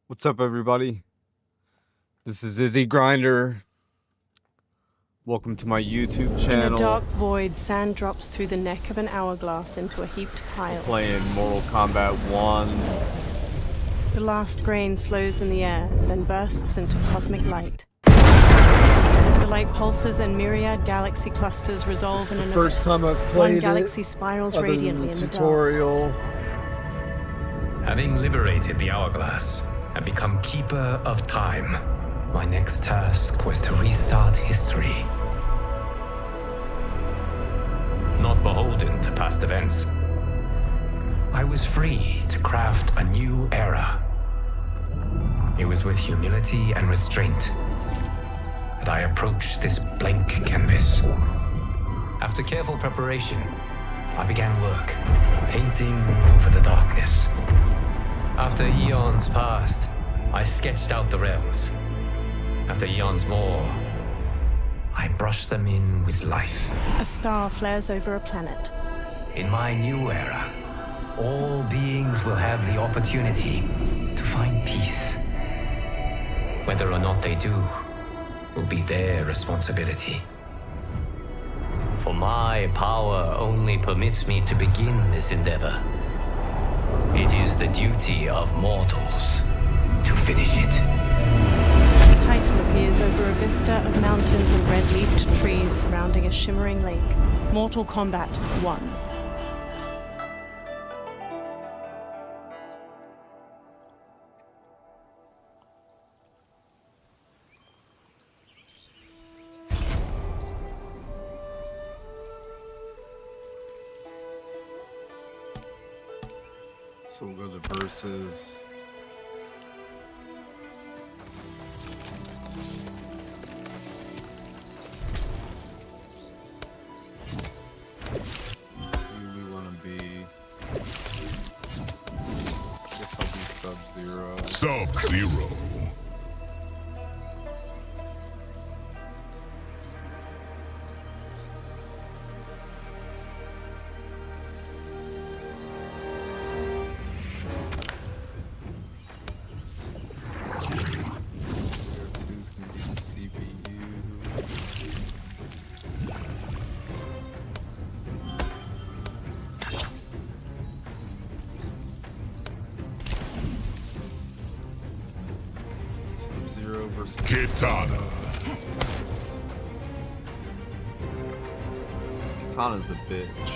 What's up, everybody? This is IZZY Grinder. Welcome to my YouTube channel. In a dark void, sand drops through the neck of an hourglass into a heaped pile. Playing Mortal Kombat 1. The last grain slows in the air, then bursts into cosmic light. The light pulses and myriad galaxy clusters resolve in an abyss. First time I've played One galaxy spirals other radiantly than in the tutorial. Having liberated the hourglass and become keeper of time, my next task was to restart history. Not beholden to past events, I was free to craft a new era. It was with humility and restraint that I approached this blank canvas. After careful preparation, I began work, painting over the darkness. After eons passed, I sketched out the realms. After eons more, I brushed them in with life. A star flares over a planet. In my new era, all beings will have the opportunity to find peace. Whether or not they do will be their responsibility. For my power only permits me to begin this endeavor. It is the duty of mortals to finish it. A title appears over a vista of mountains and red-leafed trees surrounding a shimmering lake. Mortal Kombat 1. So we'll go to verses. Who we want to be? I guess I'll be Sub-Zero. Sub-Zero. Sub-Zero versus Kitana. Kitana's a bitch.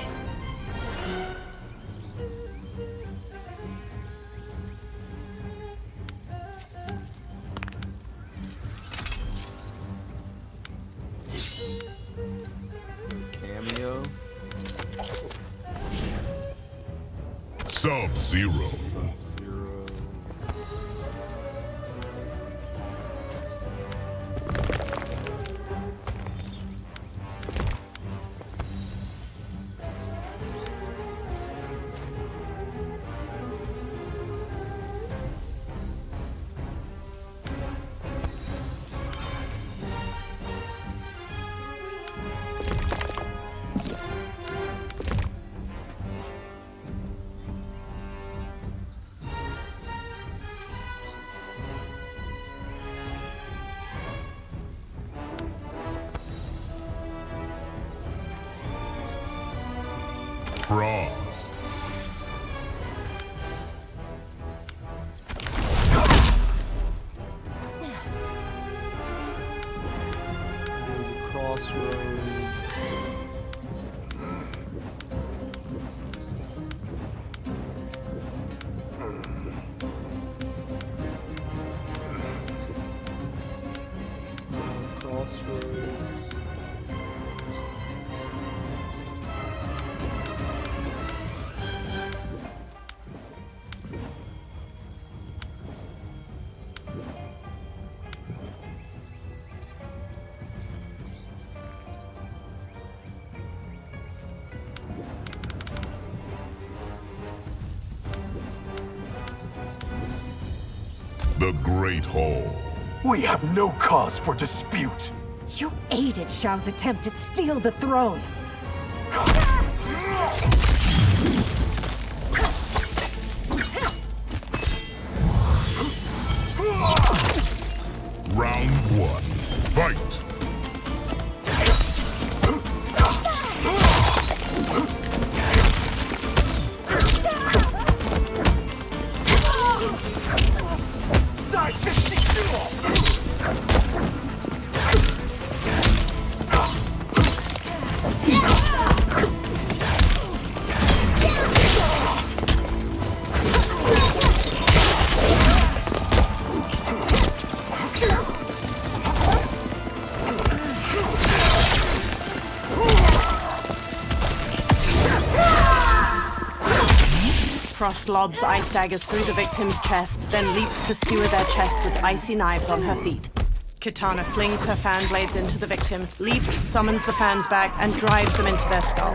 Cameo. Sub-Zero. Sub-Zero. Frost. Crossroads. Crossroads. The Great Hall. We have no cause for dispute. You aided Shao's attempt to steal the throne. Frost lobs ice daggers through the victim's chest, then leaps to skewer their chest with icy knives on her feet. Kitana flings her fan blades into the victim, leaps, summons the fans back, and drives them into their skull.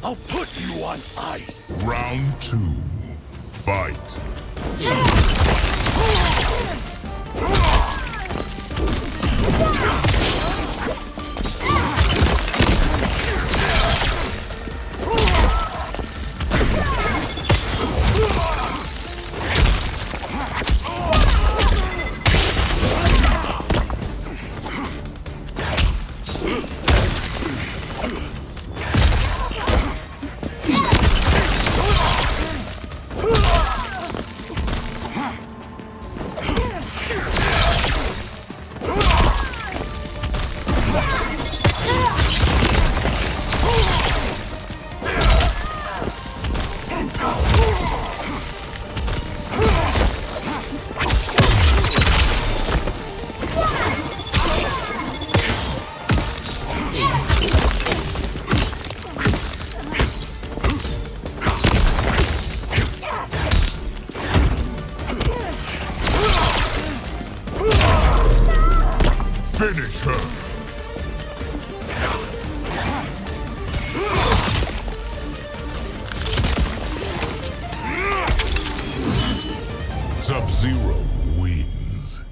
I'll put you on ice. Round 2. Fight. Finish her! Sub-Zero wins.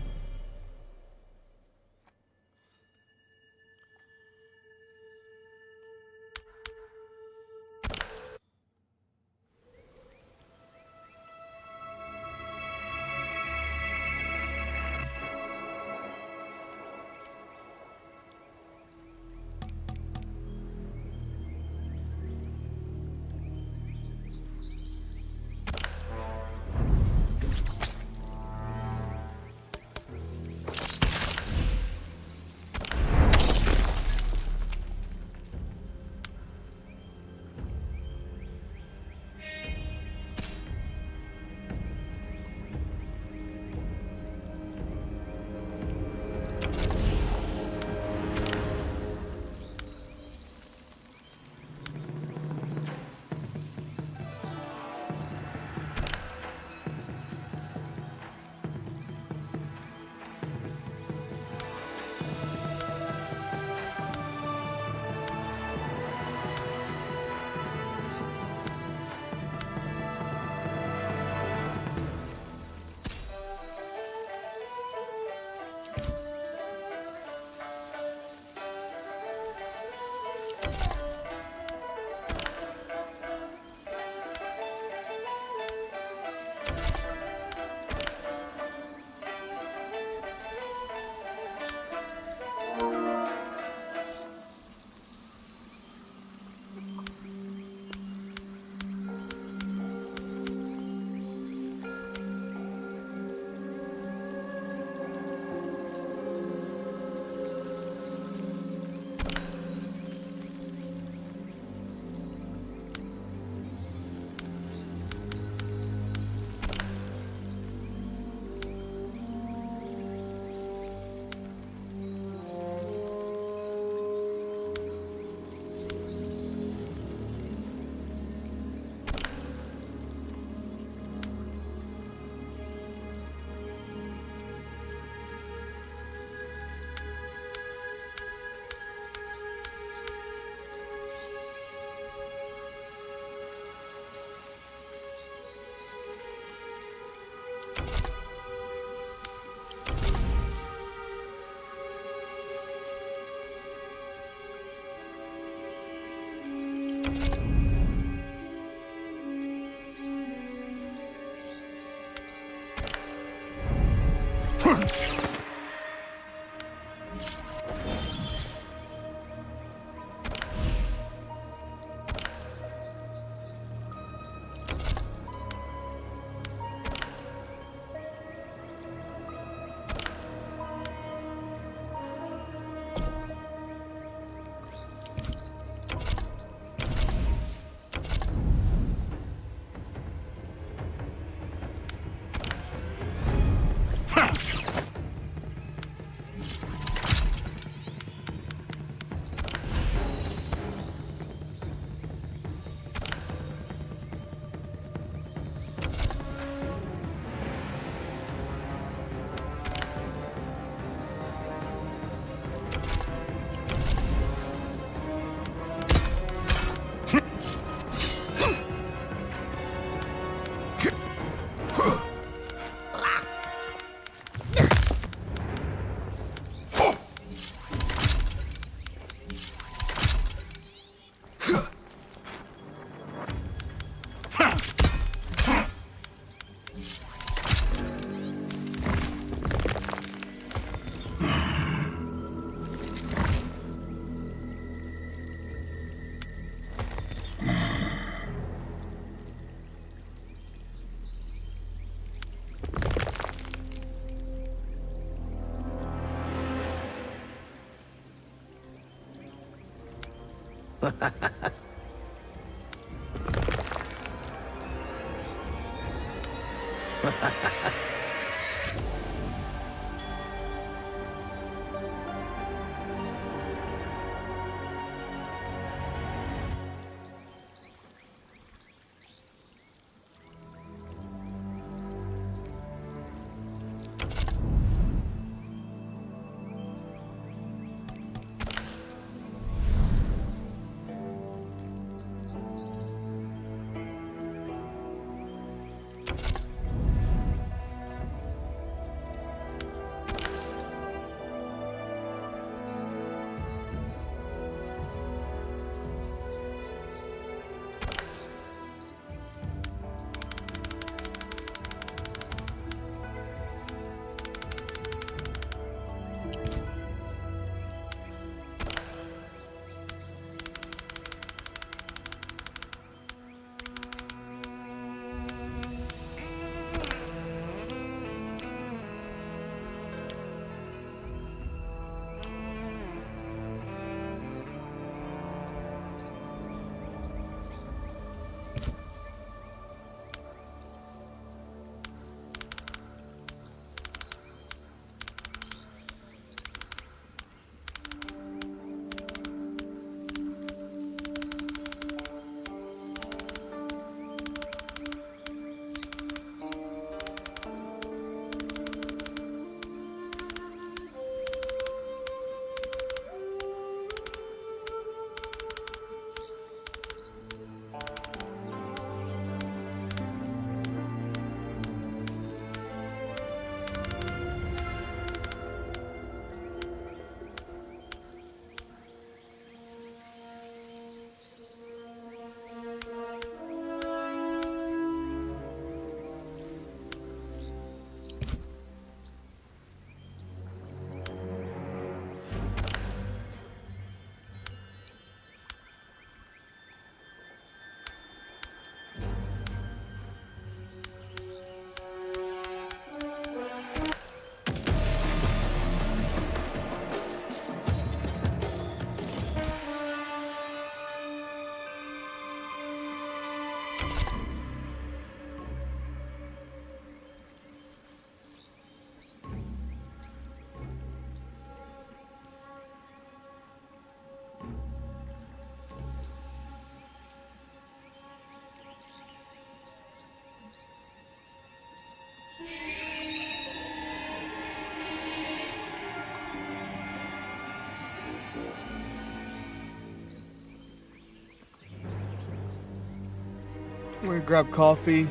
I'm gonna grab coffee.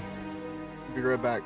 Be right back.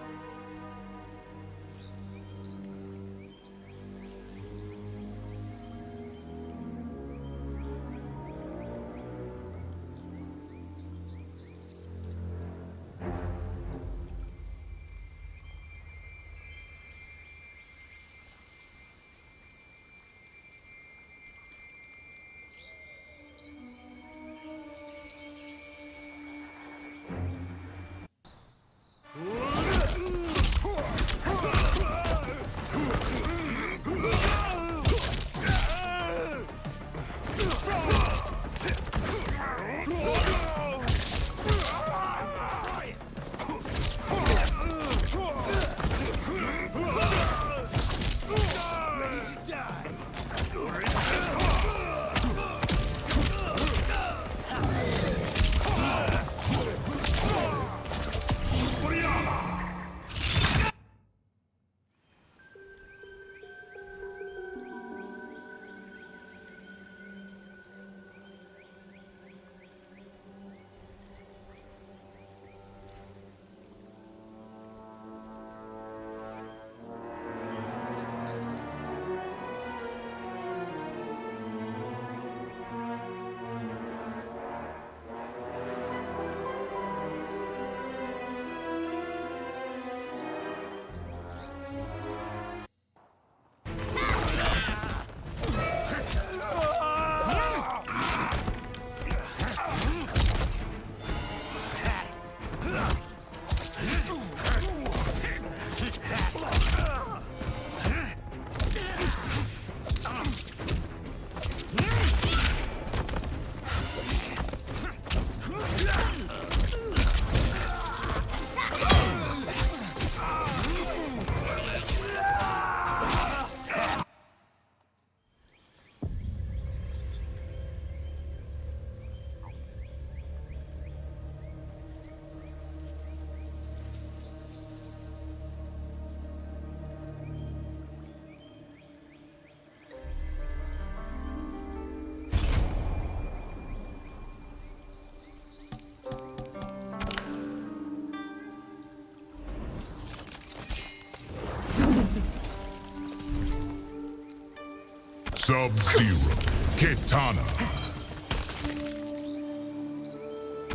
Sub-Zero, Kitana.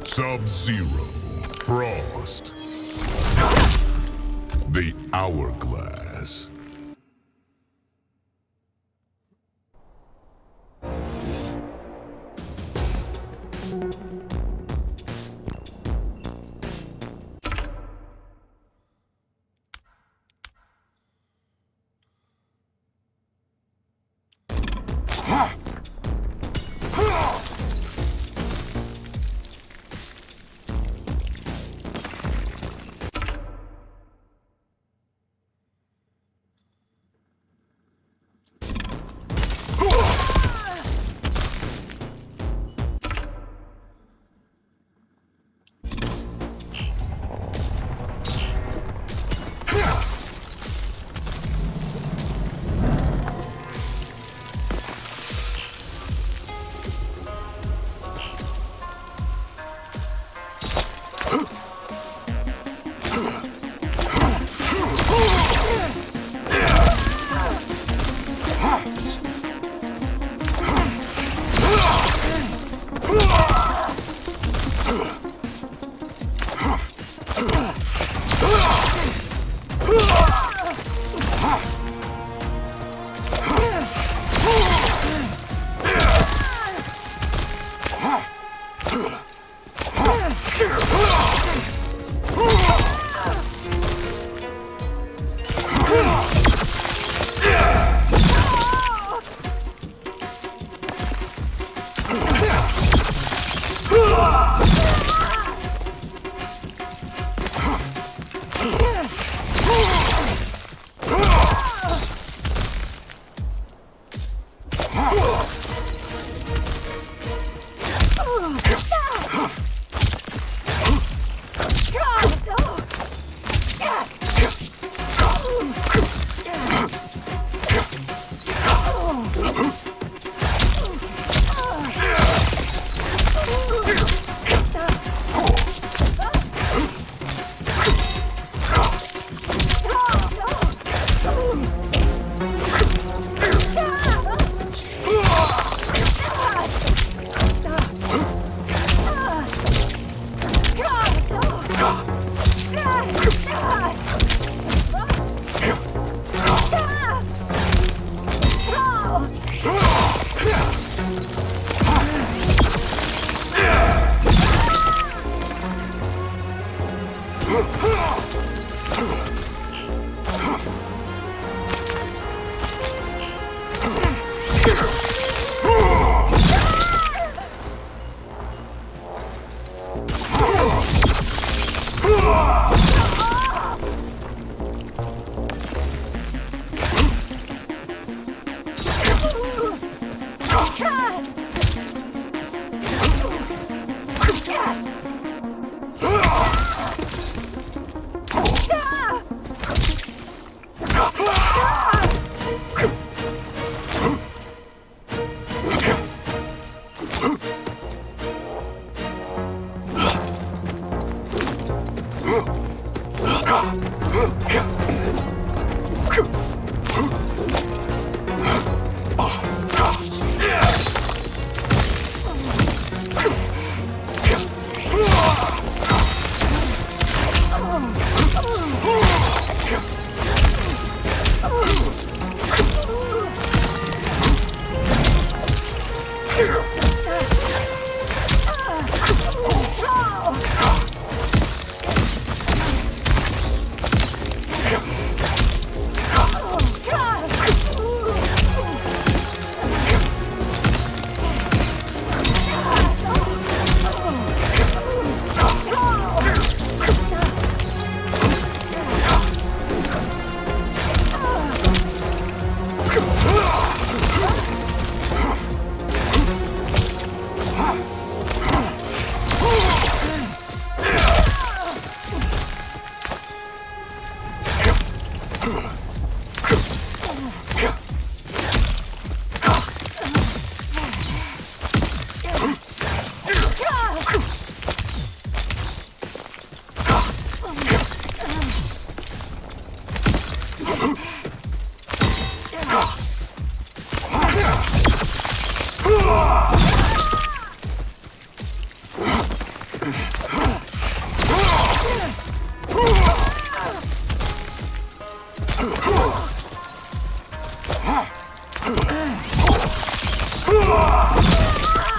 Sub-Zero, Frost. The Hourglass.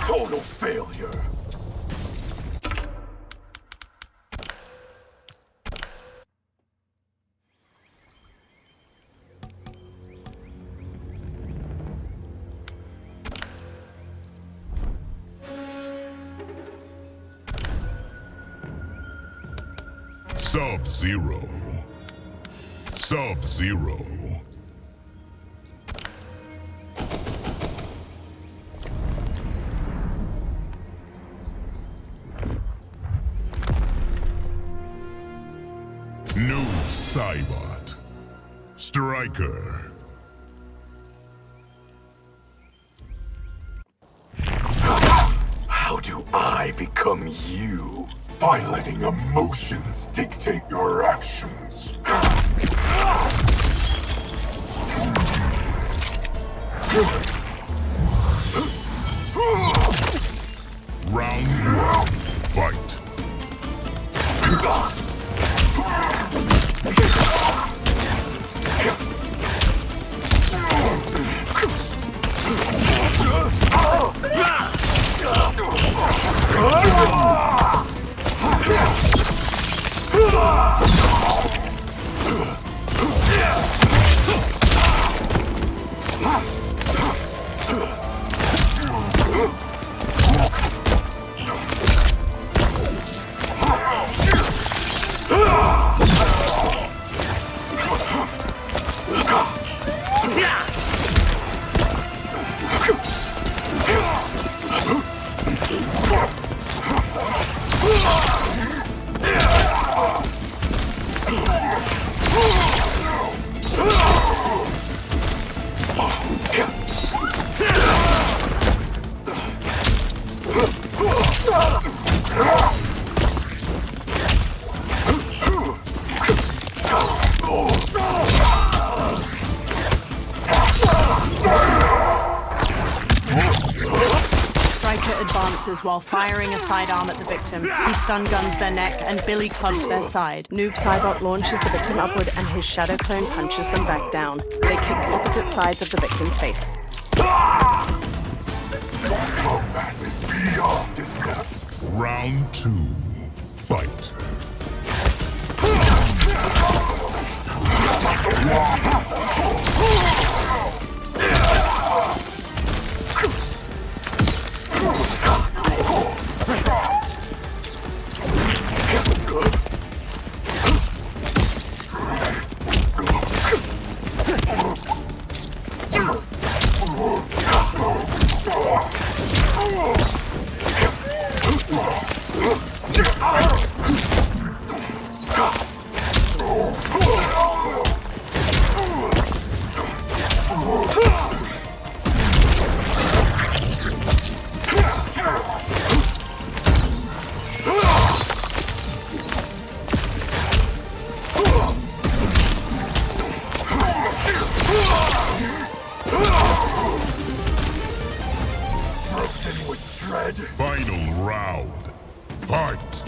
Total failure. Sub-Zero. Sub-Zero. New Cybot. Striker. How do I become you? By letting emotions dictate your actions. Round one. Fight. Striker advances while firing a sidearm at the victim. He stun guns their neck and Billy clubs their side. Noob Cybot launches the victim upward and his shadow clone punches them back down. They kick opposite sides of the victim's face. Combat is beyond discuss. Round two. Fight. Final round. Fight.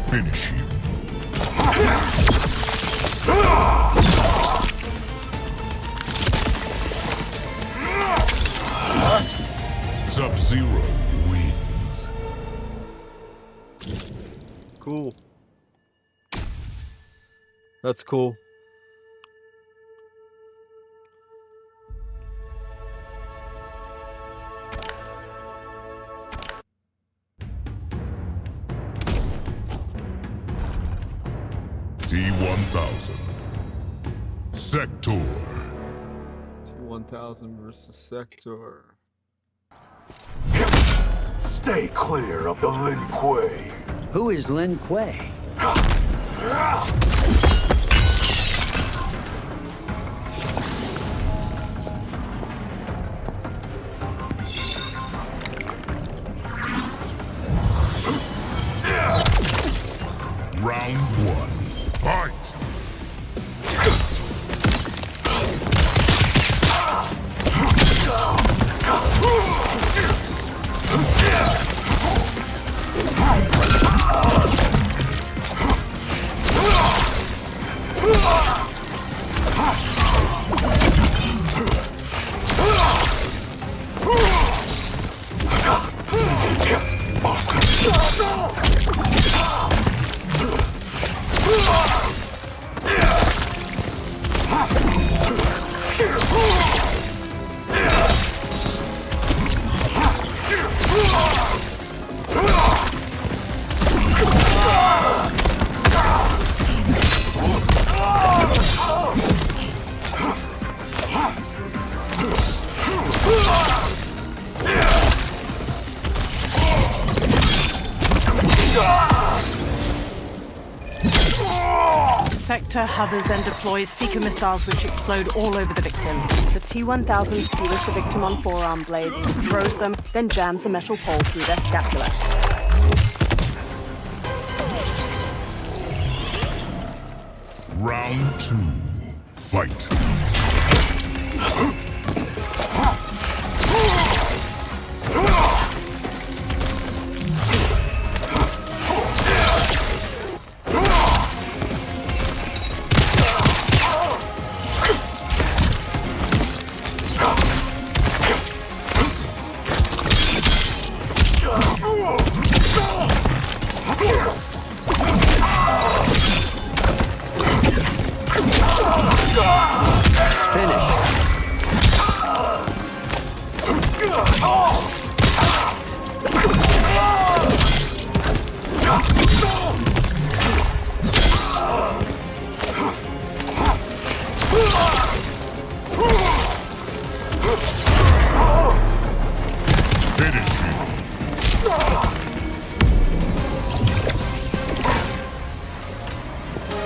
Finish him. Sub-Zero wins. Cool. That's cool. T-1000. Sector. T-1000 versus Sector. Stay clear of the Lin Kuei. Who is Lin Kuei? Round one. Fight! Sector hovers and deploys seeker missiles which explode all over the victim. The T-1000 skewers the victim on forearm blades, throws them, then jams a metal pole through their scapula. Round two. Fight!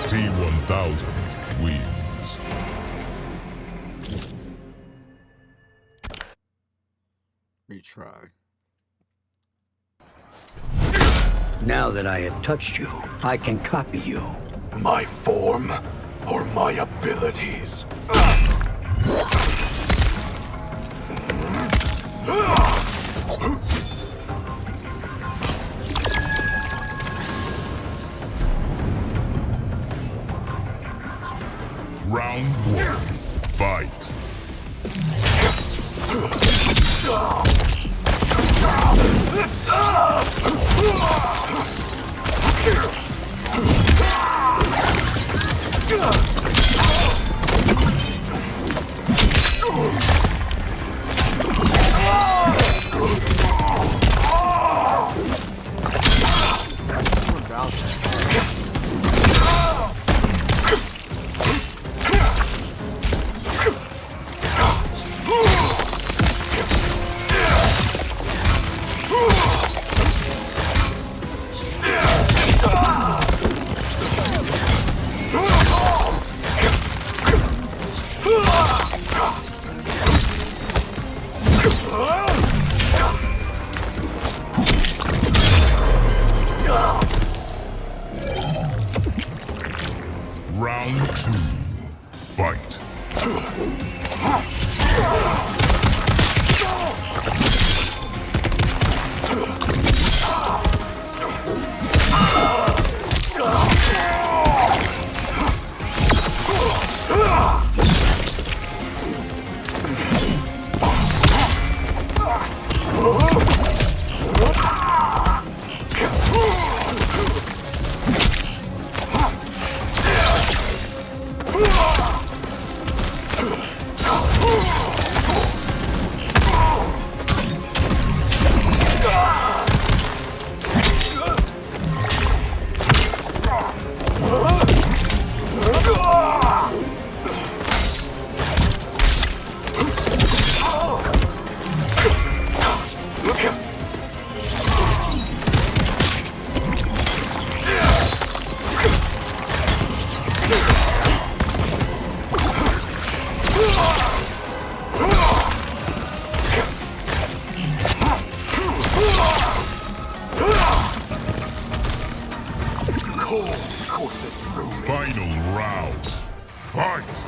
T-1000 wins. Retry. Now that I have touched you, I can copy you. My form or my abilities? Round one. Fight! Round two. Fight! round. Fight!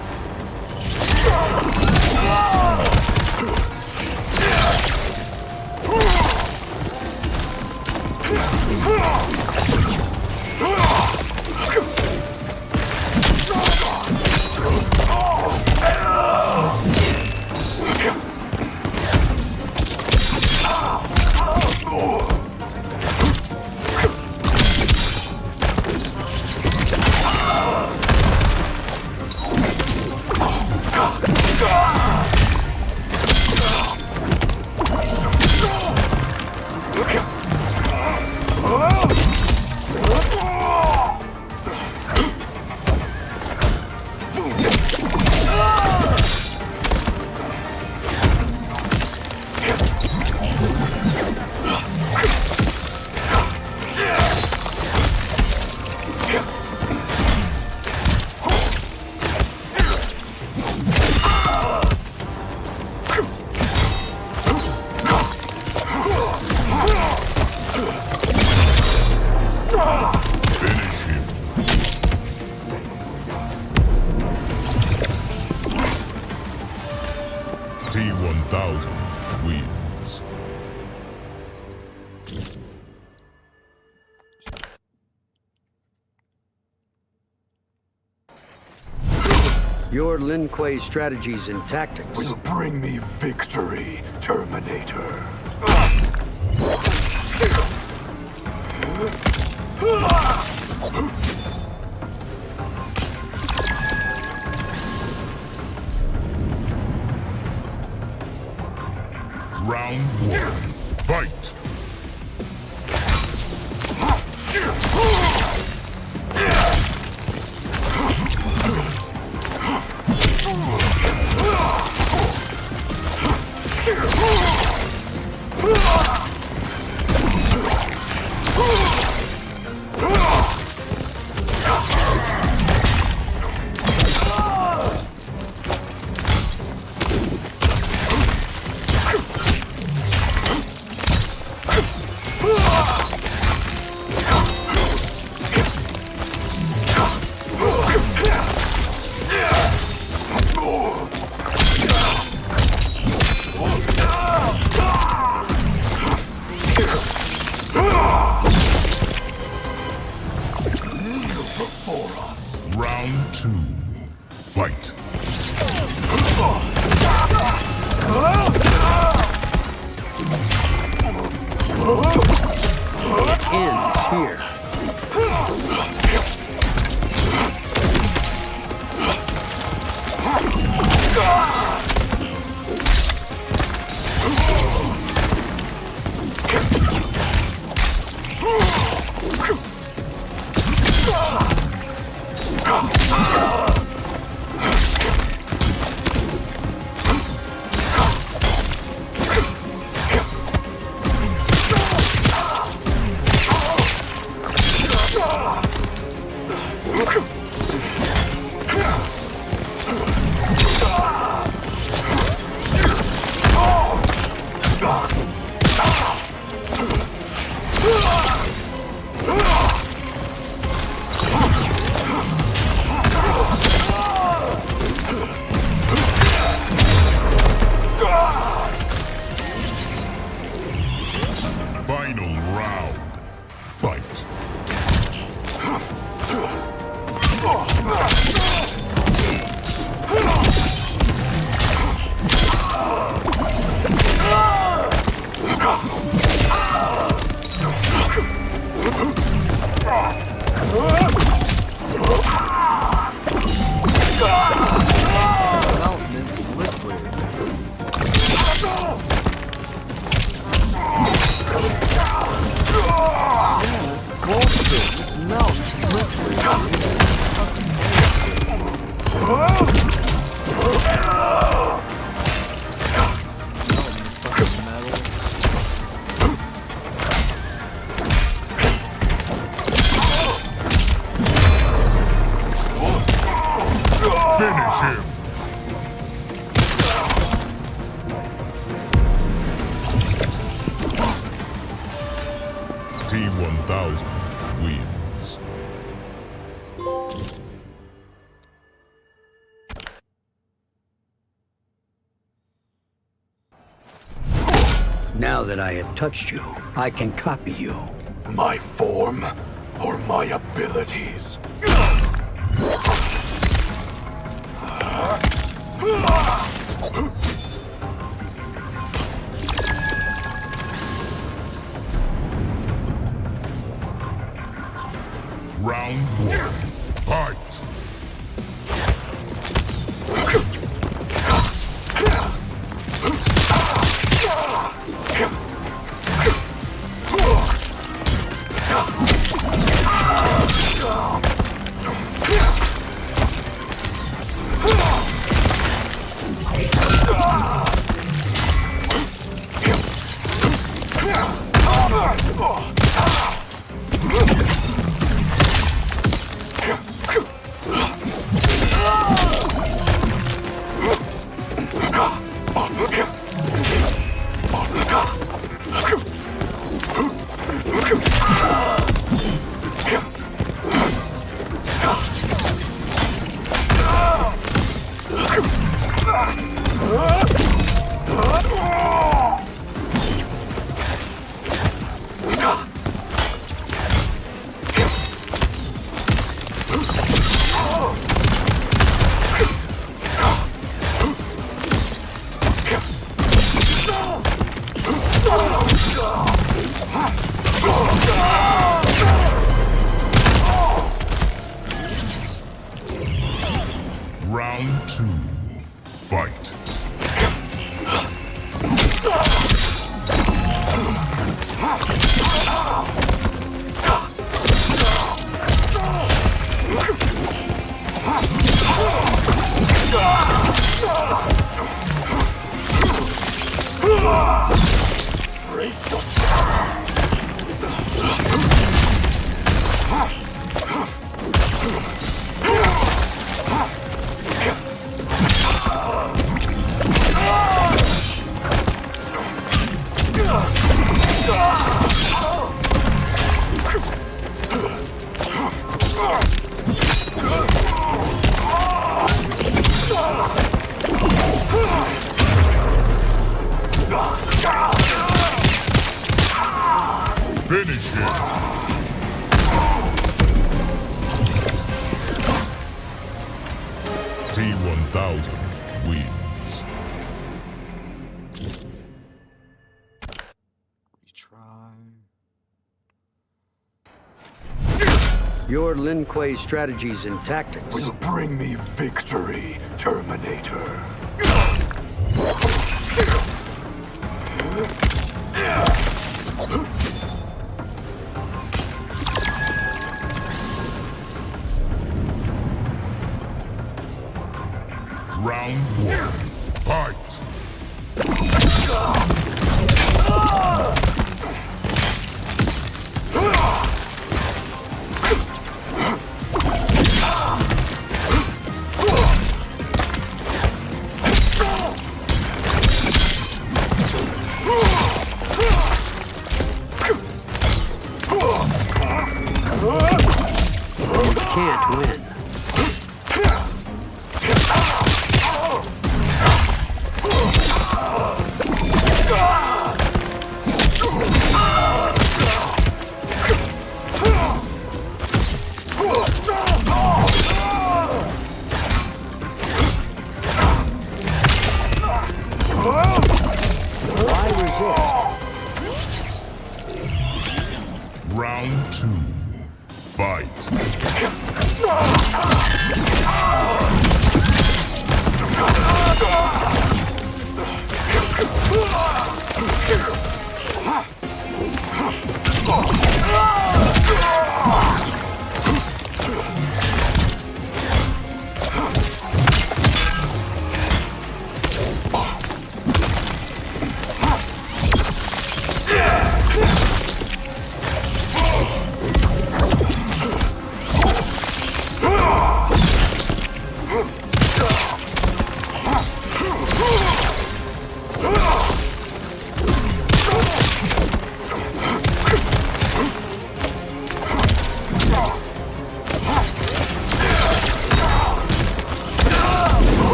T1000 wins. Your Lin Kuei's strategies and tactics. Will bring me victory, Terminator. Round 1. Fight! Round 2. Fight! Ends here. Final round. Fight! Finish him! T1000 wins. Now that I have touched you, I can copy you. My form or my abilities? Round 1. Fight! Round 2. Fight! Finish him! T-1000 wins. Retry. Your Lin Kuei strategies and tactics. Will bring me victory, Terminator. Round 1. Fight! Can't win.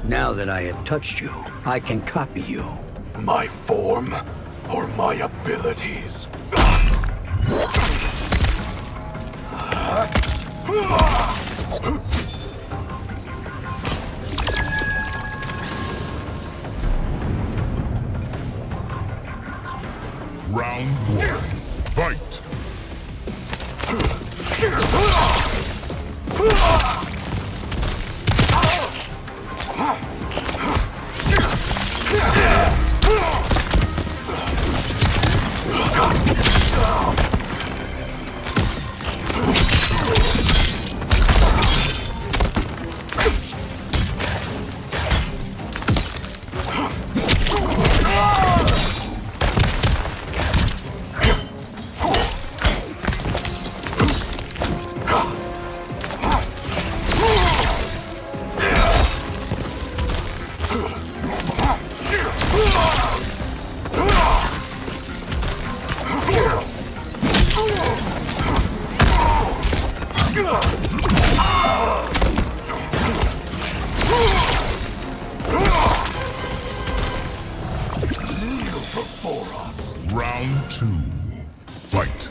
Now that I have touched you, I can copy you. My form or my abilities? Round one. Fight! Round two. Fight!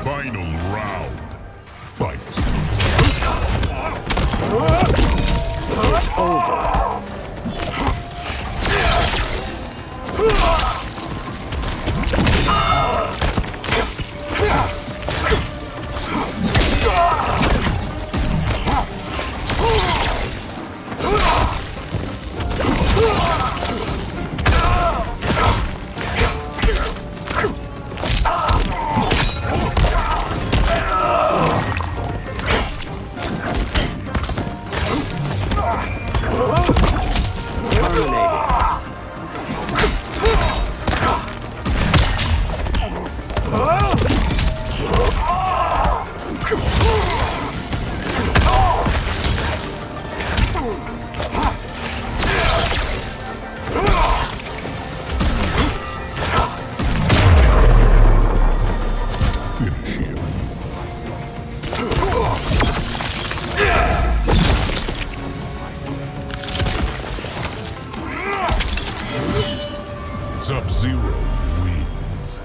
Final round. Fight! Finish him. Sub-Zero wins.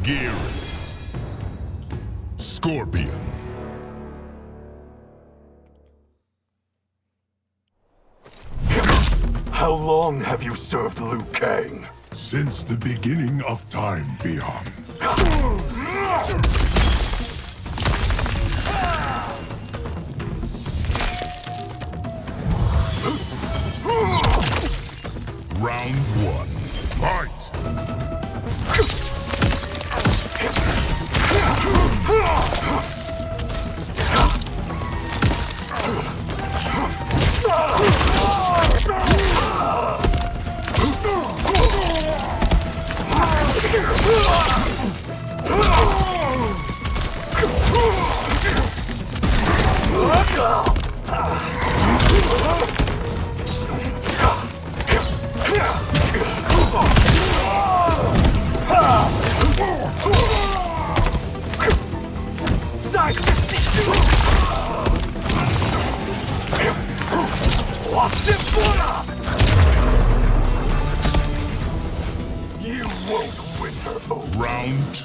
Gears. Scorpion. How long have you served Liu Kang? Since the beginning of time beyond. Round one. Fight!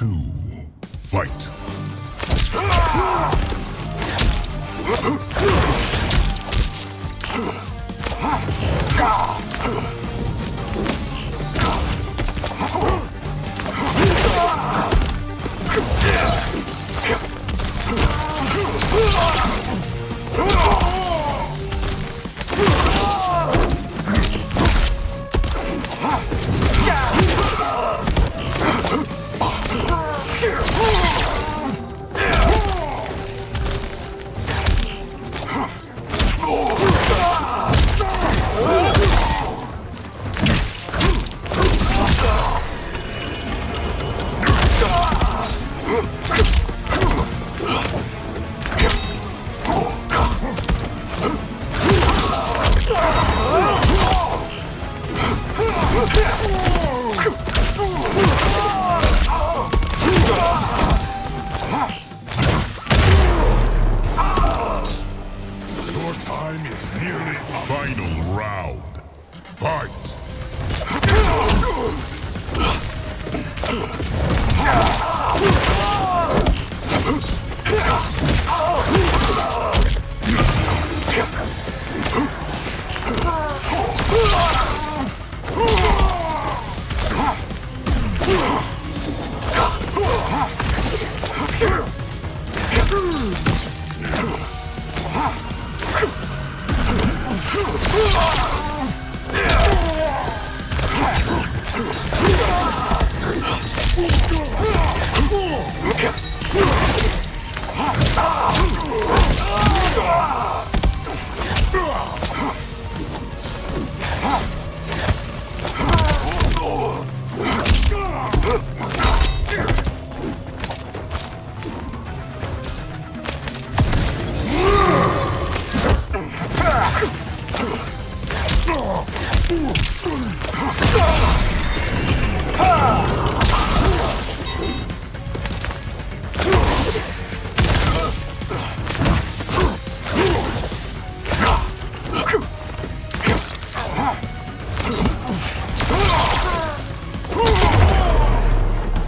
2. Fight. Your time is nearly up. Final round. Fight.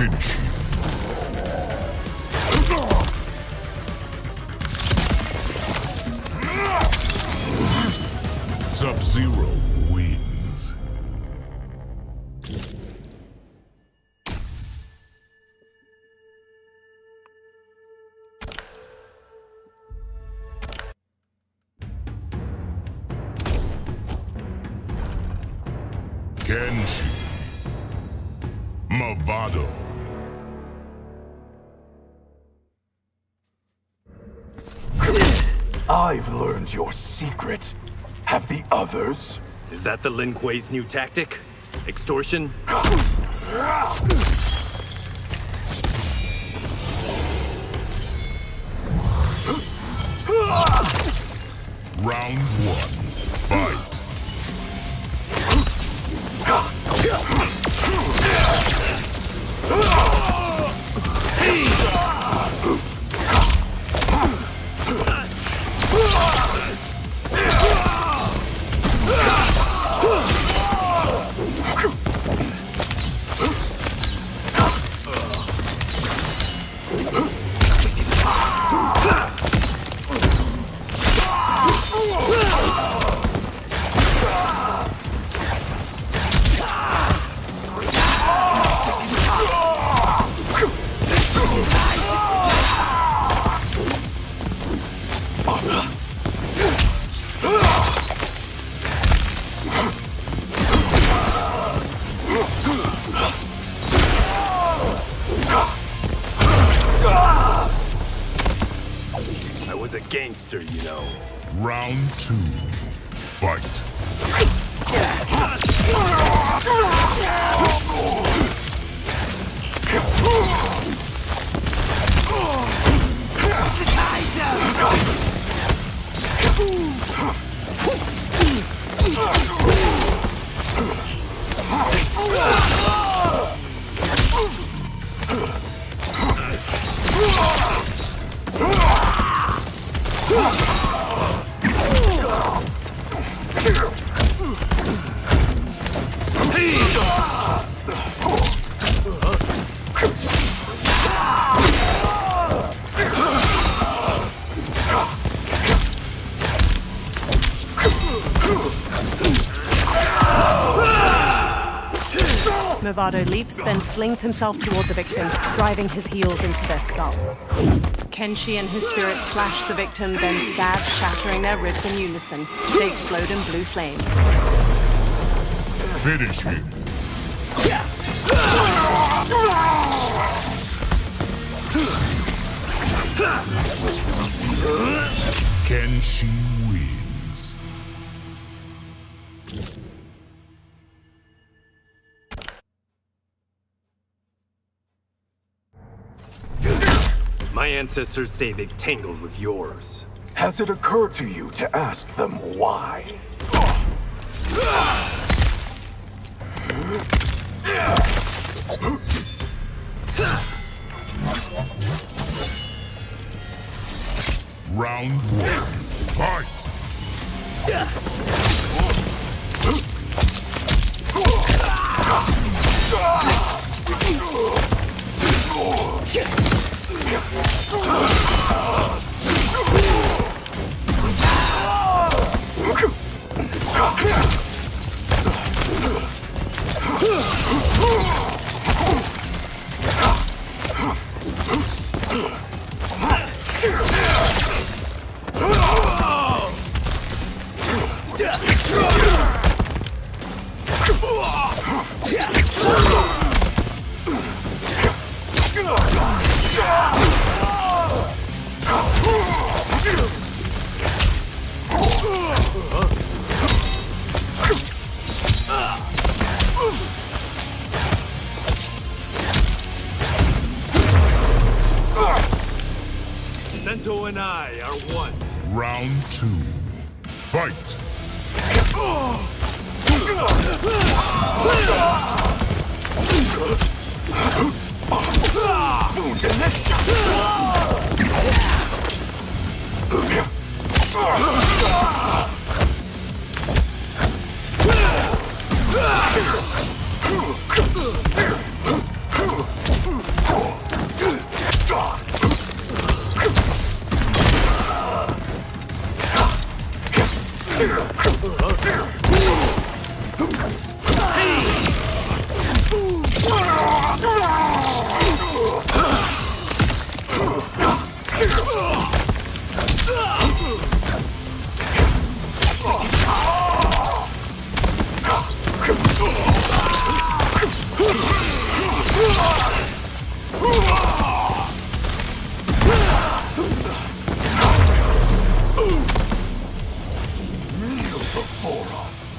Finish him. Sub-Zero wins. Kenshi. Movado. I've learned your secret. Have the others? Is that the Lin Kuei's new tactic? Extortion? Round 1. Fight. I was a gangster, you know. Round 2. Fight. Movado leaps, then slings himself toward the victim, driving his heels into their skull. Kenshi and his spirit slash the victim, then stab, shattering their ribs in unison. They explode in blue flame. Finish him. Kenshi wins. My ancestors say they've tangled with yours. Has it occurred to you to ask them why? Round 1. Fight! Sento and I are one. Round 2. Fight!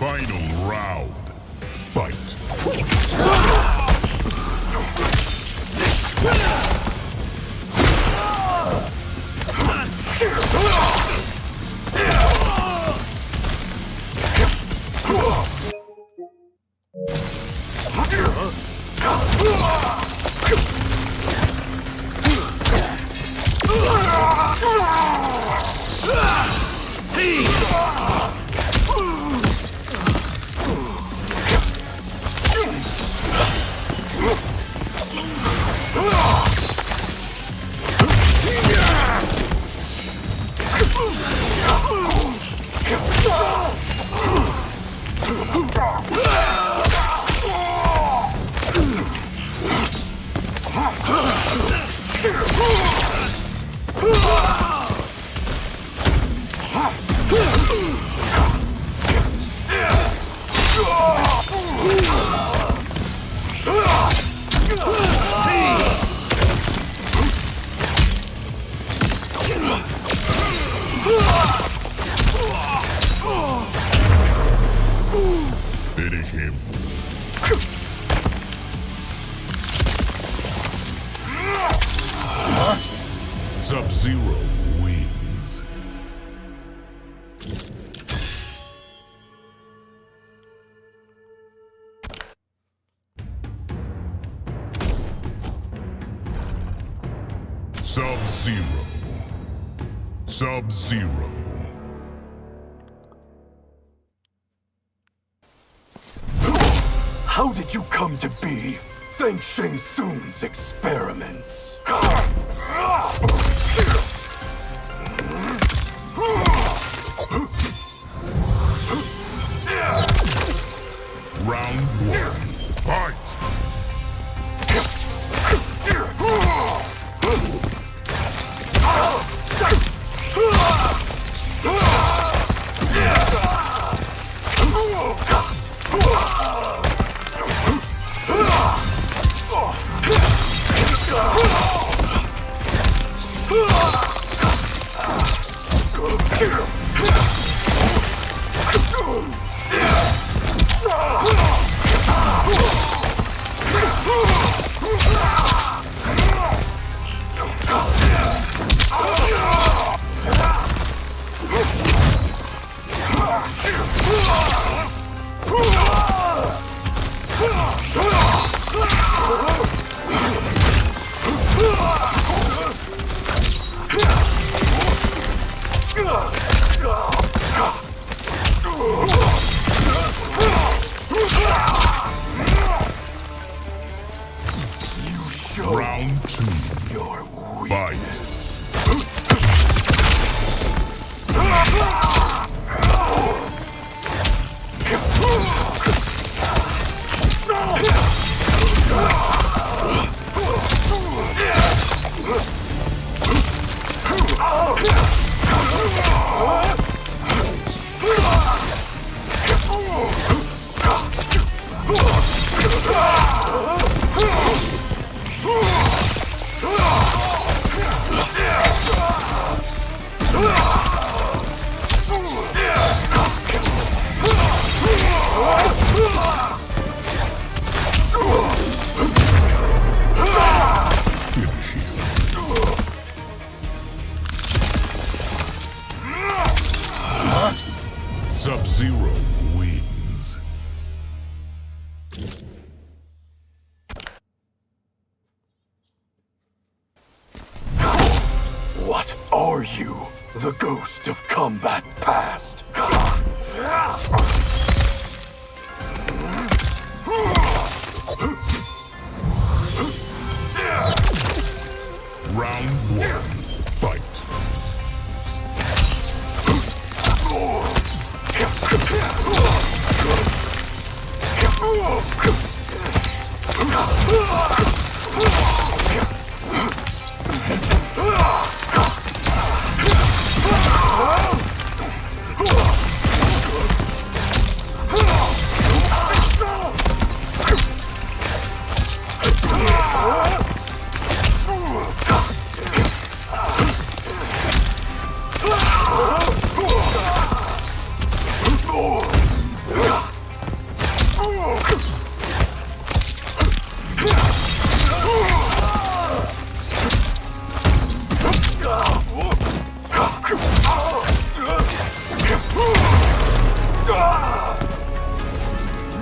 Final round. Fight! Finish him. Sub-Zero wins. Sub-Zero. Sub-Zero. How did you come to be? Thank Shang Tsung's experiments. Round 1. Fight! Round 2. Fight. Sub-Zero wins. What are you? The ghost of combat past. Round 1. Fight.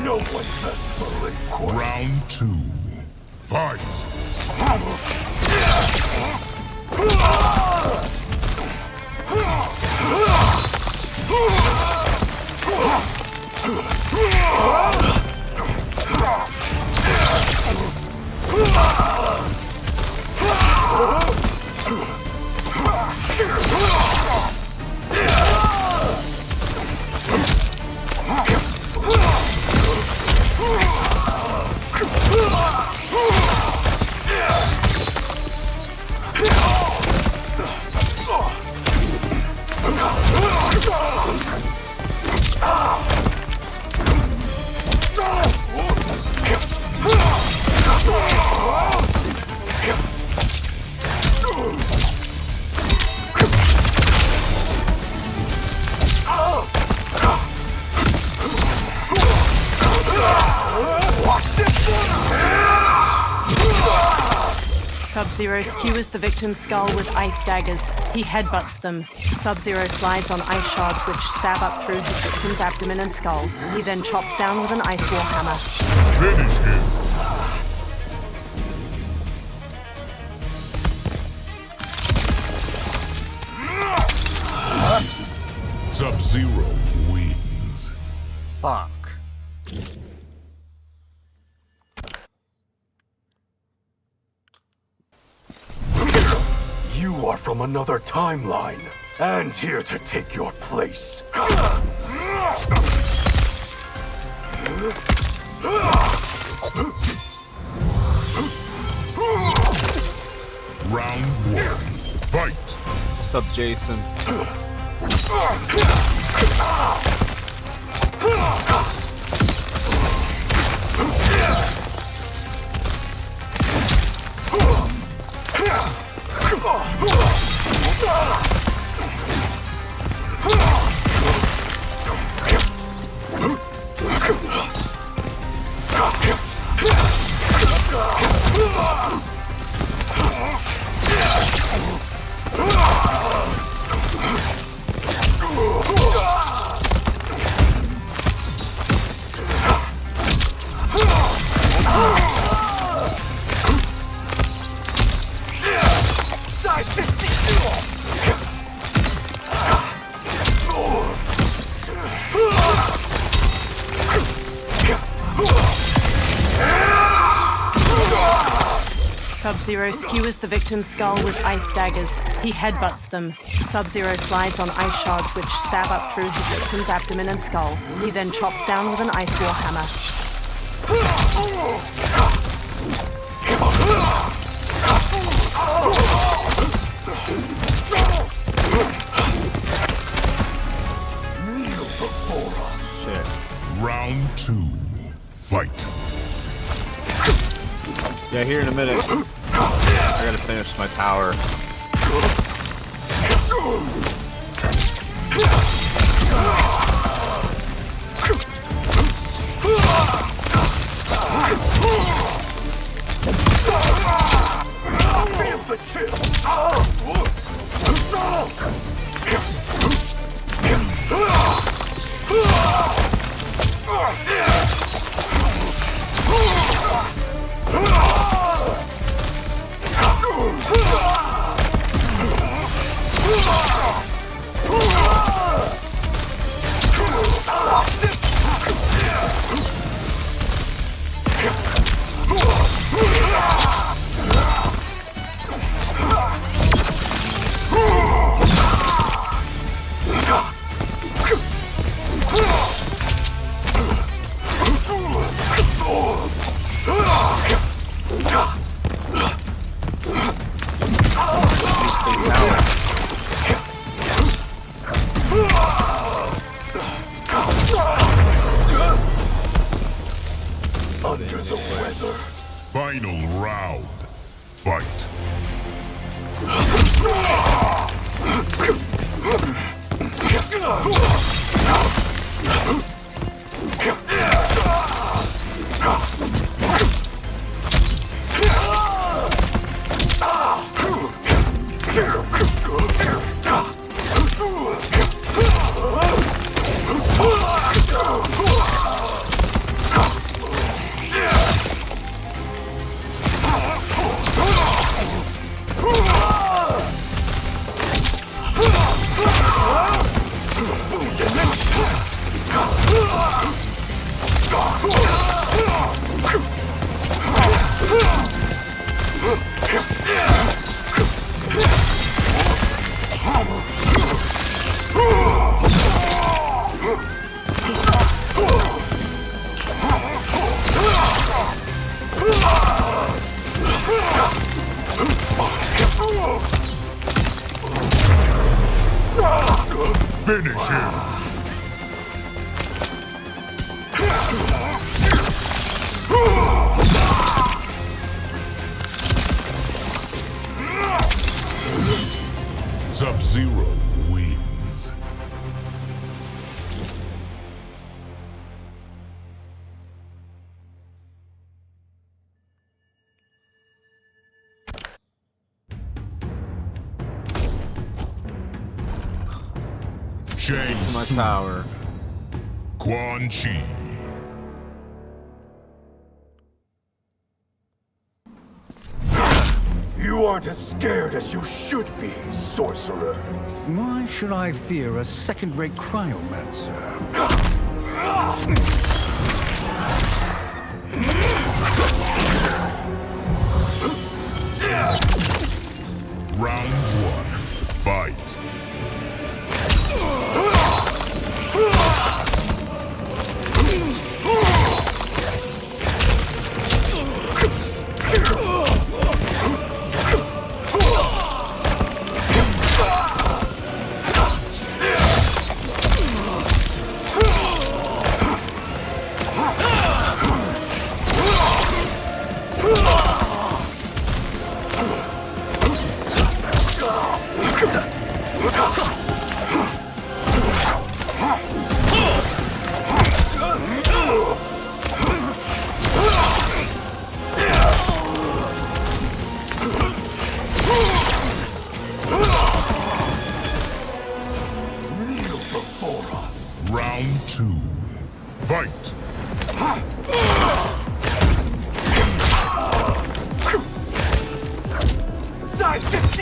No one has fallen quite. Round 2. Fight. Sub-Zero skewers the victim's skull with ice daggers. He headbutts them. Sub-Zero slides on ice shards which stab up through his victim's abdomen and skull. He then chops down with an ice wall hammer. Finish him. Sub-Zero wins. Fuck. You are from another timeline, and here to take your place. Round 1. Fight. What's up, Jason? Sub-Zero skewers the victim's skull with ice daggers. He headbutts them. Sub-Zero slides on ice shards which stab up through his victim's abdomen and skull. He then chops down with an ice war hammer. Round 2. Fight. Yeah, here in a minute. I gotta finish my tower. Final round. Fight. Finish him! Sub-Zero wins. To my tower. Quan Chi. You aren't as scared as you should be, sorcerer. Why should I fear a second-rate cryomancer? Round 1. Fight. Round 2. Fight! Side 60!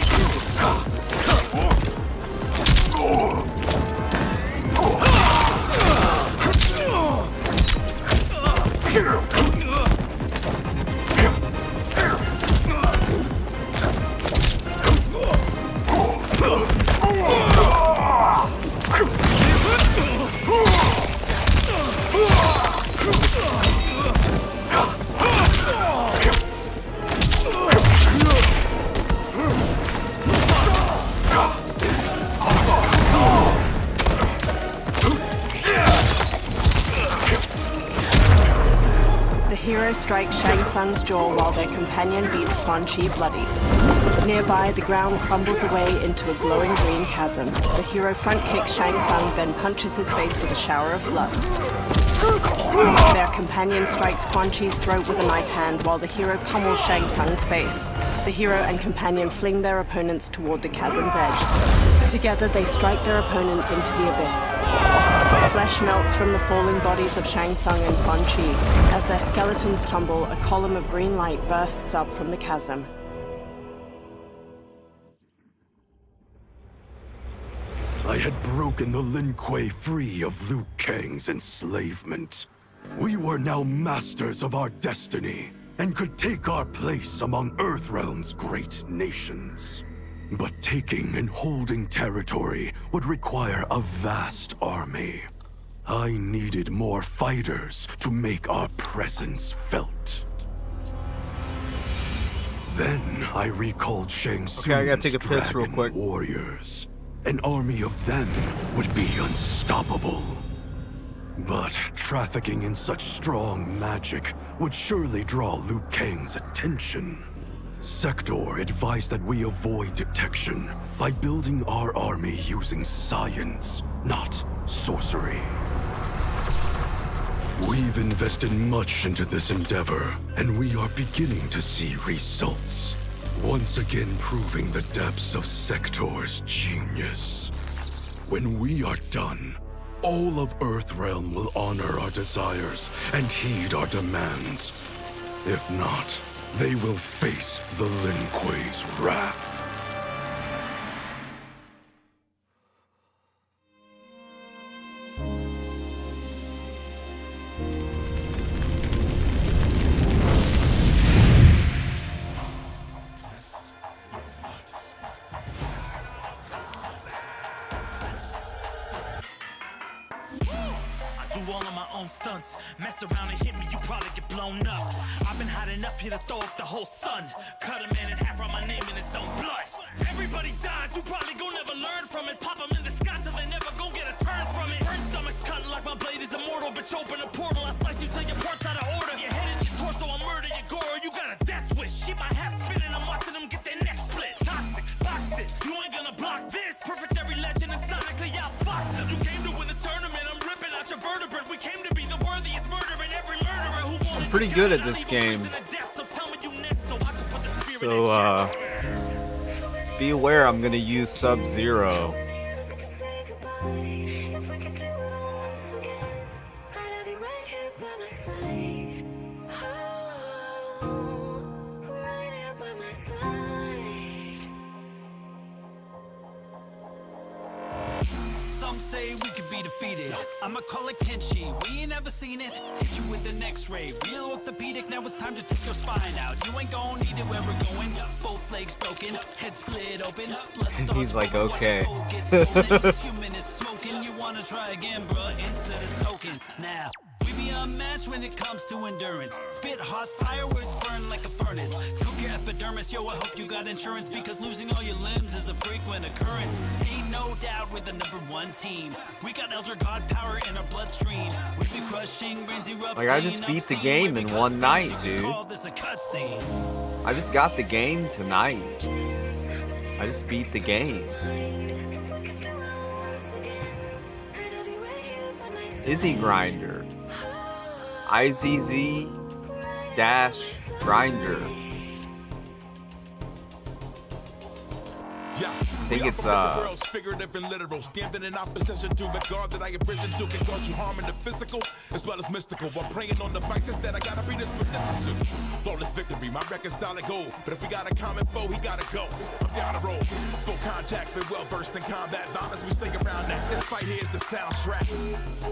Hero strikes Shang Tsung's jaw while their companion beats Quan Chi bloody. Nearby, the ground crumbles away into a glowing green chasm. The hero front kicks Shang Tsung, then punches his face with a shower of blood. Their companion strikes Quan Chi's throat with a knife hand while the hero pummels Shang Tsung's face. The hero and companion fling their opponents toward the chasm's edge. Together, they strike their opponents into the abyss. Flesh melts from the falling bodies of Shang Tsung and Quan Chi. As their skeletons tumble, a column of green light bursts up from the chasm. I had broken the Lin Kuei free of Liu Kang's enslavement. We were now masters of our destiny, and could take our place among Earthrealm's great nations. But taking and holding territory would require a vast army. I needed more fighters to make our presence felt. Then I recalled Shang Tsung's I gotta take a piss real dragon quick. warriors. An army of them would be unstoppable. But trafficking in such strong magic would surely draw Liu Kang's attention. Sector advised that we avoid detection by building our army using science, not sorcery. We've invested much into this endeavor, and we are beginning to see results. Once again proving the depths of Sector's genius. When we are done, all of Earthrealm will honor our desires and heed our demands. If not, they will face the Lin Kuei's wrath. All of my own stunts. Mess around and hit me, you probably get blown up. I've been hot enough here to throw up the whole sun. Cut a man in half, write my name in his own blood. Everybody dies, you probably gon' never learn from it. Pop them in the sky till they never gon' get a turn from it. Burn stomachs cut like my blade is immortal. Bitch, open a portal, I slice you till your parts out of order. Your head and your torso, I'll murder your gore. You got a death wish. Keep my hat spinning, I'm watching them get their necks split. Toxic, boxed it, you ain't gonna block this. Perfect every legend and sonically outfoxed them. You came to win the tournament, I'm ripping out your vertebrae. We came to be the worthiest murderer, and every murderer who wanted I'm pretty good at this game. So, be aware I'm gonna use Sub-Zero. Some say we could be defeated. I'ma call it Kenshi. We ain't ever seen it. Hit you with an X-ray. Real orthopedic. Now it's time to take your spine out. You ain't gon' need it where we're going. Both legs broken. Head split open. He's like, okay. Human is smoking. You wanna try again, bruh? Instead of token. Now. We be unmatched when it comes to endurance. Spit hot fireworks, burn like a furnace. Cook your epidermis, yo, I hope you got insurance, because losing all your limbs is a frequent occurrence. Ain't no doubt we're the #1 team. We got Elder God power in our bloodstream. We be crushing brains erupting. Like, I just beat the game in one night, dude. I just got the game tonight. I just beat the game. IZZY Grinder. IZZY dash Grinder. Yeah, I think it's figurative and literal, standing in opposition to the God that I have risen to can cause you harm in the physical as well as mystical. While praying on the vices that I gotta be this position to. Flawless victory, my record's solid gold. But if we got a common foe, he gotta go. I'm down the road, full contact, been well versed in combat. Violence, we stick around that. This fight here is the soundtrack.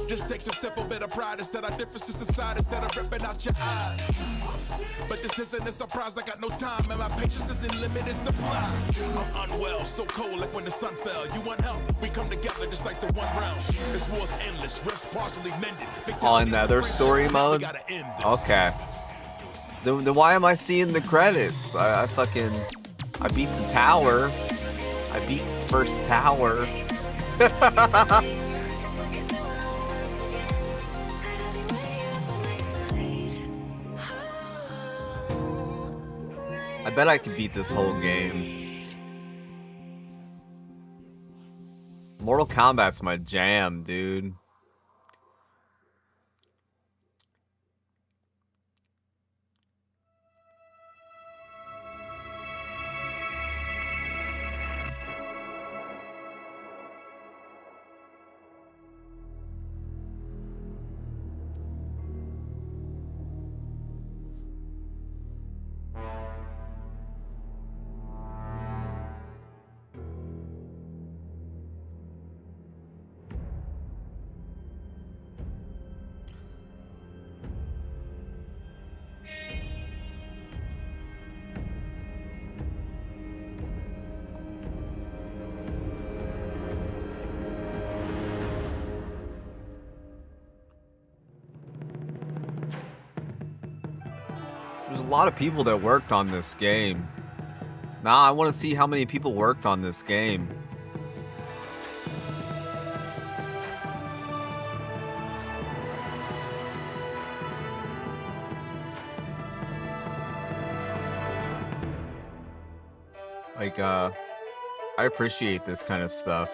Just takes a simple bit of pride instead of differences aside, instead of ripping out your eyes. But this isn't a surprise, I got no time, and my patience is in limited supply. I'm unwell, so cold like when the sun fell. You want help? We come together just like the one realm. This war's endless, rest partially mended. Oh, another story mode? Okay. Then why am I seeing the credits? I beat the tower. I beat the first tower. I bet I could beat this whole game. Mortal Kombat's my jam, dude. There's a lot of people that worked on this game. Now I want to see how many people worked on this game. Like, I appreciate this kind of stuff.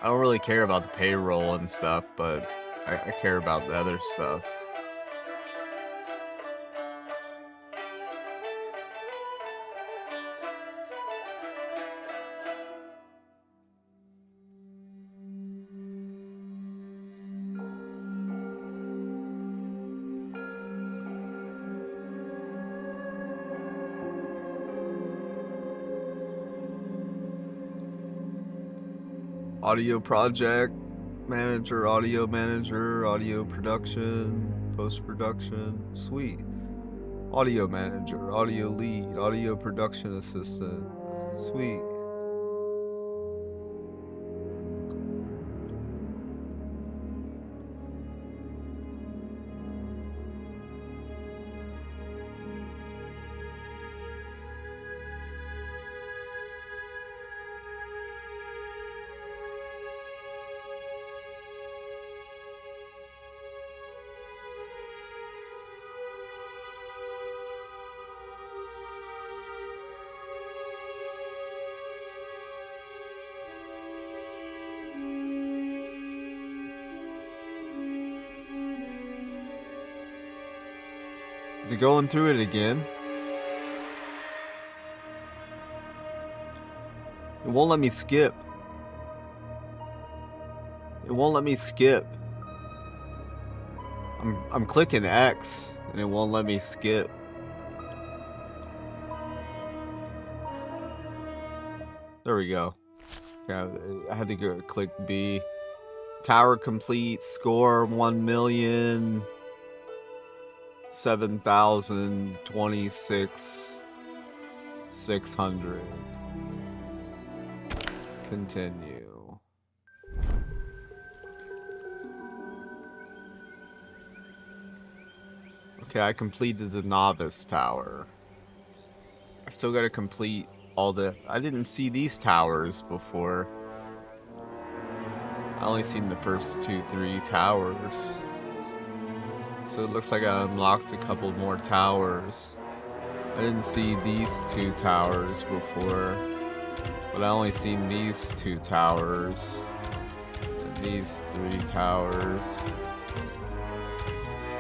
I don't really care about the payroll and stuff, but I care about the other stuff. Audio project manager, audio production, post-production, sweet. Audio manager, audio lead, audio production assistant, sweet. Is it going through it again? It won't let me skip. It won't let me skip. I'm clicking X and it won't let me skip. There we go. Yeah, I had to go click B. Tower complete. Score 1,000,000. 7,026,600. Continue. Okay, I completed the novice tower. I still gotta complete all the... I didn't see these towers before. I only seen the first 2-3 towers. So it looks like I unlocked a couple more towers. I didn't see these two towers before, but I only seen these two towers and these three towers.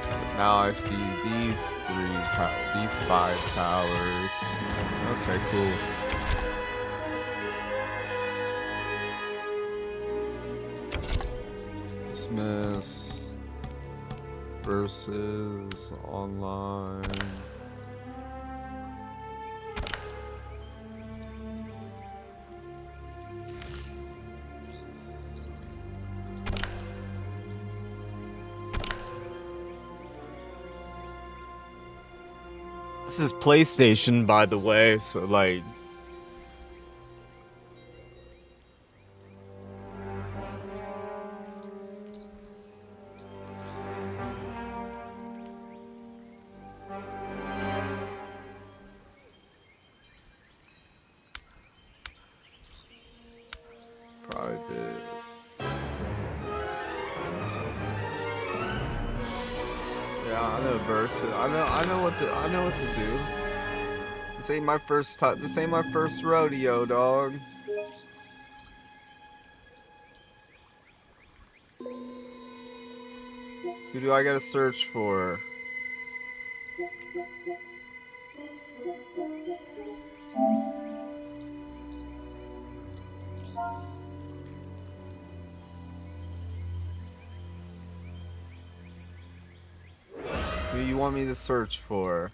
But now I see these these 5 towers. Okay, cool. Dismiss versus online. This is PlayStation, by the way, so like... Private... Yeah, I know versus. I know what to do. This ain't my first time. This ain't my first rodeo, dog. Who do I gotta search for? Who do you want me to search for?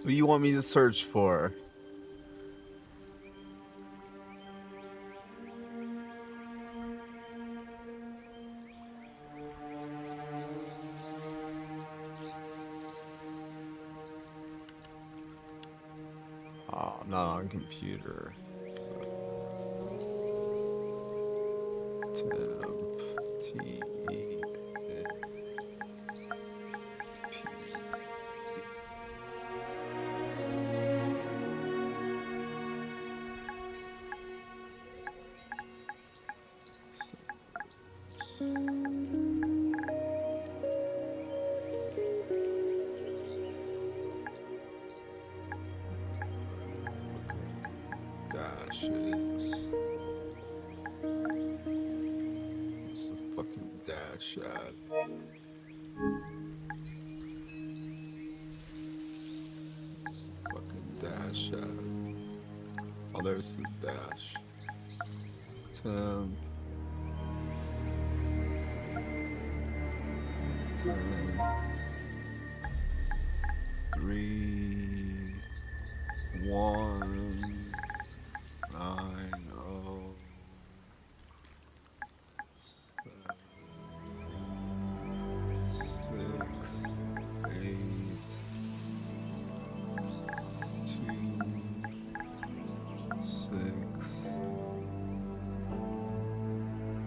Who do you want me to search for? Oh, I'm not on computer. So. Temp T E N P. Dashes. What's the fucking dash at? What's the fucking dash at? Oh, there's the dash. Temp. 10, 3, 1, 9, 0, 7, 6, 8, 2, 6.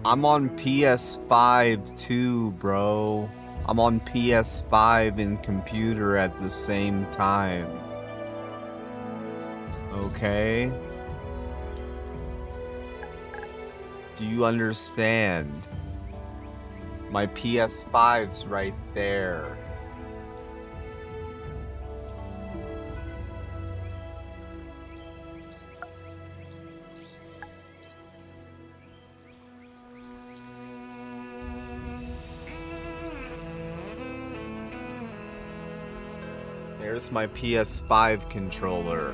I'm on PS5 too, bro. I'm on PS5 and computer at the same time. Okay? Do you understand? My PS5's right there. There's my PS5 controller.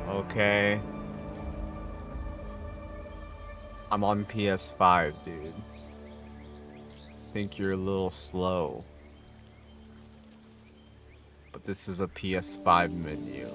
Okay. I'm on PS5, dude. Think you're a little slow. But this is a PS5 menu.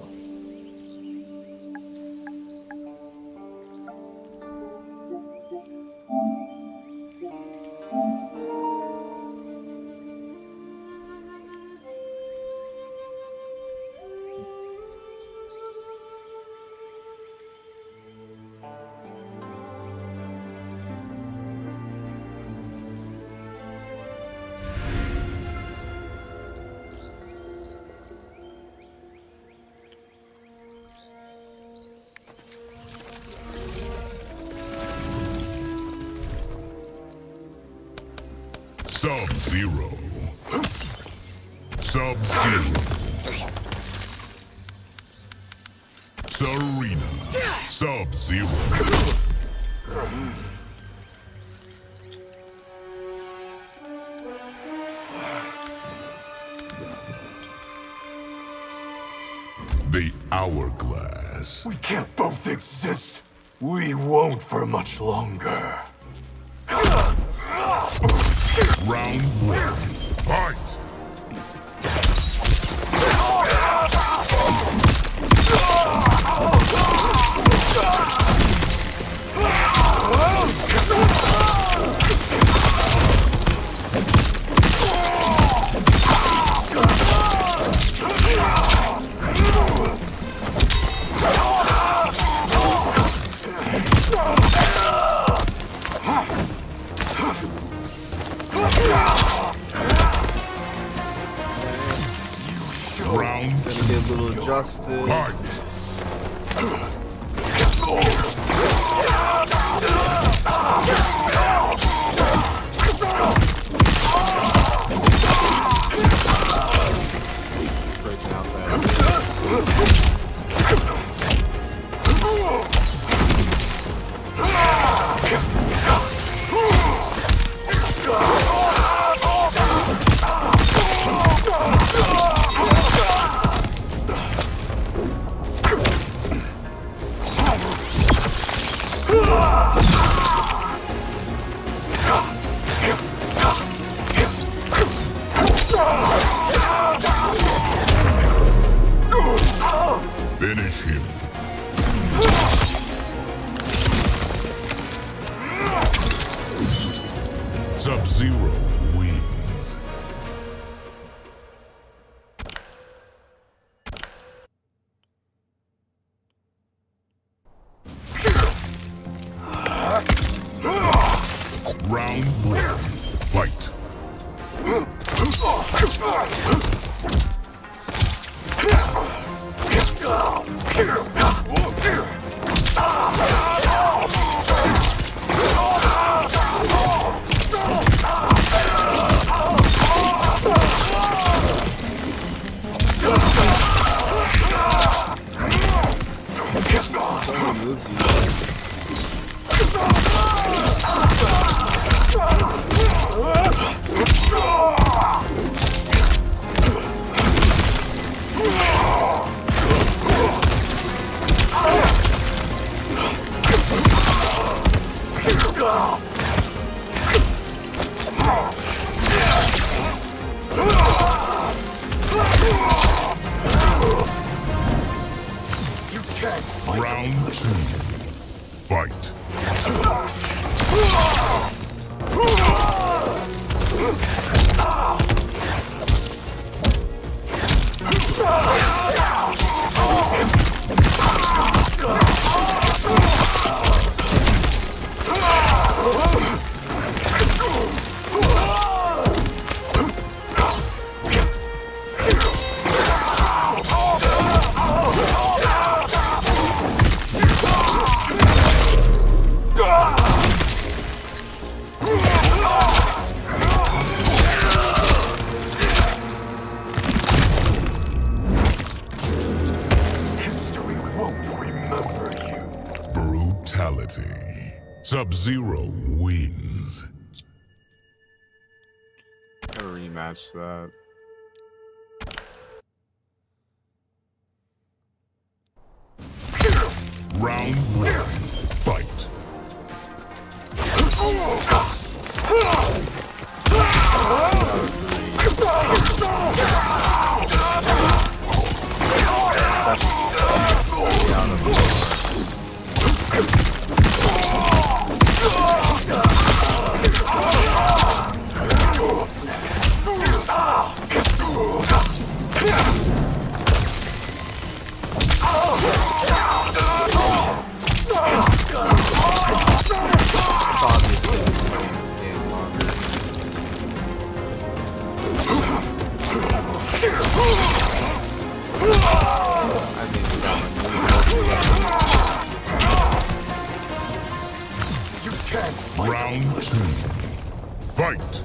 Sub-Zero. Sub-Zero. Serena. Sub-Zero. The Hourglass. We can't both exist. We won't for much longer. Round one. Fight! Round Gonna get a little adjusted. fight! Breaking out that. Finish him. Sub-Zero wins. Round one. Fight. Moves you. Round two. Fight. Brutality. Sub-Zero wins. Gotta rematch that. Round one. Fight. Obviously, playing this game longer. I think we got Round two. Fight!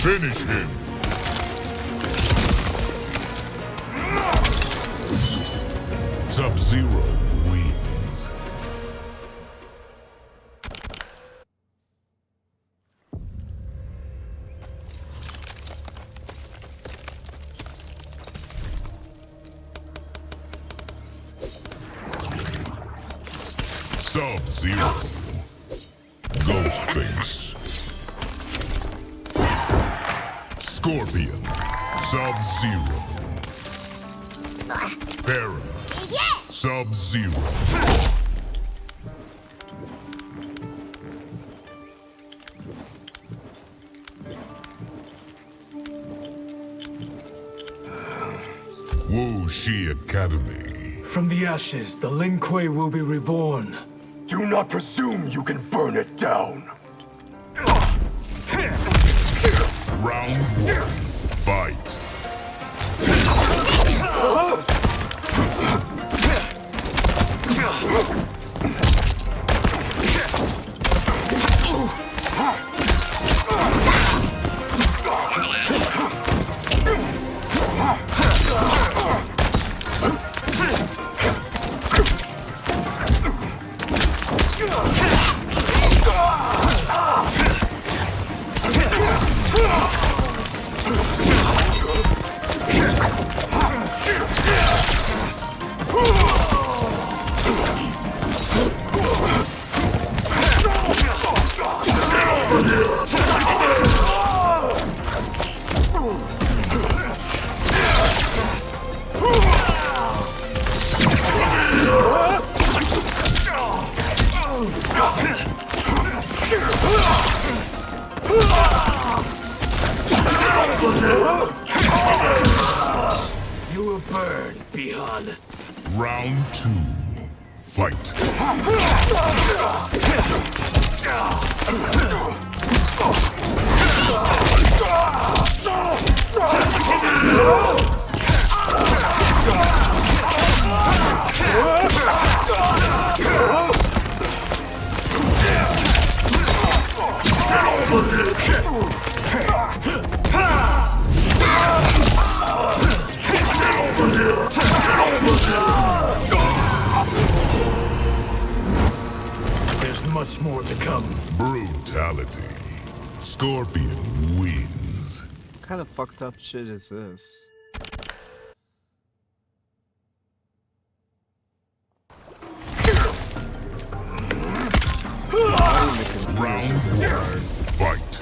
Finish him! Sub-Zero wins. Sub-Zero. Ghostface. Scorpion. Sub-Zero. Farah. Sub-Zero. Wu Shi Academy. From the ashes, the Lin Kuei will be reborn. Do not presume you can burn it down. Round one. Fight. You will burn, Bihan. Round two. Fight. There's much more to come. Brutality. Scorpion wins. What kind of fucked up shit is this? Round one. Fight.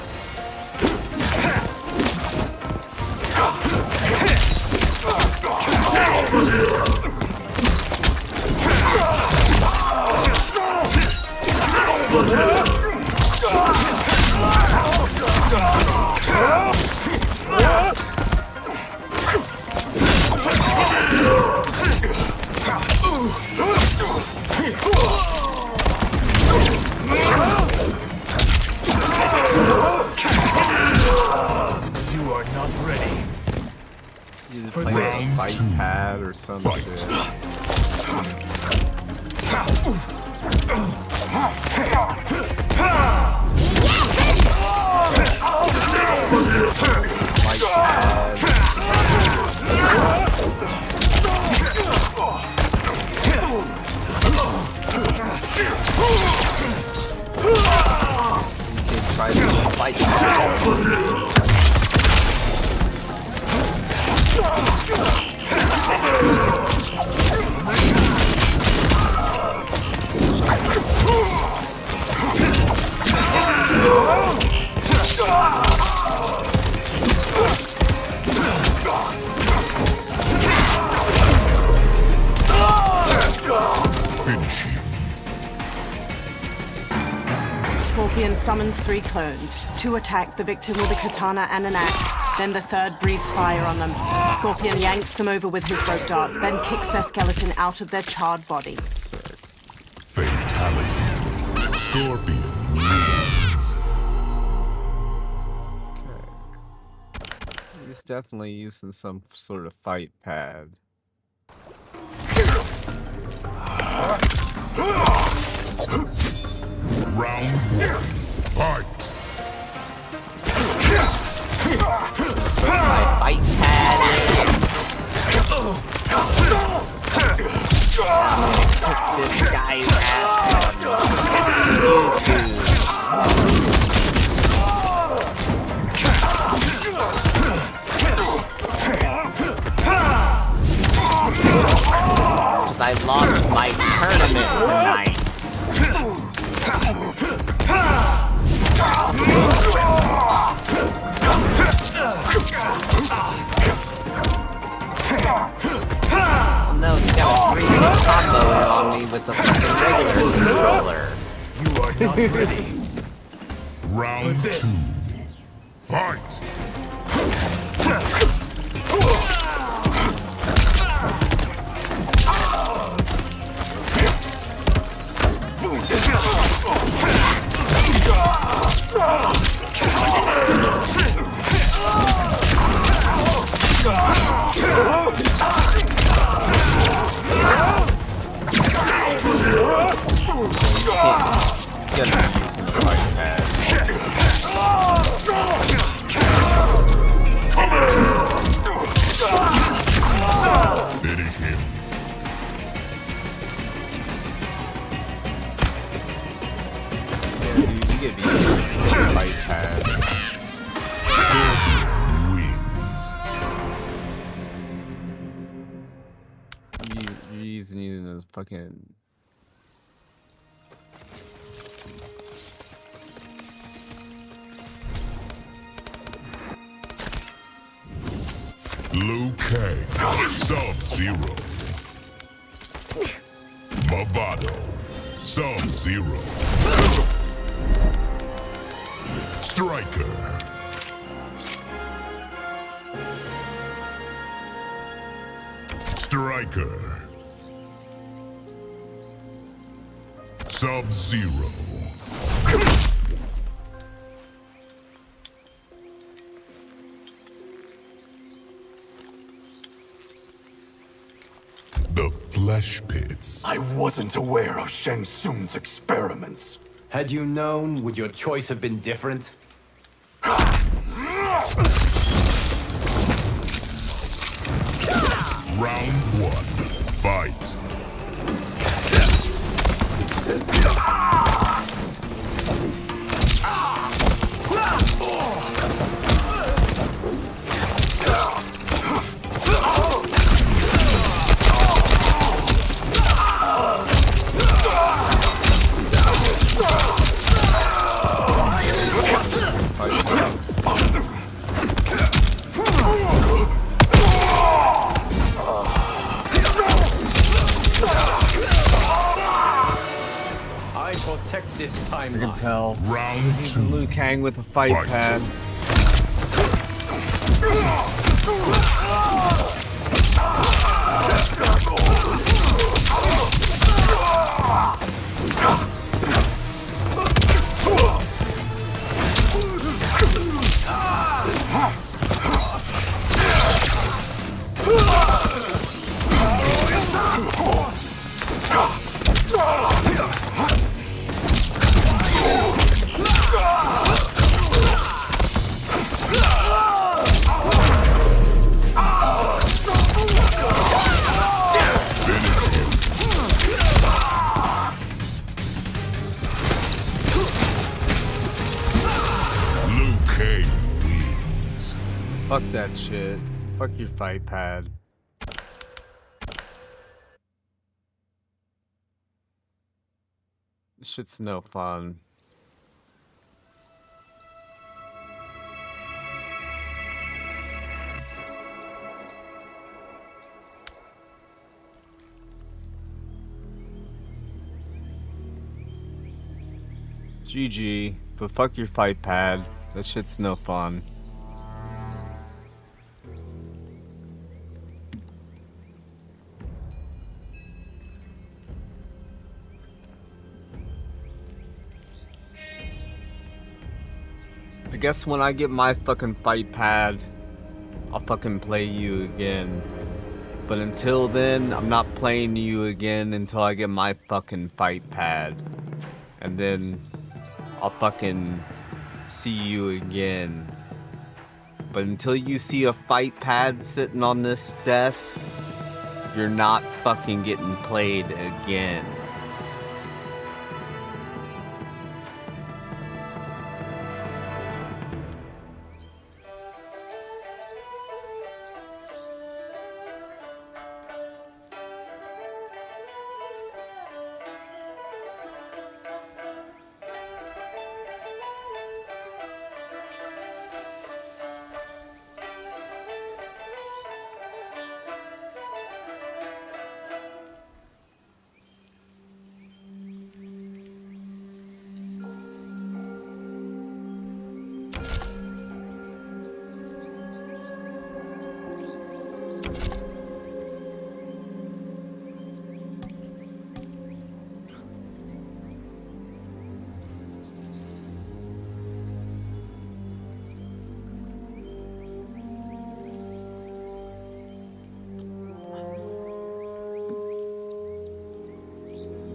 You are not ready. You just play a fight pad or some shit. Fight pad. You can try why the fight pad. Finish him. Scorpion summons 3 clones. 2 attack the victim with a katana and an axe. Then the third breathes fire on them. Scorpion yanks them over with his rope dart, then kicks their skeleton out of their charred bodies. Fatality. Scorpion wins. He's definitely using some sort of fight pad. Round 1. Fight. My fight pad. Put this guy's ass on YouTube. 'Cause I lost my tournament tonight. Oh no, he got a 3-hit combo on me with the fucking regular controller. You are not ready. Round 2. Fight. Finish him. Yeah, dude, you get beat with a fight pad. Scorpion wins. You're using those fucking. Liu Kang. Sub-Zero. Movado. Sub-Zero. Striker. Striker. Sub-Zero. The Flesh Pits. I wasn't aware of Shang Tsung's experiments. Had you known, would your choice have been different? Round 1. Fight. I protect this time. You can tell. Round He's using 2. Liu Kang with a fight Fight. pad. Fuck that shit. Fuck your fight pad. This shit's no fun. GG, but fuck your fight pad. That shit's no fun. I guess when I get my fucking fight pad, I'll fucking play you again. But until then, I'm not playing you again until I get my fucking fight pad. And then I'll fucking see you again. But until you see a fight pad sitting on this desk, you're not fucking getting played again.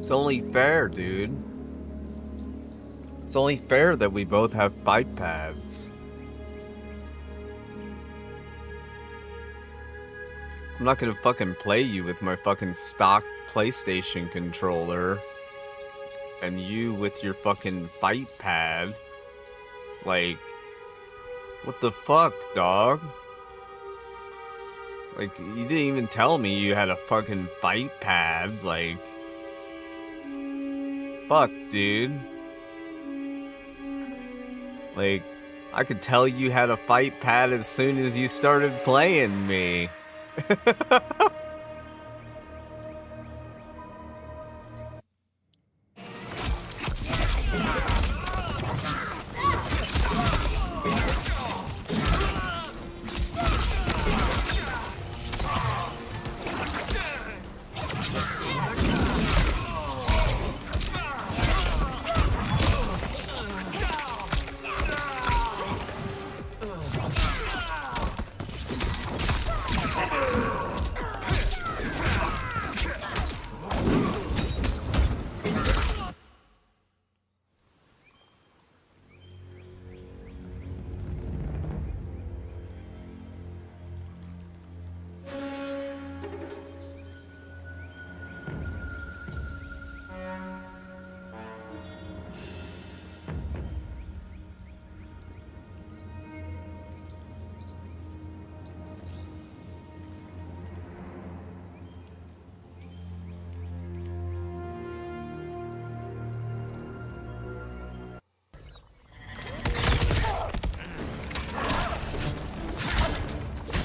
It's only fair, dude. It's only fair that we both have fight pads. I'm not gonna fucking play you with my fucking stock PlayStation controller. And you with your fucking fight pad. Like, what the fuck, dog? Like, you didn't even tell me you had a fucking fight pad, like... Fuck, dude. Like, I could tell you had a fight pad as soon as you started playing me.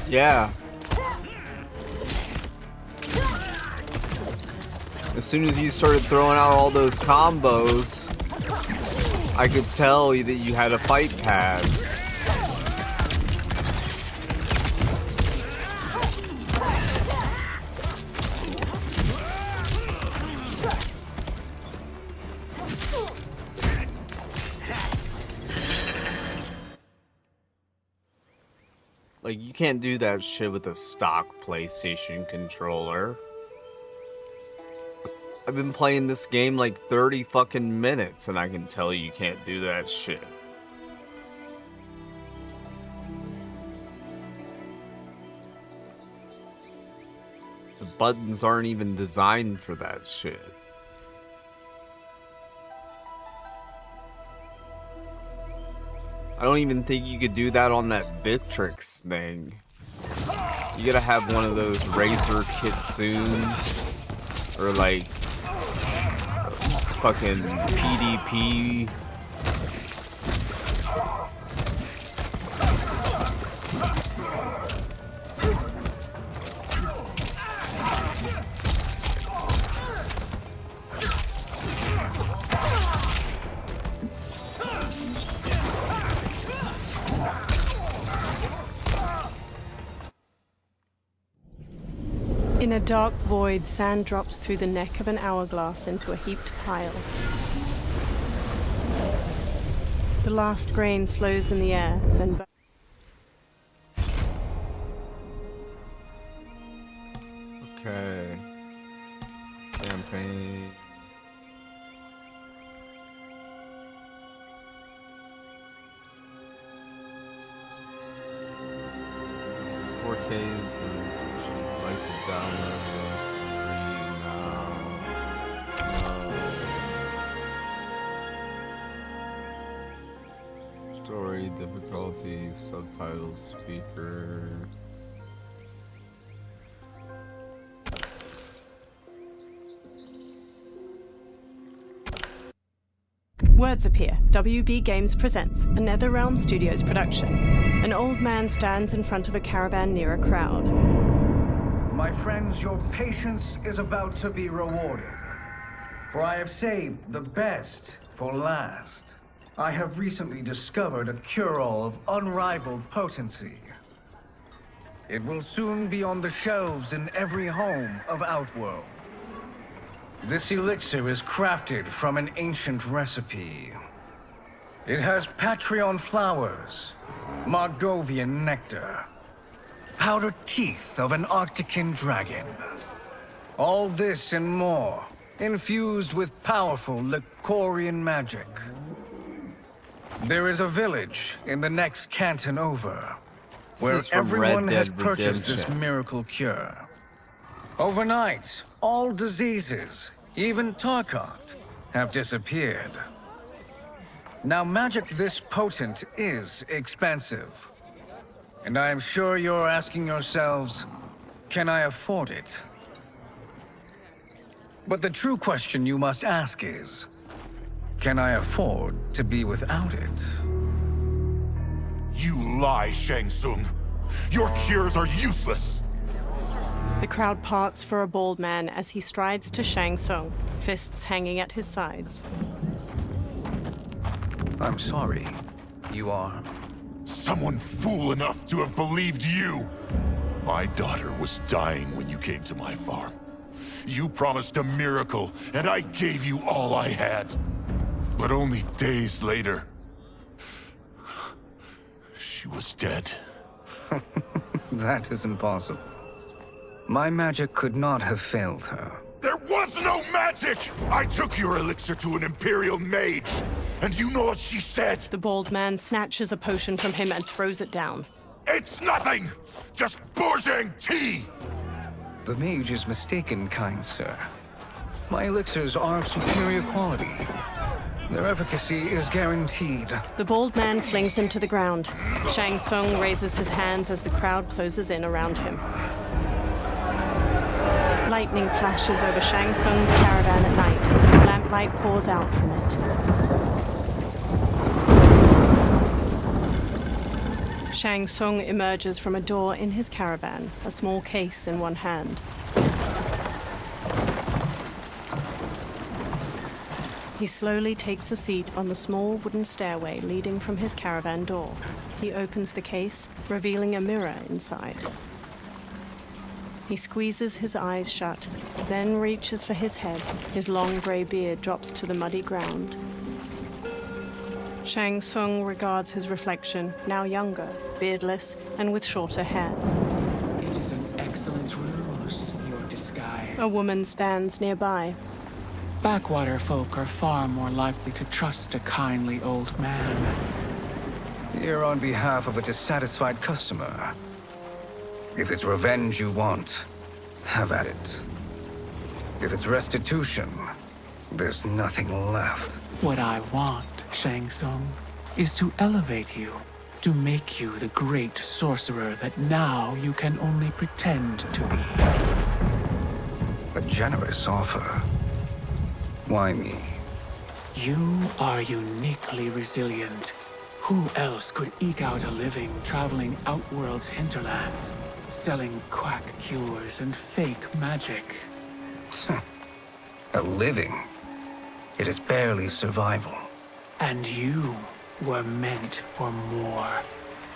Yeah. As soon as you started throwing out all those combos, I could tell that you had a fight pad. Like, you can't do that shit with a stock PlayStation controller. I've been playing this game like 30 fucking minutes and I can tell you can't do that shit. The buttons aren't even designed for that shit. I don't even think you could do that on that Victrix thing. You gotta have one of those Razor Kitsunes. Or like fucking PDP. In a dark void, sand drops through the neck of an hourglass into a heaped pile. The last grain slows in the air, then Okay. Campaign. Like to download it free now. Story difficulty, subtitles, speaker. words appear. WB Games presents a NetherRealm Studios production. An old man stands in front of a caravan near a crowd. My friends, your patience is about to be rewarded. For I have saved the best for last. I have recently discovered a cure-all of unrivaled potency. It will soon be on the shelves in every home of Outworld. This elixir is crafted from an ancient recipe. It has Patreon flowers, Margovian nectar, powdered teeth of an Arctican dragon. All this and more, infused with powerful Lycorian magic. There is a village in the next canton over, where everyone has purchased this miracle cure. Overnight, all diseases, even Tarkat, have disappeared. Now, magic this potent is expensive. And I am sure you're asking yourselves, can I afford it? But the true question you must ask is, can I afford to be without it? You lie, Shang Tsung. Your cures are useless. The crowd parts for a bald man as he strides to Shang Tsung, fists hanging at his sides. I'm sorry. You are? Someone fool enough to have believed you. My daughter was dying when you came to my farm. You promised a miracle, and I gave you all I had. But only days later, she was dead. That is impossible. My magic could not have failed her. There was no magic! I took your elixir to an Imperial mage, and you know what she said? The bald man snatches a potion from him and throws it down. It's nothing! Just bourgeois tea! The mage is mistaken, kind sir. My elixirs are of superior quality. Their efficacy is guaranteed. The bald man flings him to the ground. Shang Tsung raises his hands as the crowd closes in around him. Lightning flashes over Shang Tsung's caravan at night. Lamplight pours out from it. Shang Tsung emerges from a door in his caravan, a small case in one hand. He slowly takes a seat on the small wooden stairway leading from his caravan door. He opens the case, revealing a mirror inside. He squeezes his eyes shut, then reaches for his head. His long gray beard drops to the muddy ground. Shang Tsung regards his reflection, now younger, beardless, and with shorter hair. It is an excellent ruse, your disguise. A woman stands nearby. Backwater folk are far more likely to trust a kindly old man. Here on behalf of a dissatisfied customer. If it's revenge you want, have at it. If it's restitution, there's nothing left. What I want, Shang Tsung, is to elevate you, to make you the great sorcerer that now you can only pretend to be. A generous offer. Why me? You are uniquely resilient. Who else could eke out a living traveling Outworld's hinterlands, selling quack cures and fake magic? A living? It is barely survival. And you were meant for more.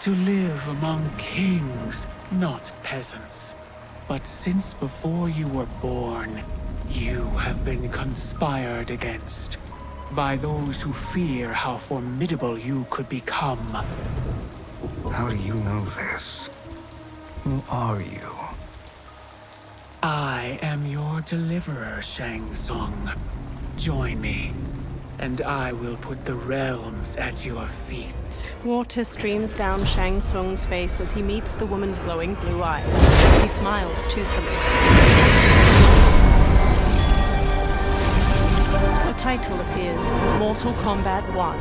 To live among kings, not peasants. But since before you were born, you have been conspired against by those who fear how formidable you could become. How do you know this? Who are you? I am your deliverer, Shang Tsung. Join me, and I will put the realms at your feet. Water streams down Shang Tsung's face as he meets the woman's glowing blue eyes. He smiles toothfully. A title appears, Mortal Kombat 1.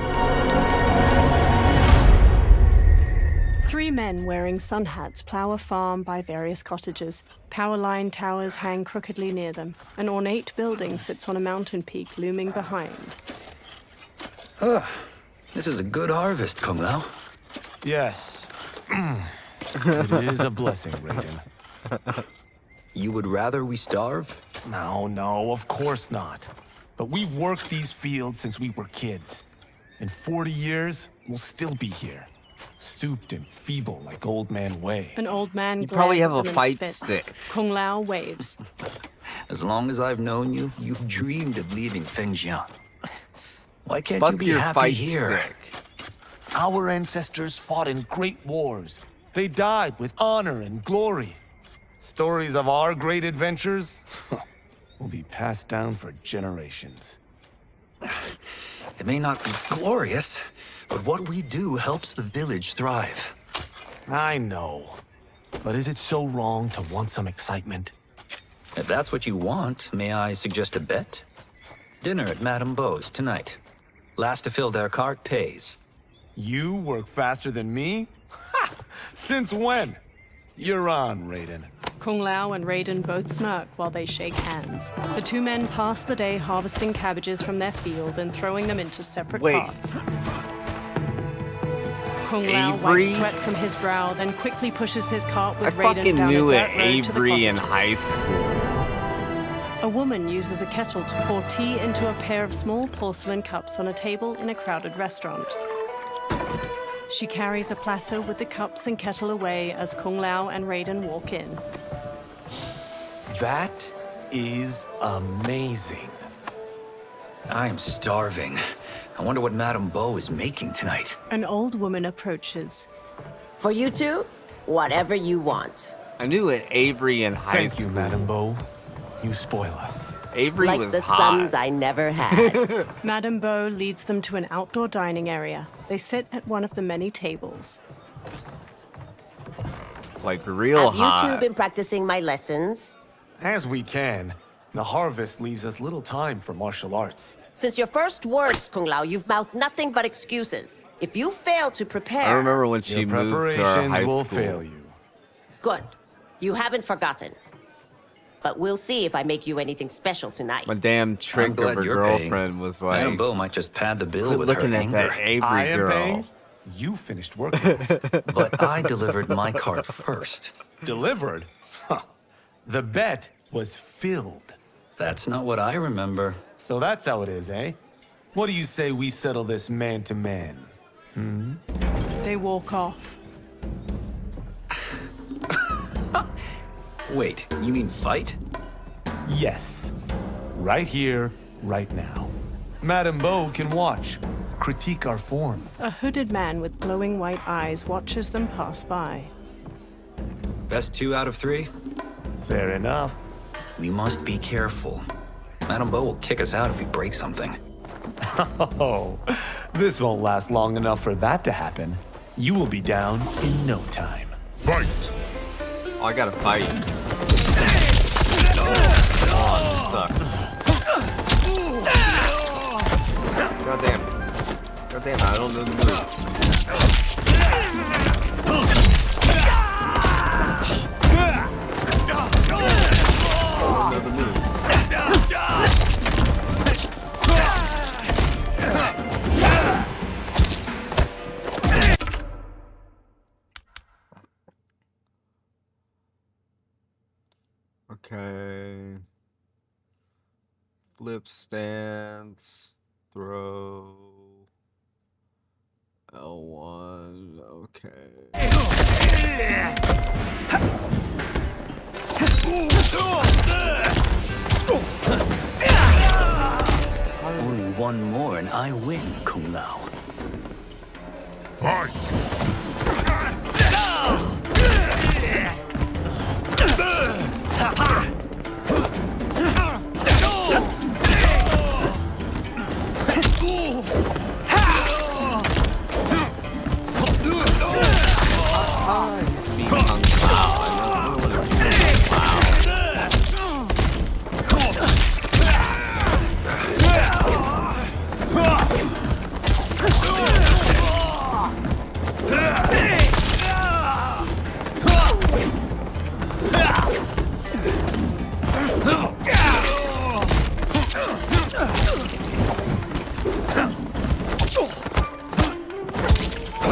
3 men wearing sun hats plow a farm by various cottages. Power line towers hang crookedly near them. An ornate building sits on a mountain peak looming behind. This is a good harvest, Kung Lao. Yes. It is a blessing, Raiden. You would rather we starve? No, of course not. But we've worked these fields since we were kids. In 40 years, we'll still be here. Stooped and feeble like Old Man Wei. An old man You probably glares have at a them and fight spits. stick. Kung Lao waves. As long as I've known you, you've dreamed of leaving Fengjiang. Why can't Fuck you be your happy fight here? stick. Our ancestors fought in great wars. They died with honor and glory. Stories of our great adventures will be passed down for generations. It may not be glorious, but what we do helps the village thrive. I know. But is it so wrong to want some excitement? If that's what you want, may I suggest a bet? Dinner at Madame Beau's tonight. Last to fill their cart pays. You work faster than me? Ha! Since when? You're on, Raiden. Kung Lao and Raiden both smirk while they shake hands. The 2 men pass the day harvesting cabbages from their field and throwing them into separate parts. Kung Lao Avery? wipes sweat from his brow, then quickly pushes his cart with I Raiden fucking down knew a it, dirt road to the Avery in cottages. high school. A woman uses a kettle to pour tea into a pair of small porcelain cups on a table in a crowded restaurant. She carries a platter with the cups and kettle away as Kung Lao and Raiden walk in. That is amazing. I am starving. I wonder what Madame Beau is making tonight. An old woman approaches. For you two, whatever you want. I knew it, Avery in high Thank school. you, Madame Beau. You spoil us. Avery Like was the hot. sons I never had. Madame Beau leads them to an outdoor dining area. They sit at one of the many tables. Like real Have you hot. two been practicing my lessons? As we can. The harvest leaves us little time for martial arts. Since your first words, Kung Lao, you've mouthed nothing but excuses. If you fail to prepare... I remember when she Your moved to our preparations high will school. fail you. Good. You haven't forgotten. But we'll see if I make you anything special tonight. My damn trick I'm glad of a you're girlfriend paying. was like, Madame Beau might just pad the bill quit with looking her at anger. that Avery I am girl. paying. You finished work first. But I delivered my cart first. Delivered? Huh. The bet was filled. That's not what I remember. So that's how it is, eh? What do you say we settle this man to man? Hmm? They walk off. Wait, you mean fight? Yes. Right here, right now. Madame Beau can watch, critique our form. A hooded man with glowing white eyes watches them pass by. Best 2 out of 3? Fair enough. We must be careful. Madame Beau will kick us out if we break something. Oh, this won't last long enough for that to happen. You will be down in no time. Fight! Oh, I gotta fight. Oh, this sucks. God damn. God God damn, I don't know the moves. Okay. Flip stance, throw. L1, okay. Only one more and I win, Kung Lao. Fight!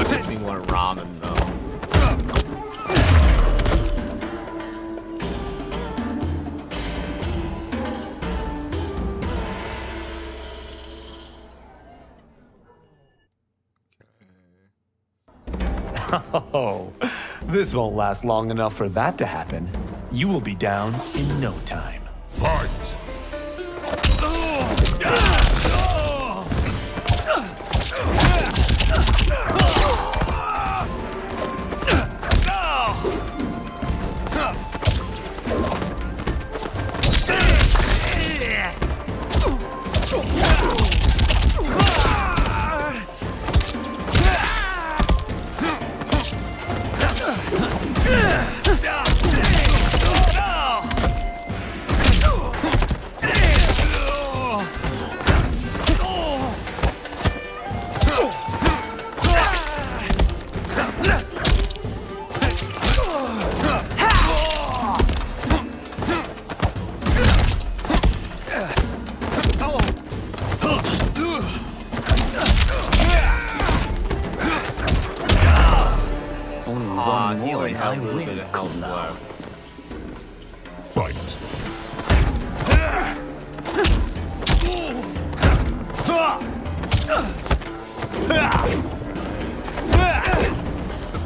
Makes me want ramen though. Oh, this won't last long enough for that to happen. You will be down in no time. Fight! He only had a little bit of health left. Fight!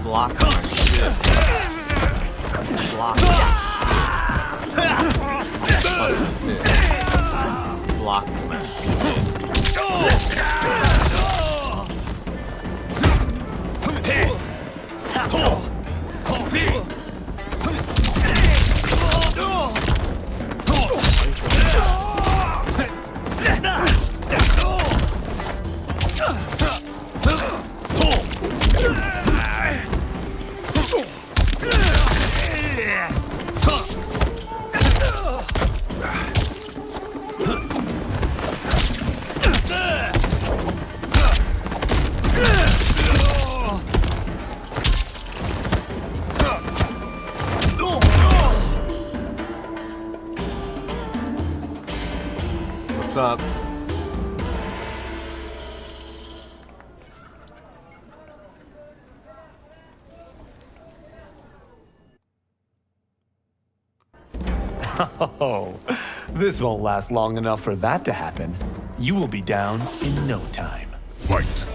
Block my shit. Block my shit. Block my shit. What's up? Oh, this won't last long enough for that to happen. You will be down in no time. Fight!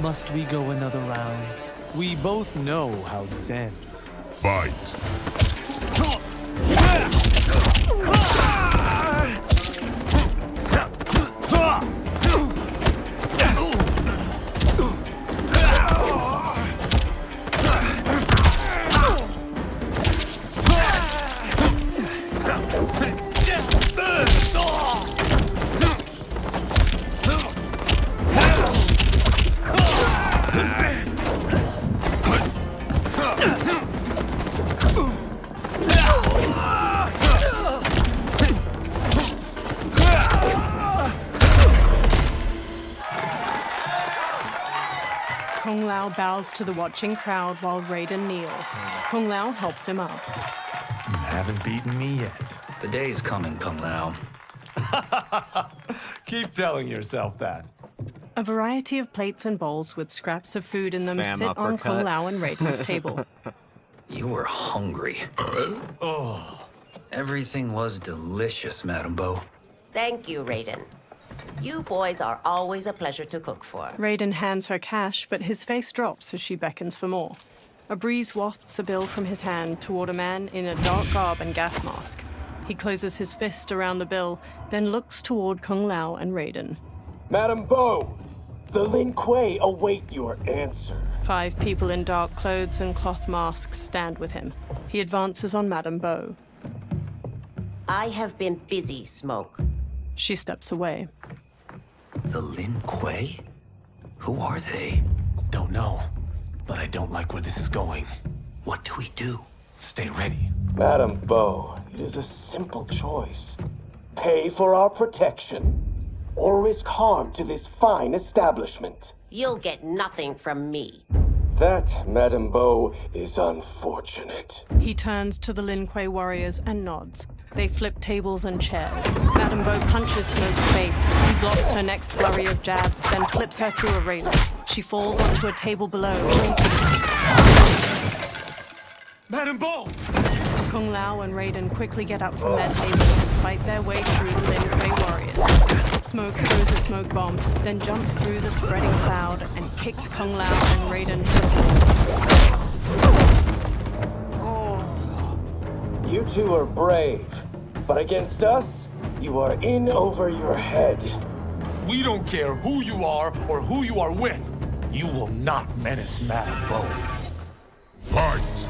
Must we go another round? We both know how this ends. Fight! Lao bows to the watching crowd while Raiden kneels. Kung Lao helps him up. You haven't beaten me yet. The day's coming, Kung Lao. Keep telling yourself that. A variety of plates and bowls with scraps of food in them Spam sit on uppercut. Kung Lao and Raiden's table. You were hungry. Oh. Everything was delicious, Madame Bo. Thank you, Raiden. You boys are always a pleasure to cook for. Raiden hands her cash, but his face drops as she beckons for more. A breeze wafts a bill from his hand toward a man in a dark garb and gas mask. He closes his fist around the bill, then looks toward Kung Lao and Raiden. Madame Bo, the Lin Kuei await your answer. 5 people in dark clothes and cloth masks stand with him. He advances on Madame Bo. I have been busy, Smoke. She steps away. The Lin Kuei? Who are they? Don't know, but I don't like where this is going. What do we do? Stay ready. Madame Bo, it is a simple choice. Pay for our protection, or risk harm to this fine establishment. You'll get nothing from me. That, Madame Bo, is unfortunate. He turns to the Lin Kuei warriors and nods. They flip tables and chairs. Madame Bo punches Smoke's face. He blocks her next flurry of jabs, then flips her through a railing. She falls onto a table below. Madame Bo! Kung Lao and Raiden quickly get up from their table and fight their way through the Lin Kuei warriors. Smoke throws a smoke bomb, then jumps through the spreading cloud and kicks Kung Lao and Raiden to the floor. You two are brave, but against us, you are in over your head. We don't care who you are or who you are with. You will not menace Madame Bo. Fight!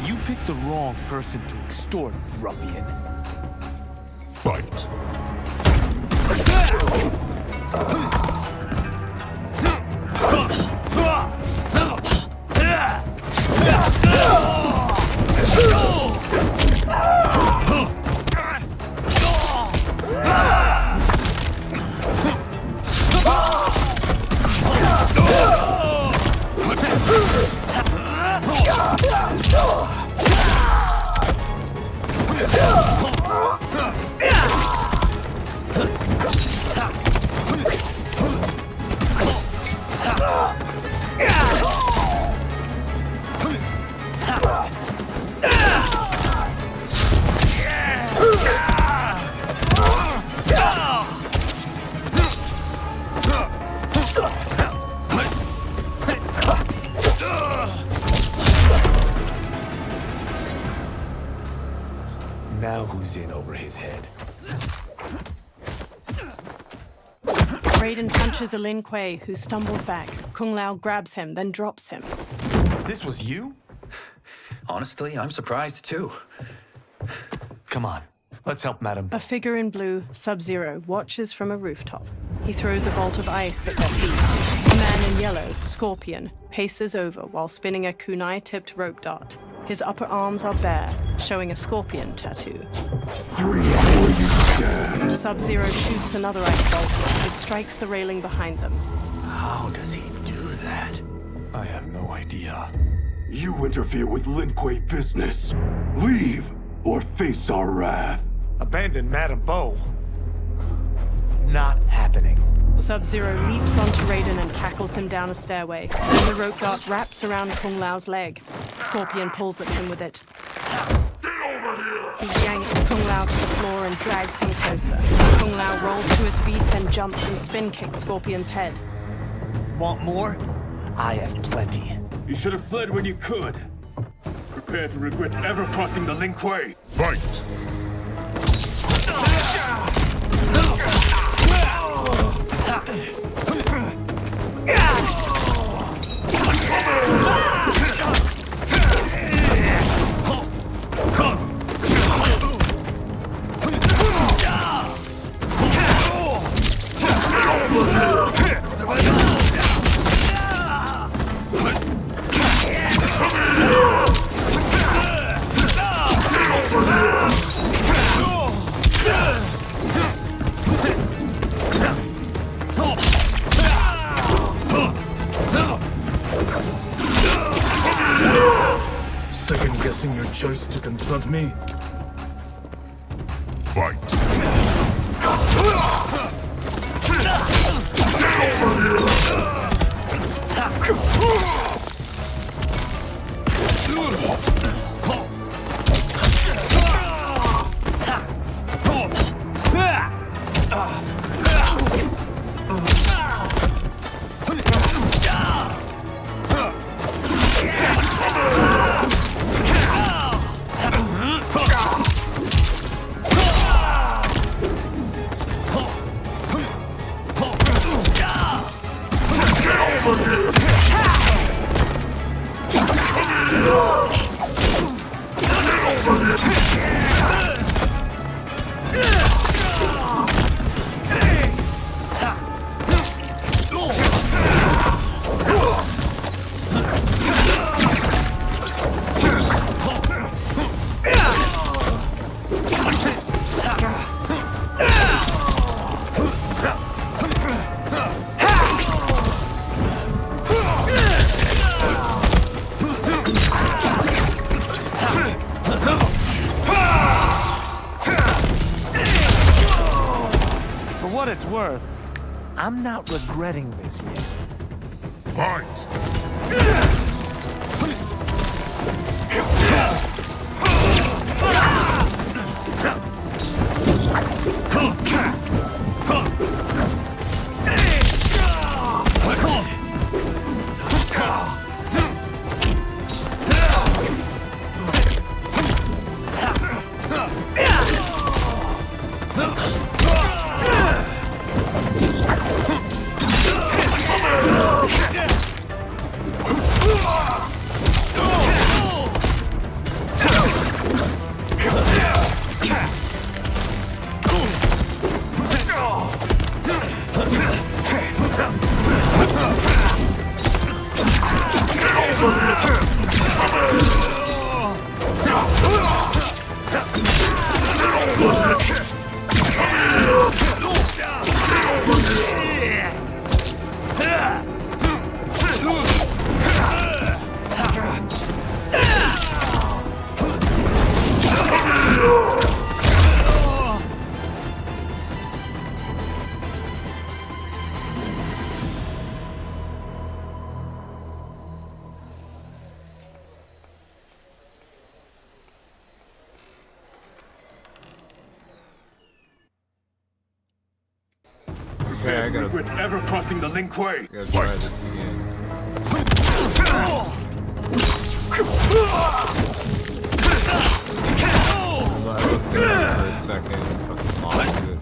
You picked the wrong person to extort, ruffian. Fight! Now who's in over his head? Raiden punches a Lin Kuei, who stumbles back. Kung Lao grabs him, then drops him. This was you? Honestly, I'm surprised too. Come on, let's help Madame Bo. A figure in blue, Sub-Zero, watches from a rooftop. He throws a bolt of ice at their feet. A man in yellow, Scorpion, paces over while spinning a kunai-tipped rope dart. His upper arms are bare, showing a scorpion tattoo. Sub-Zero shoots another ice bolt. It strikes the railing behind them. How does he do that? I have no idea. You interfere with Lin Kuei business. Leave, or face our wrath. Abandon Madame Bo. Not happening. Sub-Zero leaps onto Raiden and tackles him down a stairway. Then the rope dart wraps around Kung Lao's leg. Scorpion pulls at him with it. He yanks Kung Lao to the floor and drags him closer. Kung Lao rolls to his feet, then jumps and spin kicks Scorpion's head. Want more? I have plenty. You should have fled when you could. Prepare to regret ever crossing the Lin Kuei. Fight! Second-guessing your choice to confront me? Fight! what it's worth, I'm not regretting this yet. Fight! Okay, I gotta regret ever crossing the Lin Kuei. Gotta try this again. I looked at it for a second, fucking lost it.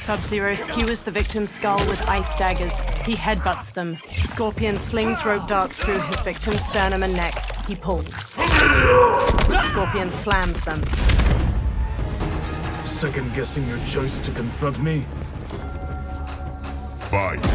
Sub-Zero skewers the victim's skull with ice daggers. He headbutts them. Scorpion slings rope darts through his victim's sternum and neck. He pulls. Scorpion slams them. Second-guessing your choice to confront me? Fight!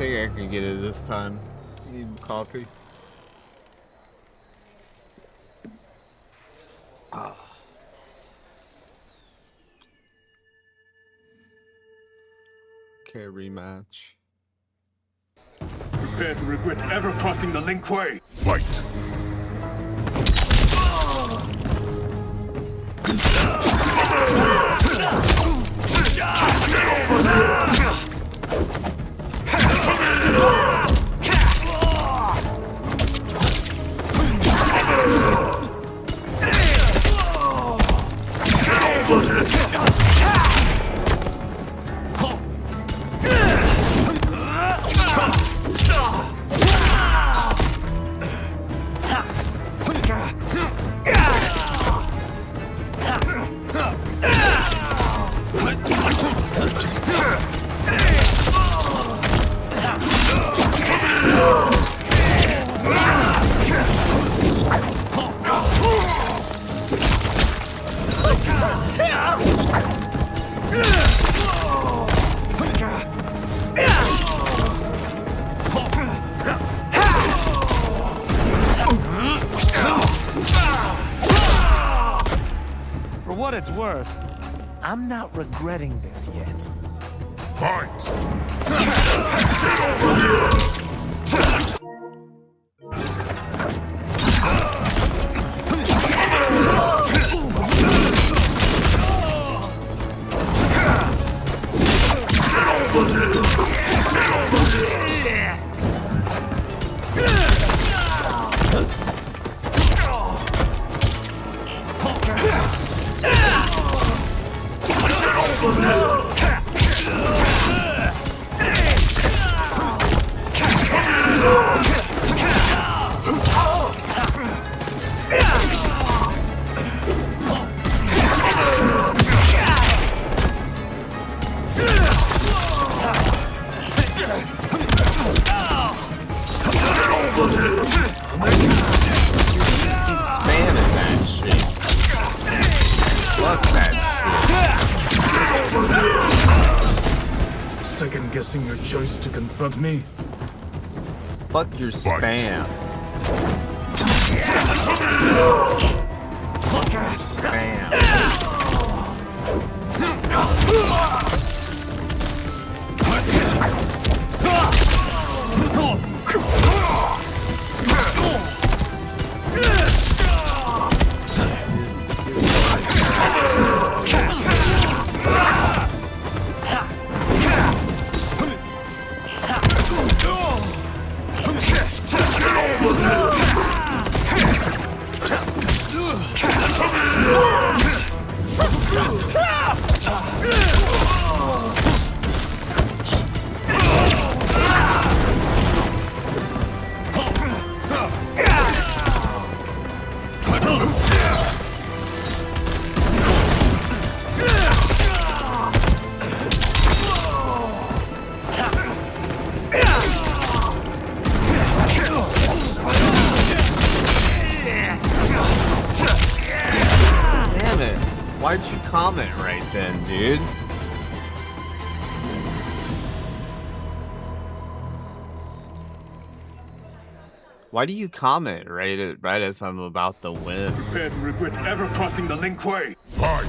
think I can get it this time. Need coffee. Okay, rematch. Prepare to regret ever crossing the Lin Kuei. Fight! For what it's worth, I'm not regretting this yet. Fight! Second-guessing your choice to confront me? Fuck your spam. Fuck your spam. Why'd you comment right then, dude? Why do you comment right as I'm about to win? Prepare to regret ever crossing the Lin Kuei. Fight!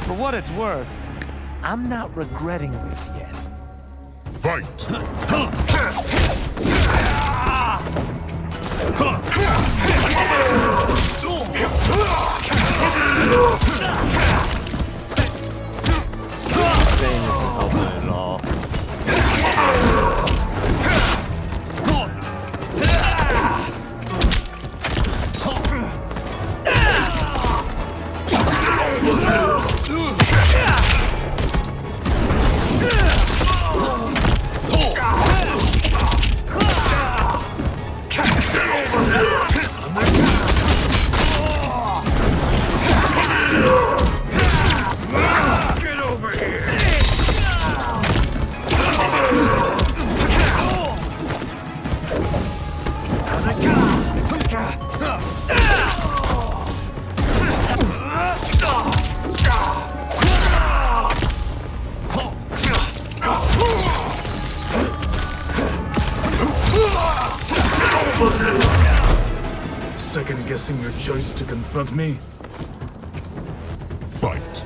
For what it's worth, I'm not regretting this yet. Fight! Saying isn't helping at all. chance to confront me? Fight.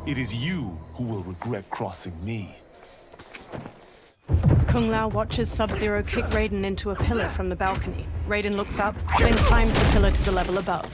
It is you who will regret crossing me. Kung Lao watches Sub-Zero kick Raiden into a pillar from the balcony. Raiden looks up, then climbs the pillar to the level above.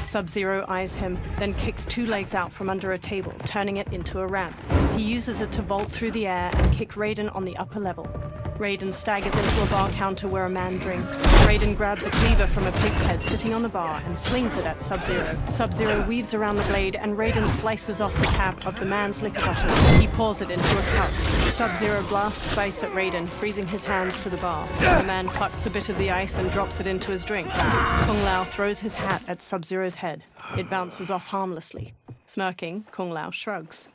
Sub-Zero eyes him, then kicks 2 legs out from under a table, turning it into a ramp. He uses it to vault through the air and kick Raiden on the upper level. Raiden staggers into a bar counter where a man drinks. Raiden grabs a cleaver from a pig's head sitting on the bar and slings it at Sub-Zero. Sub-Zero weaves around the blade and Raiden slices off the cap of the man's liquor bottle. He pours it into a cup. Sub-Zero blasts ice at Raiden, freezing his hands to the bar. The man plucks a bit of the ice and drops it into his drink. Kung Lao throws his hat at Sub-Zero's head. It bounces off harmlessly. Smirking, Kung Lao shrugs.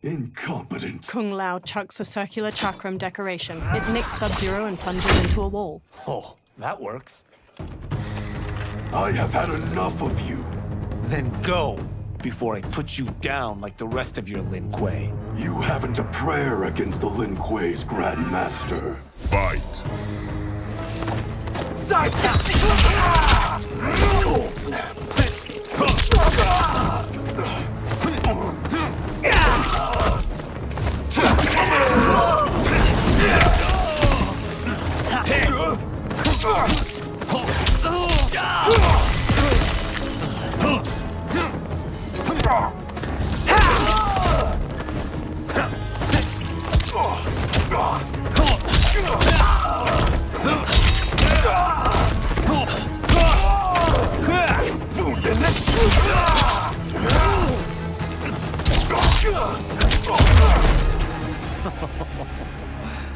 Incompetent. Kung Lao chucks a circular chakram decoration. It nicks Sub-Zero and plunges into a wall. Oh, that works. I have had enough of you. Then go, before I put you down like the rest of your Lin Kuei. You haven't a prayer against the Lin Kuei's Grand Master. Fight.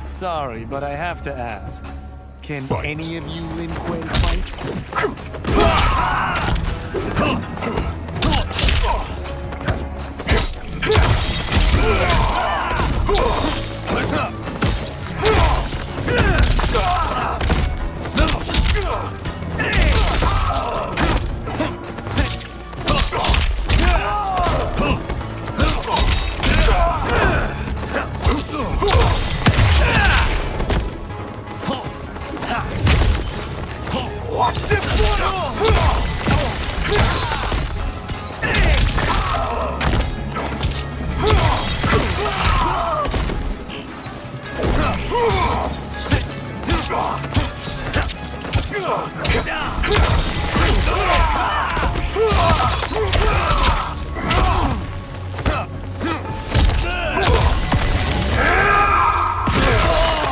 Sorry, but I have to ask. Can any of you Lin Kuei fight?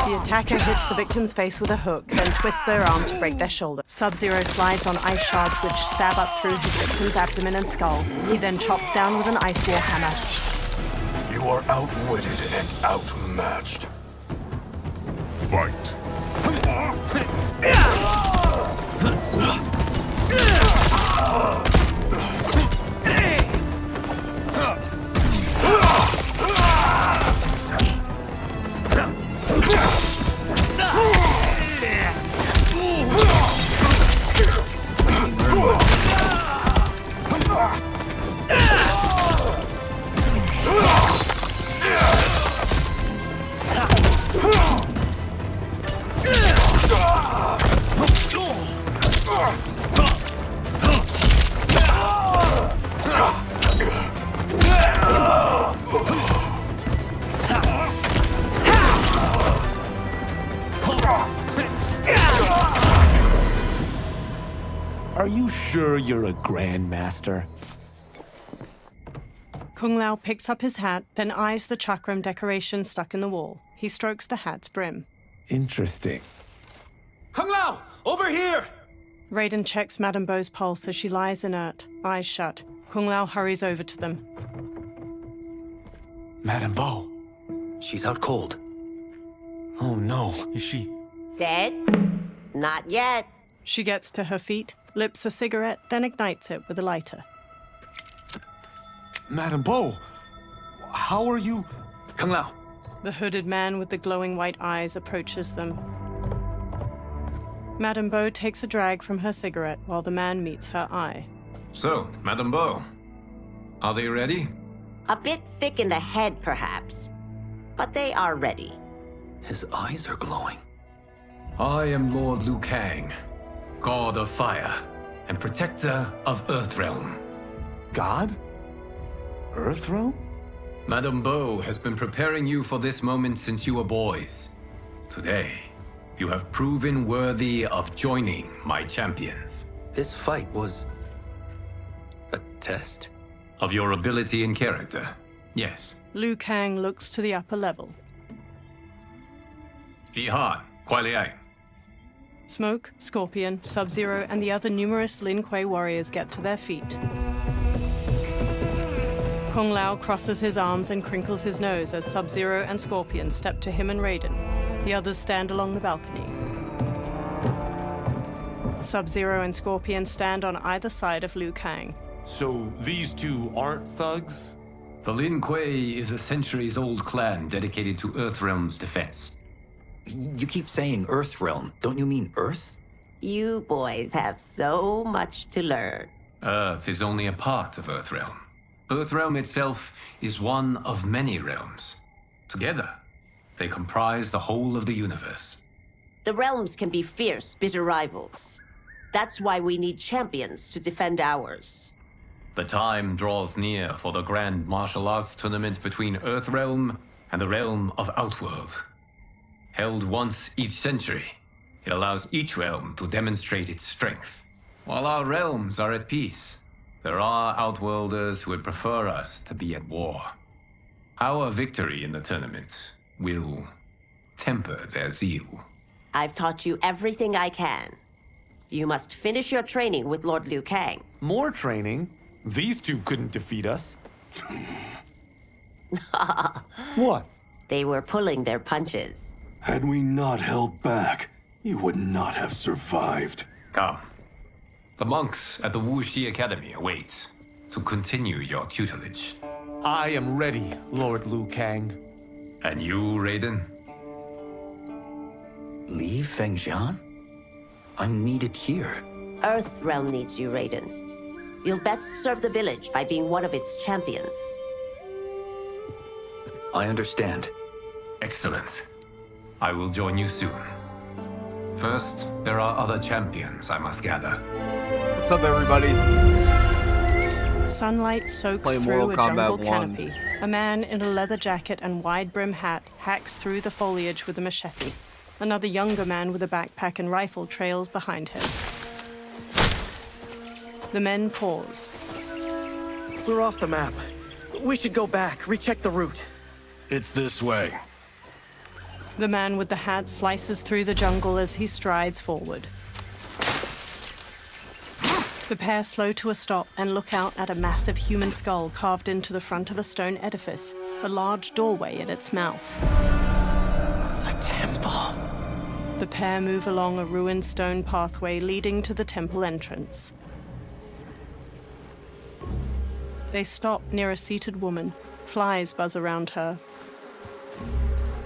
The attacker hits the victim's face with a hook, then twists their arm to break their shoulder. Sub-Zero slides on ice shards which stab up through his victim's abdomen and skull. He then chops down with an ice wall hammer. You are outwitted and outmatched. Fight. sure you're a grandmaster? Kung Lao picks up his hat, then eyes the chakram decoration stuck in the wall. He strokes the hat's brim. Interesting. Kung Lao! Over here! Raiden checks Madame Beau's pulse as she lies inert, eyes shut. Kung Lao hurries over to them. Madame Beau. She's out cold. Oh no, is she? Dead? Not yet. She gets to her feet, lips a cigarette, then ignites it with a lighter. Madame Beau, how are you? Kung Lao. The hooded man with the glowing white eyes approaches them. Madame Beau takes a drag from her cigarette while the man meets her eye. So, Madame Beau, are they ready? A bit thick in the head, perhaps. But they are ready. His eyes are glowing. I am Lord Liu Kang, God of Fire and Protector of Earthrealm. God? Earthrealm? Madame Beau has been preparing you for this moment since you were boys. Today, you have proven worthy of joining my champions. This fight was a test? Of your ability and character, yes. Liu Kang looks to the upper level. Ihan, Kuai Liang. Smoke, Scorpion, Sub-Zero, and the other numerous Lin Kuei warriors get to their feet. Kung Lao crosses his arms and crinkles his nose as Sub-Zero and Scorpion step to him and Raiden. The others stand along the balcony. Sub-Zero and Scorpion stand on either side of Liu Kang. So these two aren't thugs? The Lin Kuei is a centuries-old clan dedicated to Earthrealm's defense. You keep saying Earthrealm. Don't you mean Earth? You boys have so much to learn. Earth is only a part of Earthrealm. Earthrealm itself is one of many realms. Together, they comprise the whole of the universe. The realms can be fierce, bitter rivals. That's why we need champions to defend ours. The time draws near for the grand martial arts tournament between Earthrealm and the realm of Outworld. Held once each century, it allows each realm to demonstrate its strength. While our realms are at peace, there are Outworlders who would prefer us to be at war. Our victory in the tournament will temper their zeal. I've taught you everything I can. You must finish your training with Lord Liu Kang. More training? These two couldn't defeat us. What? They were pulling their punches. Had we not held back, you would not have survived. Come. The monks at the Wuxi Academy await to continue your tutelage. I am ready, Lord Liu Kang. And you, Raiden? Leave Fengjian? I'm needed here. Earthrealm needs you, Raiden. You'll best serve the village by being one of its champions. I understand. Excellent. I will join you soon. First, there are other champions I must gather. What's up, everybody? Sunlight soaks Play through Mortal a Kombat jungle 1. canopy. A man in a leather jacket and wide-brim hat hacks through the foliage with a machete. Another younger man with a backpack and rifle trails behind him. The men pause. We're off the map. We should go back, recheck the route. It's this way. The man with the hat slices through the jungle as he strides forward. The pair slow to a stop and look out at a massive human skull carved into the front of a stone edifice, a large doorway at its mouth. The temple. The pair move along a ruined stone pathway leading to the temple entrance. They stop near a seated woman. Flies buzz around her.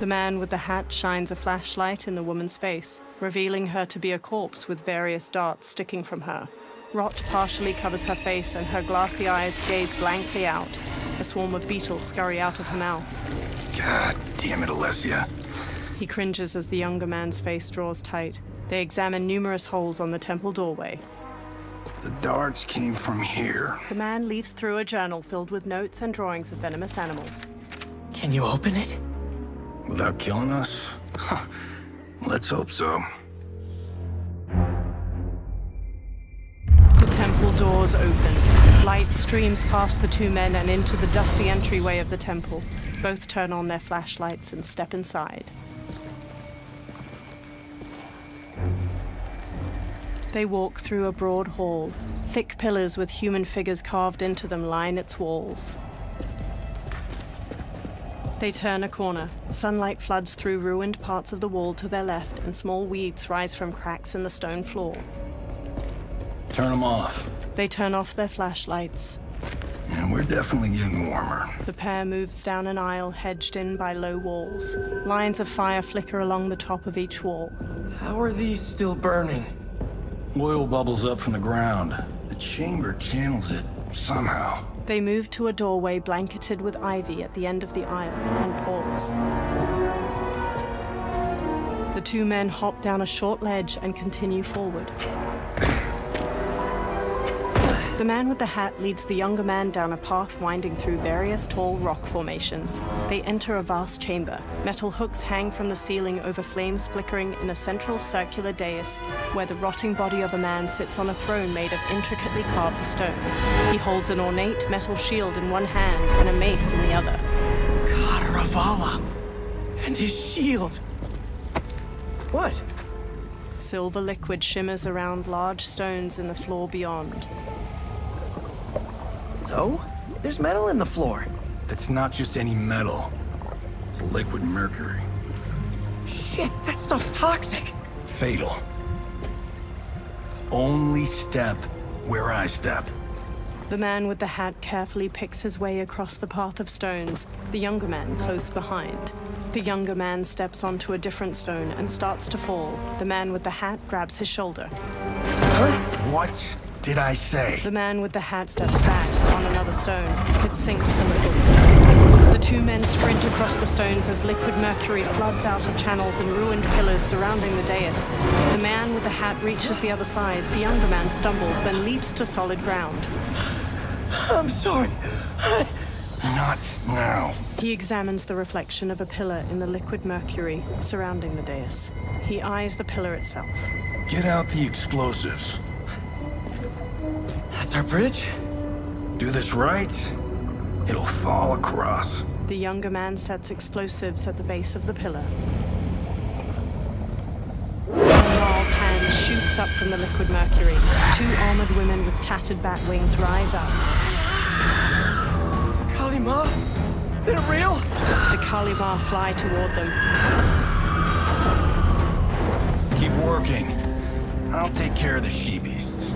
The man with the hat shines a flashlight in the woman's face, revealing her to be a corpse with various darts sticking from her. Rot partially covers her face and her glassy eyes gaze blankly out. A swarm of beetles scurry out of her mouth. God damn it, Alessia. He cringes as the younger man's face draws tight. They examine numerous holes on the temple doorway. The darts came from here. The man leaves through a journal filled with notes and drawings of venomous animals. Can you open it? Without killing us? Let's hope so. The temple doors open. Light streams past the two men and into the dusty entryway of the temple. Both turn on their flashlights and step inside. They walk through a broad hall. Thick pillars with human figures carved into them line its walls. They turn a corner. Sunlight floods through ruined parts of the wall to their left, and small weeds rise from cracks in the stone floor. Turn them off. They turn off their flashlights. And we're definitely getting warmer. The pair moves down an aisle hedged in by low walls. Lines of fire flicker along the top of each wall. How are these still burning? Oil bubbles up from the ground. The chamber channels it somehow. They move to a doorway blanketed with ivy at the end of the aisle and pause. The two men hop down a short ledge and continue forward. The man with the hat leads the younger man down a path winding through various tall rock formations. They enter a vast chamber. Metal hooks hang from the ceiling over flames flickering in a central circular dais where the rotting body of a man sits on a throne made of intricately carved stone. He holds an ornate metal shield in one hand and a mace in the other. Ravala! And his shield! What? Silver liquid shimmers around large stones in the floor beyond. So? There's metal in the floor. It's not just any metal. It's liquid mercury. Shit, that stuff's toxic. Fatal. Only step where I step. The man with the hat carefully picks his way across the path of stones, the younger man close behind. The younger man steps onto a different stone and starts to fall. The man with the hat grabs his shoulder. What did I say? The man with the hat steps back on another stone. It sinks a little. The two men sprint across the stones as liquid mercury floods out of channels and ruined pillars surrounding the dais. The man with the hat reaches the other side. The younger man stumbles, then leaps to solid ground. I'm sorry. Not now. He examines the reflection of a pillar in the liquid mercury surrounding the dais. He eyes the pillar itself. Get out the explosives. That's our bridge? Do this right, it'll fall across. The younger man sets explosives at the base of the pillar. A gnarled hand shoots up from the liquid mercury. Two armored women with tattered bat wings rise up. Kalima? They're real? The Kalima fly toward them. Keep working. I'll take care of the she-beasts.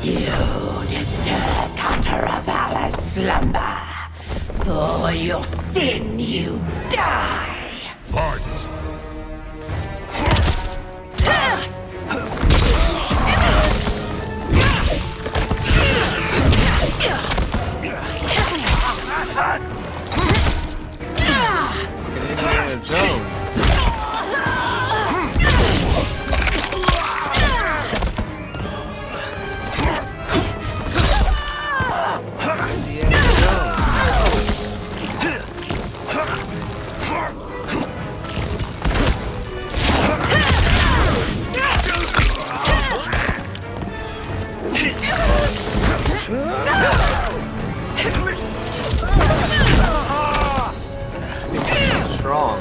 You disturb Cataravalla's slumber. For your sin, you die. Fight! Indiana Jones. Strong.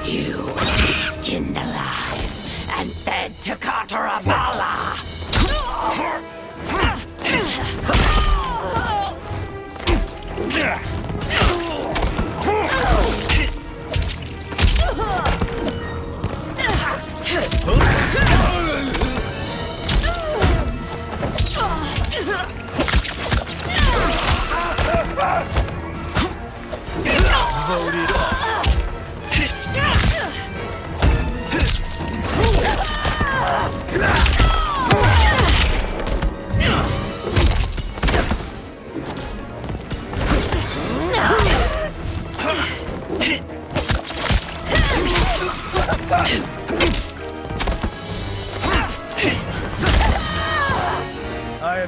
You will be skinned alive and fed to Cataravalla.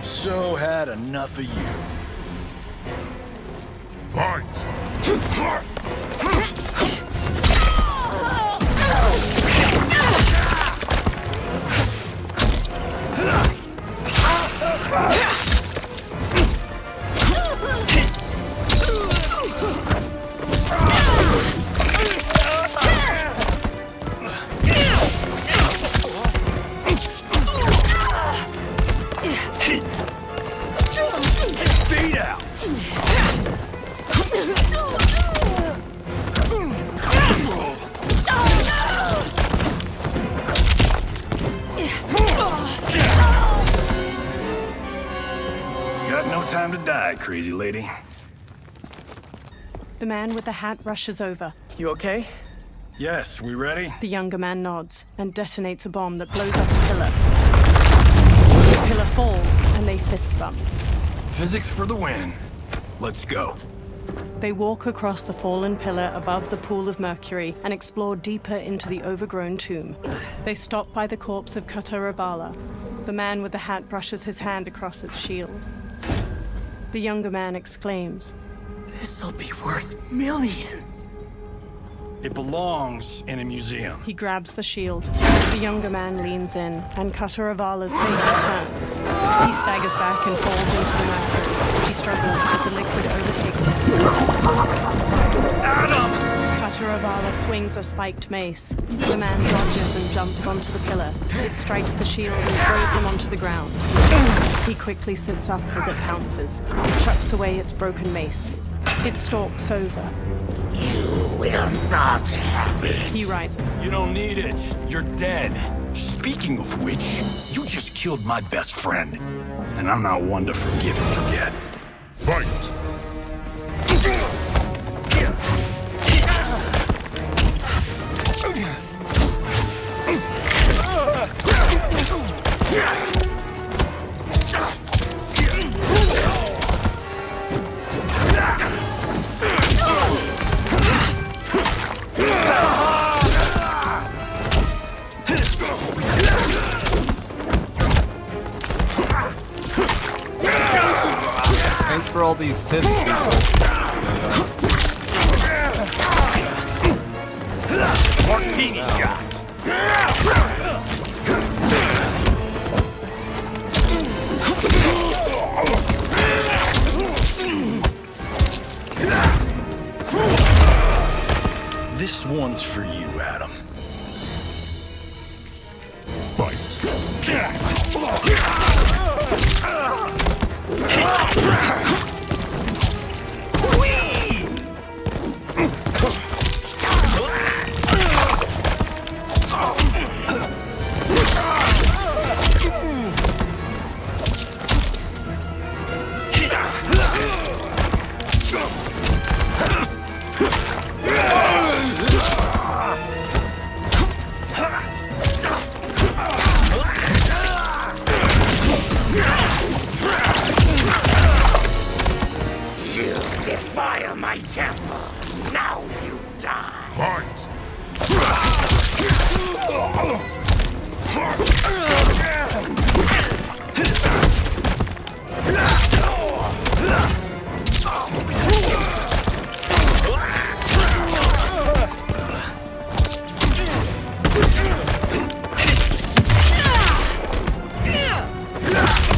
I've so had enough of you. Fight! Feet out! Got no time to die, crazy lady. The man with the hat rushes over. You okay? Yes, we ready? The younger man nods and detonates a bomb that blows up a pillar. The pillar falls and they fist bump. Physics for the win. Let's go. They walk across the fallen pillar above the pool of mercury and explore deeper into the overgrown tomb. They stop by the corpse of Kataravala. The man with the hat brushes his hand across its shield. The younger man exclaims, This'll be worth millions. It belongs in a museum. He grabs the shield. The younger man leans in, and Kataravala's face turns. He staggers back and falls into the mercury. He struggles, but the liquid overtakes him. Adam! Kataravala swings a spiked mace. The man dodges and jumps onto the pillar. It strikes the shield and throws him onto the ground. He quickly sits up as it pounces. He chucks away its broken mace. It stalks over. You will not have it. He rises. You don't need it. You're dead. Speaking of which, you just killed my best friend. And I'm not one to forgive and forget. Fight! Thanks for all these tips, people. Martini shot. This one's for you, Adam. Fight! You defile my temple. Now you die. Fight!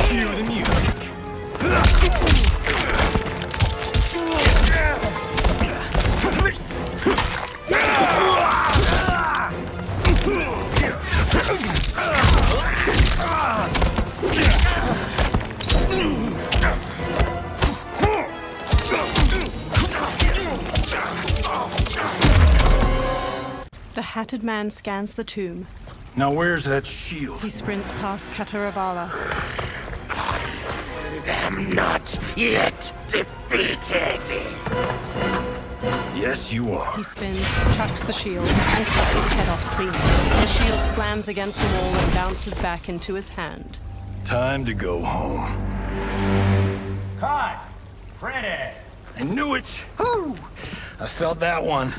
Cue the music. The hatted man scans the tomb. Now where's that shield? He sprints past Kataravala. I'm not yet defeated. Yes, you are. He spins, chucks the shield, and cuts its head off clean. The shield slams against a wall and bounces back into his hand. Time to go home. Cut! Printed! I knew it! Woo! I felt that one.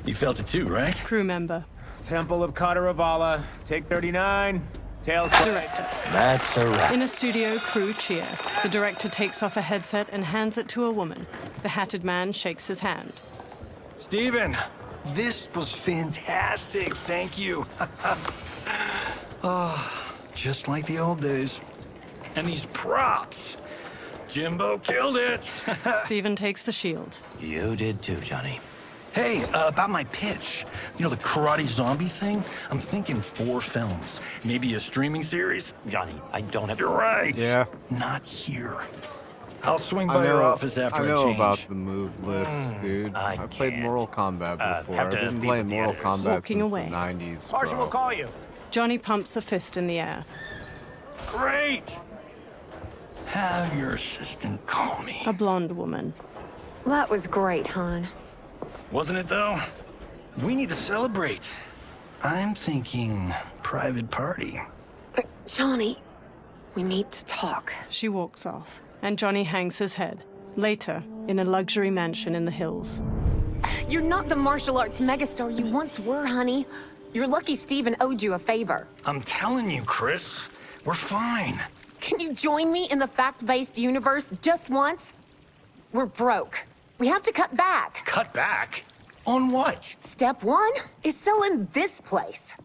You felt it too, right? Crew member. Temple of Kataravala, take 39. Director. That's a wrap. In a studio, crew cheer. The director takes off a headset and hands it to a woman. The hatted man shakes his hand. Steven, this was fantastic. Thank you. Oh, just like the old days. And these props. Jimbo killed it. Steven takes the shield. You did too, Johnny. Hey, about my pitch. You know, the karate zombie thing? I'm thinking 4 films. Maybe a streaming series? Johnny, I don't have... You're right. Yeah. Not here. I'll swing by your office after I know change. about the move list, dude. I played Mortal Kombat before. I've been playing Mortal Kombat Walking since away. the 90s, Marshall bro. will call you. Johnny pumps a fist in the air. Great! Have your assistant call me. A blonde woman. That was great, hon. Wasn't it, though? We need to celebrate. I'm thinking private party. Johnny, we need to talk. She walks off, and Johnny hangs his head. Later, in a luxury mansion in the hills. You're not the martial arts megastar you once were, honey. You're lucky Steven owed you a favor. I'm telling you, Chris, we're fine. Can you join me in the fact-based universe just once? We're broke. We have to cut back. Cut back? On what? Step 1 is selling this place.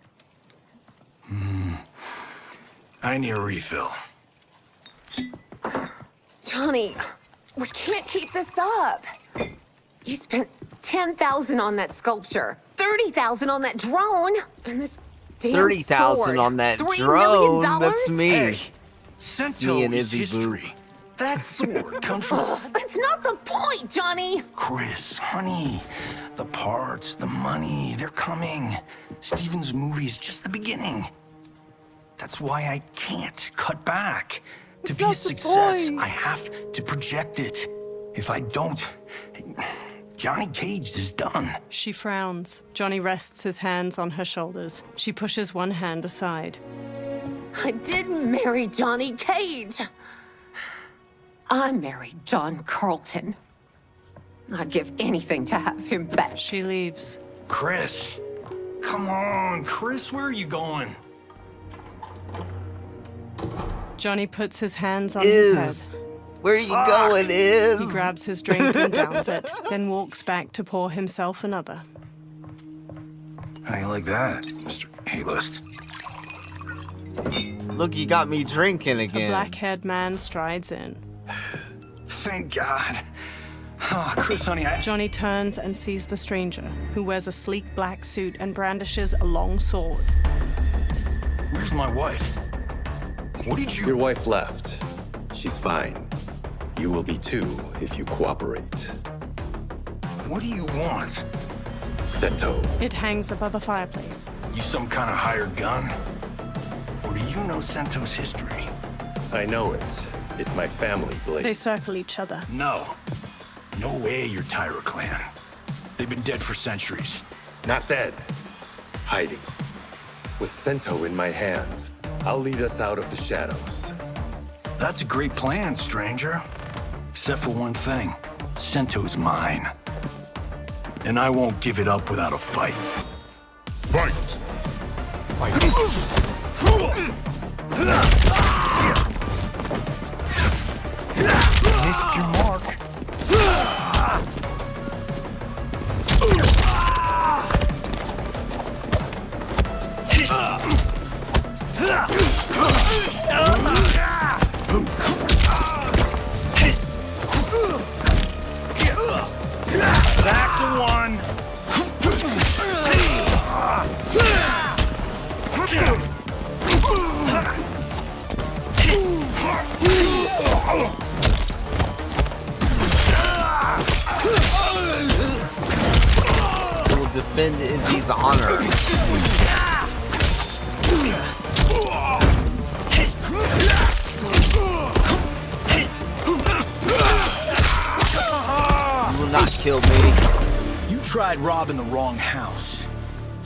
I need a refill. Johnny, we can't keep this up. You spent $10,000 on that sculpture, $30,000 on that drone, and this damn 30,000 sword. on that $3 drone. million? That's me. Hey, It's Sento me and is Izzy history. That sword comes from... That's not the point, Johnny. Chris, honey, the parts, the money, they're coming. Steven's movie is just the beginning. That's why I can't cut back. To be a success, I have to project it. If I don't, Johnny Cage is done. She frowns. Johnny rests his hands on her shoulders. She pushes one hand aside. I didn't marry Johnny Cage. I married John Carlton. I'd give anything to have him back. She leaves. Chris, come on, Chris, where are you going? Johnny puts his hands on his head. Where are you going, Iz? He grabs his drink and downs it, then walks back to pour himself another. How you like that, Mr. A-list? Look, you got me drinking A again. black-haired man strides in. Thank God. Oh, Chris, honey, Johnny turns and sees the stranger, who wears a sleek black suit and brandishes a long sword. Where's my wife? What did you... Your wife left. She's fine. You will be too if you cooperate. What do you want? Sento. It hangs above a fireplace. You some kind of hired gun? Or do you know Sento's history? I know it. It's my family blade. They circle each other. No. No way you're Tyra clan. They've been dead for centuries. Not dead. Hiding. With Sento in my hands, I'll lead us out of the shadows. That's a great plan, stranger. Except for one thing. Sento's mine. And I won't give it up without a fight. Fight! Missed your mark. Back to one. He will defend Izzy's honor. You will not kill me. You tried robbing the wrong house.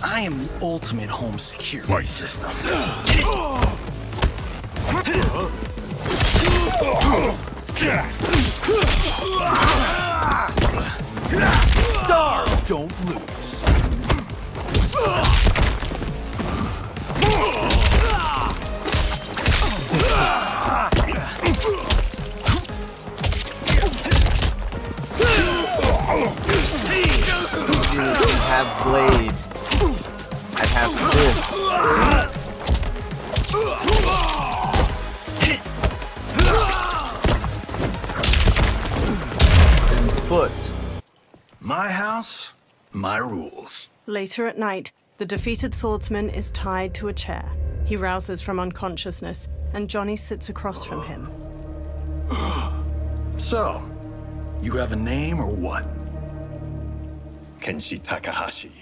I am the ultimate home security system. Stars don't lose. blade, I'd have this. And foot. My house, my rules. Later at night, the defeated swordsman is tied to a chair. He rouses from unconsciousness, and Johnny sits across from him. So, you have a name or what? Kenshi Takahashi.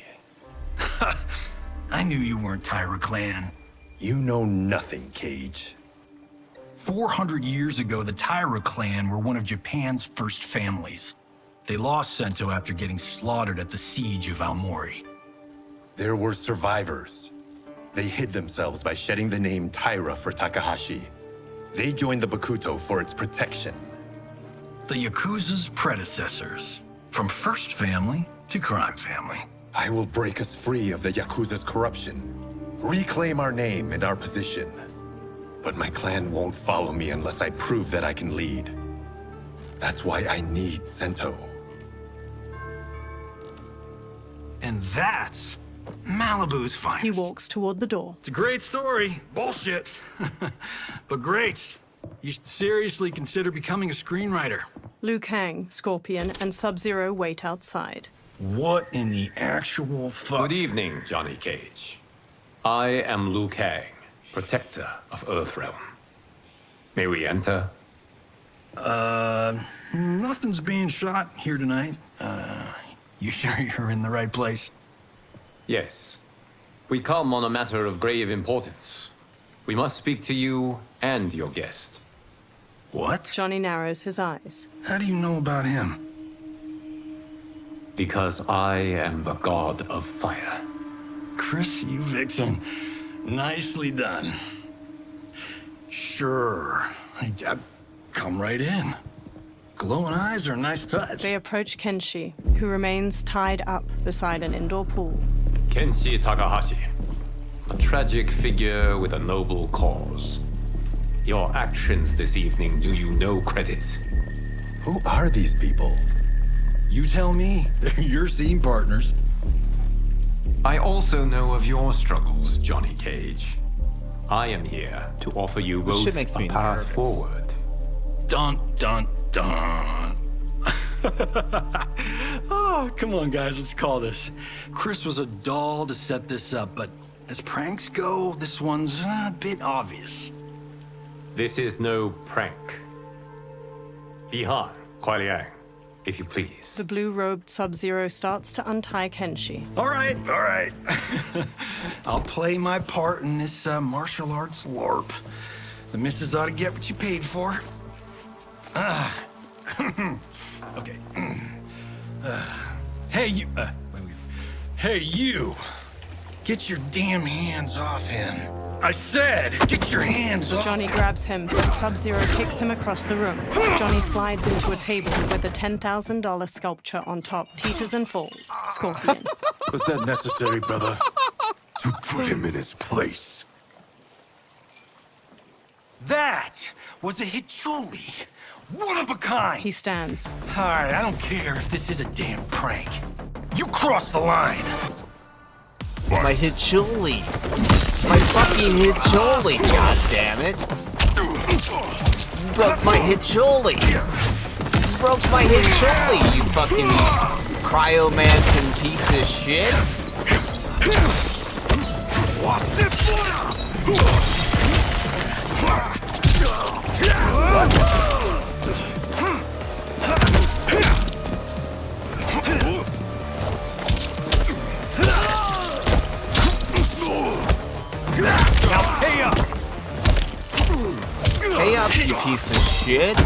I knew you weren't Taira clan. You know nothing, Cage. 400 years ago, the Taira clan were one of Japan's first families. They lost Sento after getting slaughtered at the siege of Aomori. There were survivors. They hid themselves by shedding the name Taira for Takahashi. They joined the Bakuto for its protection. The Yakuza's predecessors. From first family to crime family. I will break us free of the Yakuza's corruption. Reclaim our name and our position. But my clan won't follow me unless I prove that I can lead. That's why I need Sento. And that's Malibu's finest. He walks toward the door. It's a great story. Bullshit. But great. You should seriously consider becoming a screenwriter. Liu Kang, Scorpion, and Sub-Zero wait outside. What in the actual fuck? Good evening, Johnny Cage. I am Liu Kang, protector of Earthrealm. May we enter? Nothing's being shot here tonight. You sure you're in the right place? Yes. We come on a matter of grave importance. We must speak to you and your guest. What? Johnny narrows his eyes. How do you know about him? Because I am the god of fire. Chris, you vixen. Nicely done. Sure. I come right in. Glowing eyes are a nice touch. They approach Kenshi, who remains tied up beside an indoor pool. Kenshi Takahashi. A tragic figure with a noble cause. Your actions this evening do you no credit. Who are these people? You tell me. They're your scene partners. I also know of your struggles, Johnny Cage. I am here to offer you both a path forward. Dun, dun, dun. Oh, come on, guys, let's call this. Chris was a doll to set this up, but as pranks go, this one's a bit obvious. This is no prank. Bihan, Kuai Liang, if you please. The blue-robed Sub-Zero starts to untie Kenshi. All right. I'll play my part in this martial arts LARP. The missus ought to get what you paid for. Okay. Hey, you. Hey, you. Get your damn hands off him. I said, get your hands off. Johnny grabs him, but Sub-Zero kicks him across the room. Johnny slides into a table with a $10,000 sculpture on top, teeters and falls. Scorpion. Was that necessary, brother? To put him in his place. That was a Hichuli. One of a kind. He stands. All right, I don't care if this is a damn prank. You crossed the line. My Hichuli. My fucking Hichuli, goddammit. Broke my Hichuli. Broke my Hichuli, you fucking cryomancing piece of shit. Now pay up! Pay up, you piece of shit.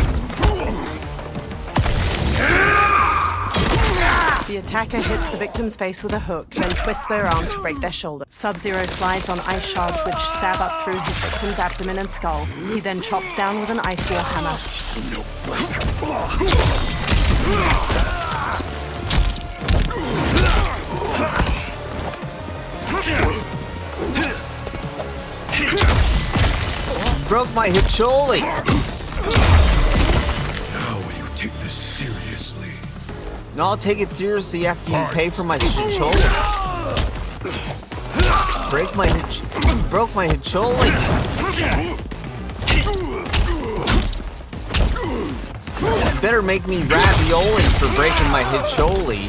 The attacker hits the victim's face with a hook, then twists their arm to break their shoulder. Sub-Zero slides on ice shards which stab up through his victim's abdomen and skull. He then chops down with an ice wall hammer. Broke my Hicholi. How will you take this seriously? No, I'll take it seriously after you pay for my Hicholi. Broke my Hicholi. You better make me ravioli for breaking my Hicholi.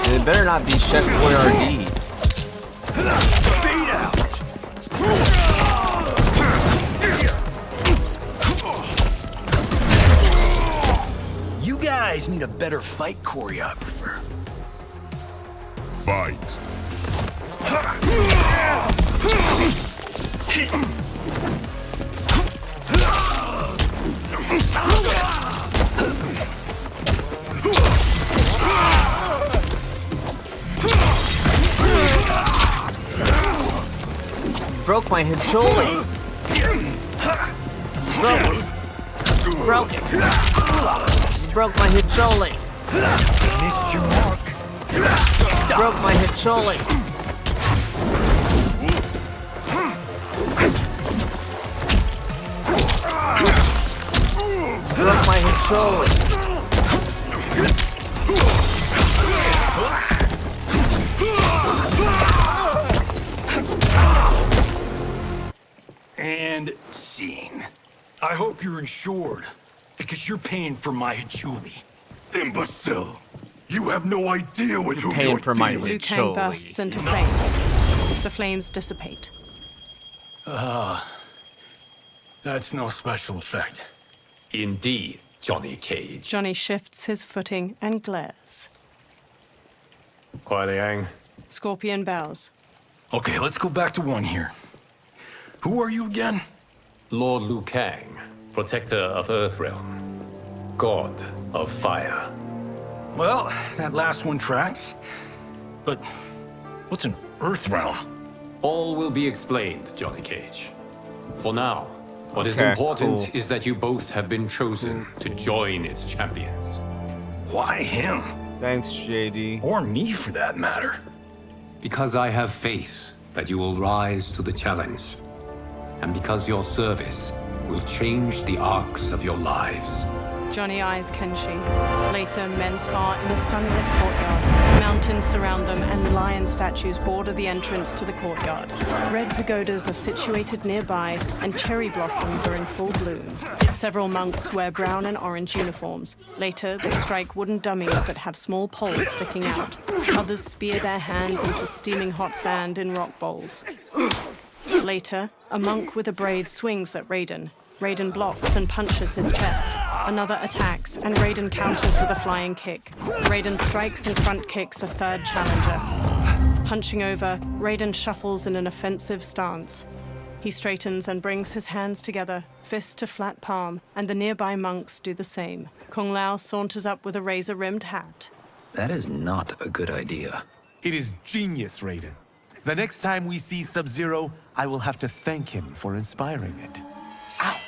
And it better not be Chef Boyardee. Fade out. You guys need a better fight choreographer. Fight. Broke my Hicholi. Broke it. Broke my Hicholi. Missed your mark. Broke my Hicholi. Broke my Hicholi. And scene. I hope you're insured, because you're paying for my Hichuli. Imbecile! You have no idea with who Paying you're for my dealing. Liu Kang bursts into flames. The flames dissipate. That's no special effect. Indeed, Johnny Cage. Johnny shifts his footing and glares. Kuai Liang. Scorpion bows. Okay, let's go back to one here. Who are you again? Lord Liu Kang, protector of Earthrealm, god of fire. Well, that last one tracks. But what's an Earthrealm? All will be explained, Johnny Cage. For now, what is Okay, important cool. is that you both have been chosen to join its champions. Why him? Thanks, JD. Or me, for that matter. Because I have faith that you will rise to the challenge. And because your service will change the arcs of your lives. Johnny eyes Kenshi. Later, men spar in a sunlit courtyard. Mountains surround them, and lion statues border the entrance to the courtyard. Red pagodas are situated nearby, and cherry blossoms are in full bloom. Several monks wear brown and orange uniforms. Later, they strike wooden dummies that have small poles sticking out. Others spear their hands into steaming hot sand in rock bowls. Later, a monk with a braid swings at Raiden. Raiden blocks and punches his chest. Another attacks, and Raiden counters with a flying kick. Raiden strikes and front kicks a third challenger. Hunching over, Raiden shuffles in an offensive stance. He straightens and brings his hands together, fist to flat palm, and the nearby monks do the same. Kung Lao saunters up with a razor-rimmed hat. That is not a good idea. It is genius, Raiden. The next time we see Sub-Zero, I will have to thank him for inspiring it. Ow!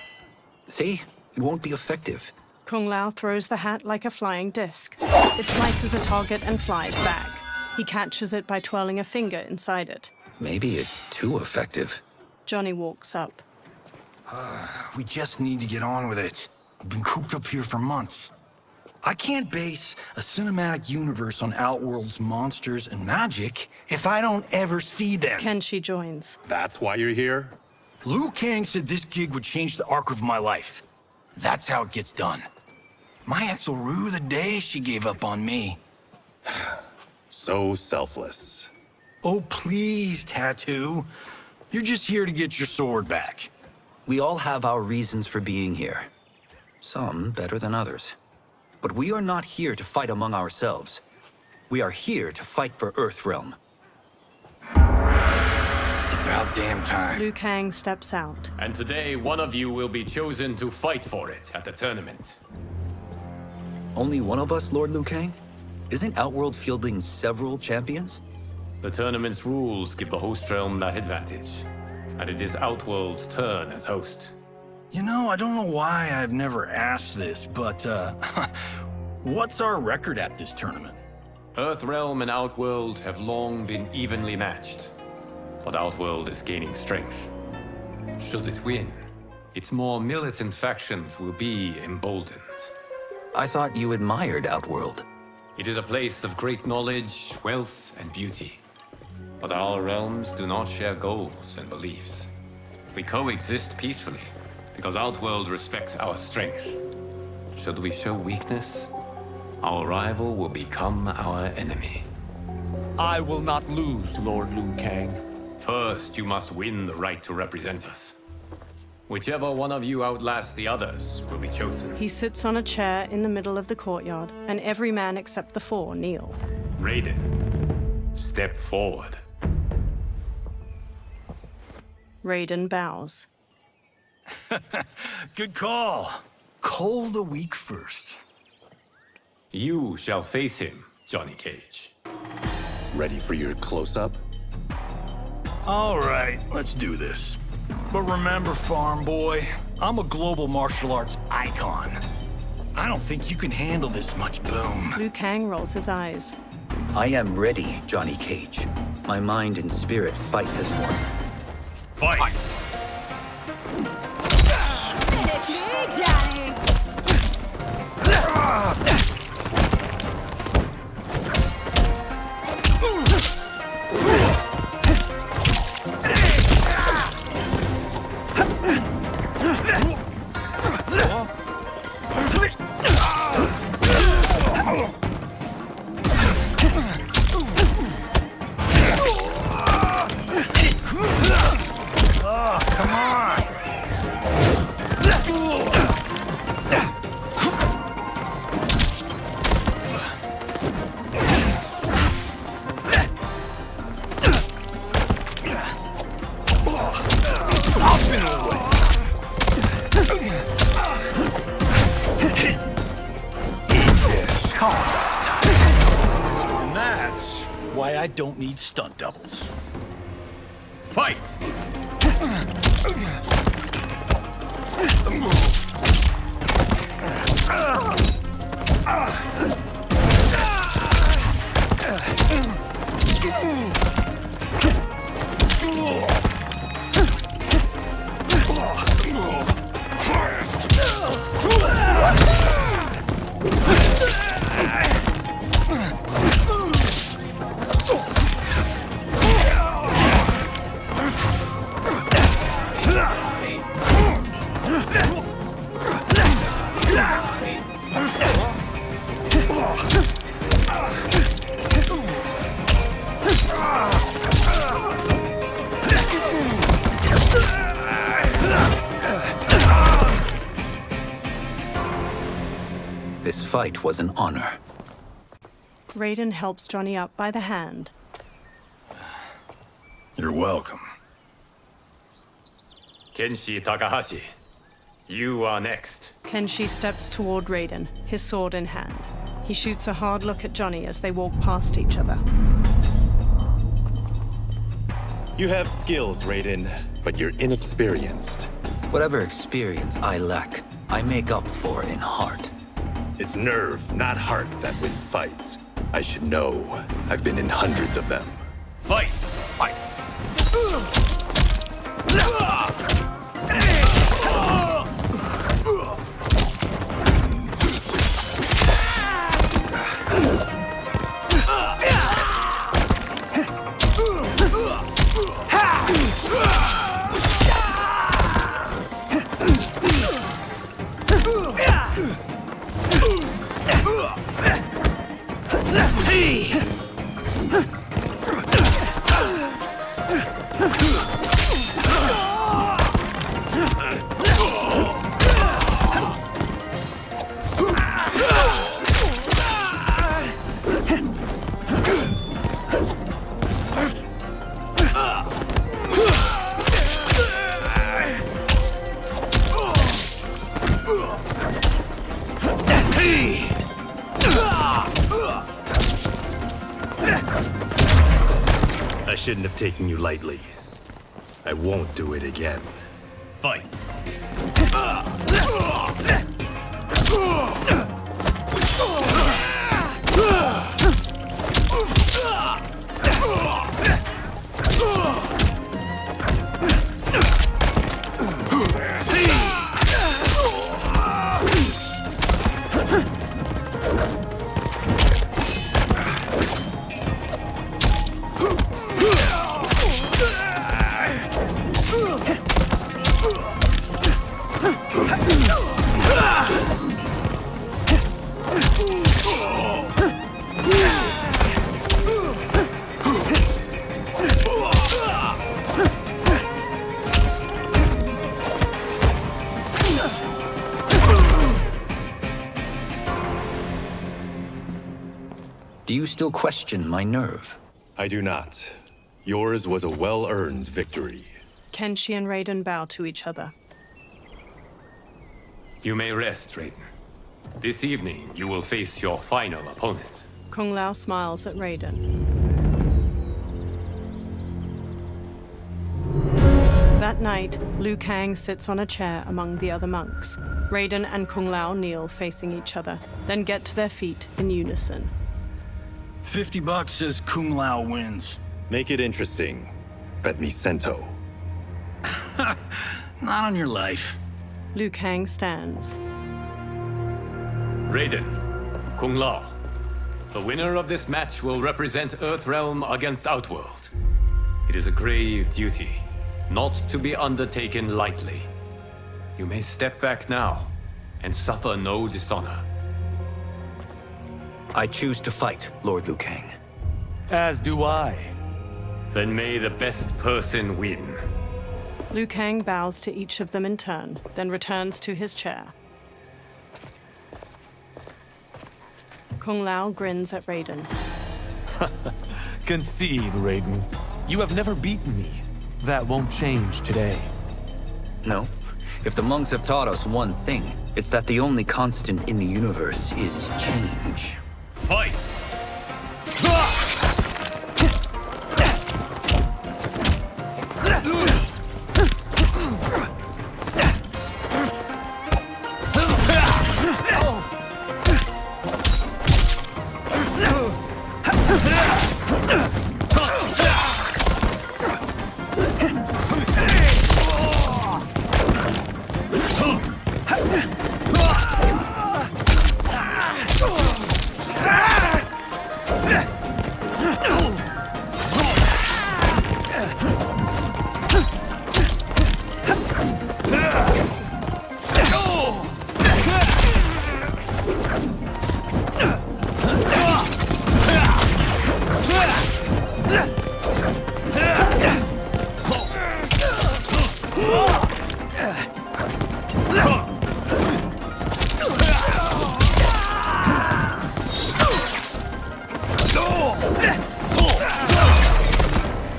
See? It won't be effective. Kung Lao throws the hat like a flying disc. It slices a target and flies back. He catches it by twirling a finger inside it. Maybe it's too effective. Johnny walks up. We just need to get on with it. I've been cooped up here for months. I can't base a cinematic universe on Outworld's monsters and magic if I don't ever see them. Kenshi joins. That's why you're here? Liu Kang said this gig would change the arc of my life. That's how it gets done. My ex will rue the day she gave up on me. So selfless. Oh, please, Tattoo. You're just here to get your sword back. We all have our reasons for being here. Some better than others. But we are not here to fight among ourselves. We are here to fight for Earthrealm. It's about damn time. Liu Kang steps out. And today, one of you will be chosen to fight for it at the tournament. Only one of us, Lord Liu Kang? Isn't Outworld fielding several champions? The tournament's rules give the host realm that advantage. And it is Outworld's turn as host. You know, I don't know why I've never asked this, but, what's our record at this tournament? Earthrealm and Outworld have long been evenly matched. But Outworld is gaining strength. Should it win, its more militant factions will be emboldened. I thought you admired Outworld. It is a place of great knowledge, wealth, and beauty. But our realms do not share goals and beliefs. We coexist peacefully, because Outworld respects our strength. Should we show weakness, our rival will become our enemy. I will not lose, Lord Liu Kang. First, you must win the right to represent us. Whichever one of you outlasts the others will be chosen. He sits on a chair in the middle of the courtyard, and every man except the four kneel. Raiden, step forward. Raiden bows. Good call. Call the weak first. You shall face him, Johnny Cage. Ready for your close-up? All right, let's do this. But remember, farm boy, I'm a global martial arts icon. I don't think you can handle this much boom. Liu Kang rolls his eyes. I am ready, Johnny Cage. My mind and spirit fight as one. Fight! It's me, Johnny! Oh, come on! And that's why I don't need stunt doubles. Fight! This fight was an honor. Raiden helps Johnny up by the hand. You're welcome. Kenshi Takahashi, you are next. Kenshi steps toward Raiden, his sword in hand. He shoots a hard look at Johnny as they walk past each other. You have skills, Raiden, but you're inexperienced. Whatever experience I lack, I make up for in heart. It's nerve, not heart, that wins fights. I should know. I've been in hundreds of them. Fight! Fight! I shouldn't have taken you lightly. I won't do it again. Fight! Do you still question my nerve? I do not. Yours was a well-earned victory. Kenshi and Raiden bow to each other. You may rest, Raiden. This evening, you will face your final opponent. Kung Lao smiles at Raiden. That night, Liu Kang sits on a chair among the other monks. Raiden and Kung Lao kneel facing each other, then get to their feet in unison. $50 says Kung Lao wins. Make it interesting. Bet me cento. Not on your life. Liu Kang stands. Raiden, Kung Lao. The winner of this match will represent Earthrealm against Outworld. It is a grave duty, not to be undertaken lightly. You may step back now and suffer no dishonor. I choose to fight, Lord Liu Kang. As do I. Then may the best person win. Liu Kang bows to each of them in turn, then returns to his chair. Kung Lao grins at Raiden. Concede, Raiden. You have never beaten me. That won't change today. No. If the monks have taught us one thing, it's that the only constant in the universe is change. Fight!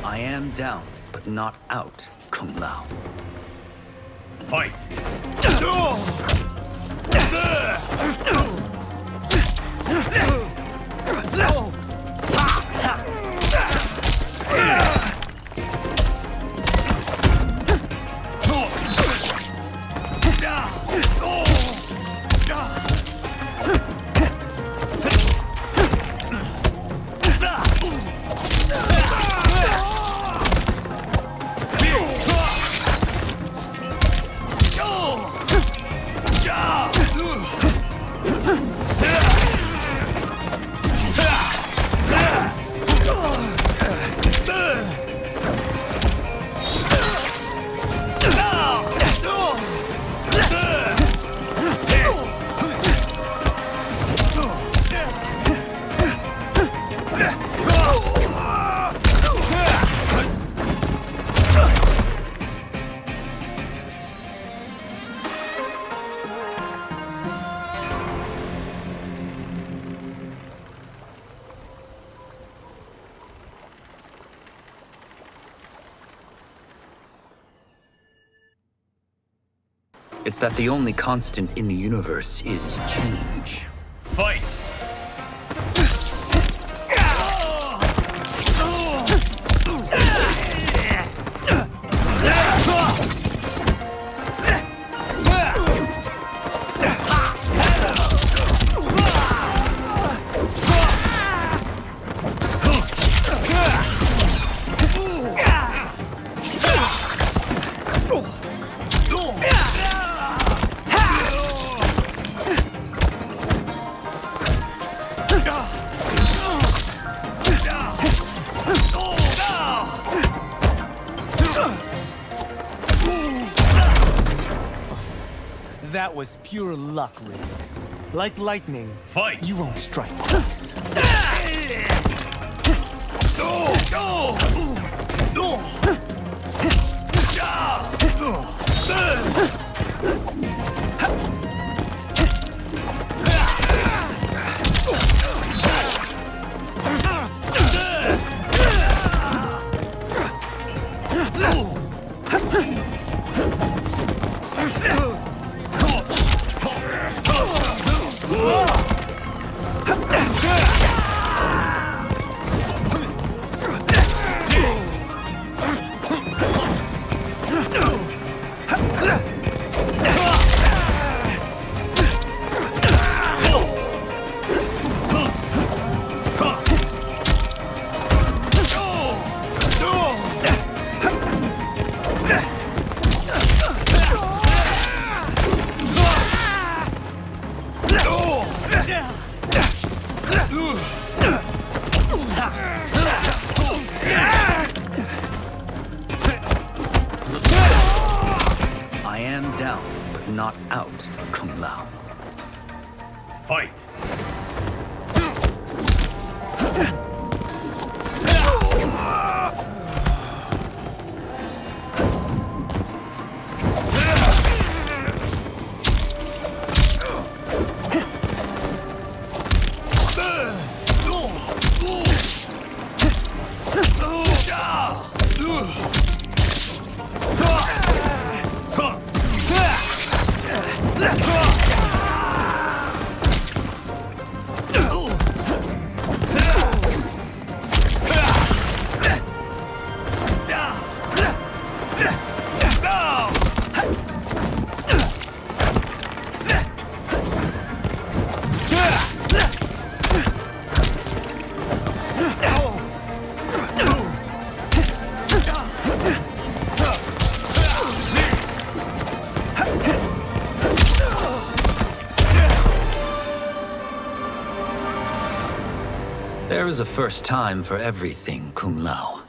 I am down, but not out, Kung Lao. Fight! It's that the only constant in the universe is change. Fight! That was pure luck, Raiden. Like lightning, fight! You won't strike twice. not out, Kung Lao. Fight! There is a first time for everything, Kung Lao.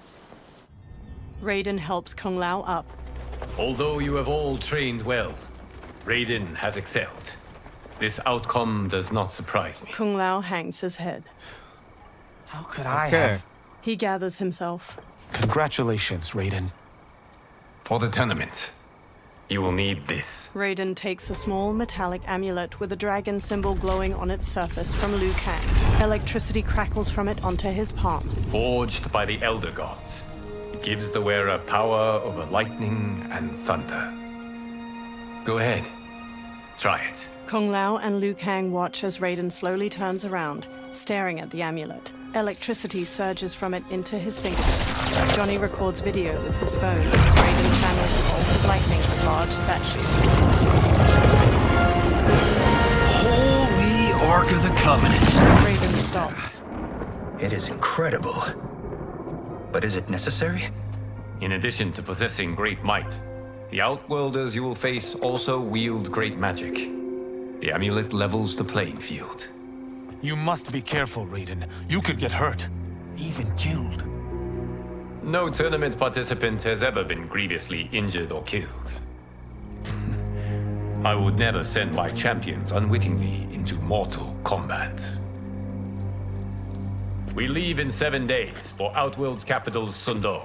Raiden helps Kung Lao up. Although you have all trained well, Raiden has excelled. This outcome does not surprise me. Kung Lao hangs his head. How could I have? He gathers himself. Congratulations, Raiden. For the tournament, you will need this. Raiden takes a small metallic amulet with a dragon symbol glowing on its surface from Liu Kang. Electricity crackles from it onto his palm. Forged by the Elder Gods, it gives the wearer power over lightning and thunder. Go ahead, try it. Kung Lao and Liu Kang watch as Raiden slowly turns around, staring at the amulet. Electricity surges from it into his fingertips. Johnny records video with his phone as Raiden channels a bolt of lightning a large statue. Holy Ark of the Covenant. Raiden stops. It is incredible. But is it necessary? In addition to possessing great might, the Outworlders you will face also wield great magic. The amulet levels the playing field. You must be careful, Raiden. You could get hurt. Even killed. No tournament participant has ever been grievously injured or killed. I would never send my champions unwittingly into Mortal Kombat. We leave in 7 days for Outworld's capital, Sundo.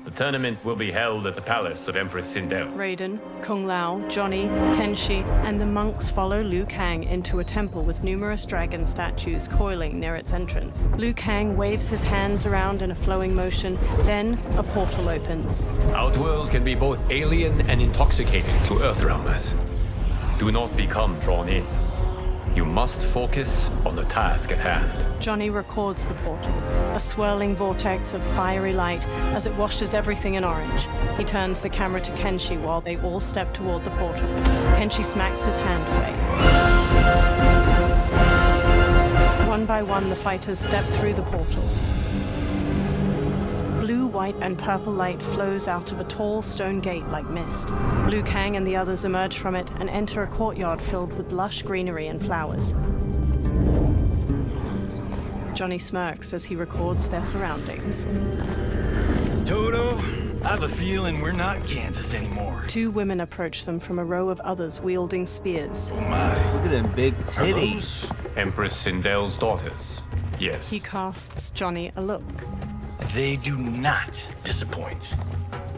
The tournament will be held at the palace of Empress Sindel. Raiden, Kung Lao, Johnny, Kenshi, and the monks follow Liu Kang into a temple with numerous dragon statues coiling near its entrance. Liu Kang waves his hands around in a flowing motion, then a portal opens. Outworld can be both alien and intoxicating to Earthrealmers. Do not become drawn in. You must focus on the task at hand. Johnny records the portal, a swirling vortex of fiery light as it washes everything in orange. He turns the camera to Kenshi while they all step toward the portal. Kenshi smacks his hand away. One by one, the fighters step through the portal. Blue, white, and purple light flows out of a tall stone gate like mist. Liu Kang and the others emerge from it and enter a courtyard filled with lush greenery and flowers. Johnny smirks as he records their surroundings. Toto, I have a feeling we're not Kansas anymore. 2 women approach them from a row of others wielding spears. Oh my. Look at them big titties. Empress Sindel's daughters. Yes. He casts Johnny a look. They do not disappoint.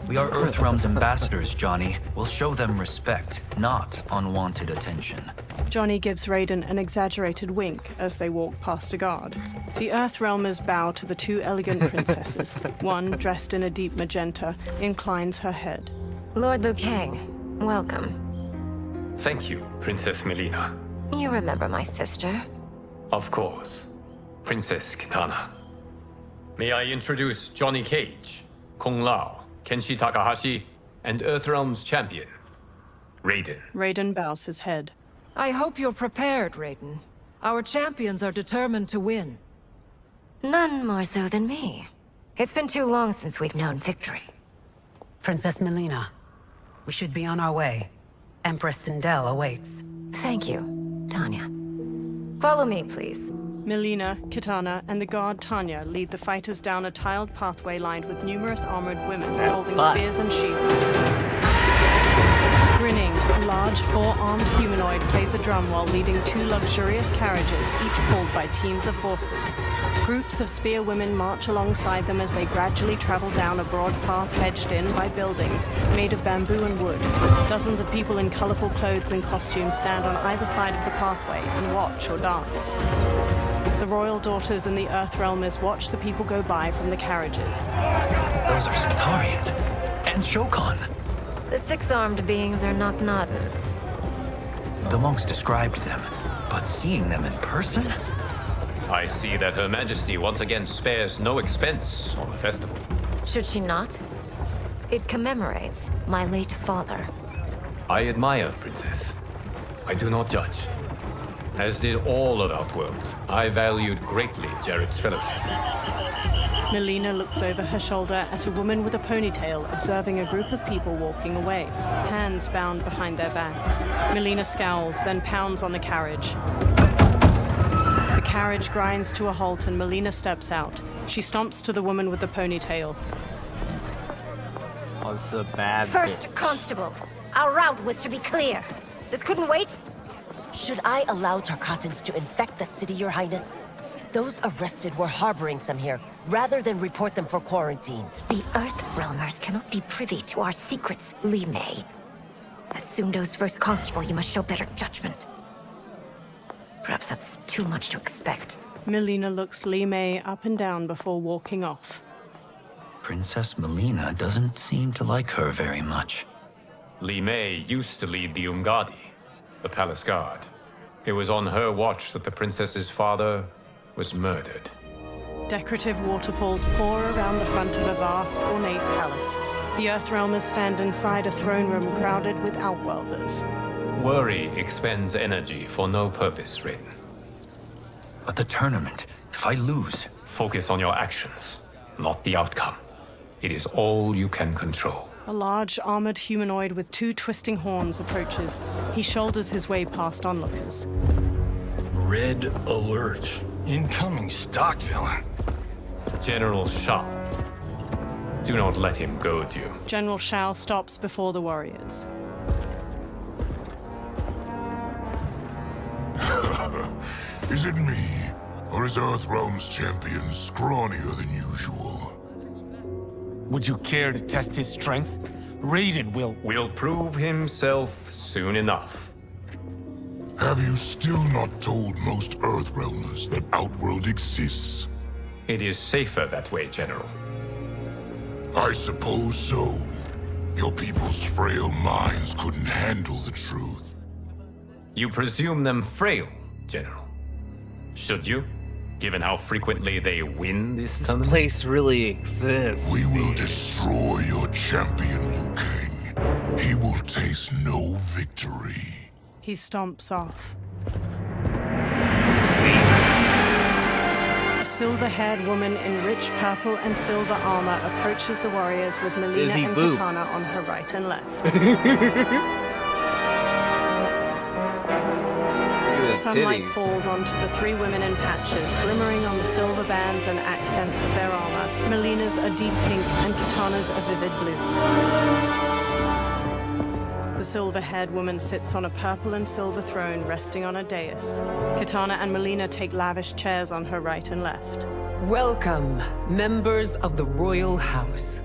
We are Earthrealm's ambassadors, Johnny. We'll show them respect, not unwanted attention. Johnny gives Raiden an exaggerated wink as they walk past a guard. The Earthrealmers bow to the 2 elegant princesses. One, dressed in a deep magenta, inclines her head. Lord Liu Kang, welcome. Thank you, Princess Melina. You remember my sister? Of course. Princess Kitana. May I introduce Johnny Cage, Kung Lao, Kenshi Takahashi, and Earthrealm's champion, Raiden. Raiden bows his head. I hope you're prepared, Raiden. Our champions are determined to win. None more so than me. It's been too long since we've known victory. Princess Melina, we should be on our way. Empress Sindel awaits. Thank you, Tanya. Follow me, please. Melina, Kitana, and the guard Tanya lead the fighters down a tiled pathway lined with numerous armored women holding spears and shields. Grinning, a large four-armed humanoid plays a drum while leading two luxurious carriages, each pulled by teams of horses. Groups of spear women march alongside them as they gradually travel down a broad path hedged in by buildings made of bamboo and wood. Dozens of people in colorful clothes and costumes stand on either side of the pathway and watch or dance. The royal daughters and the Earthrealmers watch the people go by from the carriages. Those are Centaurians. And Shokan. The six-armed beings are Knock-Noddins. The monks described them, but seeing them in person? I see that Her Majesty once again spares no expense on the festival. Should she not? It commemorates my late father. I admire, Princess. I do not judge. As did all of Outworld, I valued greatly Jared's fellowship. Melina looks over her shoulder at a woman with a ponytail observing a group of people walking away, hands bound behind their backs. Melina scowls, then pounds on the carriage. The carriage grinds to a halt and Melina steps out. She stomps to the woman with the ponytail. Oh, this is a bad First bitch. Constable, our route was to be clear. This couldn't wait? Should I allow Tarkatans to infect the city, Your Highness? Those arrested were harboring some here, rather than report them for quarantine. The Earthrealmers cannot be privy to our secrets, Li Mei. As Sundo's first constable, you must show better judgment. Perhaps that's too much to expect. Melina looks Li Mei up and down before walking off. Princess Melina doesn't seem to like her very much. Li Mei used to lead the Umgadi, the palace guard. It was on her watch that the princess's father was murdered. Decorative waterfalls pour around the front of a vast, ornate palace. The Earthrealmers stand inside a throne room crowded with Outworlders. Worry expends energy for no purpose, Raiden. But the tournament, if I lose... Focus on your actions, not the outcome. It is all you can control. A large, armored humanoid with two twisting horns approaches. He shoulders his way past onlookers. Red alert. Incoming stock villain. General Shao. Do not let him goad you. General Shao stops before the warriors. Is it me, or is Earthrealm's champion scrawnier than usual? Would you care to test his strength? Raiden will prove himself soon enough. Have you still not told most Earthrealmers that Outworld exists? It is safer that way, General. I suppose so. Your people's frail minds couldn't handle the truth. You presume them frail, General. Should you? Given how frequently they win this tournament? Place really exists. We will destroy your champion, Liu Kang. He will taste no victory. He stomps off. Let's see. A silver-haired woman in rich purple and silver armor approaches the warriors with Melina Dizzy and Boo. Katana on her right and left. Sunlight falls onto the three women in patches, glimmering on the silver bands and accents of their armor. Melina's a deep pink and Katana's a vivid blue. The silver-haired woman sits on a purple and silver throne resting on a dais. Katana and Melina take lavish chairs on her right and left. Welcome, members of the Royal House.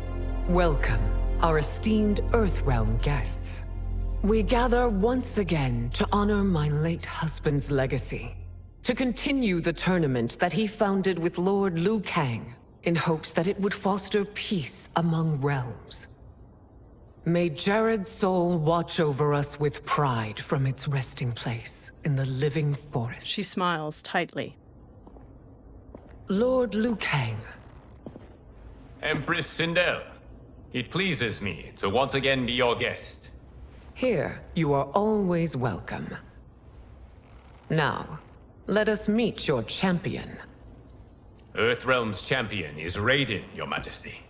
Welcome, our esteemed Earthrealm guests. We gather once again to honor my late husband's legacy, to continue the tournament that he founded with Lord Liu Kang, in hopes that it would foster peace among realms. May Jared's soul watch over us with pride from its resting place in the living forest. She smiles tightly. Lord Liu Kang. Empress Sindel, it pleases me to once again be your guest. Here, you are always welcome. Now, let us meet your champion. Earthrealm's champion is Raiden, Your Majesty.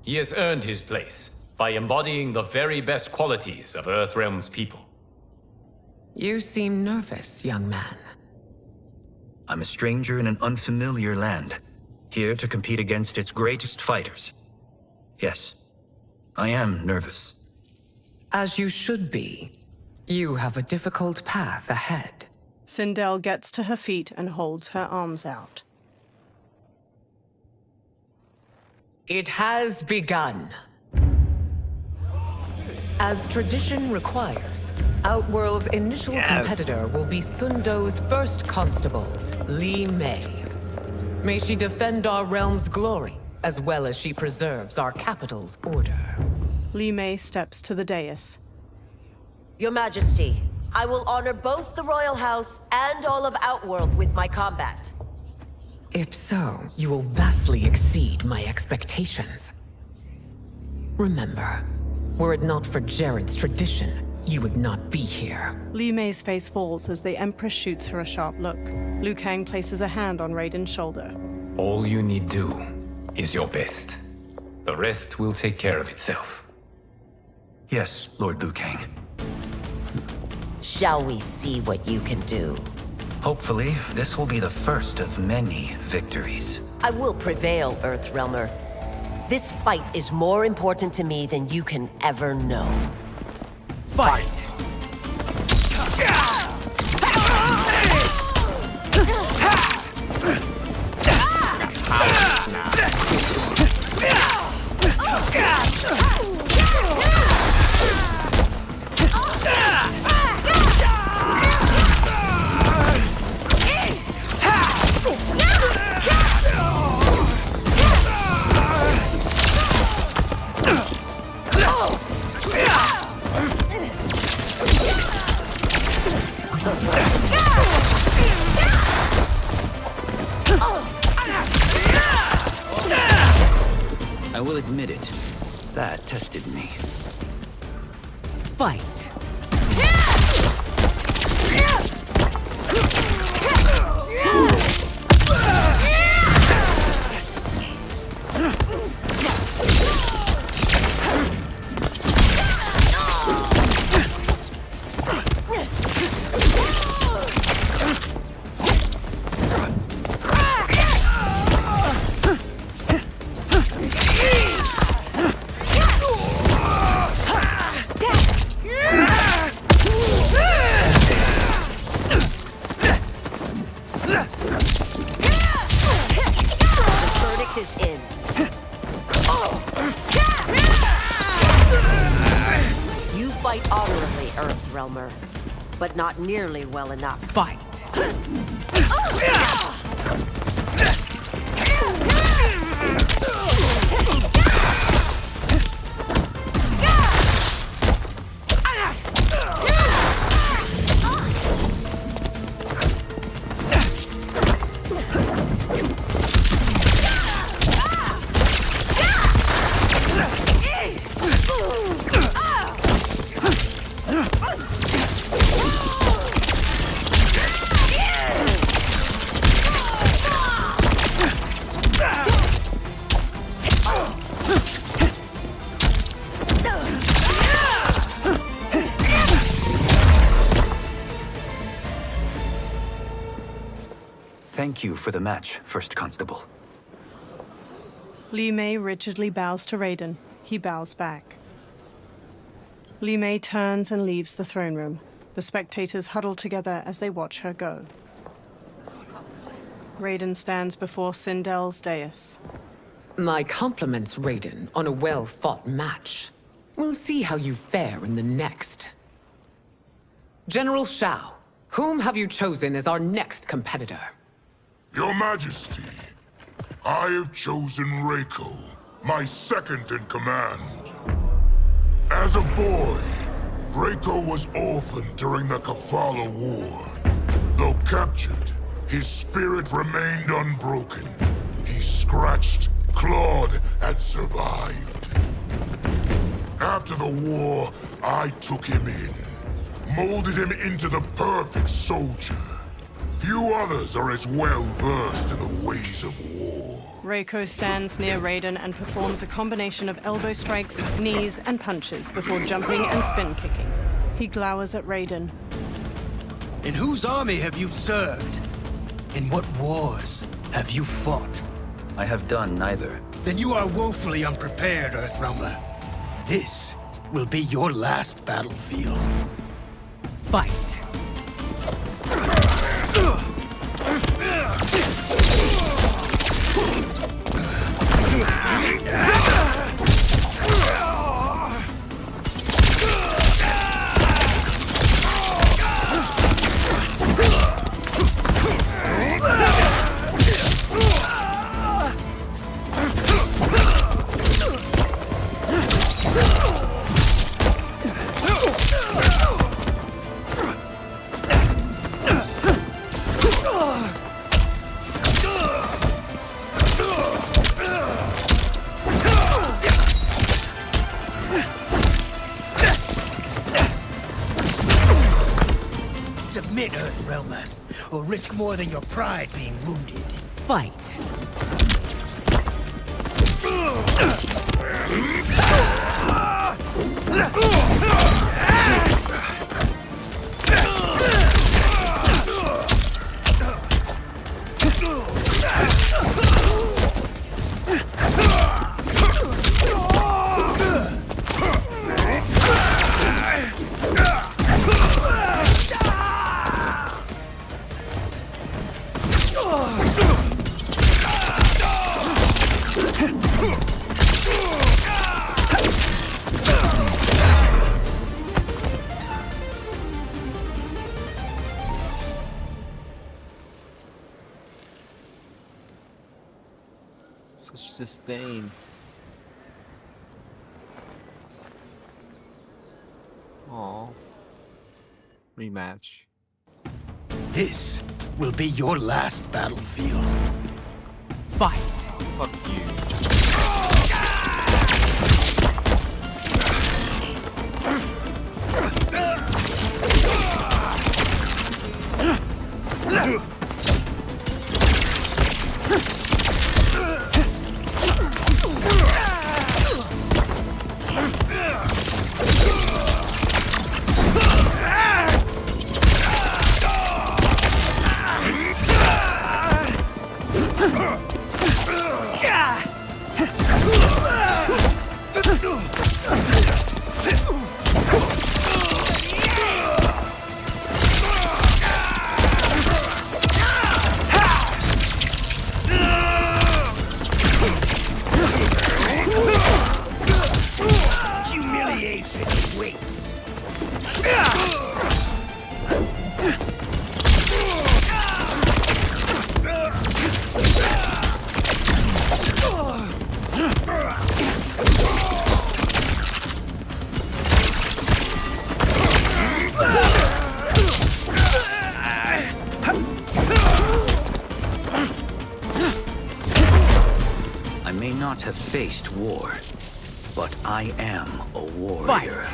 He has earned his place by embodying the very best qualities of Earthrealm's people. You seem nervous, young man. I'm a stranger in an unfamiliar land, here to compete against its greatest fighters. Yes, I am nervous. As you should be. You have a difficult path ahead. Sindel gets to her feet and holds her arms out. It has begun. As tradition requires, Outworld's initial competitor will be Sundo's first constable, Li Mei. May she defend our realm's glory, as well as she preserves our capital's order. Li Mei steps to the dais. Your Majesty, I will honor both the Royal House and all of Outworld with my combat. If so, you will vastly exceed my expectations. Remember, were it not for Jared's tradition, you would not be here. Li Mei's face falls as the Empress shoots her a sharp look. Liu Kang places a hand on Raiden's shoulder. All you need do is your best. The rest will take care of itself. Yes, Lord Liu Kang. Shall we see what you can do? Hopefully, this will be the first of many victories. I will prevail, Earthrealmer. This fight is more important to me than you can ever know. Fight! I will admit it. That tested me. Fight! But not nearly well enough. Fight! Thank you for the match, First Constable. Li Mei rigidly bows to Raiden. He bows back. Li Mei turns and leaves the throne room. The spectators huddle together as they watch her go. Raiden stands before Sindel's dais. My compliments, Raiden, on a well-fought match. We'll see how you fare in the next. General Shao, whom have you chosen as our next competitor? Your Majesty, I have chosen Reiko, my second in command. As a boy, Reiko was orphaned during the Kafala War. Though captured, his spirit remained unbroken. He scratched, clawed, and survived. After the war, I took him in, molded him into the perfect soldier. Few others are as well versed in the ways of war. Reiko stands near Raiden and performs a combination of elbow strikes, knees, and punches before jumping and spin kicking. He glowers at Raiden. In whose army have you served? In what wars have you fought? I have done neither. Then you are woefully unprepared, Earthrealmer. This will be your last battlefield. Fight! Submit, Earthrealmer, or risk more than your pride being wounded. Fight! Such disdain. Aw. Rematch. This will be your last battlefield. Fight! Fuck you. Humiliation waits. I may not have faced war, but I am a warrior.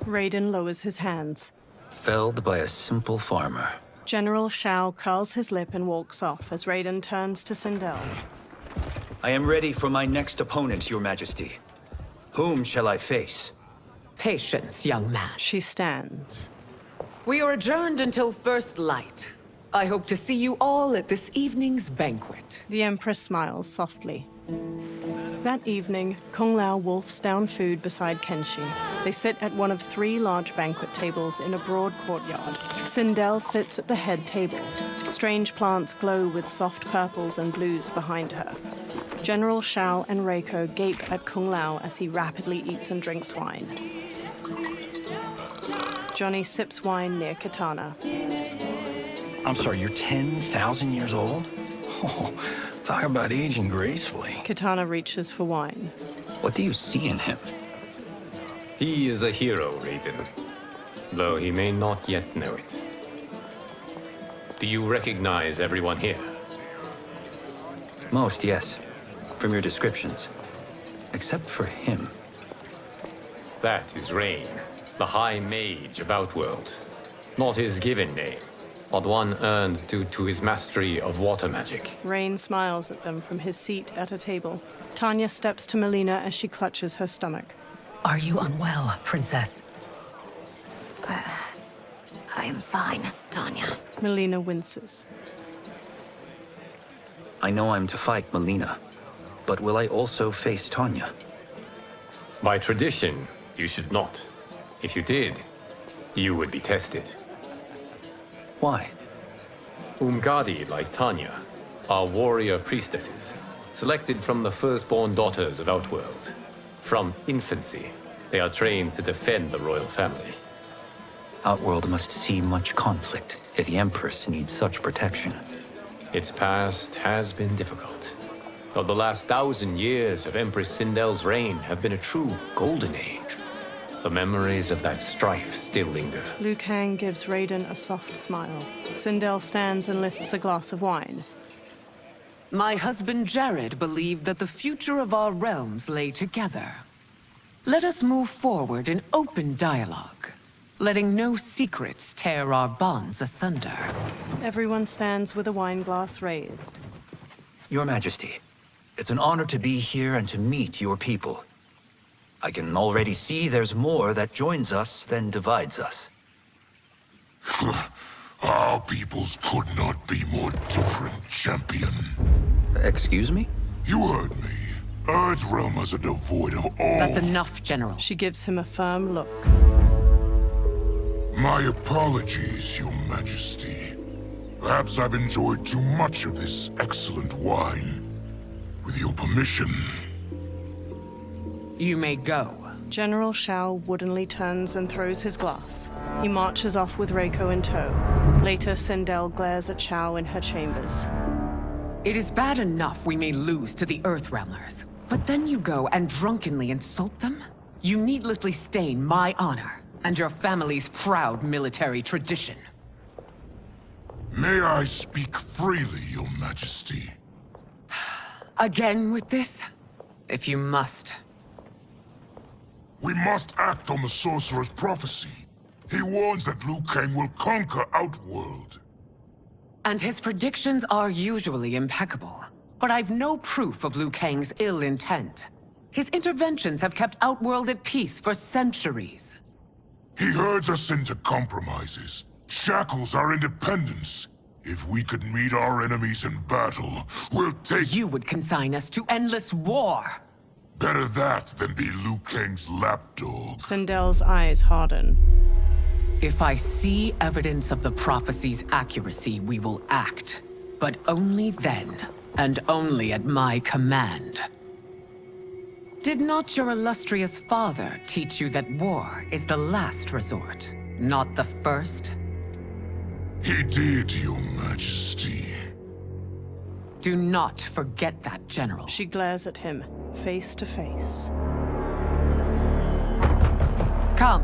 Raiden lowers his hands. Felled by a simple farmer. General Shao curls his lip and walks off as Raiden turns to Sindel. I am ready for my next opponent, Your Majesty. Whom shall I face? Patience, young man. She stands. We are adjourned until first light. I hope to see you all at this evening's banquet. The Empress smiles softly. That evening, Kung Lao wolfs down food beside Kenshi. They sit at one of 3 large banquet tables in a broad courtyard. Sindel sits at the head table. Strange plants glow with soft purples and blues behind her. General Shao and Reiko gape at Kung Lao as he rapidly eats and drinks wine. Johnny sips wine near Katana. I'm sorry, you're 10,000 years old? Oh, talk about aging gracefully. Katana reaches for wine. What do you see in him? He is a hero, Raiden, though he may not yet know it. Do you recognize everyone here? Most, yes. From your descriptions. Except for him. That is Rain, the High Mage of Outworld. Not his given name, but one earned due to his mastery of water magic. Rain smiles at them from his seat at a table. Tanya steps to Melina as she clutches her stomach. Are you unwell, Princess? I am fine, Tanya. Melina winces. I know I'm to fight Melina, but will I also face Tanya? By tradition, you should not. If you did, you would be tested. Why? Umgadi, like Tanya, are warrior priestesses, selected from the firstborn daughters of Outworld. From infancy, they are trained to defend the royal family. Outworld must see much conflict if the Empress needs such protection. Its past has been difficult, though the last 1,000 years of Empress Sindel's reign have been a true golden age. The memories of that strife still linger. Liu Kang gives Raiden a soft smile. Sindel stands and lifts a glass of wine. My husband Jared believed that the future of our realms lay together. Let us move forward in open dialogue, letting no secrets tear our bonds asunder. Everyone stands with a wine glass raised. Your Majesty, it's an honor to be here and to meet your people. I can already see there's more that joins us than divides us. Our peoples could not be more different, champion. Excuse me? You heard me. Earthrealm is devoid of all... That's enough, General. She gives him a firm look. My apologies, Your Majesty. Perhaps I've enjoyed too much of this excellent wine. With your permission... You may go. General Shao woodenly turns and throws his glass. He marches off with Reiko in tow. Later, Sindel glares at Shao in her chambers. It is bad enough we may lose to the Earthrealmers, but then you go and drunkenly insult them? You needlessly stain my honor and your family's proud military tradition. May I speak freely, Your Majesty? Again with this? If you must. We must act on the Sorcerer's prophecy. He warns that Liu Kang will conquer Outworld. And his predictions are usually impeccable. But I've no proof of Liu Kang's ill intent. His interventions have kept Outworld at peace for centuries. He herds us into compromises, shackles our independence. If we could meet our enemies in battle, we'll take— You would consign us to endless war! Better that than be Liu Kang's lapdog. Sindel's eyes harden. If I see evidence of the prophecy's accuracy, we will act. But only then, and only at my command. Did not your illustrious father teach you that war is the last resort, not the first? He did, Your Majesty. Do not forget that, General. She glares at him, face to face. Come.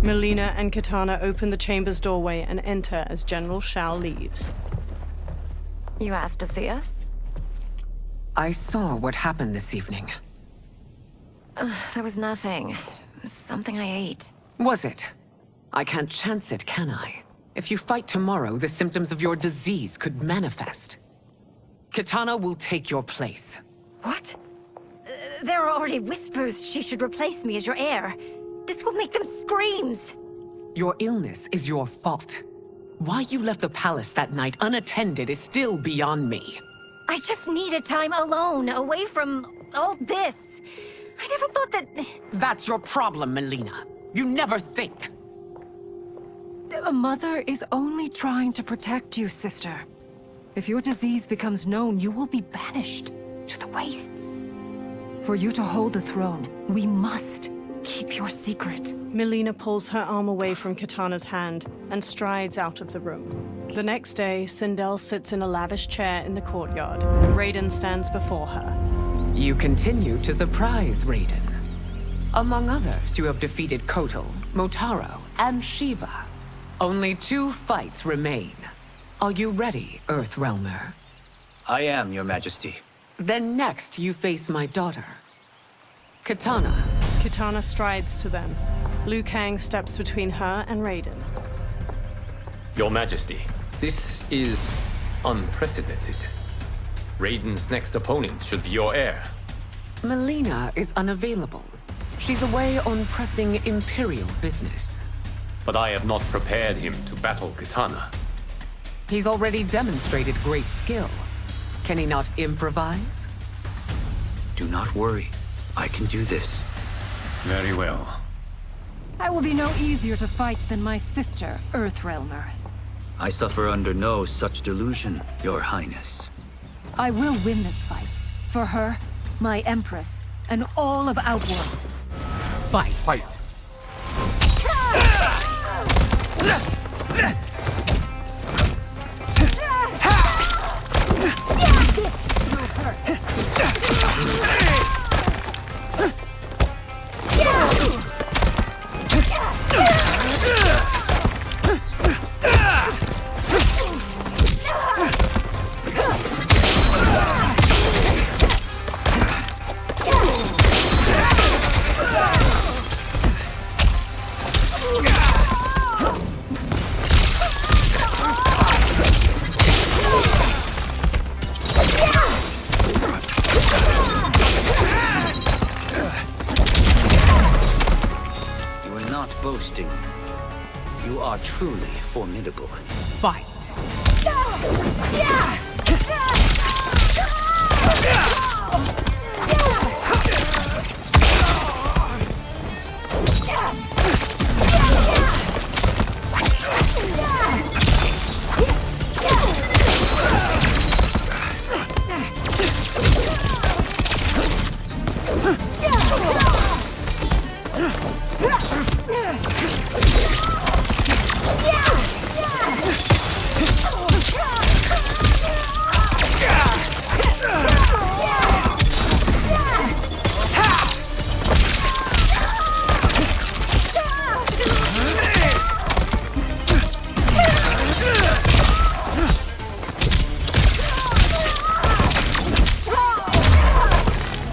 Melina and Katana open the chamber's doorway and enter as General Shao leaves. You asked to see us? I saw what happened this evening. There was nothing. Something I ate. Was it? I can't chance it, can I? If you fight tomorrow, the symptoms of your disease could manifest. Katana will take your place. What? There are already whispers she should replace me as your heir. This will make them screams. Your illness is your fault. Why you left the palace that night unattended is still beyond me. I just needed time alone, away from all this. I never thought that... That's your problem, Melina. You never think. A mother is only trying to protect you, sister. If your disease becomes known, you will be banished to the wastes. For you to hold the throne, we must keep your secret. Melina pulls her arm away from Kitana's hand and strides out of the room. The next day, Sindel sits in a lavish chair in the courtyard. Raiden stands before her. You continue to surprise Raiden. Among others, you have defeated Kotal, Motaro, and Shiva. Only 2 fights remain. Are you ready, Earthrealmer? I am, Your Majesty. Then next, you face my daughter, Kitana. Kitana strides to them. Liu Kang steps between her and Raiden. Your Majesty, this is unprecedented. Raiden's next opponent should be your heir. Melina is unavailable. She's away on pressing Imperial business. But I have not prepared him to battle Kitana. He's already demonstrated great skill. Can he not improvise? Do not worry. I can do this. Very well. I will be no easier to fight than my sister, Earthrealmer. I suffer under no such delusion, Your Highness. I will win this fight. For her, my Empress, and all of Outworld. Fight. Fight. Boasting. You are truly formidable. Fight!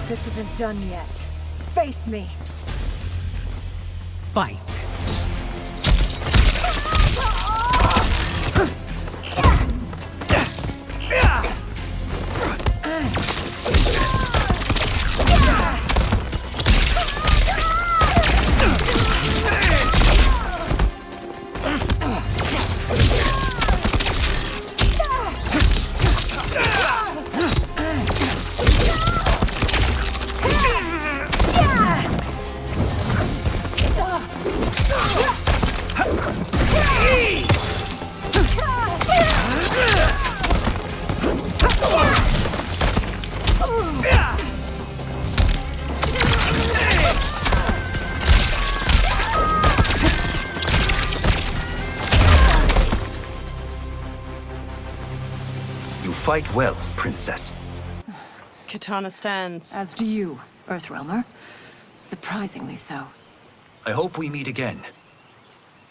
This isn't done yet. Face me. Fight. Fight well, Princess. Kitana stands. As do you, Earthrealmer. Surprisingly so. I hope we meet again.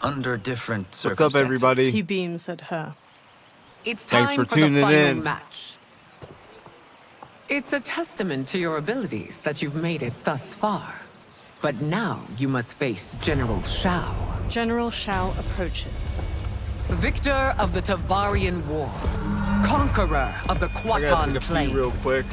Under different What's circumstances. up, everybody? He beams at her. It's time Thanks for the tuning final in. match. It's a testament to your abilities that you've made it thus far. But now you must face General Shao. General Shao approaches. Victor of the Tavarian War. Conqueror of the I gotta Quatan take a pee Plains. real quick.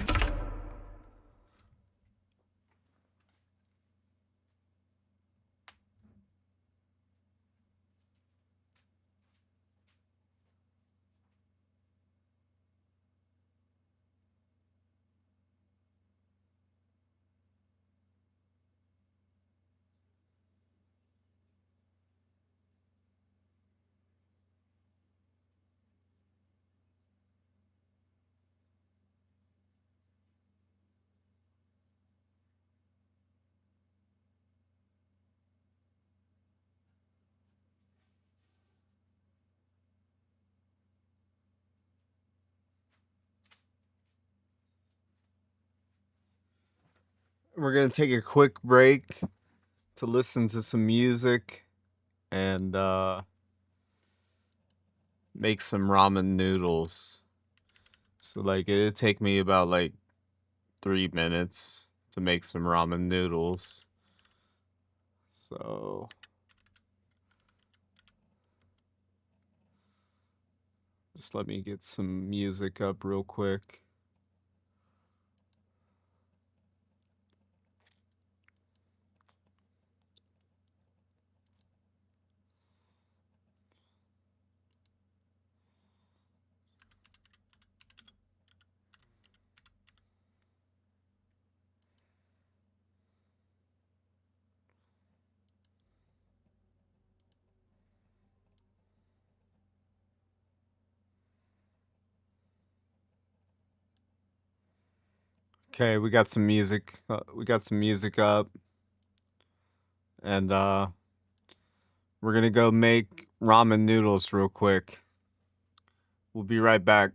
we're gonna take a quick break to listen to some music and make some ramen noodles. So like it'd take me about like 3 minutes to make some ramen noodles. So just let me get some music up real quick. Okay, we got some music. We got some music up, and we're gonna go make ramen noodles real quick. We'll be right back.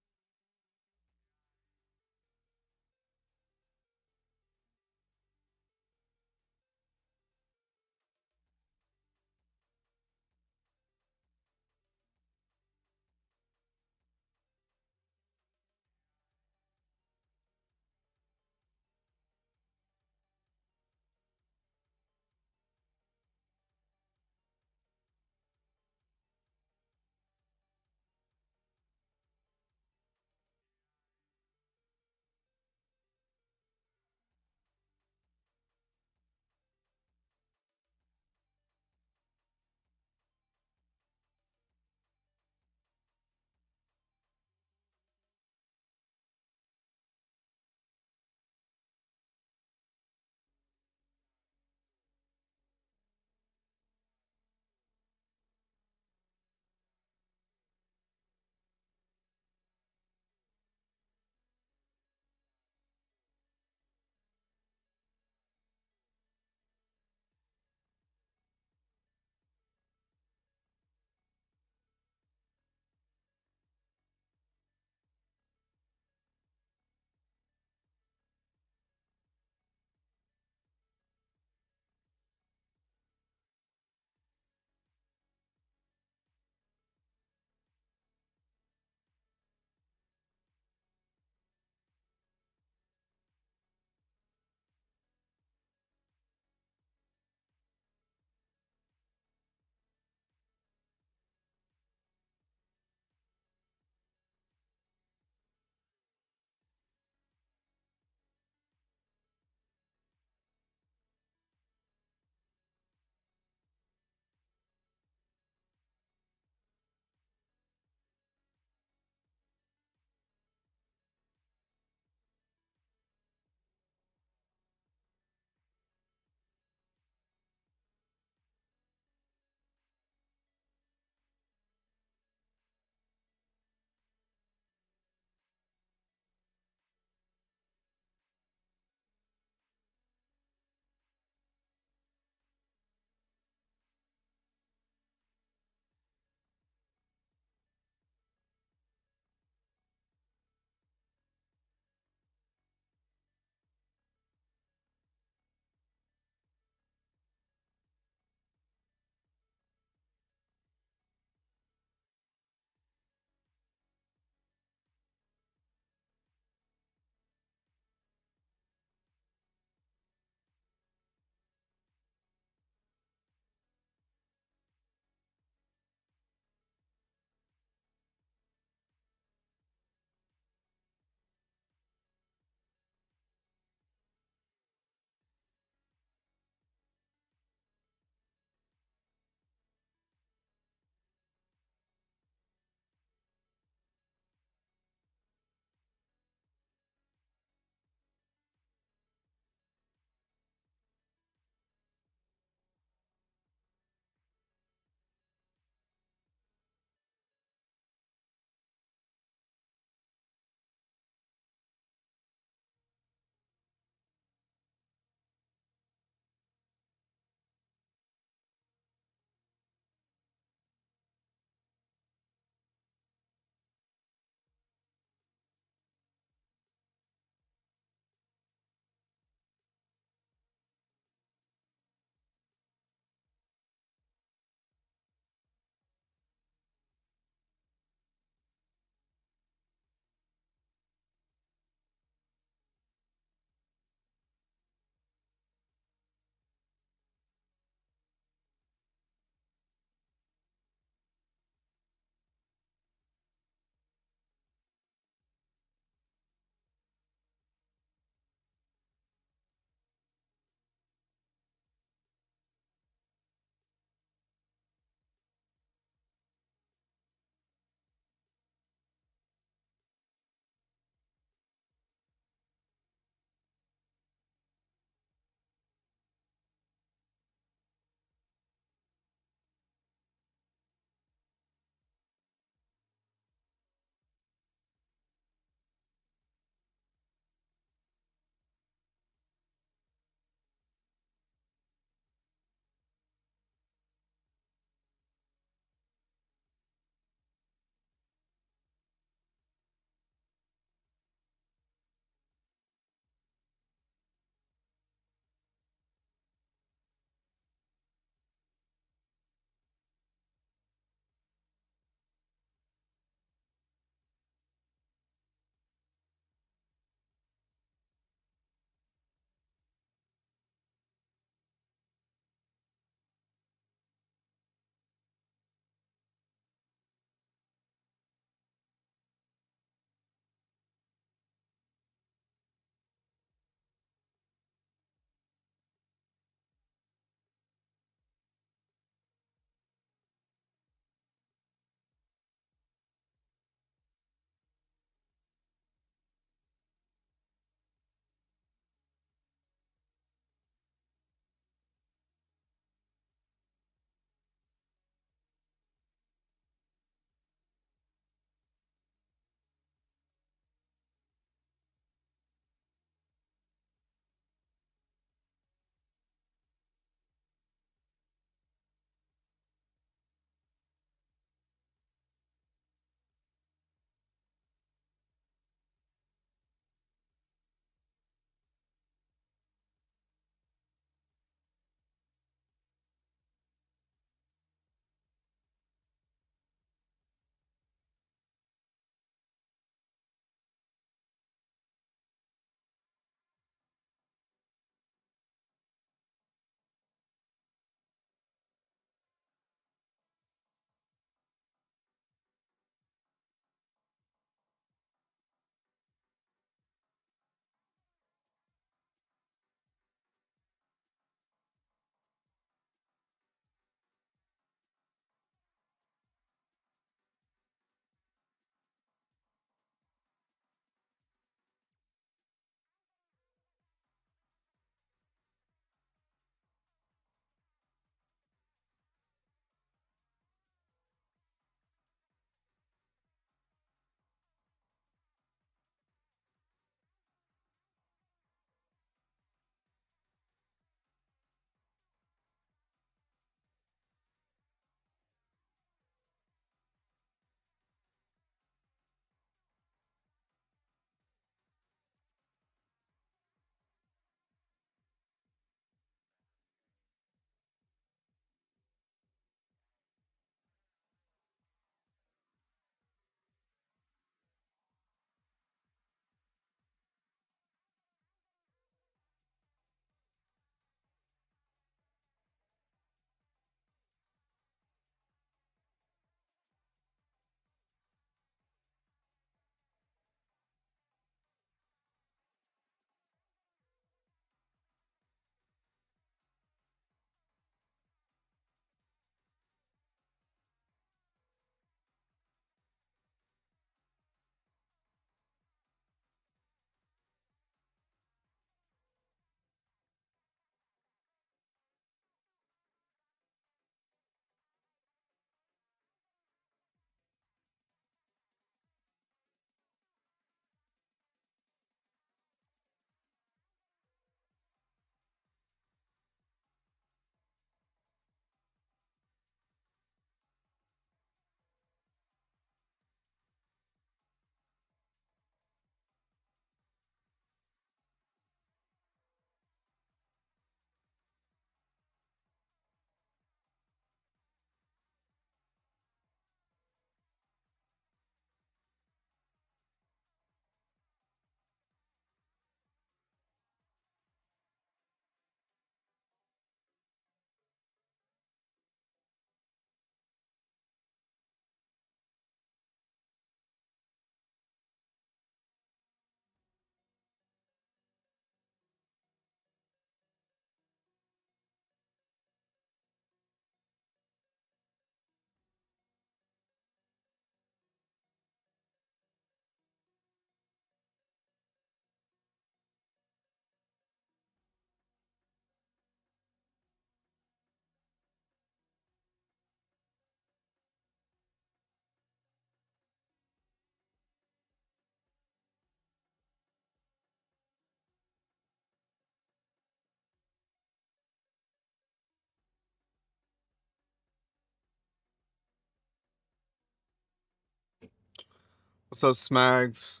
What's up, Smags?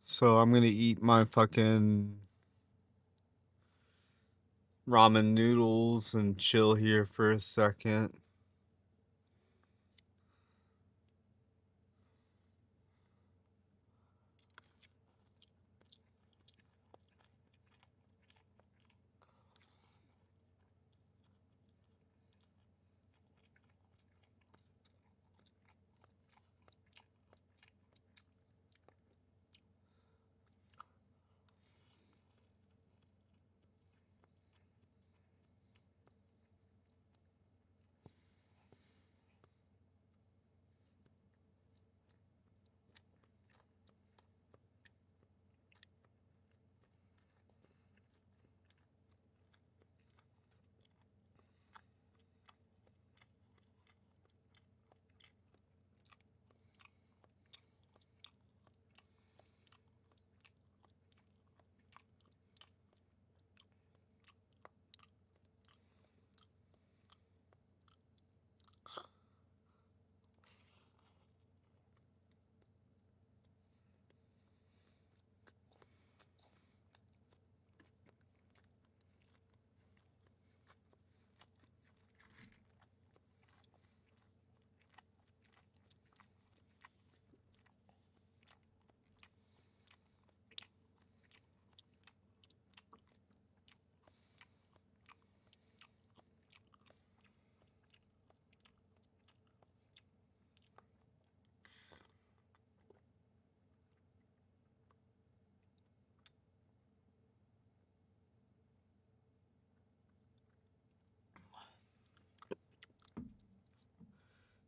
So I'm gonna eat my fucking ramen noodles and chill here for a second.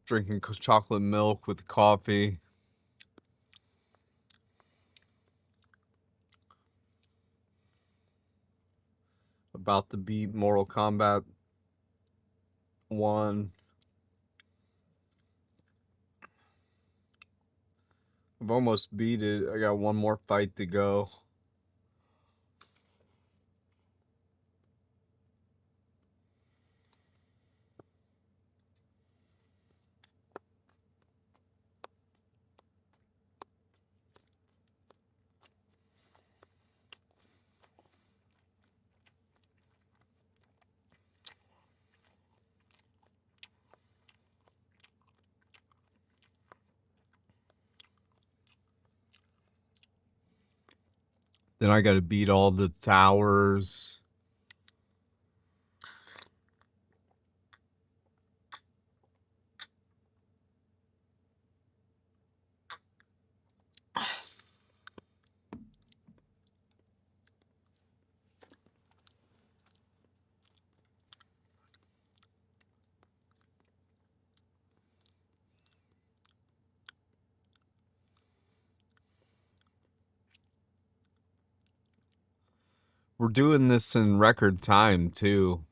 Drinking chocolate milk with coffee. About to beat Mortal Kombat 1. I've almost beat it. I got one more fight to go. Then I gotta beat all the towers. We're doing this in record time, too.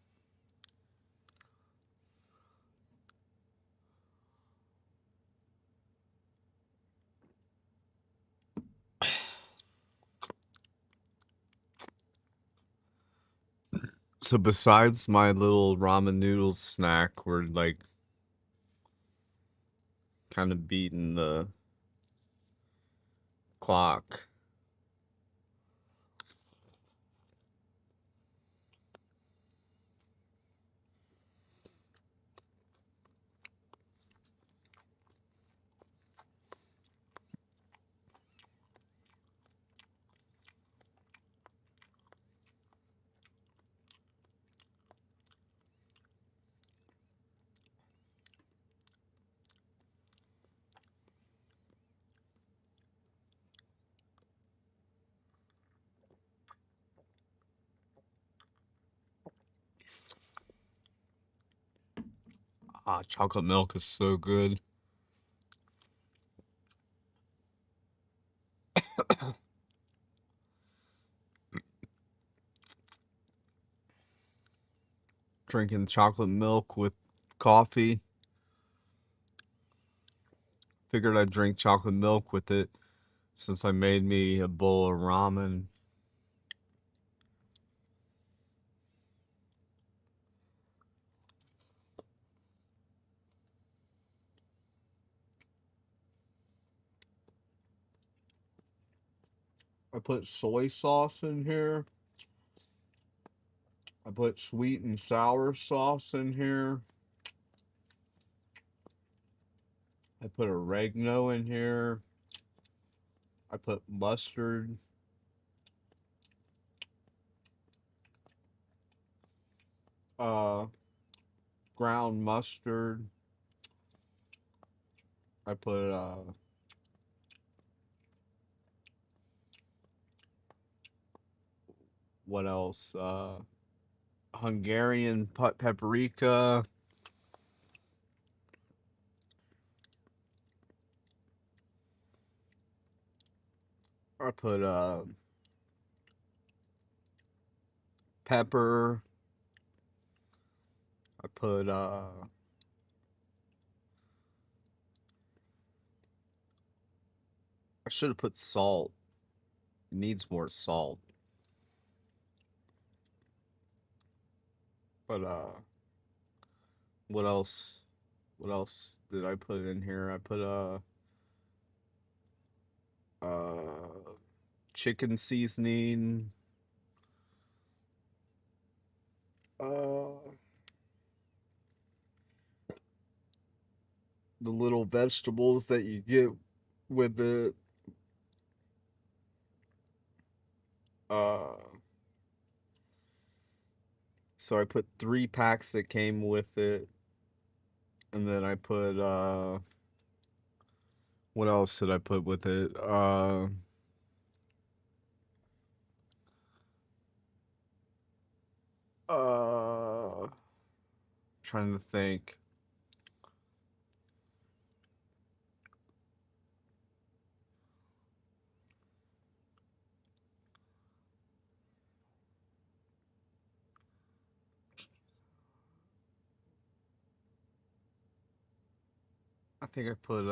So besides my little ramen noodles snack, we're like kind of beating the clock. Hot chocolate milk is so good. Drinking chocolate milk with coffee. Figured I'd drink chocolate milk with it since I made me a bowl of ramen. I put soy sauce in here. I put sweet and sour sauce in here. I put oregano in here. I put mustard. Ground mustard. I put what else? Hungarian paprika. I put pepper. I put I should have put salt. It needs more salt. But what else? What else did I put in here? I put chicken seasoning. The little vegetables that you get with it. So I put 3 packs that came with it. And then I put what else did I put with it? Trying to think. I think I put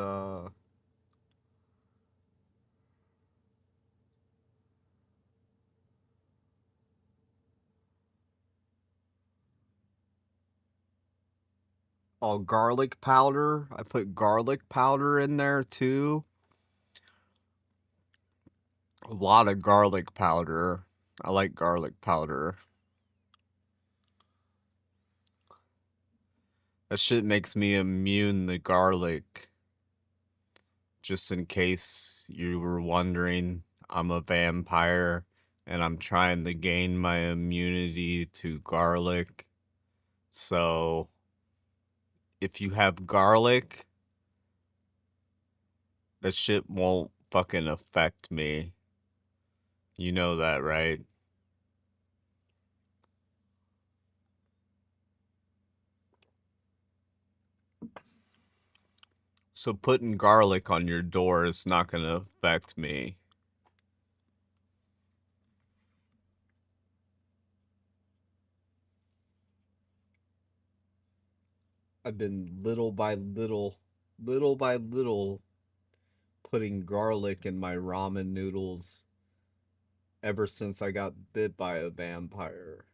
garlic powder. I put garlic powder in there too. A lot of garlic powder. I like garlic powder. That shit makes me immune to garlic. Just in case you were wondering, I'm a vampire and I'm trying to gain my immunity to garlic. So if you have garlic, that shit won't fucking affect me. You know that, right? So putting garlic on your door is not going to affect me. I've been little by little putting garlic in my ramen noodles ever since I got bit by a vampire.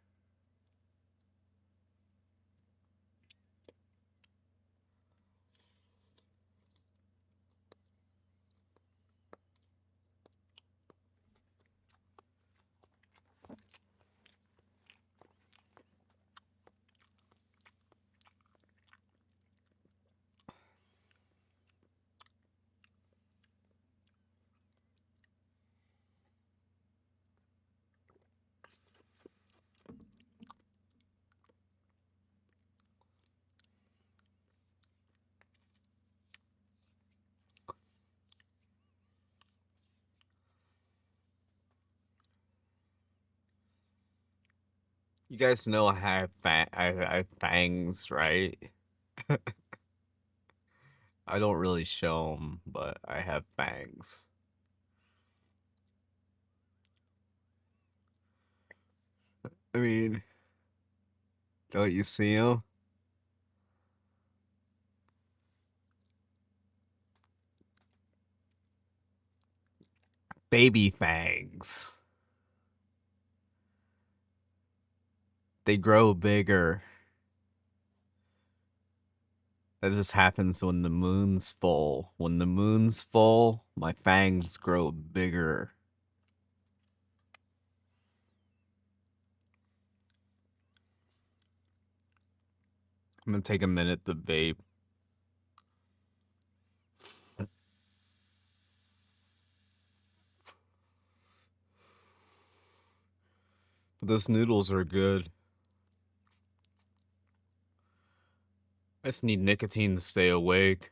You guys know I have fangs, right? I don't really show them, but I have fangs. I mean, don't you see them? Baby fangs. They grow bigger. That just happens when the moon's full. When the moon's full, my fangs grow bigger. I'm gonna take a minute to vape. But those noodles are good. I just need nicotine to stay awake.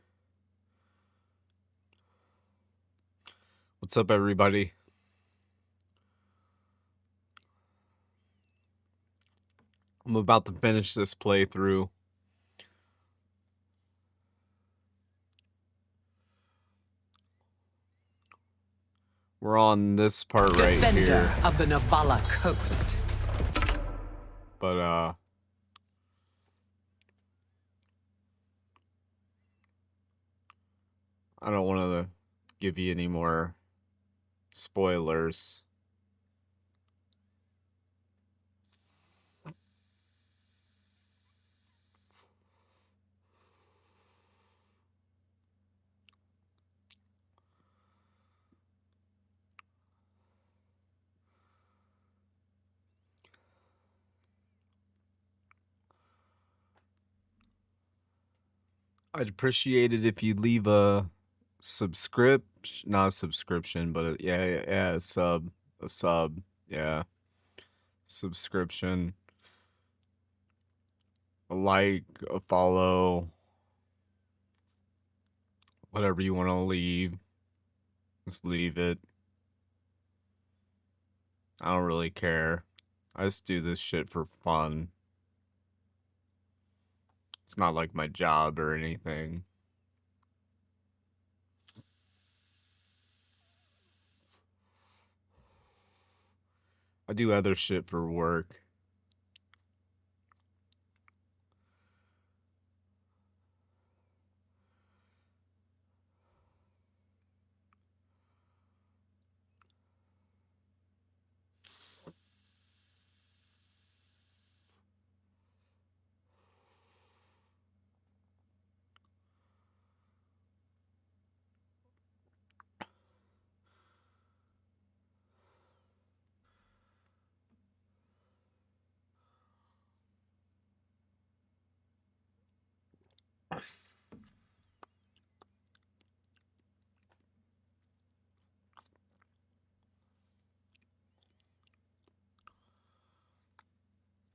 What's up, everybody? I'm about to finish this playthrough. We're on this part right Defender here. of the Navala coast. But, I don't want to give you any more spoilers. I'd appreciate it if you leave a subscription, not a subscription, but yeah, a sub, yeah, subscription, a like, a follow, whatever you want to leave, just leave it. I don't really care. I just do this shit for fun. It's not like my job or anything. I do other shit for work.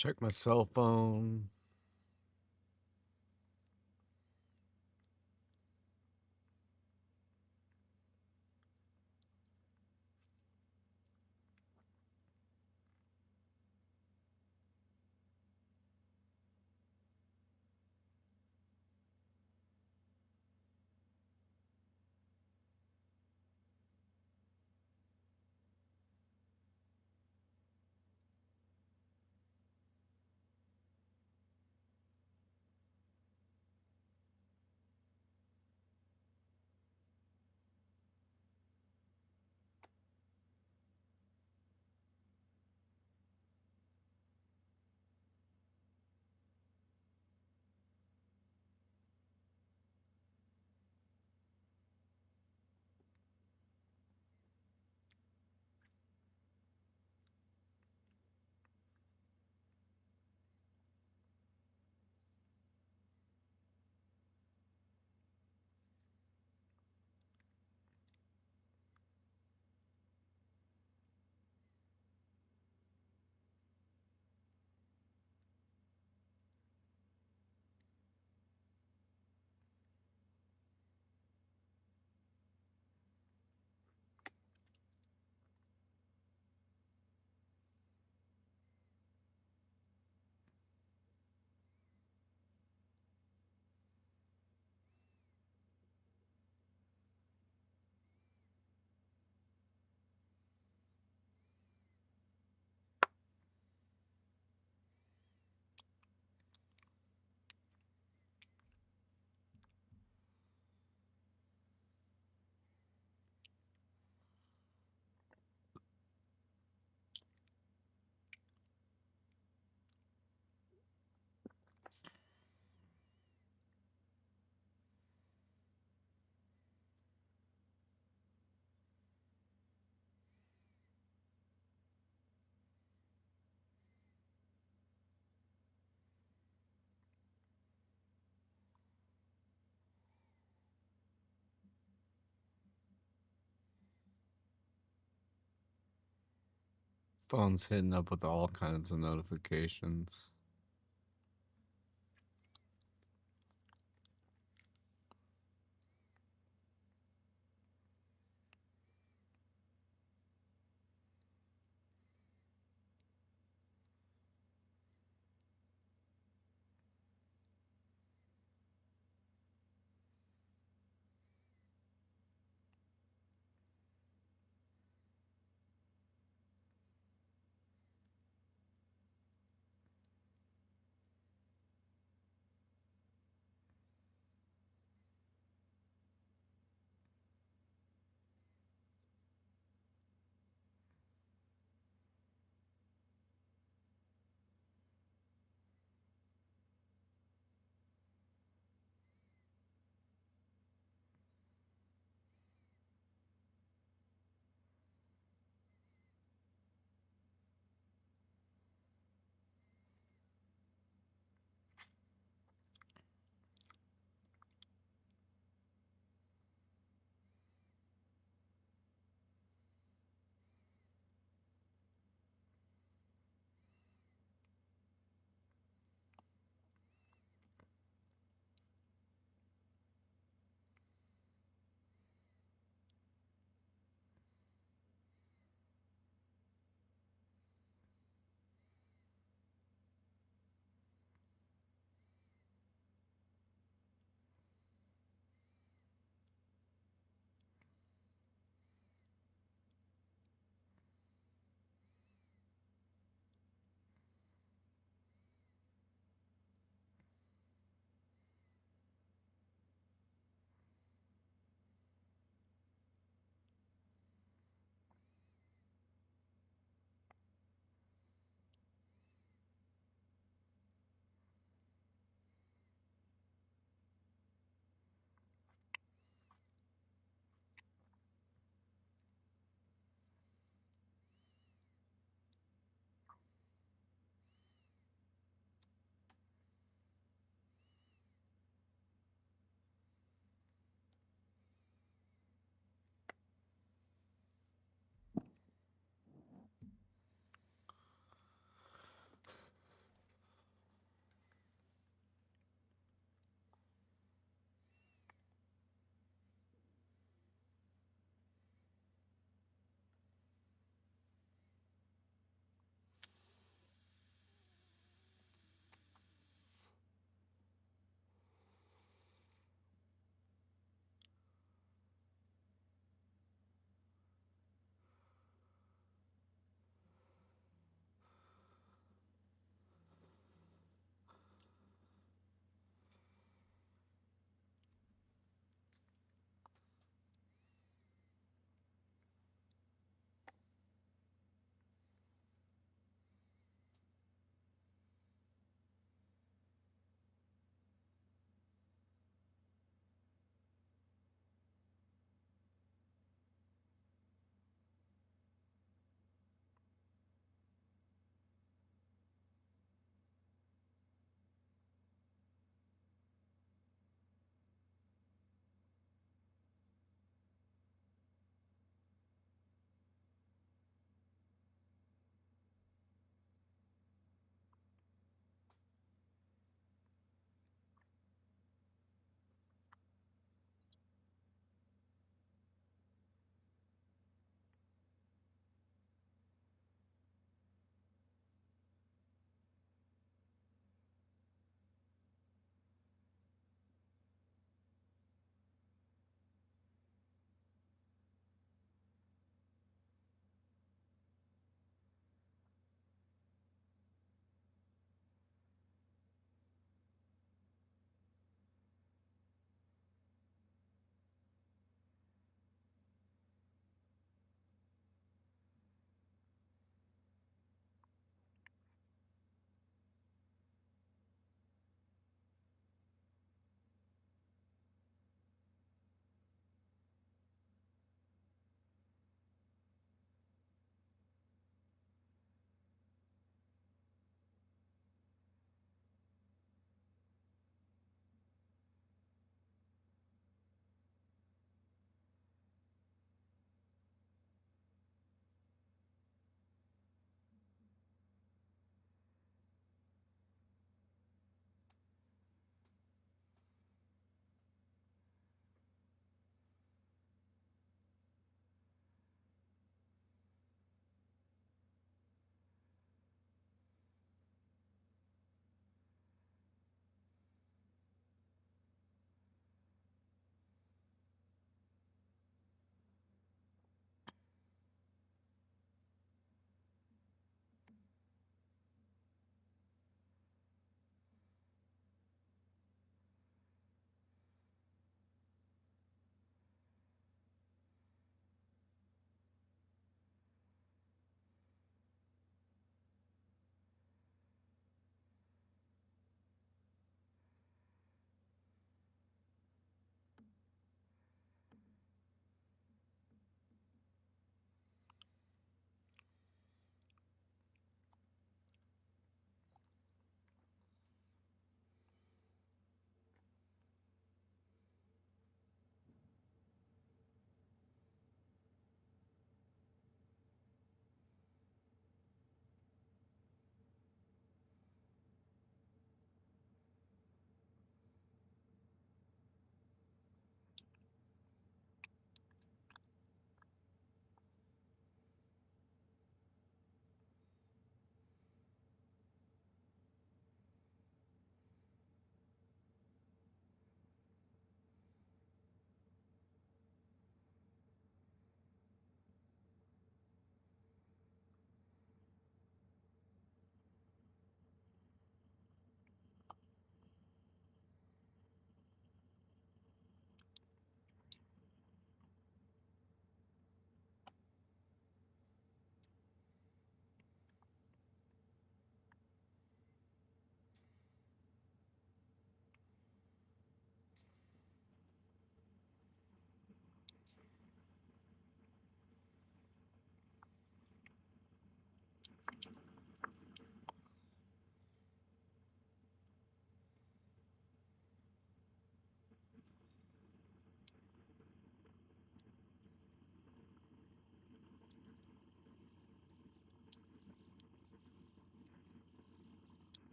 Check my cell phone. Phone's hitting up with all kinds of notifications.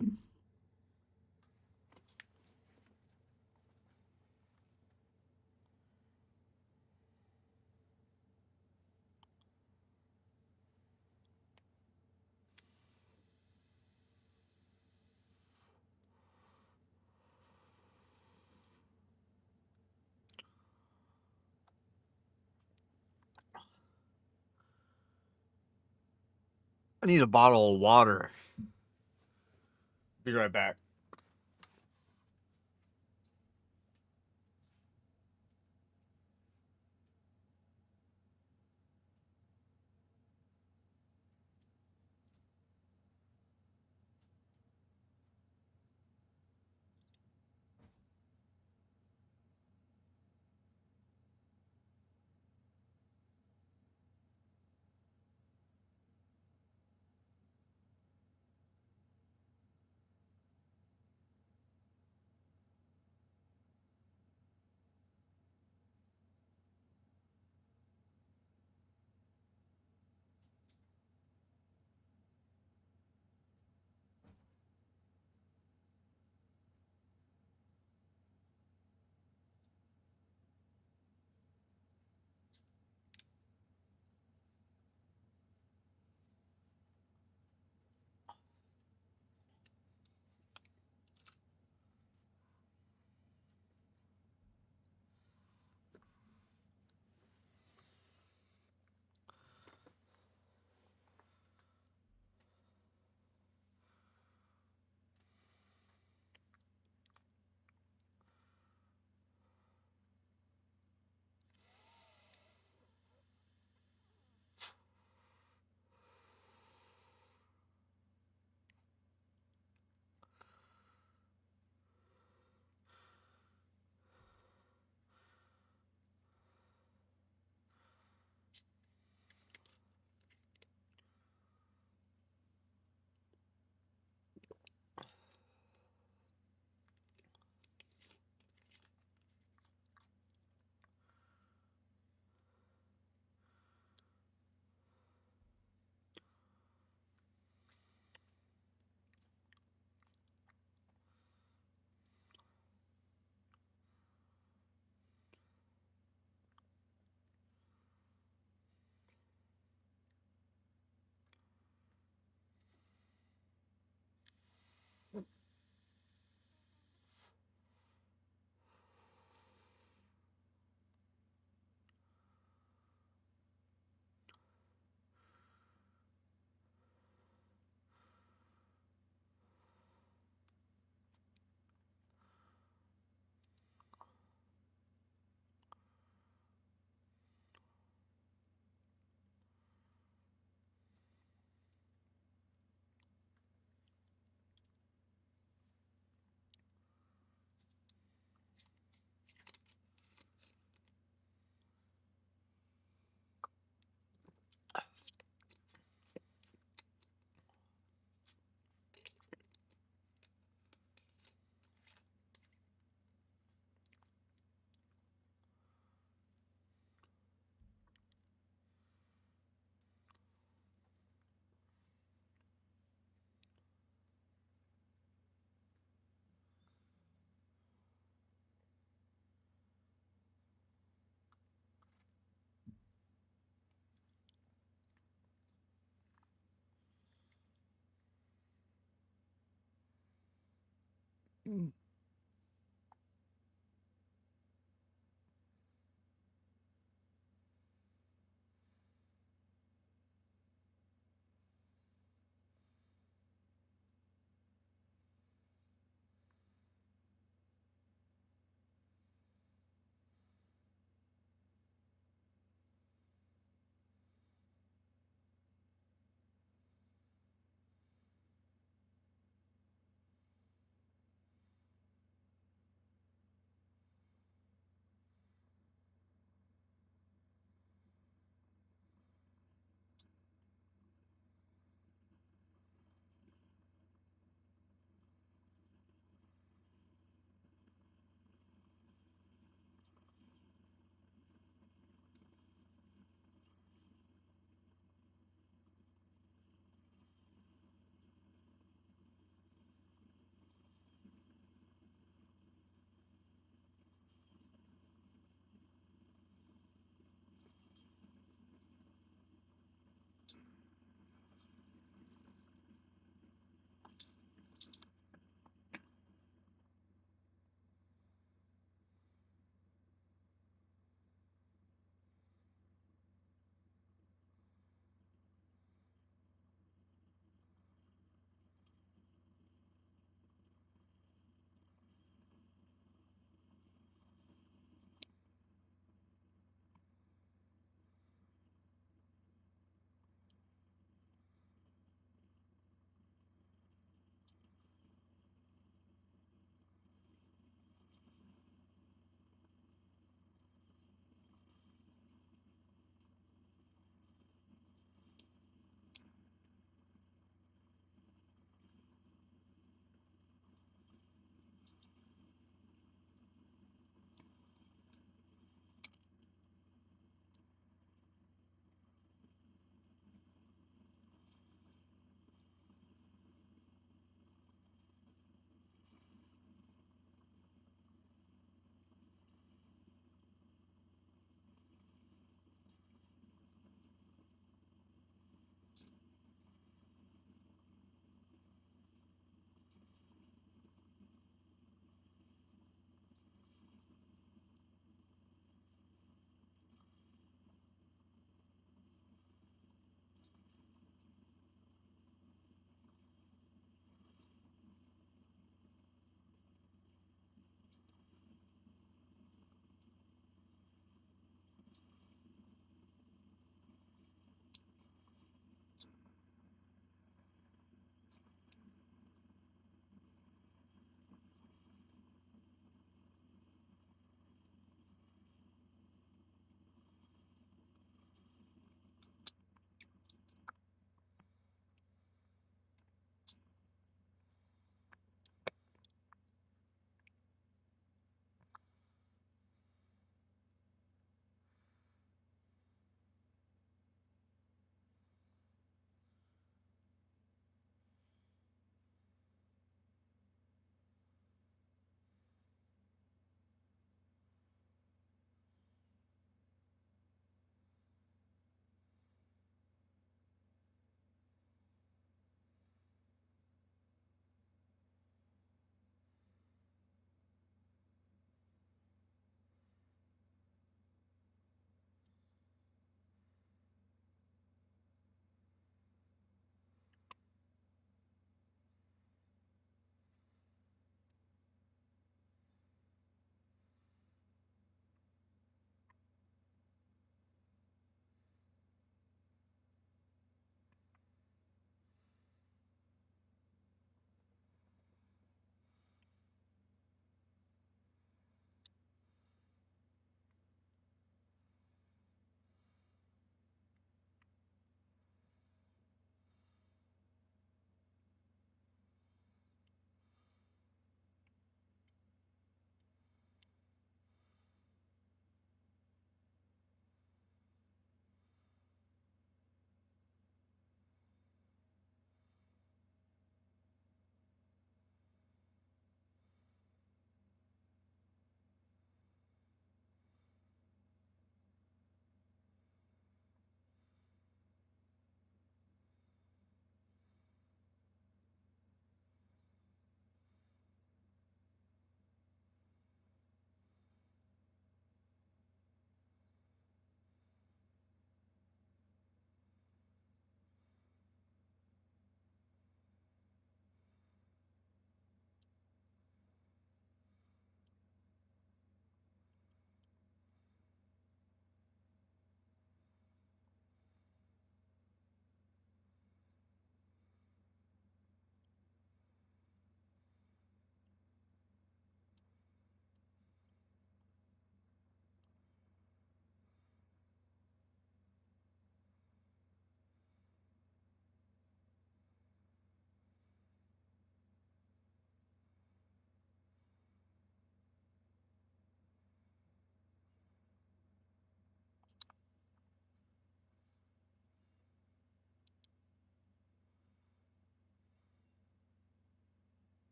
I need a bottle of water. Be right back.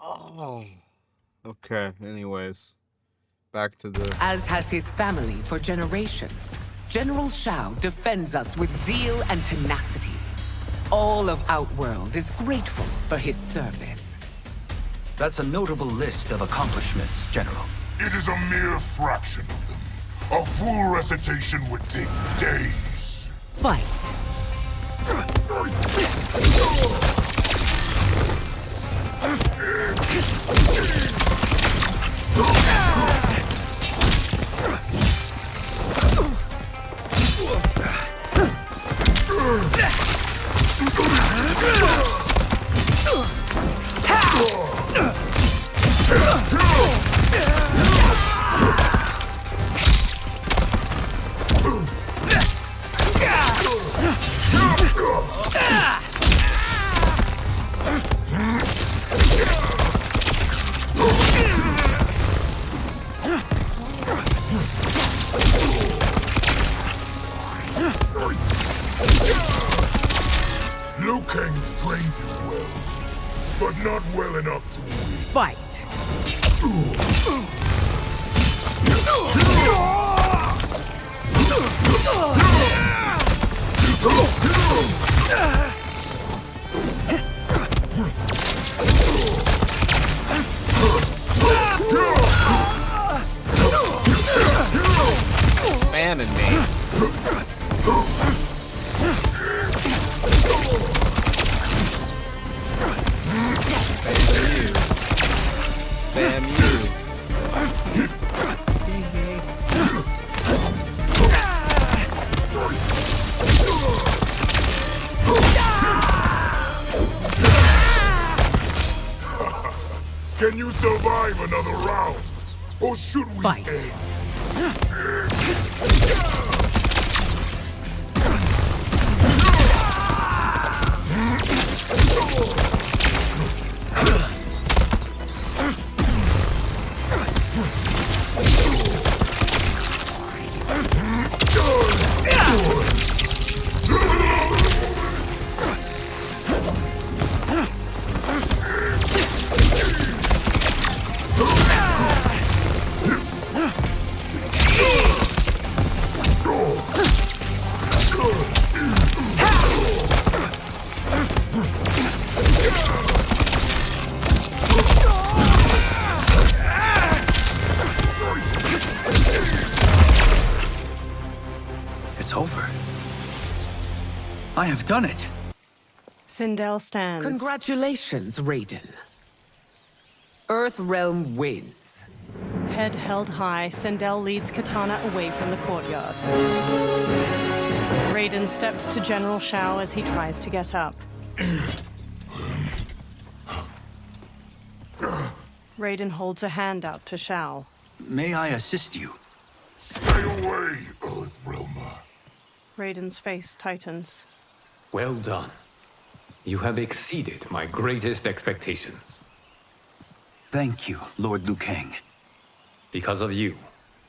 Oh. Okay, anyways. Back to this. As has his family for generations, General Shao defends us with zeal and tenacity. All of Outworld is grateful for his service. That's a notable list of accomplishments, General. It is a mere fraction of them. A full recitation would take days. Fight. Liu Kang's trained you well, but not well enough to win. Fight. Spamming me. Spam you. Can you survive another round? Or should we Fight. It's over. I have done it. Sindel stands. Congratulations, Raiden. Earthrealm wins. Head held high, Sindel leads Katana away from the courtyard. Raiden steps to General Shao as he tries to get up. Raiden holds a hand out to Shao. May I assist you? Stay away, Earthrealmer. Raiden's face tightens. Well done. You have exceeded my greatest expectations. Thank you, Lord Liu Kang. Because of you,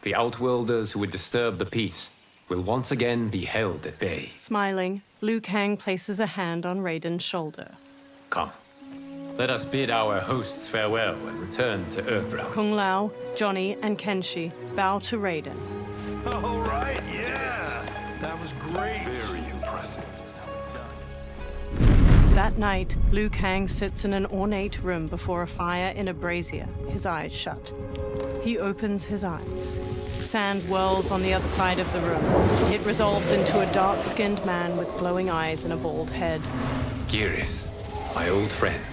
the Outworlders who would disturb the peace will once again be held at bay. Smiling, Liu Kang places a hand on Raiden's shoulder. Come. Let us bid our hosts farewell and return to Earthrealm. Kung Lao, Johnny, and Kenshi bow to Raiden. All right, yeah. That was great. Very impressive. That night, Liu Kang sits in an ornate room before a fire in a brazier, his eyes shut. He opens his eyes. Sand whirls on the other side of the room. It resolves into a dark-skinned man with glowing eyes and a bald head. Geras, my old friend.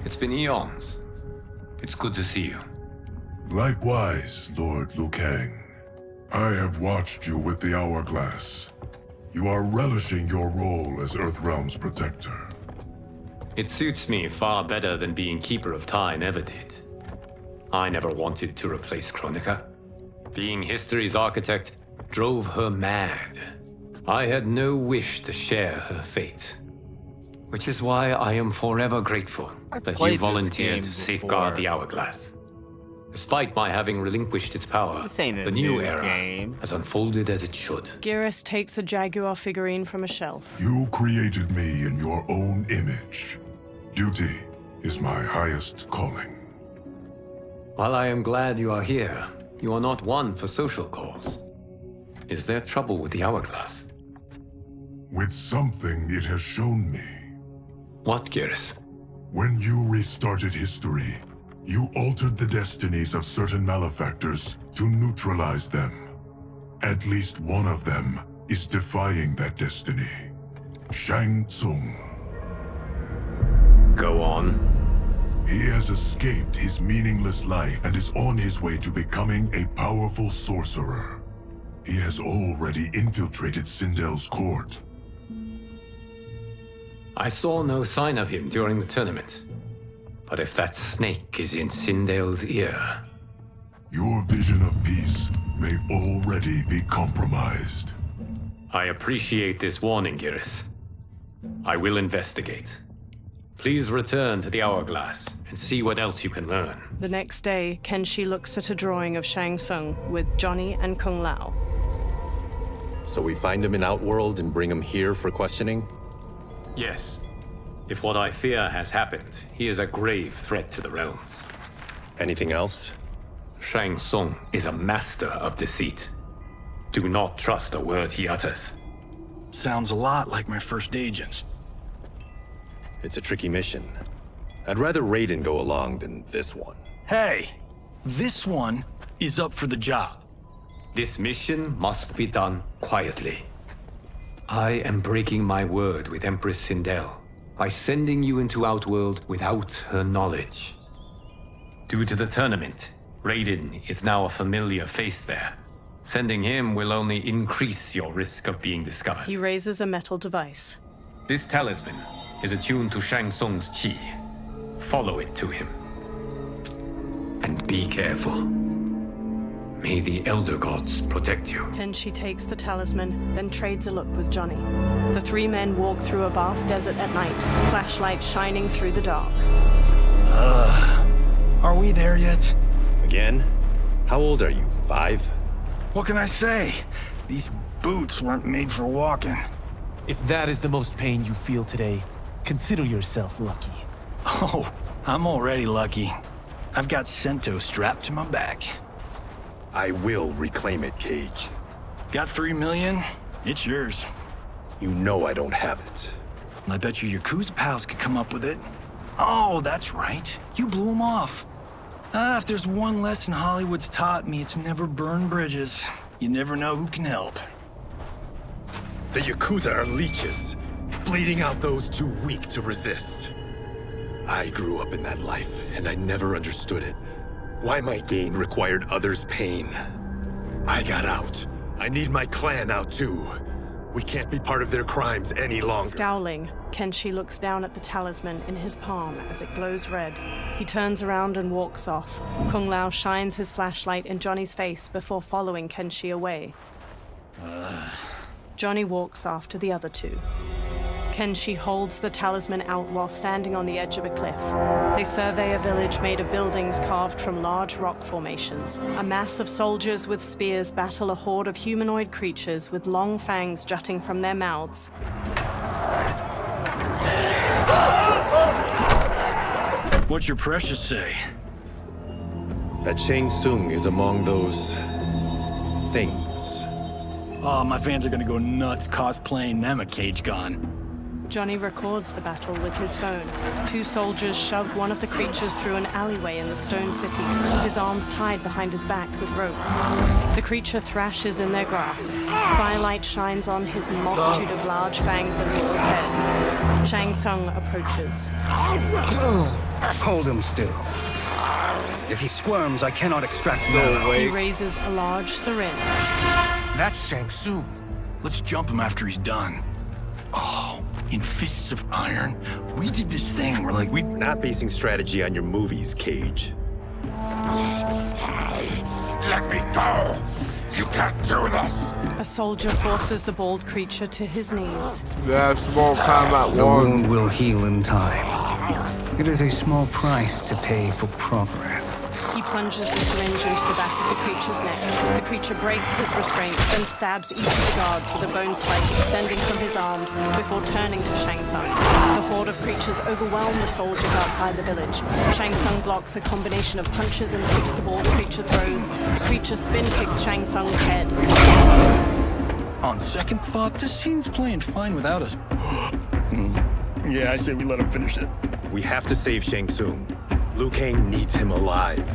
It's been eons. It's good to see you. Likewise, Lord Liu Kang. I have watched you with the Hourglass. You are relishing your role as Earthrealm's protector. It suits me far better than being Keeper of Time ever did. I never wanted to replace Chronica. Being history's architect drove her mad. I had no wish to share her fate. Which is why I am forever grateful that you volunteered to safeguard the Hourglass. Despite my having relinquished its power, the new era has unfolded as it should. Geras takes a Jaguar figurine from a shelf. You created me in your own image. Duty is my highest calling. While I am glad you are here, you are not one for social calls. Is there trouble with the hourglass? With something it has shown me. What, Geras? When you restarted history, you altered the destinies of certain malefactors to neutralize them. At least one of them is defying that destiny. Shang Tsung. Go on. He has escaped his meaningless life and is on his way to becoming a powerful sorcerer. He has already infiltrated Sindel's court. I saw no sign of him during the tournament. But if that snake is in Sindel's ear... Your vision of peace may already be compromised. I appreciate this warning, Geras. I will investigate. Please return to the hourglass and see what else you can learn. The next day, Kenshi looks at a drawing of Shang Tsung with Johnny and Kung Lao. So we find him in Outworld and bring him here for questioning? Yes. If what I fear has happened, he is a grave threat to the realms. Anything else? Shang Tsung is a master of deceit. Do not trust a word he utters. Sounds a lot like my first agents. It's a tricky mission. I'd rather Raiden go along than this one. Hey, this one is up for the job. This mission must be done quietly. I am breaking my word with Empress Sindel by sending you into Outworld without her knowledge. Due to the tournament, Raiden is now a familiar face there. Sending him will only increase your risk of being discovered. He raises a metal device. This talisman is attuned to Shang Tsung's chi. Follow it to him. And be careful. May the Elder Gods protect you. Kenshi takes the talisman, then trades a look with Johnny. The three men walk through a vast desert at night, flashlights shining through the dark. Are we there yet? Again? How old are you? 5? What can I say? These boots weren't made for walking. If that is the most pain you feel today, consider yourself lucky. Oh, I'm already lucky. I've got Sento strapped to my back. I will reclaim it, Cage. Got 3 million? It's yours. You know I don't have it. I bet your Yakuza pals could come up with it. Oh, that's right. You blew them off. If there's one lesson Hollywood's taught me, it's never burn bridges. You never know who can help. The Yakuza are leeches, bleeding out those too weak to resist. I grew up in that life, and I never understood it. Why my gain required others' pain. I got out. I need my clan out too. We can't be part of their crimes any longer. Scowling, Kenshi looks down at the talisman in his palm as it glows red. He turns around and walks off. Kung Lao shines his flashlight in Johnny's face before following Kenshi away. Johnny walks after the other two. Kenshi holds the talisman out while standing on the edge of a cliff. They survey a village made of buildings carved from large rock formations. A mass of soldiers with spears battle a horde of humanoid creatures with long fangs jutting from their mouths. What's your precious say? That Shang Tsung is among those... things. Oh, my fans are gonna go nuts cosplaying them a Cage Gun. Johnny records the battle with his phone. Two soldiers shove one of the creatures through an alleyway in the stone city, his arms tied behind his back with rope. The creature thrashes in their grasp. Firelight shines on his multitude of large fangs and Lord's head. Shang Tsung approaches. Hold him still. If he squirms, I cannot extract him. He raises a large syringe. That's Shang Tsung. Let's jump him after he's done. Oh, in Fists of Iron, we did this thing where we're not basing strategy on your movies, Cage. Let me go! You can't do this! A soldier forces the bald creature to his knees. That's Mortal Kombat 1. The wound will heal in time. It is a small price to pay for progress. He plunges the syringe into the back of the creature's neck. The creature breaks his restraints, then stabs each of the guards with a bone spike extending from his arms before turning to Shang Tsung. The horde of creatures overwhelm the soldiers outside the village. Shang Tsung blocks a combination of punches and kicks the ball the creature throws. The creature spin kicks Shang Tsung's head. On second thought, this scene's playing fine without us. Yeah, I say we let him finish it. We have to save Shang Tsung. Liu Kang needs him alive.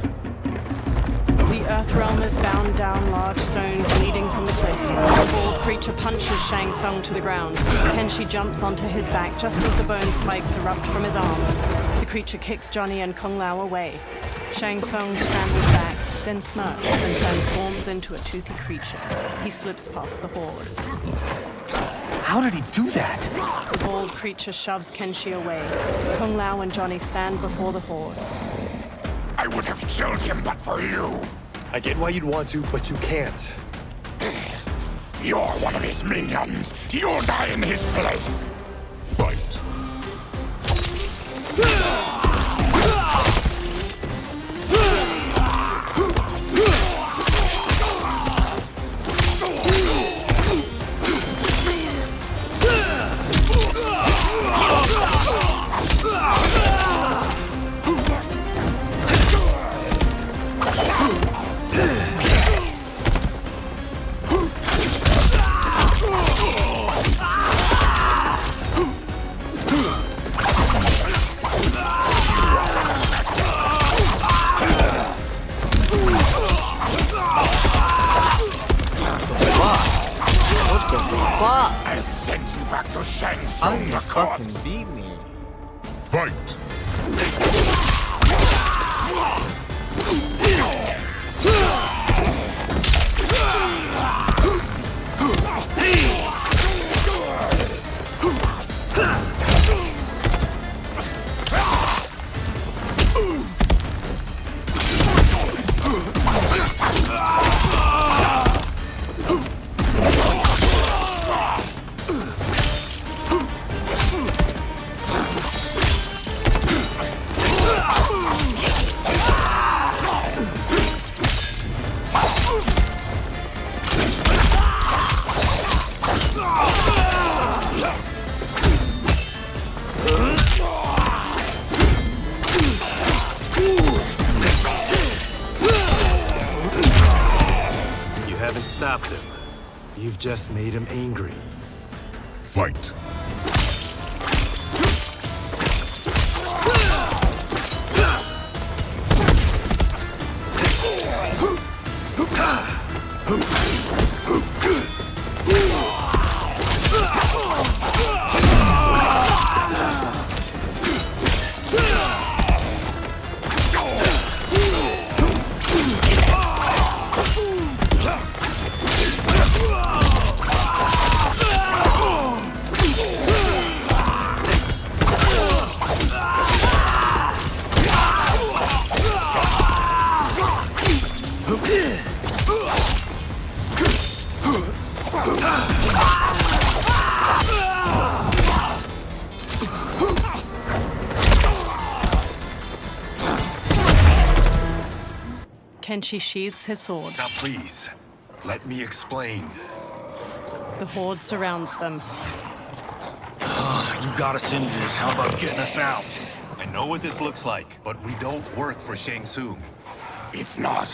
The Earthrealm is bound down large stones leading from the cliff. The bald creature punches Shang Tsung to the ground. Kenshi jumps onto his back just as the bone spikes erupt from his arms. The creature kicks Johnny and Kung Lao away. Shang Tsung scrambles back, then smirks and transforms into a toothy creature. He slips past the horde. How did he do that? The bald creature shoves Kenshi away. Kung Lao and Johnny stand before the horde. I would have killed him but for you. I get why you'd want to, but you can't. You're one of his minions. You'll die in his place. Fight. I'll send you back to Shang Tsung the corpse. Beat me. Fight. Stopped him. You've just made him angry. Fight. Kenshi sheathes his sword. Now please, let me explain. The horde surrounds them. You got us into this. How about getting us out? I know what this looks like, but we don't work for Shang Tsung. If not,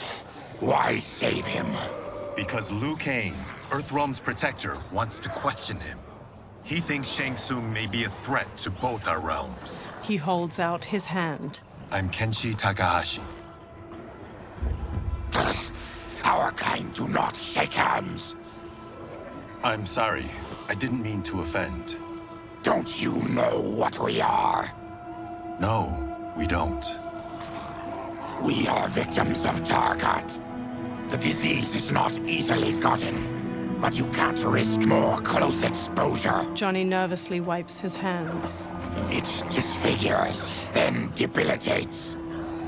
why save him? Because Liu Kang, Earthrealm's protector, wants to question him. He thinks Shang Tsung may be a threat to both our realms. He holds out his hand. I'm Kenshi Takahashi. Our kind do not shake hands. I'm sorry. I didn't mean to offend. Don't you know what we are? No, we don't. We are victims of Tarkat. The disease is not easily gotten, but you can't risk more close exposure. Johnny nervously wipes his hands. It disfigures, then debilitates.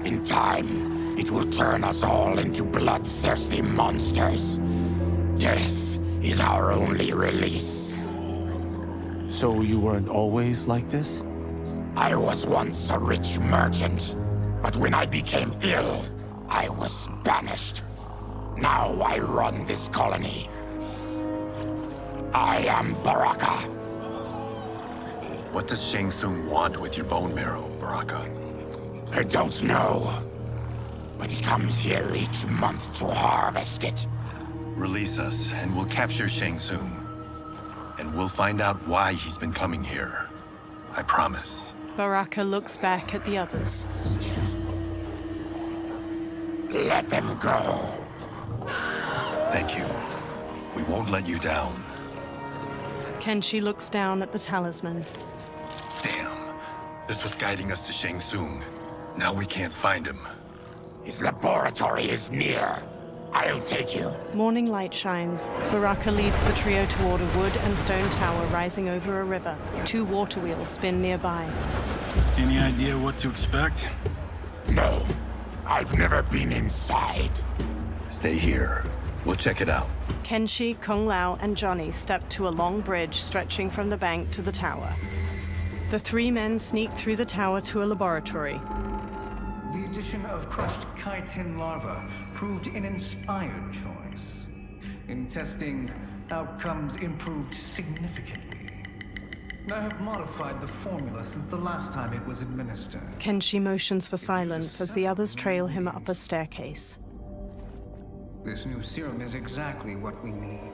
In time, it will turn us all into bloodthirsty monsters. Death is our only release. So you weren't always like this? I was once a rich merchant, but when I became ill, I was banished. Now I run this colony. I am Baraka. What does Shang Tsung want with your bone marrow, Baraka? I don't know. But he comes here each month to harvest it. Release us, and we'll capture Shang Tsung. And we'll find out why he's been coming here. I promise. Baraka looks back at the others. Let them go. Thank you. We won't let you down. Kenshi looks down at the talisman. Damn. This was guiding us to Shang Tsung. Now we can't find him. His laboratory is near. I'll take you. Morning light shines. Baraka leads the trio toward a wood and stone tower rising over a river. 2 water wheels spin nearby. Any idea what to expect? No. I've never been inside. Stay here. We'll check it out. Kenshi, Kung Lao, and Johnny step to a long bridge stretching from the bank to the tower. The 3 men sneak through the tower to a laboratory. The addition of crushed chitin larva proved an inspired choice. In testing, outcomes improved significantly. I have modified the formula since the last time it was administered. Kenshi motions for silence as the others trail him up a staircase. This new serum is exactly what we need.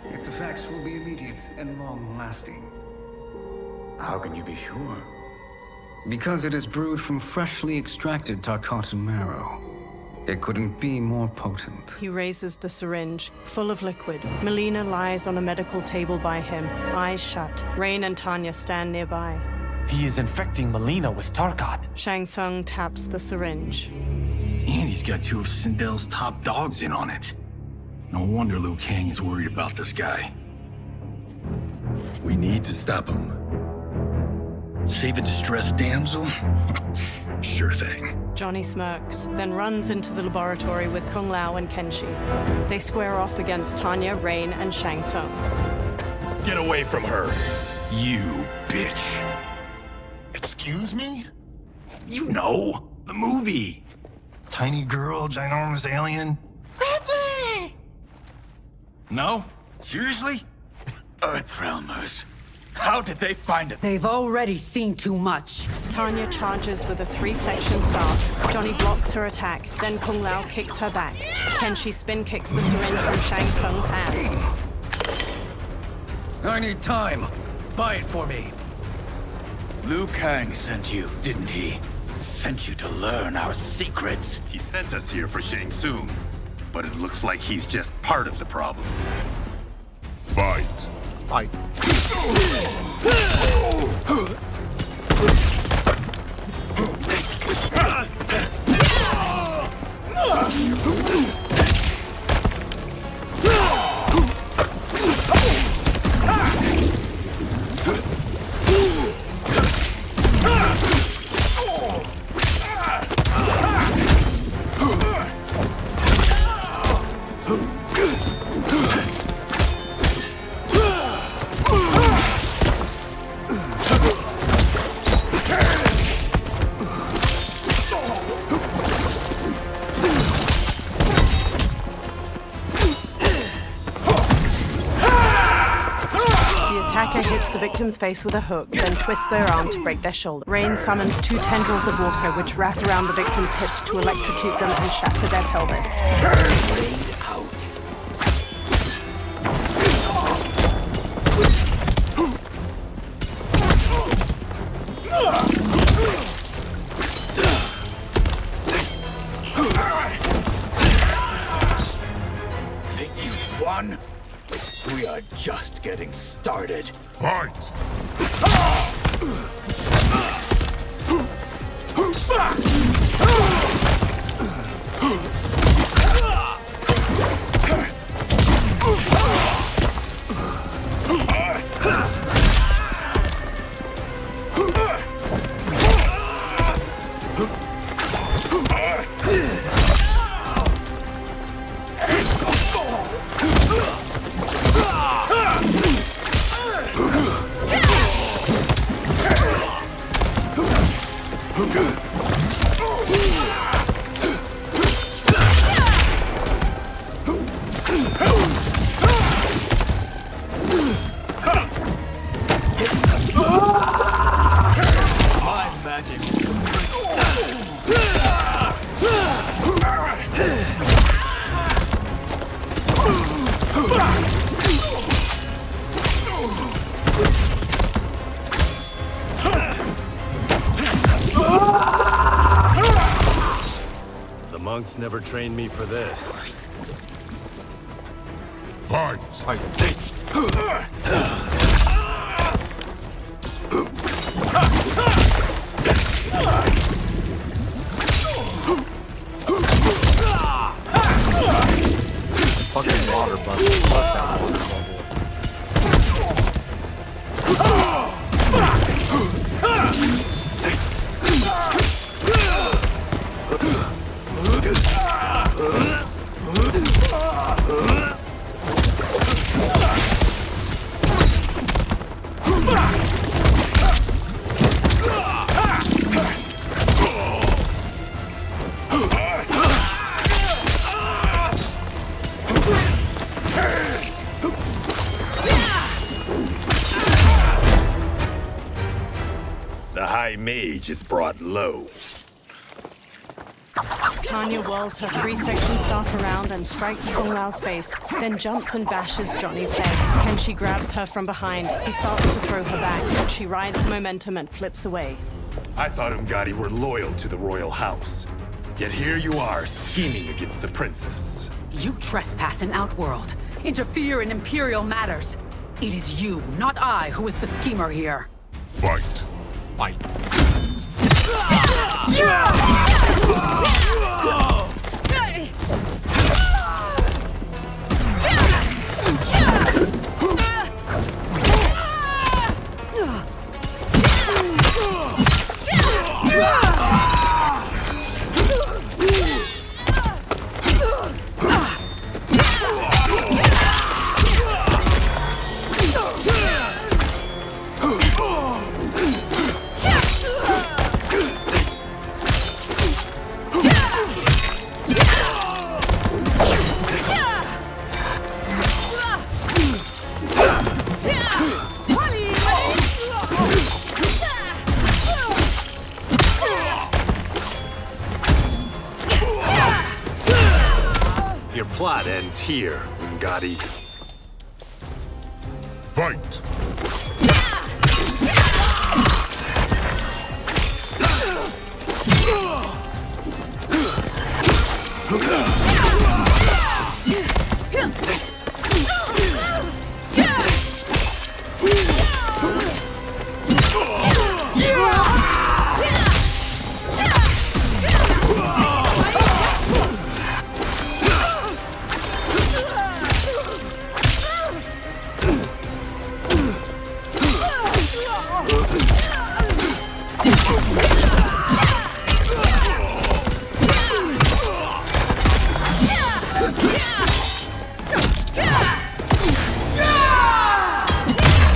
Its effects will be immediate and long-lasting. How can you be sure? Because it is brewed from freshly extracted Tarkatan marrow. It couldn't be more potent. He raises the syringe, full of liquid. Melina lies on a medical table by him, eyes shut. Rain and Tanya stand nearby. He is infecting Melina with Tarkat. Shang Tsung taps the syringe. And he's got 2 of Sindel's top dogs in on it. No wonder Liu Kang is worried about this guy. We need to stop him. Save a distressed damsel? Sure thing. Johnny smirks, then runs into the laboratory with Kung Lao and Kenshi. They square off against Tanya, Rain, and Shang Tsung. Get away from her! You bitch. Excuse me? You know, the movie. Tiny girl, ginormous alien. Ripley! No? Seriously? Earthrealmers. How did they find it? They've already seen too much. Tanya charges with a 3-section start. Johnny blocks her attack, then Kung Lao kicks her back. Kenshi spin kicks the syringe from Shang Tsung's hand. I need time. Buy it for me. Liu Kang sent you, didn't he? Sent you to learn our secrets. He sent us here for Shang Tsung, but it looks like he's just part of the problem. Fight. Fight. Hits the victim's face with a hook, then twists their arm to break their shoulder. Rain summons 2 tendrils of water which wrap around the victim's hips to electrocute them and shatter their pelvis. Think you won? We are just getting started. Fight! monks never trained me for this. Fight! Fucking water bubble. Fuck that water bubble. The High Mage is brought low. Tanya whirls her three-section staff around and strikes Kung Lao's face, then jumps and bashes Johnny's head. Kenshi grabs her from behind. He starts to throw her back, but she rides the momentum and flips away. I thought Umgadi were loyal to the royal house. Yet here you are, scheming against the princess. You trespass in Outworld, interfere in Imperial matters. It is you, not I, who is the schemer here. Fight! Fight. Your plot ends here, Umgadi. Fight!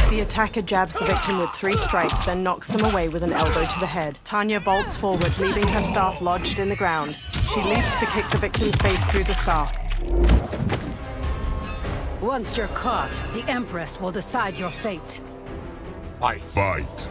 The attacker jabs the victim with 3 strikes, then knocks them away with an elbow to the head. Tanya bolts forward, leaving her staff lodged in the ground. She leaps to kick the victim's face through the staff. Once you're caught, the Empress will decide your fate. Fight! Fight!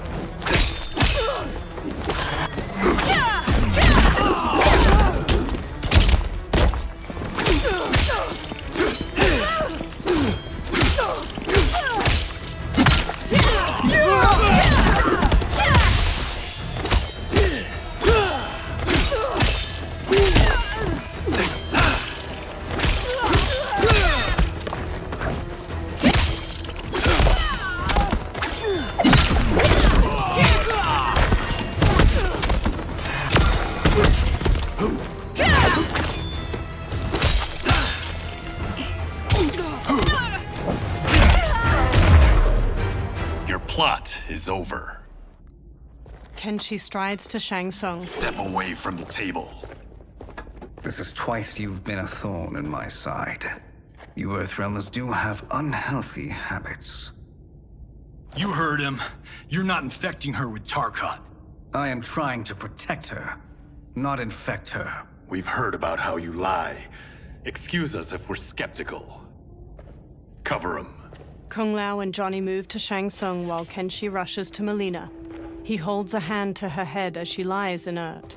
Plot is over. Kenshi strides to Shang Tsung. Step away from the table. This is twice you've been a thorn in my side. You Earthrealmers do have unhealthy habits. You heard him. You're not infecting her with Tarkat. I am trying to protect her, not infect her. We've heard about how you lie. Excuse us if we're skeptical. Cover him. Kung Lao and Johnny move to Shang Tsung while Kenshi rushes to Melina. He holds a hand to her head as she lies inert.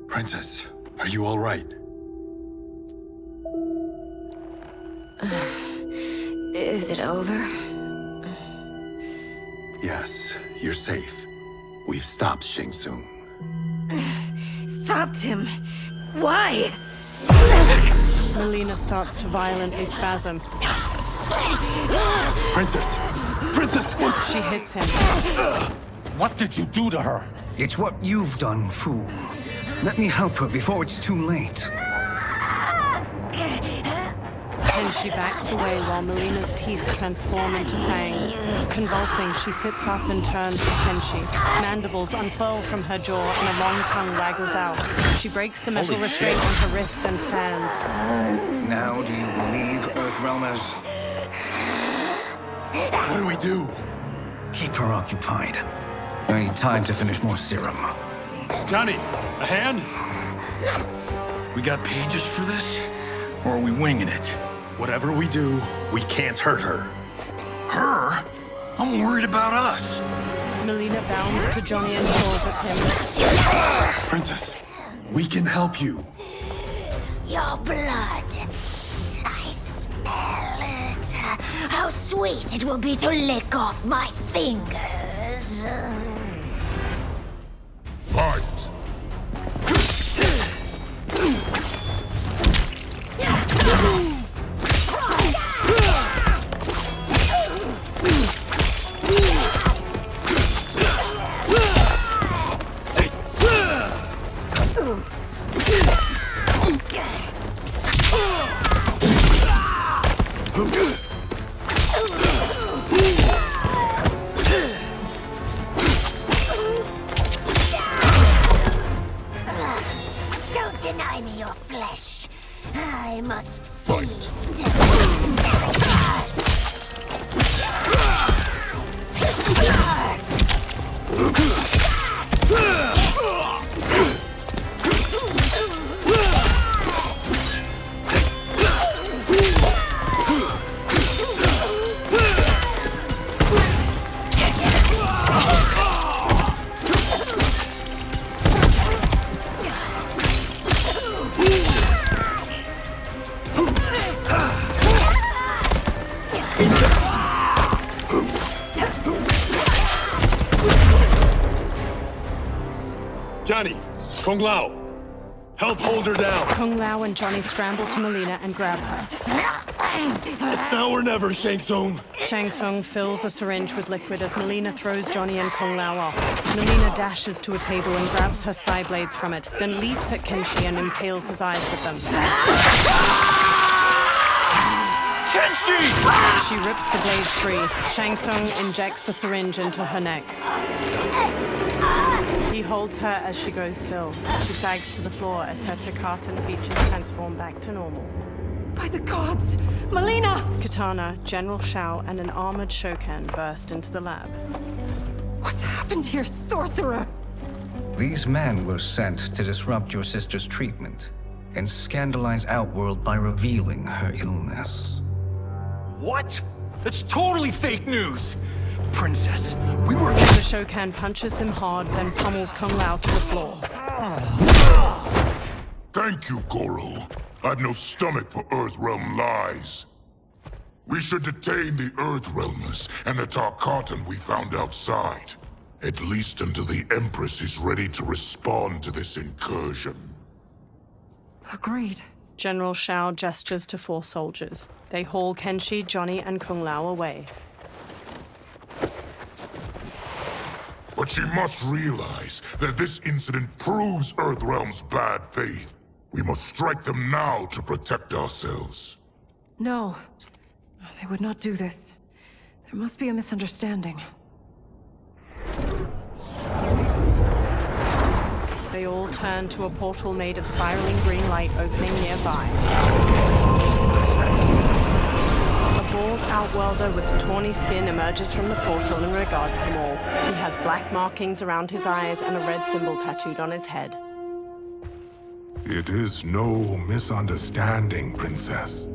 Princess, are you all right? Is it over? Yes, you're safe. We've stopped Shang Tsung. Stopped him? Why? Melina starts to violently spasm. Princess! Princess! She hits him. What did you do to her? It's what you've done, fool. Let me help her before it's too late. Kenshi backs away while Melina's teeth transform into fangs. Convulsing, she sits up and turns to Kenshi. Mandibles unfurl from her jaw and a long tongue waggles out. She breaks the metal restraint on her wrist and stands. Now do you believe, Earthrealmers? What do we do? Keep her occupied. I need time to finish more serum. Johnny, a hand? We got pages for this? Or are we winging it? Whatever we do, we can't hurt her. Her? I'm worried about us. Melina bounds to Johnny and claws at him. Princess, we can help you. Your blood. I smell it. How sweet it will be to lick off my fingers. Fight! Don't deny me your flesh. I must fight. Johnny, Kung Lao, help hold her down. Kung Lao and Johnny scramble to Melina and grab her. It's now or never, Shang Tsung. Shang Tsung fills a syringe with liquid as Melina throws Johnny and Kung Lao off. Melina dashes to a table and grabs her side blades from it, then leaps at Kenshi and impales his eyes with them. Kenshi! She rips the blades free. Shang Tsung injects a syringe into her neck. He holds her as she goes still. She sags to the floor as her Takatan features transform back to normal. By the gods! Melina! Katana, General Shao, and an armored Shokan burst into the lab. What's happened here, sorcerer? These men were sent to disrupt your sister's treatment and scandalize Outworld by revealing her illness. What? That's totally fake news! Princess, we were— The Shokan punches him hard, then pummels Kung Lao to the floor. Thank you, Goro. I've no stomach for Earthrealm lies. We should detain the Earthrealmers and the Tarkatan we found outside. At least until the Empress is ready to respond to this incursion. Agreed. General Shao gestures to 4 soldiers. They haul Kenshi, Johnny, and Kung Lao away. But she must realize that this incident proves Earthrealm's bad faith. We must strike them now to protect ourselves. No. They would not do this. There must be a misunderstanding. They all turn to a portal made of spiraling green light opening nearby. A bald outworlder with tawny skin emerges from the portal and regards them all. He has black markings around his eyes and a red symbol tattooed on his head. It is no misunderstanding, Princess.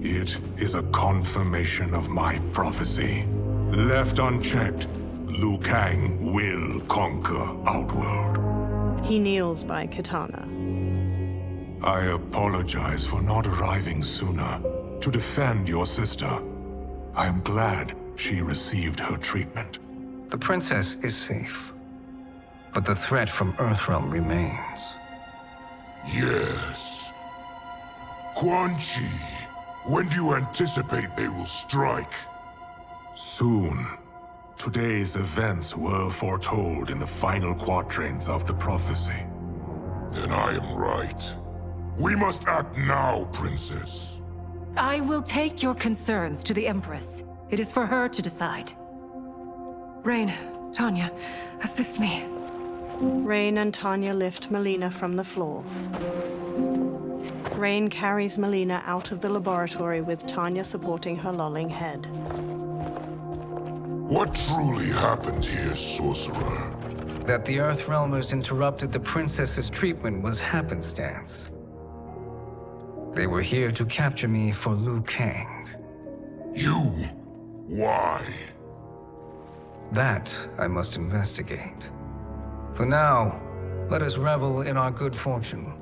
It is a confirmation of my prophecy. Left unchecked, Liu Kang will conquer Outworld. He kneels by Katana. I apologize for not arriving sooner to defend your sister. I am glad she received her treatment. The princess is safe, but the threat from Earthrealm remains. Yes. Quan Chi, when do you anticipate they will strike? Soon. Today's events were foretold in the final quatrains of the prophecy. Then I am right. We must act now, Princess. I will take your concerns to the Empress. It is for her to decide. Rain, Tanya, assist me. Rain and Tanya lift Melina from the floor. Rain carries Melina out of the laboratory with Tanya supporting her lolling head. What truly happened here, sorcerer? That the Earthrealmers interrupted the princess's treatment was happenstance. They were here to capture me for Liu Kang. You? Why? That I must investigate. For now, let us revel in our good fortune.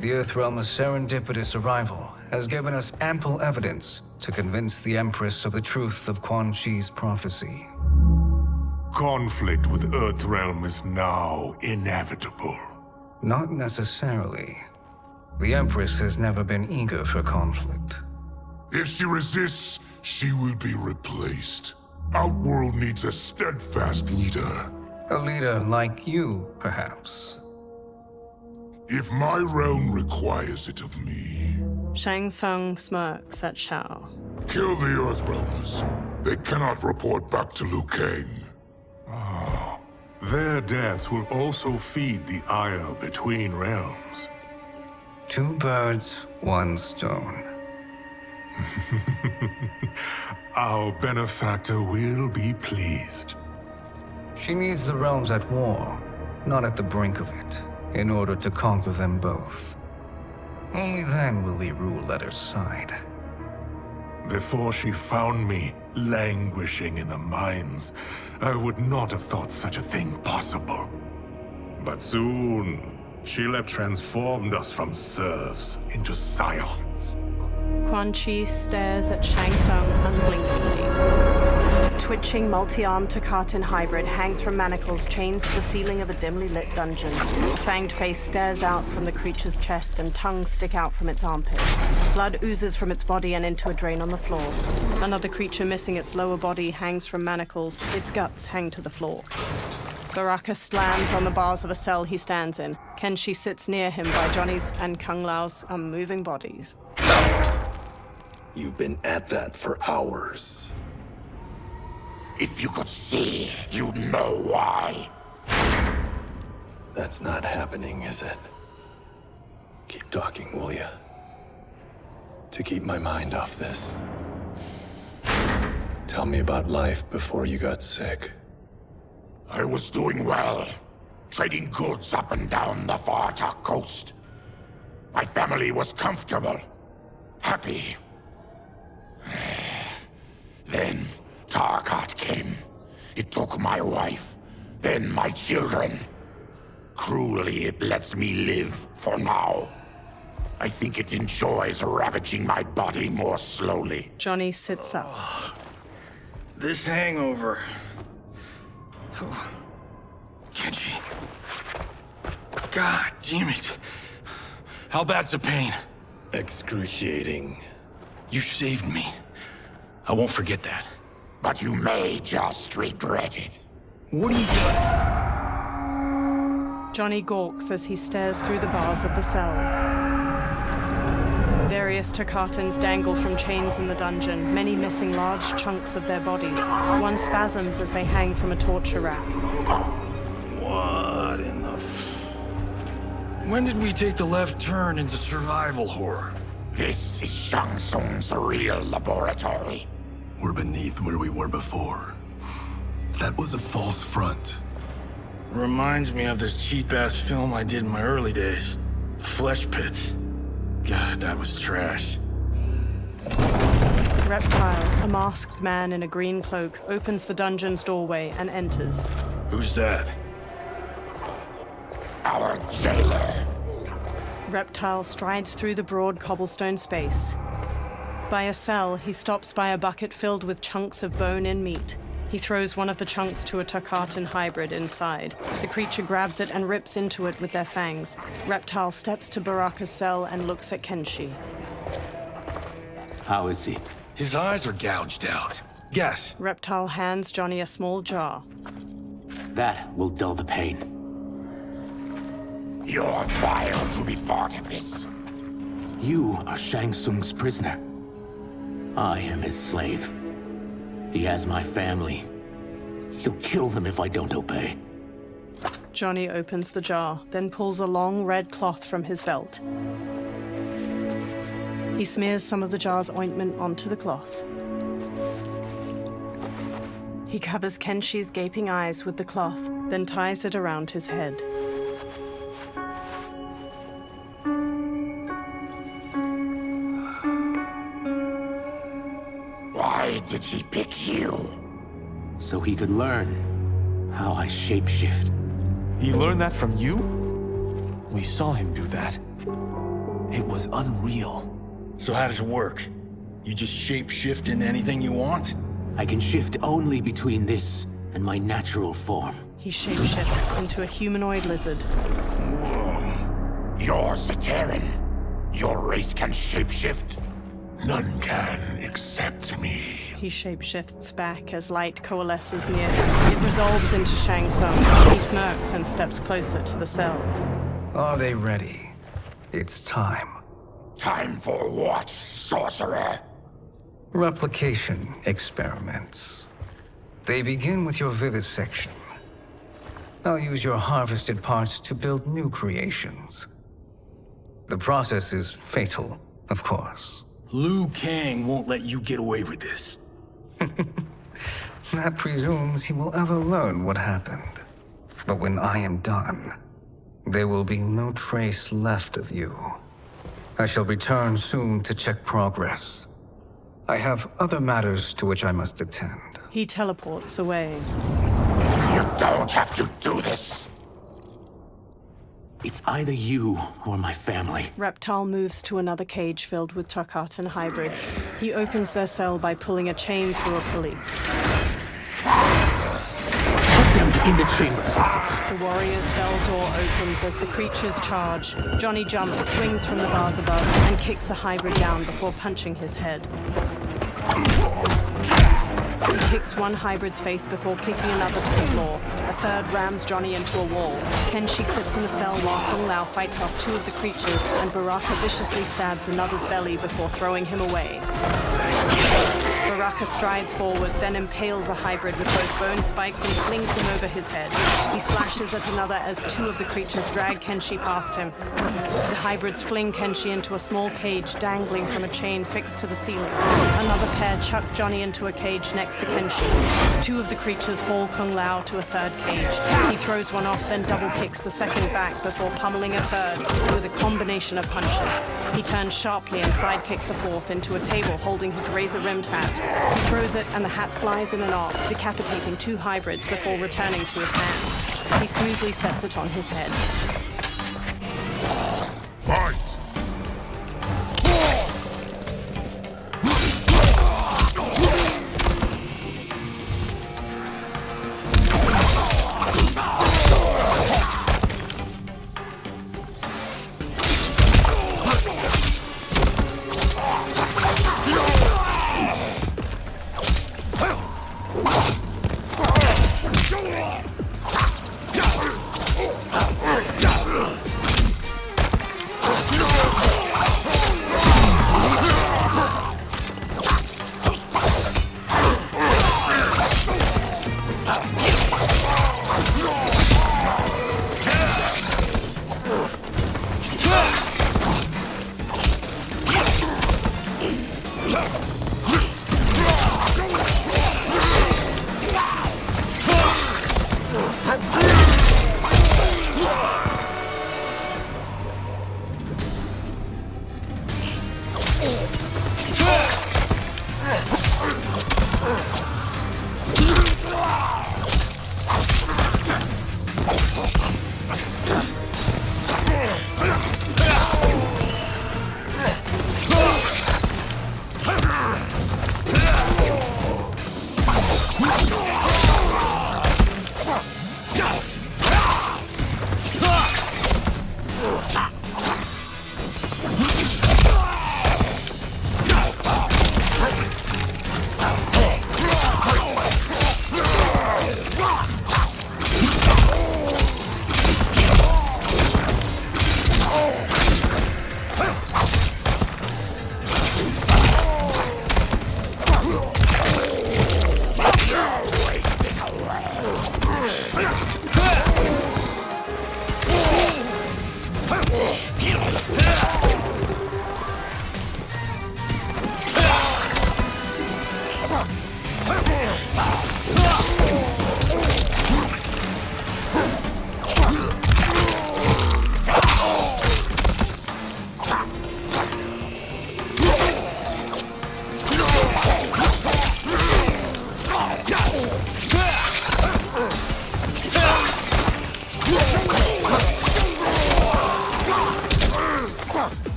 The Earthrealm's serendipitous arrival has given us ample evidence to convince the Empress of the truth of Quan Chi's prophecy. Conflict with Earthrealm is now inevitable. Not necessarily. The Empress has never been eager for conflict. If she resists, she will be replaced. Outworld needs a steadfast leader. A leader like you, perhaps. If my realm requires it of me. Shang Tsung smirks at Shao. Kill the Earthrealmers. They cannot report back to Liu Kang. Their deaths will also feed the ire between realms. 2 birds, 1 stone. Our benefactor will be pleased. She needs the realms at war, not at the brink of it, in order to conquer them both. Only then will we rule at her side. Before she found me languishing in the mines, I would not have thought such a thing possible. But soon, she'll have transformed us from serfs into scions. Quan Chi stares at Shang Tsung unblinkingly. A twitching, multi-armed Takatin hybrid hangs from manacles chained to the ceiling of a dimly lit dungeon. A fanged face stares out from the creature's chest and tongues stick out from its armpits. Blood oozes from its body and into a drain on the floor. Another creature missing its lower body hangs from manacles. Its guts hang to the floor. Baraka slams on the bars of a cell he stands in. Kenshi sits near him by Johnny's and Kung Lao's unmoving bodies. You've been at that for hours. If you could see, you'd know why. That's not happening, is it? Keep talking, will ya? To keep my mind off this. Tell me about life before you got sick. I was doing well, trading goods up and down the Varta coast. My family was comfortable, happy. Then Tarkat came. It took my wife, then my children. Cruelly, it lets me live for now. I think it enjoys ravaging my body more slowly. Johnny sits up. This hangover. Kenshi. God damn it. How bad's the pain? Excruciating. You saved me. I won't forget that. But you may just regret it. What are you doing? Johnny gawks as he stares through the bars of the cell. Various Takatans dangle from chains in the dungeon, many missing large chunks of their bodies. One spasms as they hang from a torture rack. What in the... When did we take the left turn into survival horror? This is Shang Tsung's real laboratory. We're beneath where we were before. That was a false front. Reminds me of this cheap-ass film I did in my early days. Flesh Pits. God, that was trash. Reptile, a masked man in a green cloak, opens the dungeon's doorway and enters. Who's that? Our jailer. Reptile strides through the broad cobblestone space. By a cell, he stops by a bucket filled with chunks of bone and meat. He throws one of the chunks to a Tarkatan hybrid inside. The creature grabs it and rips into it with their fangs. Reptile steps to Baraka's cell and looks at Kenshi. How is he? His eyes are gouged out. Guess. Reptile hands Johnny a small jar. That will dull the pain. You're vile to be part of this. You are Shang Tsung's prisoner. I am his slave. He has my family. He'll kill them if I don't obey. Johnny opens the jar, then pulls a long red cloth from his belt. He smears some of the jar's ointment onto the cloth. He covers Kenshi's gaping eyes with the cloth, then ties it around his head. Why did he pick you? So he could learn how I shapeshift. He learned that from you? We saw him do that. It was unreal. So how does it work? You just shapeshift into anything you want? I can shift only between this and my natural form. He shapeshifts into a humanoid lizard. You're Zateran. Your race can shapeshift. None can except me. He shapeshifts back as light coalesces near him. It resolves into Shang Tsung. He smirks and steps closer to the cell. Are they ready? It's time. Time for what, sorcerer? Replication experiments. They begin with your vivisection. I'll use your harvested parts to build new creations. The process is fatal, of course. Liu Kang won't let you get away with this. That presumes he will ever learn what happened. But when I am done, there will be no trace left of you. I shall return soon to check progress. I have other matters to which I must attend. He teleports away. You don't have to do this. It's either you or my family. Reptile moves to another cage filled with Tarkatan hybrids. He opens their cell by pulling a chain through a pulley. Put them in the chambers. The warrior's cell door opens as the creatures charge. Johnny jumps, swings from the bars above, and kicks a hybrid down before punching his head. He kicks one hybrid's face before kicking another to the floor. A third rams Johnny into a wall. Kenshi sits in the cell while Kung Lao fights off two of the creatures, and Baraka viciously stabs another's belly before throwing him away. Baraka strides forward, then impales a hybrid with both bone spikes and flings him over his head. He slashes at another as two of the creatures drag Kenshi past him. The hybrids fling Kenshi into a small cage dangling from a chain fixed to the ceiling. Another pair chuck Johnny into a cage next to Kenshi's. Two of the creatures haul Kung Lao to a third cage. He throws one off, then double kicks the second back before pummeling a third with a combination of punches. He turns sharply and sidekicks a fourth into a table holding his razor-rimmed hat. He throws it and the hat flies in an arc, decapitating two hybrids before returning to his hand. He smoothly sets it on his head. Fight!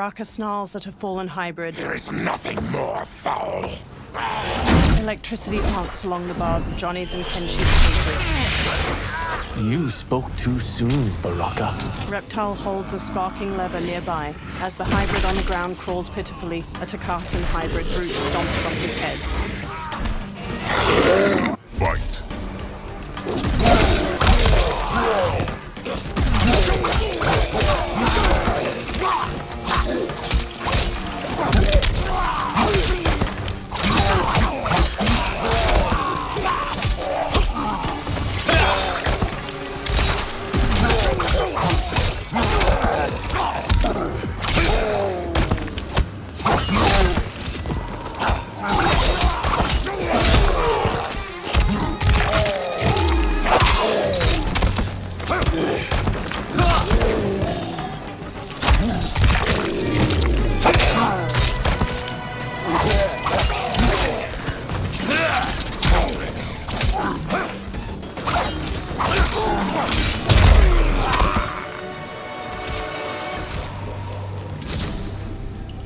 Baraka snarls at a fallen hybrid. There is nothing more foul. Electricity arcs along the bars of Johnny's and Kenshi's cages. You spoke too soon, Baraka. Reptile holds a sparking lever nearby. As the hybrid on the ground crawls pitifully, a Takatan hybrid brute stomps on his head. Fight.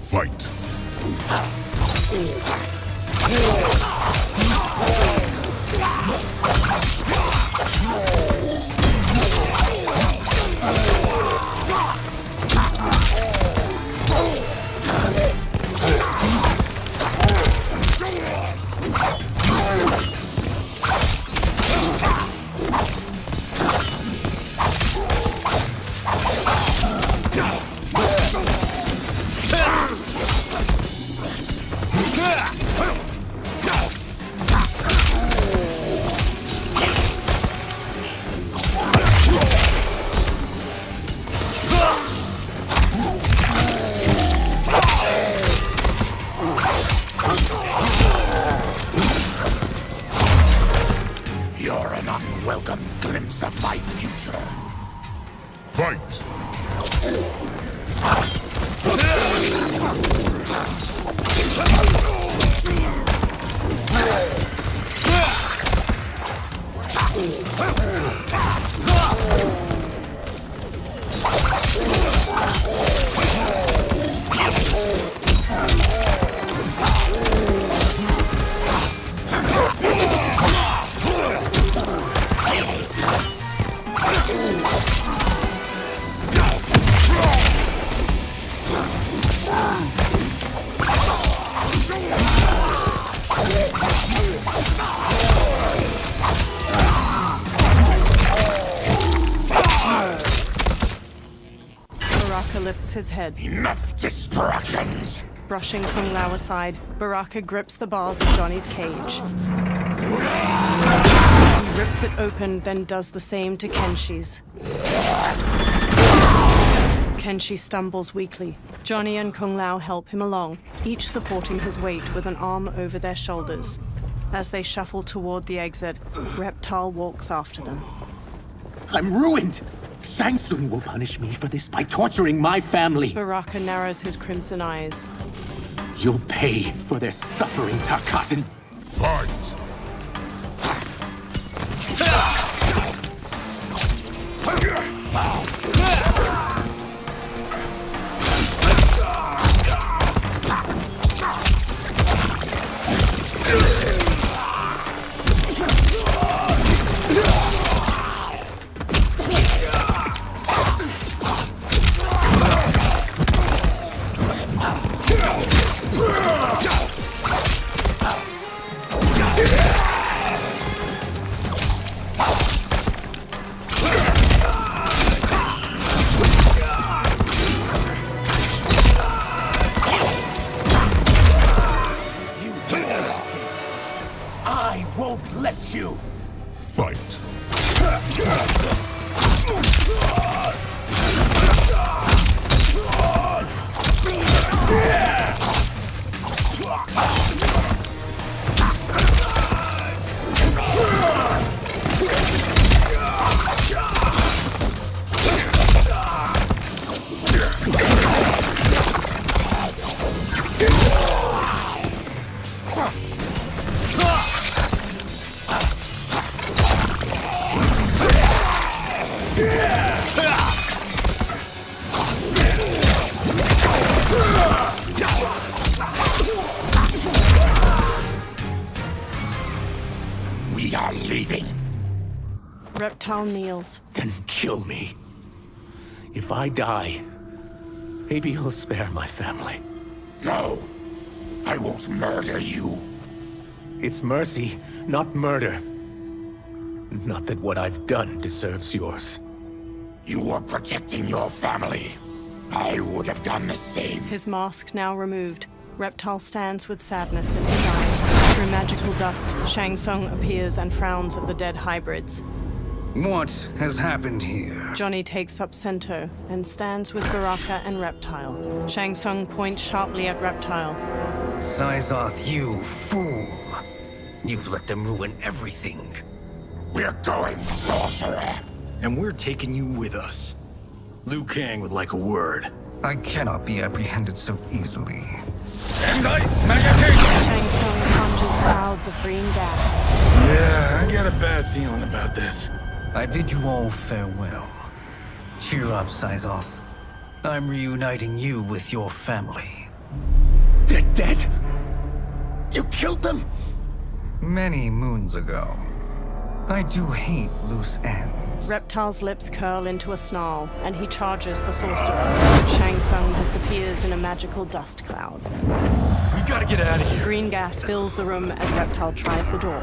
Fight. You're an unwelcome glimpse of my future. Fight! Baraka lifts his head. Enough distractions! Brushing Kung Lao aside, Baraka grips the bars of Johnny's cage. He rips it open, then does the same to Kenshi's. Kenshi stumbles weakly. Johnny and Kung Lao help him along, each supporting his weight with an arm over their shoulders. As they shuffle toward the exit, Reptile walks after them. I'm ruined! Shang Tsung will punish me for this by torturing my family. Baraka narrows his crimson eyes. You'll pay for their suffering, Tarkatan. Fight! I won't let you! Fight! Yeah! leaving. Reptile kneels. Then kill me. If I die, maybe you'll spare my family. No, I won't murder you. It's mercy, not murder. Not that what I've done deserves yours. You were protecting your family. I would have done the same. His mask now removed. Reptile stands with sadness in his eyes. Through magical dust, Shang Tsung appears and frowns at the dead hybrids. What has happened here? Johnny takes up Sento and stands with Baraka and Reptile. Shang Tsung points sharply at Reptile. Syzoth, you fool. You let them ruin everything. We're going, sorcerer. And we're taking you with us. Liu Kang would like a word. I cannot be apprehended so easily. Shang Tsung conjures clouds of green gas. Yeah, I got a bad feeling about this. I bid you all farewell. Cheer up, Syzoth. I'm reuniting you with your family. They're dead? You killed them? Many moons ago. I do hate loose ends. Reptile's lips curl into a snarl, and he charges the sorcerer. Shang Tsung disappears in a magical dust cloud. We gotta get out of here. Green gas fills the room as Reptile tries the door.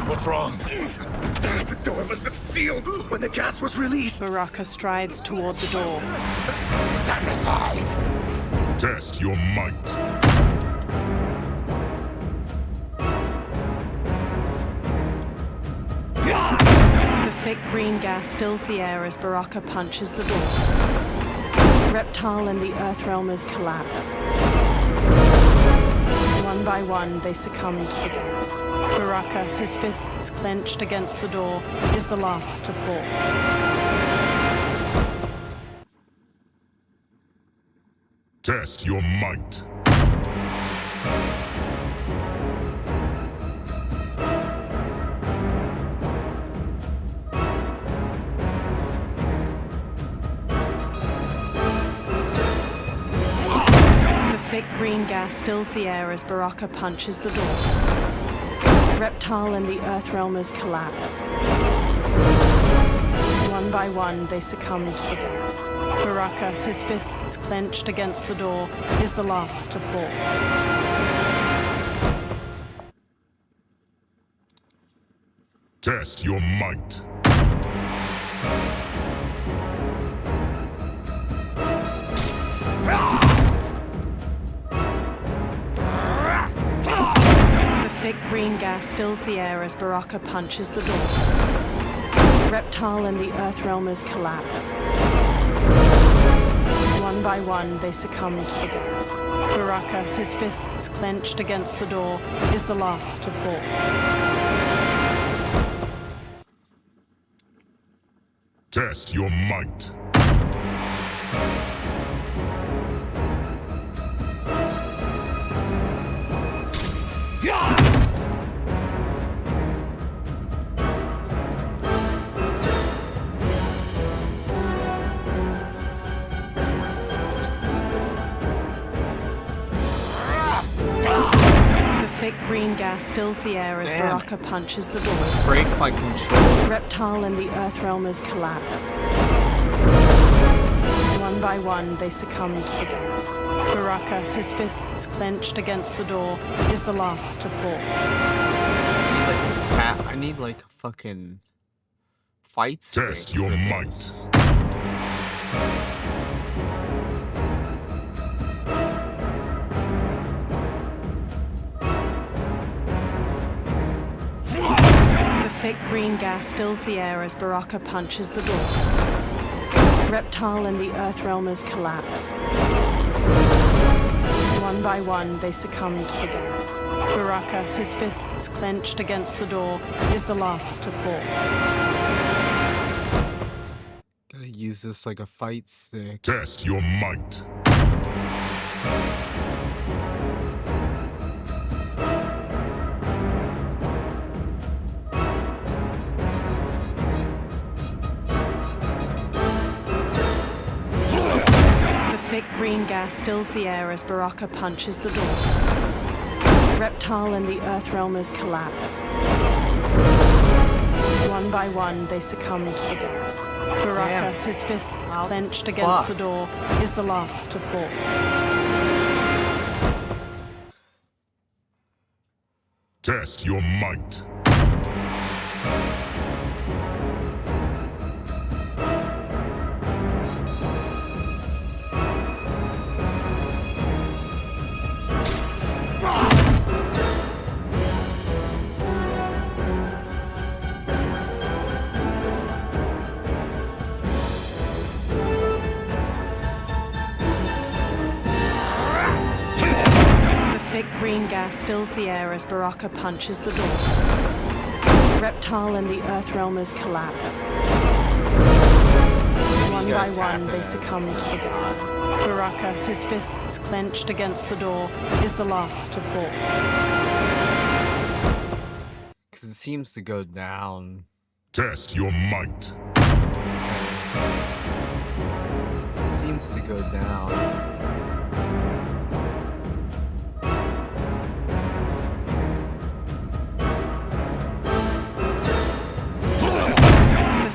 What's wrong? The door must have sealed when the gas was released. Baraka strides toward the door. Stand aside. Test your might. The thick green gas fills the air as Baraka punches the door. Reptile and the Earthrealmers collapse. One by one, they succumb to the gas. Baraka, his fists clenched against the door, is the last to fall. Test your might. Thick green gas fills the air as Baraka punches the door. Reptile and the Earthrealmers collapse. One by one, they succumb to the gas. Baraka, his fists clenched against the door, is the last to fall. Test your might. Thick green gas fills the air as Baraka punches the door. Reptile and the Earthrealmers collapse. One by one, they succumb to the gas. Baraka, his fists clenched against the door, is the last to fall. Test your might. Thick green gas fills the air as Baraka punches the door. Break my control. Reptile and the Earthrealmers collapse. One by one, they succumb to the gas. Baraka, his fists clenched against the door, is the last to fall. I need like a fucking fight. Test your might. Thick green gas fills the air as Baraka punches the door. Reptile and the Earthrealmers collapse. One by one, they succumb to the gas. Baraka, his fists clenched against the door, is the last to fall. Gotta use this like a fight stick. Test your might. Thick green gas fills the air as Baraka punches the door. Reptile and the Earthrealmers collapse. by one, they succumb to the gas. Baraka, his fists clenched against the door, is the last to fall. Test your might. Green gas fills the air as Baraka punches the door. Reptile and the Earthrealmers collapse. One by one, they succumb to the gas. Baraka, his fists clenched against the door, is the last to fall. Because it seems to go down. Test your might. It seems to go down.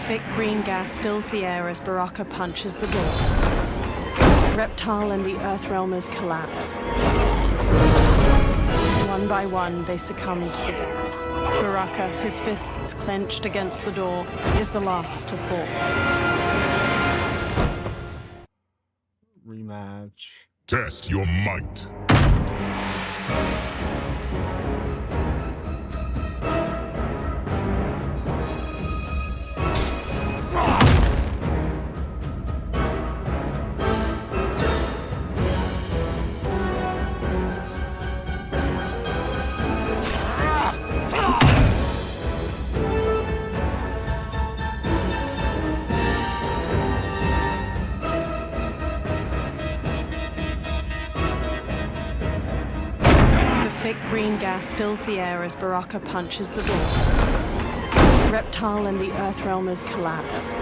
Thick green gas fills the air as Baraka punches the door. Reptile and the Earthrealmers collapse. One by one, they succumb to the gas. Baraka, his fists clenched against the door, is the last to fall. Rematch. Test your might. Thick green gas fills the air as Baraka punches the door. Reptile and the Earthrealmers collapse.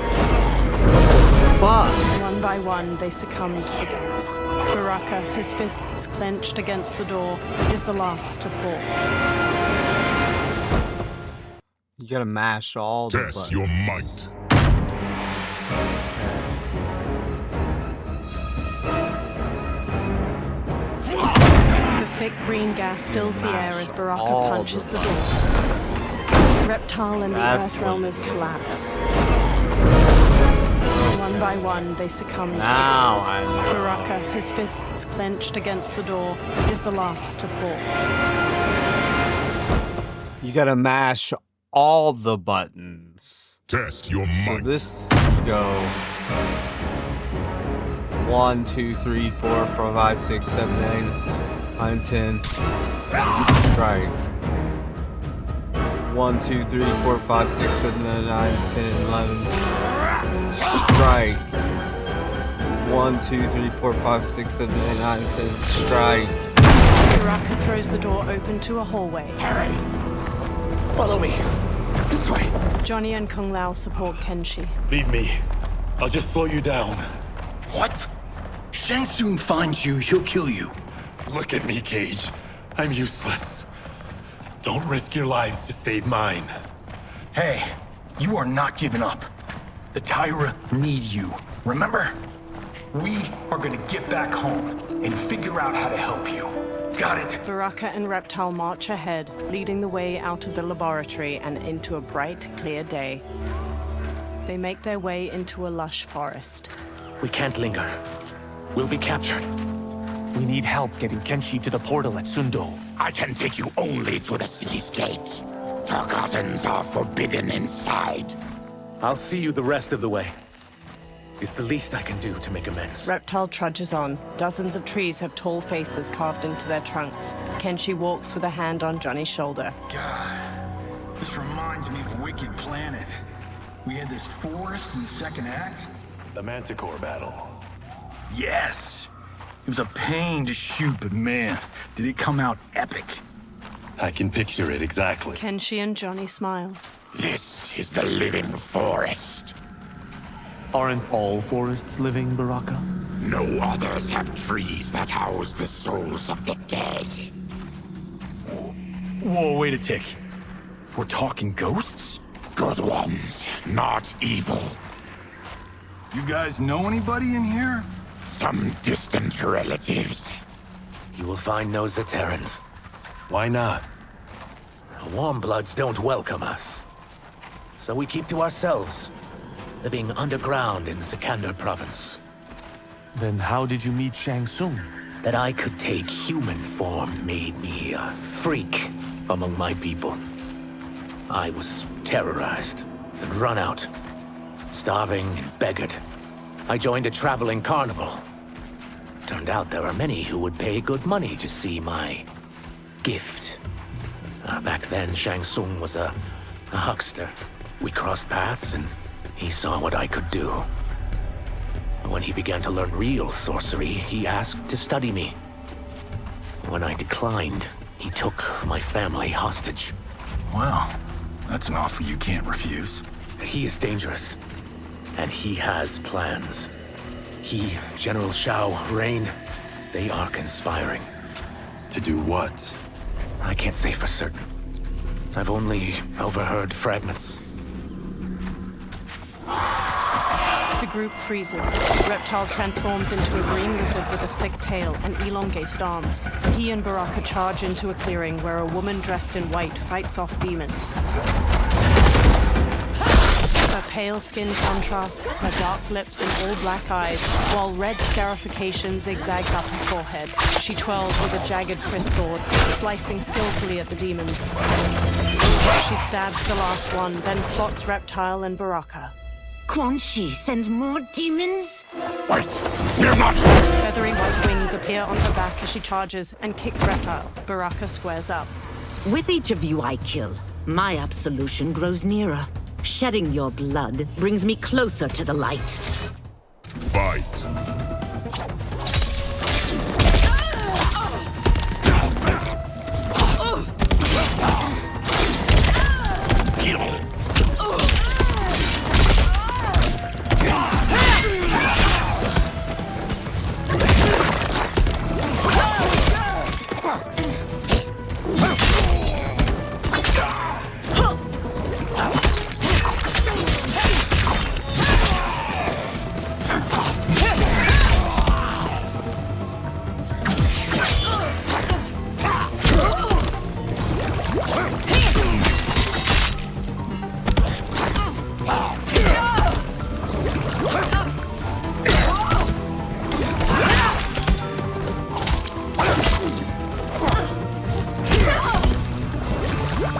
One by one, they succumb to the gas. Baraka, his fists clenched against the door, is the last to fall. You gotta mash all the buttons. Test your might. Thick green gas fills the air as Baraka punches the door. Reptile and the Earthrealmers collapse. One by one, they succumb to the gas. Baraka, his fists clenched against the door, is the last to fall. You gotta mash all the buttons. Test your might. So this you go 1, 2, 3, 4, 5, 6, 7, 8, 9, 10. Strike. 1, 2, 3, 4, 5, 6, 7, 8, 9, 10, 11. Strike. 1, 2, 3, 4, 5, 6, 7, 8, 9, 10. Strike. Baraka throws the door open to a hallway. Harry! Follow me. This way. Johnny and Kung Lao support Kenshi. Leave me. I'll just slow you down. What? Shang Tsung finds you, he'll kill you. Look at me, Cage. I'm useless. Don't risk your lives to save mine. Hey, you are not giving up. The Tyra need you, remember? We are gonna get back home and figure out how to help you. Got it? Baraka and Reptile march ahead, leading the way out of the laboratory and into a bright, clear day. They make their way into a lush forest. We can't linger. We'll be captured. We need help getting Kenshi to the portal at Sundo. I can take you only to the city's gate. Tarkatans are forbidden inside. I'll see you the rest of the way. It's the least I can do to make amends. Reptile trudges on. Dozens of trees have tall faces carved into their trunks. Kenshi walks with a hand on Johnny's shoulder. God, this reminds me of Wicked Planet. We had this forest in the second act. The Manticore battle. Yes! It was a pain to shoot, but man, did it come out epic. I can picture it exactly. Kenshi and Johnny smile. This is the living forest. Aren't all forests living, Baraka? No others have trees that house the souls of the dead. Whoa, wait a tick. We're talking ghosts? good ones, not evil. You guys know anybody in here? Some distant relatives. You will find no Zaterrans. Why not? The Warmbloods don't welcome us. So we keep to ourselves, living underground in Sikander province. Then how did you meet Shang Tsung? That I could take human form made me a freak among my people. I was terrorized and run out, starving and beggared. I joined a traveling carnival. Turned out there were many who would pay good money to see my gift. Back then, Shang Tsung was a huckster. We crossed paths and he saw what I could do. When he began to learn real sorcery, he asked to study me. When I declined, he took my family hostage. Well, that's an offer you can't refuse. He is dangerous, and he has plans. He, General Shao, Rain, they are conspiring. To do what? I can't say for certain. I've only overheard fragments. The group freezes. Reptile transforms into a green lizard with a thick tail and elongated arms. He and Baraka charge into a clearing where a woman dressed in white fights off demons. Her pale skin contrasts her dark lips and all-black eyes, while red scarification zigzags up her forehead. She twirls with a jagged Chris sword, slicing skillfully at the demons. She stabs the last one, then spots Reptile and Baraka. Quan Chi sends more demons? Wait! We're not! Feathery white wings appear on her back as she charges and kicks Reptile. Baraka squares up. With each of you I kill, my absolution grows nearer. Shedding your blood brings me closer to the light. Fight!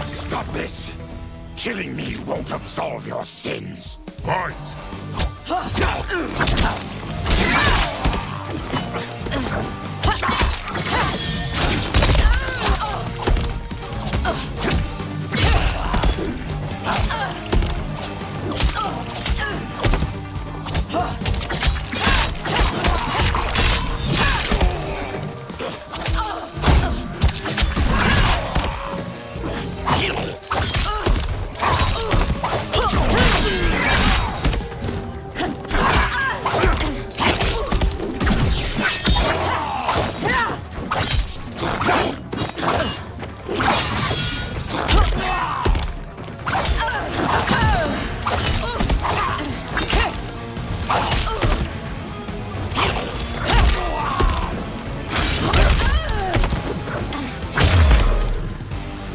Stop this! Killing me won't absolve your sins. Fight!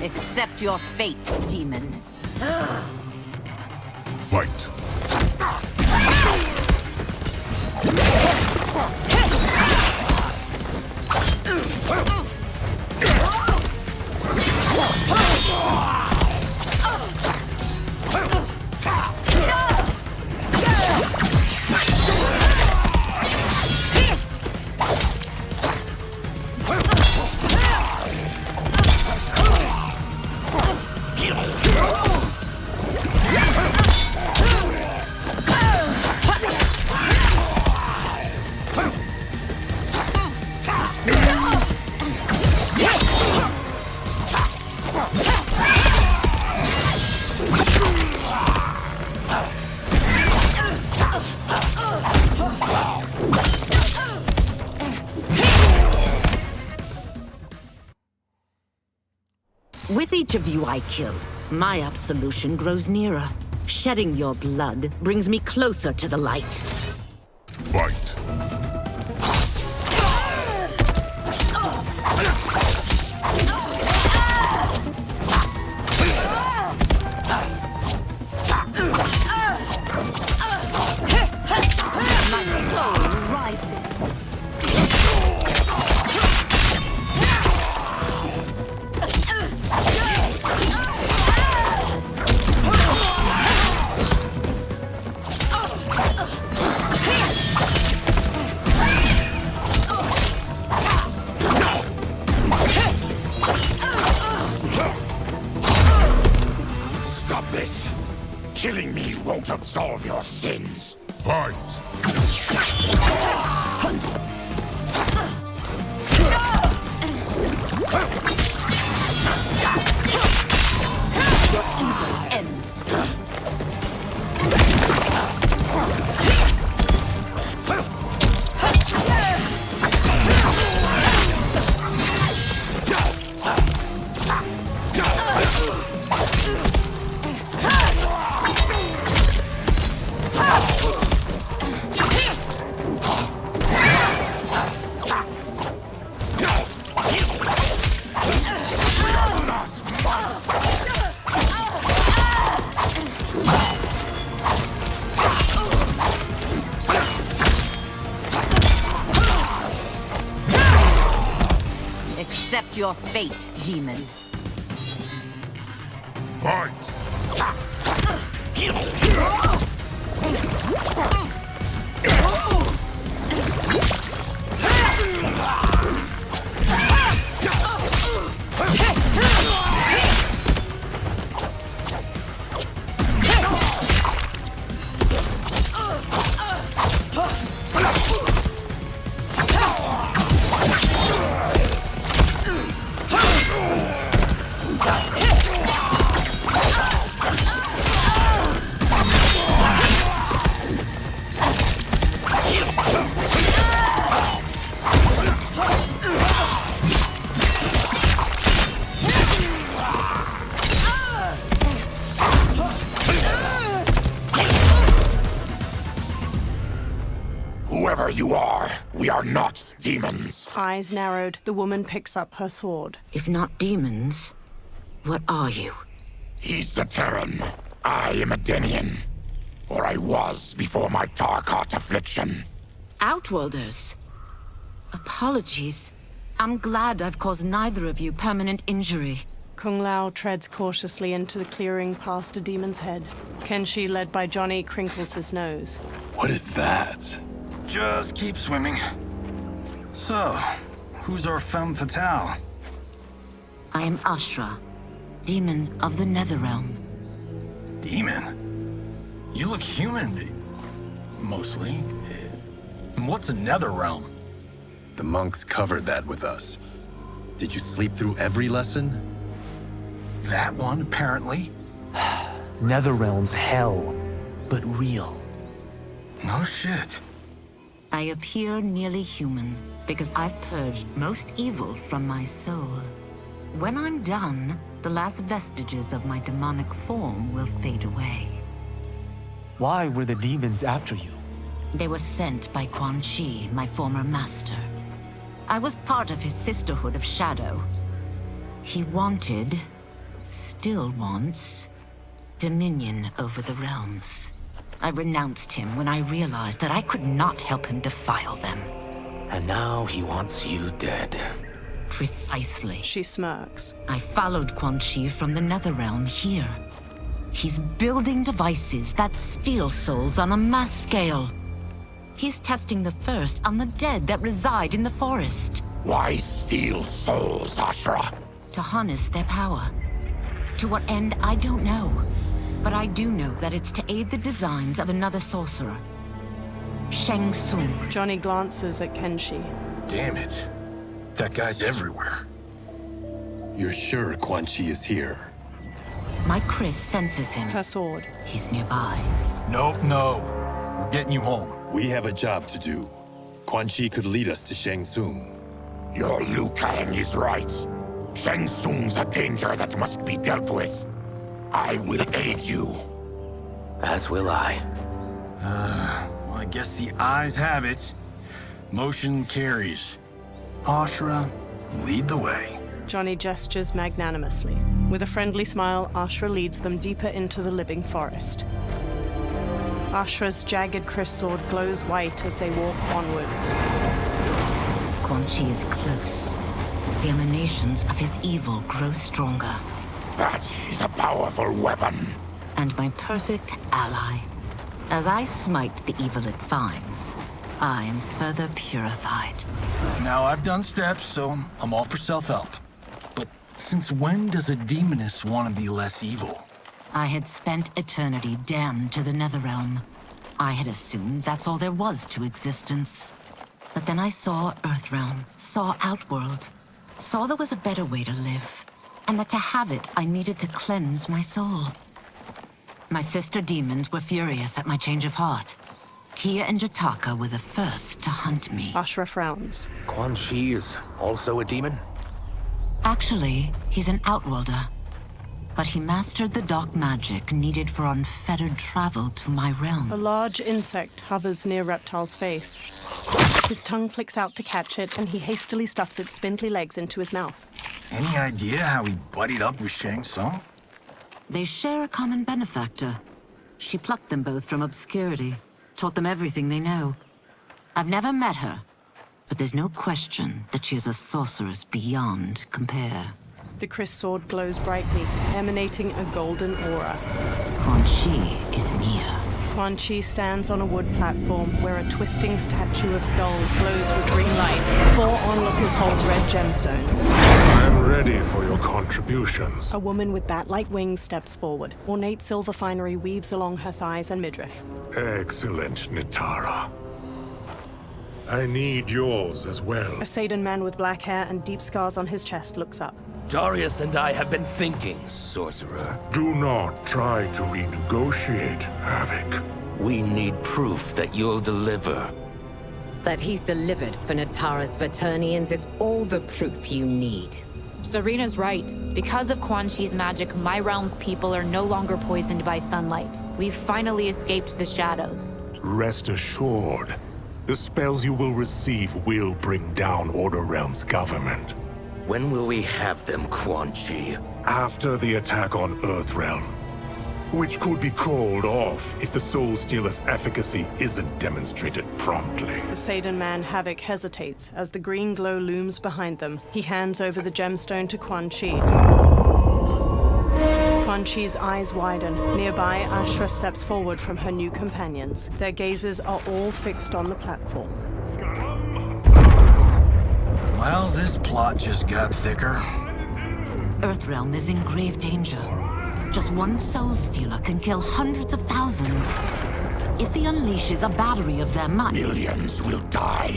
Accept your fate, demon. Fight! With each of you I kill, my absolution grows nearer. Shedding your blood brings me closer to the light. Fight. Stop this! Killing me won't absolve your sins. Fight! Your evil ends. Accept your fate, demon. Fight! Whoever you are, we are not demons. Eyes narrowed, the woman picks up her sword. If not demons, what are you? He's a Terran. I am a Denian. Or I was before my Tarkat affliction. Outworlders. Apologies. I'm glad I've caused neither of you permanent injury. Kung Lao treads cautiously into the clearing past a demon's head. Kenshi, led by Johnny, crinkles his nose. What is that? Just keep swimming. So, who's our femme fatale? I am Ashra, demon of the Netherrealm. Demon? You look human, mostly. And what's a Netherrealm? The monks covered that with us. Did you sleep through every lesson? That one, apparently. Netherrealm's hell, but real. No shit. I appear nearly human because I've purged most evil from my soul. When I'm done, the last vestiges of my demonic form will fade away. Why were the demons after you? They were sent by Quan Chi, my former master. I was part of his Sisterhood of Shadow. He wanted, still wants, dominion over the realms. I renounced him when I realized that I could not help him defile them. And now he wants you dead. Precisely. She smirks. I followed Quan Chi from the Netherrealm here. He's building devices that steal souls on a mass scale. He's testing the first on the dead that reside in the forest. Why steal souls, Ashra? To harness their power. To what end, I don't know. But I do know that it's to aid the designs of another sorcerer. Shang Tsung. Johnny glances at Kenshi. Damn it. That guy's everywhere. You're sure Quan Chi is here? My Chris senses him. Her sword. He's nearby. Nope, no. We're getting you home. We have a job to do. Quan Chi could lead us to Shang Tsung. Your Liu Kang is right. Shang Tsung's a danger that must be dealt with. I will aid you. As will I. Well, I guess the eyes have it. Motion carries. Ashra, lead the way. Johnny gestures magnanimously. With a friendly smile, Ashra leads them deeper into the living forest. Ashra's jagged Chris sword glows white as they walk onward. Quan Chi is close. The emanations of his evil grow stronger. That is a powerful weapon. And my perfect ally. As I smite the evil it finds, I am further purified. Now, I've done steps, so I'm all for self-help. But since when does a demoness want to be less evil? I had spent eternity damned to the Netherrealm. I had assumed that's all there was to existence. But then I saw Earthrealm, saw Outworld, saw there was a better way to live, and that to have it, I needed to cleanse my soul. My sister demons were furious at my change of heart. Kia and Jataka were the first to hunt me. Ashra frowns. Quan Chi is also a demon? Actually, he's an Outworlder. But he mastered the dark magic needed for unfettered travel to my realm. A large insect hovers near Reptile's face. His tongue flicks out to catch it, and he hastily stuffs its spindly legs into his mouth. Any idea how he buddied up with Shang Tsung? They share a common benefactor. She plucked them both from obscurity, taught them everything they know. I've never met her, but there's no question that she is a sorceress beyond compare. The Chris sword glows brightly, emanating a golden aura. Quan Chi is near. Quan Chi stands on a wood platform where a twisting statue of skulls glows with green light. 4 onlookers hold red gemstones. I am ready for your contributions. A woman with bat-like wings steps forward. Ornate silver finery weaves along her thighs and midriff. Excellent, Nitara. I need yours as well. A Saidan man with black hair and deep scars on his chest looks up. Darius and I have been thinking, sorcerer. Do not try to renegotiate, Havoc. We need proof that you'll deliver. That he's delivered for Natara's Vaternians is all the proof you need. Serena's right. Because of Quan Chi's magic, my realm's people are no longer poisoned by sunlight. We've finally escaped the shadows. Rest assured, the spells you will receive will bring down Order Realm's government. When will we have them, Quan Chi? After the attack on Earthrealm, which could be called off if the Soul Stealer's efficacy isn't demonstrated promptly. The Saidan man Havoc hesitates as the green glow looms behind them. He hands over the gemstone to Quan Chi. Quan Chi's eyes widen. Nearby, Ashra steps forward from her new companions. Their gazes are all fixed on the platform. Well, this plot just got thicker. Earthrealm is in grave danger. Just one Soul Stealer can kill hundreds of thousands. If he unleashes a battery of them, millions will die.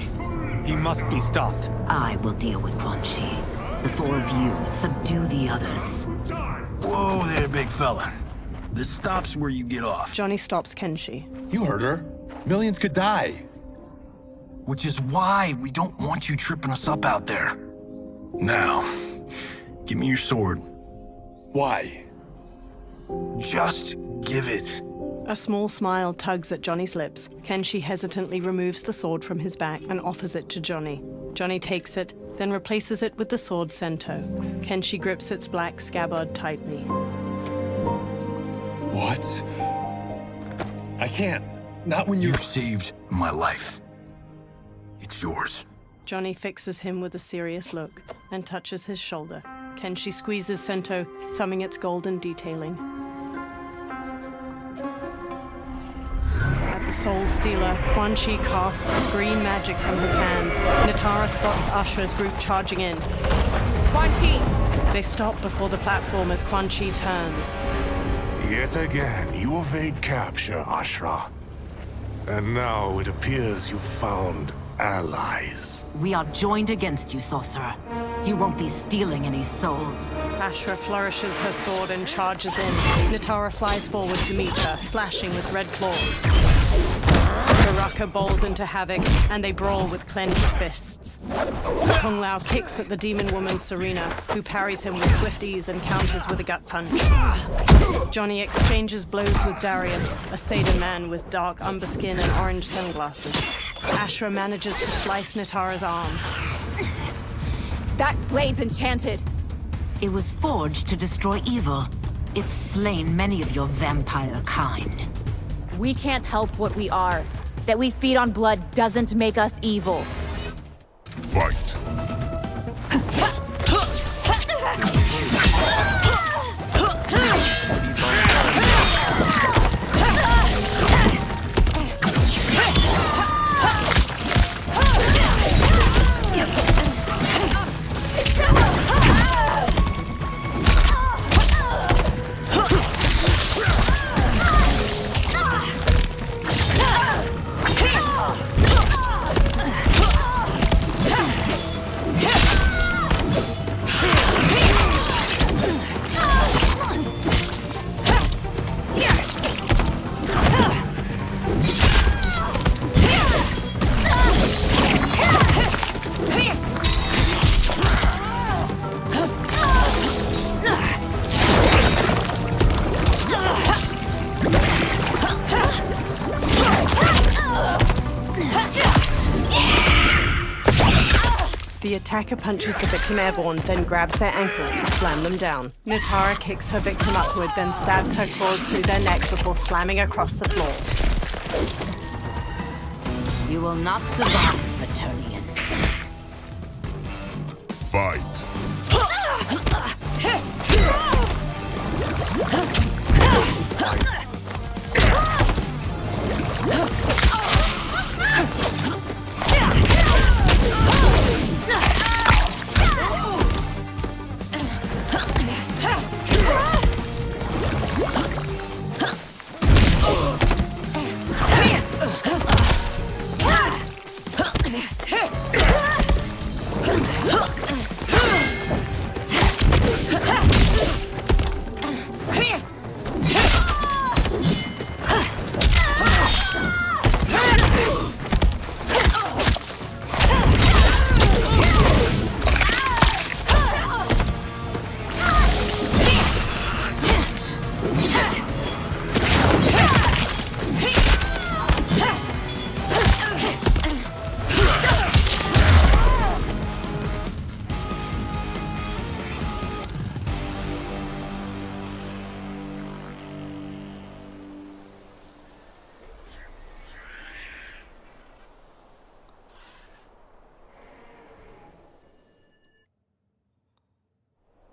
He must be stopped. I will deal with Quan Chi. The 4 of you subdue the others. Whoa there, big fella. This stops where you get off. Johnny stops Kenshi. You heard her. Millions could die. Which is why we don't want you tripping us up out there. Now, give me your sword. Why? Just give it. A small smile tugs at Johnny's lips. Kenshi hesitantly removes the sword from his back and offers it to Johnny. Johnny takes it, then replaces it with the sword Sento. Kenshi grips its black scabbard tightly. What? I can't. Not when You've saved my life. It's yours. Johnny fixes him with a serious look and touches his shoulder. Kenshi squeezes Sento, thumbing its golden detailing. At the Soul Stealer, Quan Chi casts green magic from his hands. Nitara spots Ashra's group charging in. Quan Chi! They stop before the platform as Quan Chi turns. Yet again, you evade capture, Ashra. And now it appears you've found allies. We are joined against you, sorcerer. You won't be stealing any souls. Ashra flourishes her sword and charges in. Nitara flies forward to meet her, slashing with red claws. Baraka bowls into havoc, and they brawl with clenched fists. Kung Lao kicks at the demon woman Serena, who parries him with swift ease and counters with a gut punch. Johnny exchanges blows with Darius, a Seder man with dark umber skin and orange sunglasses. Ashra manages to slice Natara's arm. That blade's enchanted. It was forged to destroy evil. It's slain many of your vampire kind. We can't help what we are. That we feed on blood doesn't make us evil. Fight. The attacker punches the victim airborne, then grabs their ankles to slam them down. Natara kicks her victim upward, then stabs her claws through their neck before slamming across the floor. You will not survive, Eternian. Fight.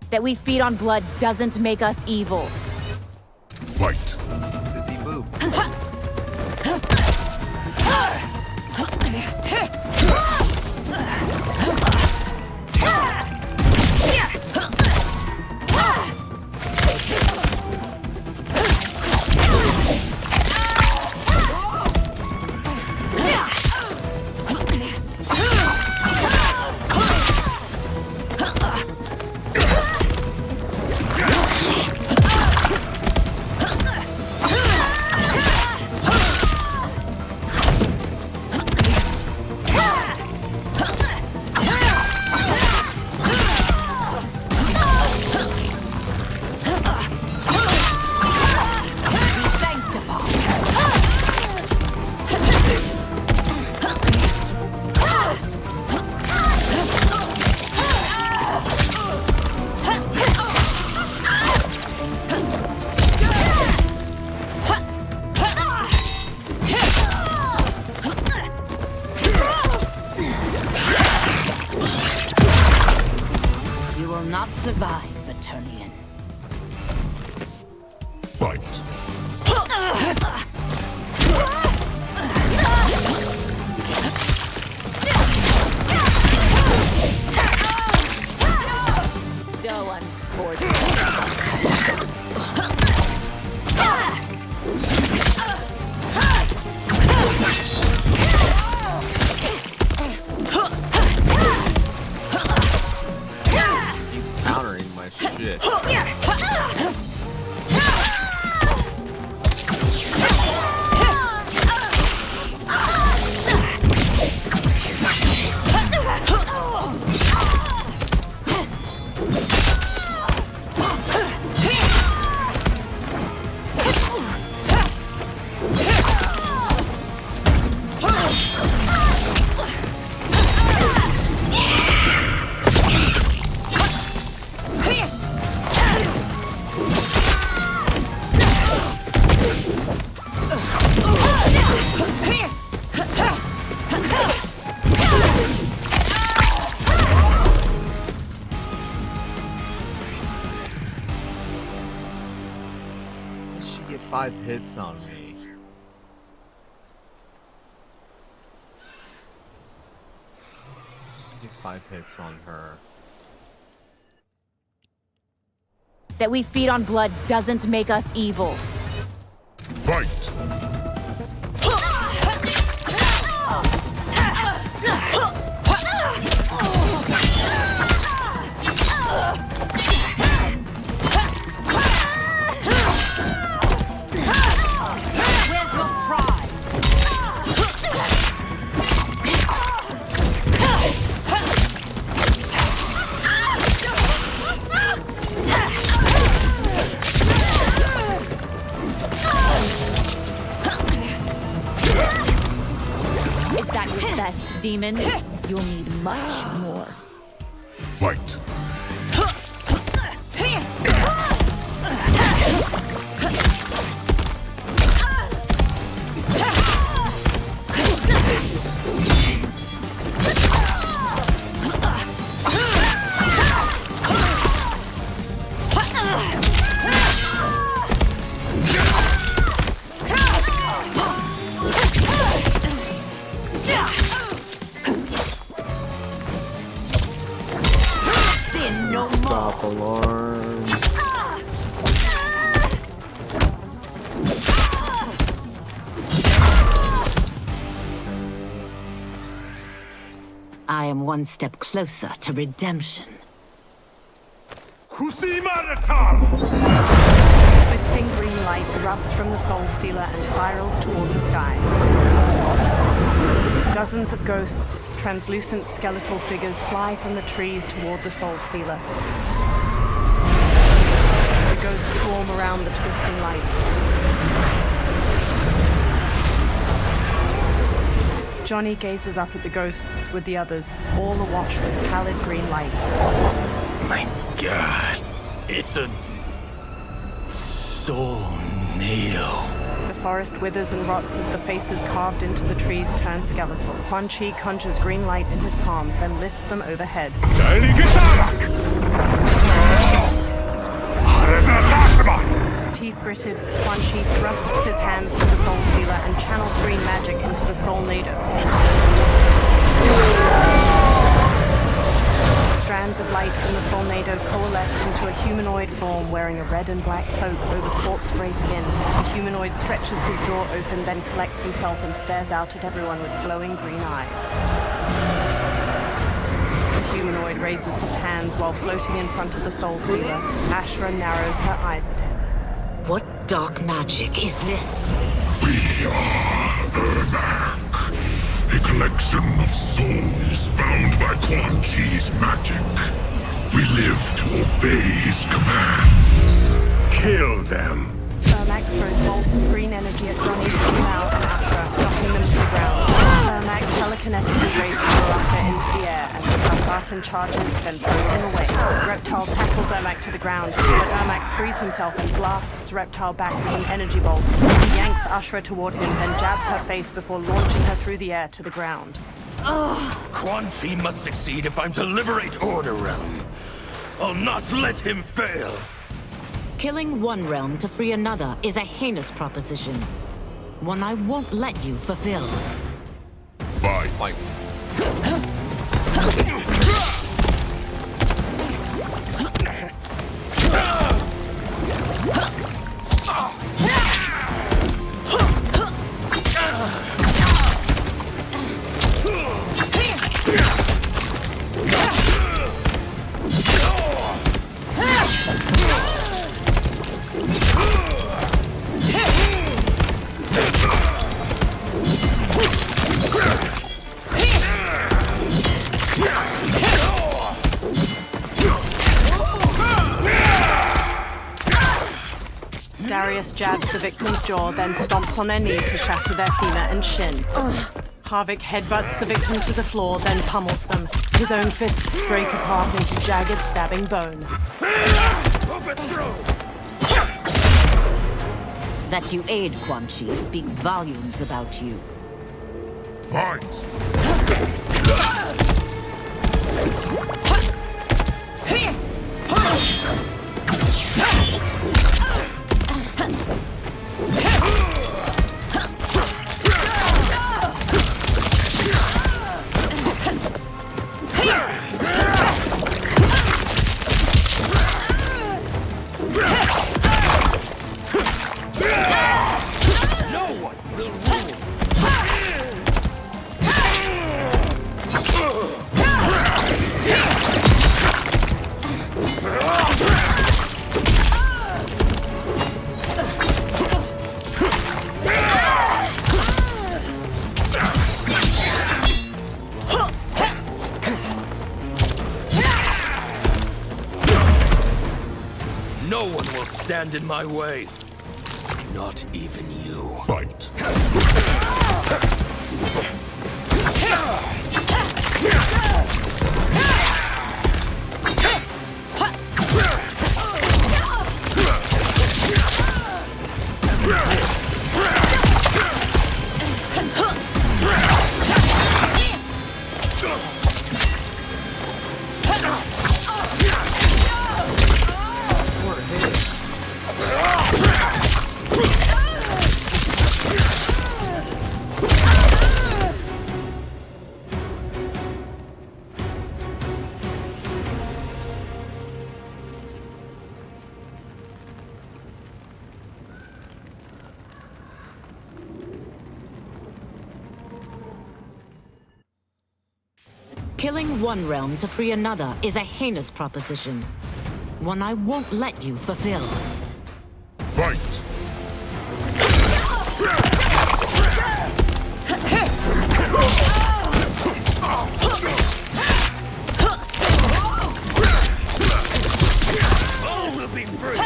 That we feed on blood doesn't make us evil. Fight. IZZY move. Not survive, Eternian. Fight. So unfortunate. Countering my shit. 5 hits on me. Get 5 hits on her. That we feed on blood doesn't make us evil. Fight! Where's your pride? Is that your best, demon? You'll need much more. Fight! Stop alarm. I am one step closer to redemption. Twisting green light erupts from the Soul Stealer and spirals toward the sky. Dozens of ghosts, translucent skeletal figures, fly from the trees toward the Soul Stealer. The ghosts swarm around the twisting light. Johnny gazes up at the ghosts with the others, all awash with pallid green light. My God, it's a soul-nado. The forest withers and rots as the faces carved into the trees turn skeletal. Quan Chi conjures green light in his palms, then lifts them overhead. Teeth gritted, Quan Chi thrusts his hands to the Soul Stealer and channels green magic into the Soul Nado. Strands of light from the Soul Nado coalesce into a humanoid form wearing a red and black cloak over corpse gray skin. The humanoid stretches his jaw open, then collects himself and stares out at everyone with glowing green eyes. The humanoid raises his hands while floating in front of the Soul Stealer. Ashra narrows her eyes at him. What dark magic is this? We are Ermac, a collection of souls bound by Quan Chi's magic. We live to obey his commands. Kill them. Ermac throws bolts of green energy at Johnny, Mal, and Ashra, knocking them to the ground. Ermac telekinetically raises Baraka into the air as the Tarkatan charges, then throws him away. Reptile tackles Ermac to the ground, but Ermac frees himself and blasts Reptile back with an energy bolt. He yanks Ashra toward him, then jabs her face before launching her through the air to the ground. Quan Chi must succeed if I'm to liberate Order Realm. I'll not let him fail. Killing one realm to free another is a heinous proposition. One I won't let you fulfill. Fight. Darius jabs the victim's jaw, then stomps on their knee to shatter their femur and shin. Harvick headbutts the victim to the floor, then pummels them. His own fists break apart into jagged, stabbing bone. That you aid Quan Chi speaks volumes about you. Fight! stand in my way. Not even you. Fight. Killing one realm to free another is a heinous proposition. One I won't let you fulfill. Fight! All will be free!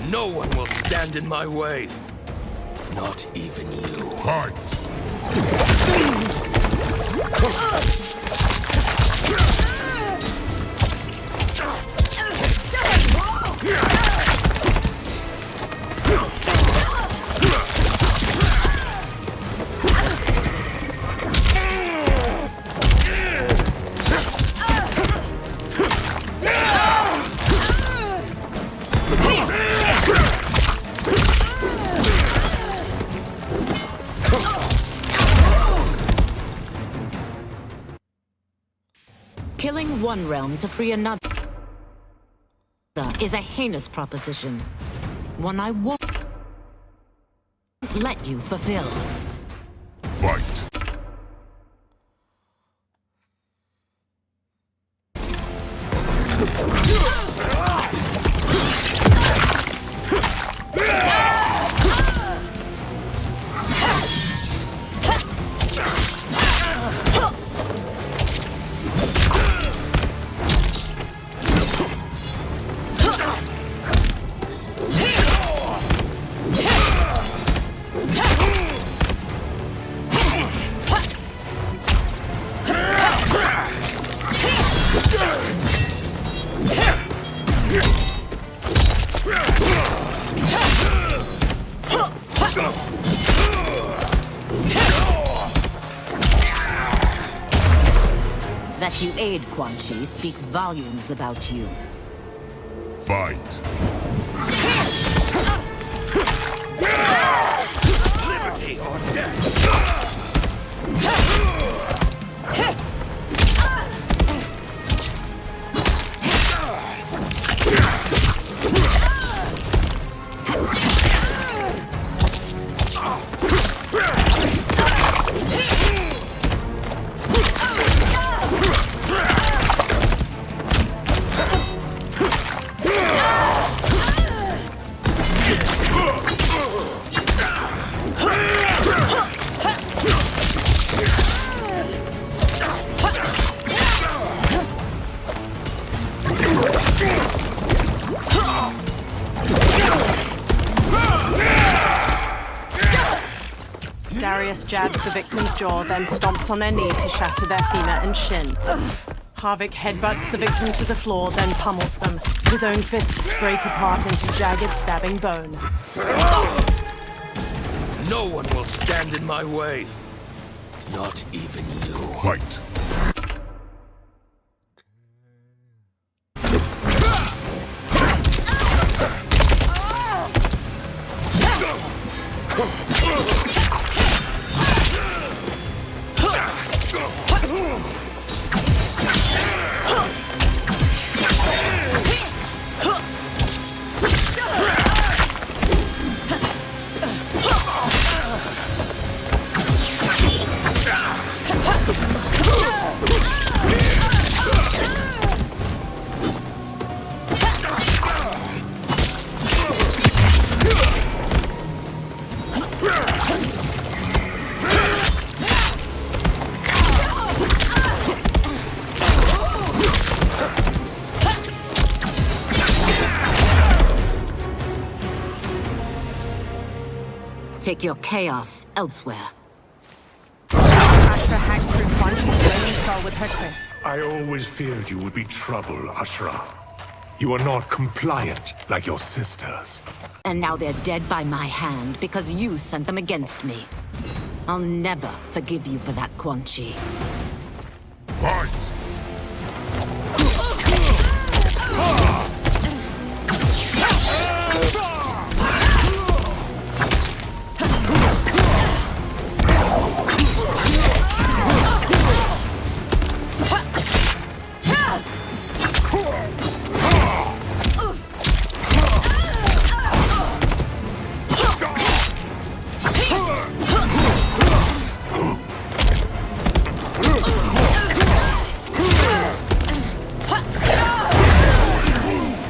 No one will stand in my way. Not even you. Fight! Killing one realm to free another is a heinous proposition. One I won't let you fulfill. Fight! That you aid Quan Chi speaks volumes about you. Fight! Liberty or death! Darius jabs the victim's jaw, then stomps on their knee to shatter their femur and shin. Harvick headbutts the victim to the floor, then pummels them. His own fists break apart into jagged, stabbing bone. No one will stand in my way. Not even you. Fight! Take your chaos elsewhere. Ashra hacked through Quan Chi's flaming skull with her Chris. I always feared you would be trouble, Ashra. You are not compliant like your sisters. And now they're dead by my hand because you sent them against me. I'll never forgive you for that, Quan Chi. Fight!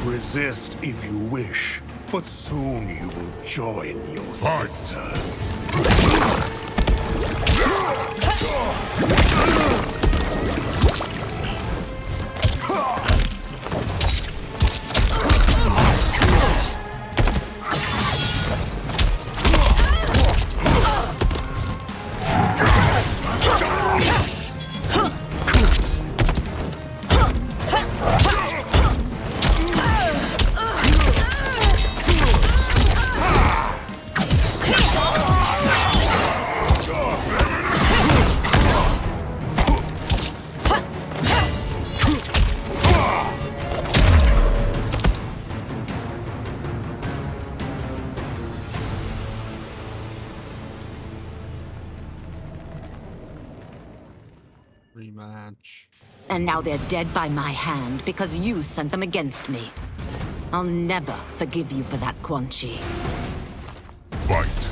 Resist if you wish, but soon you will join your sisters. Rematch. And now they're dead by my hand because you sent them against me. I'll never forgive you for that, Quan Chi. Fight!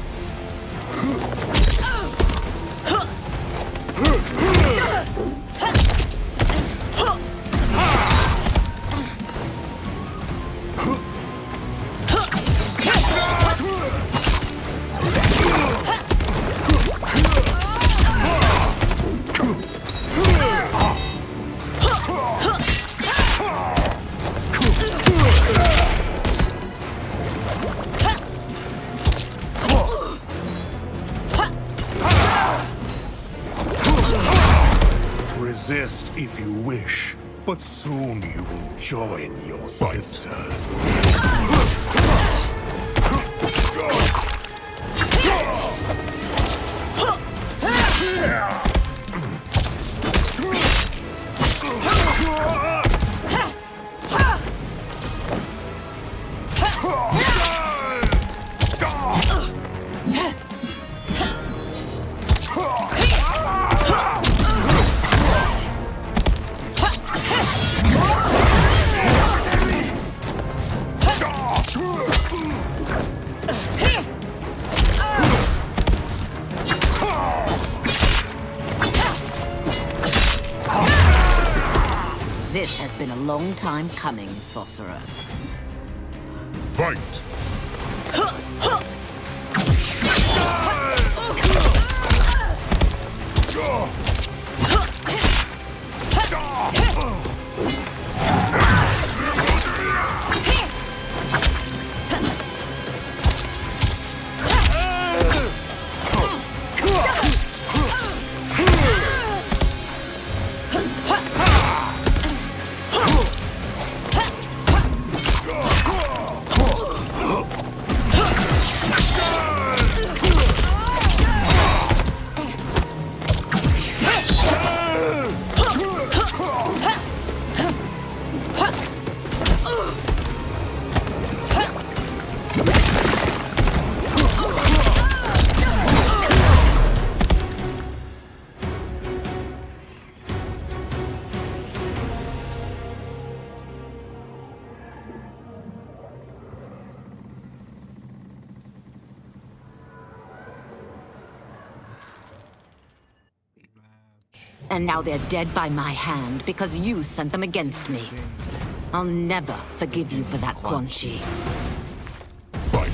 Resist if you wish, but soon you will join your sisters. This has been a long time coming, sorcerer. Fight! And now they're dead by my hand because you sent them against me. I'll never forgive you for that, Quan Chi. Fight!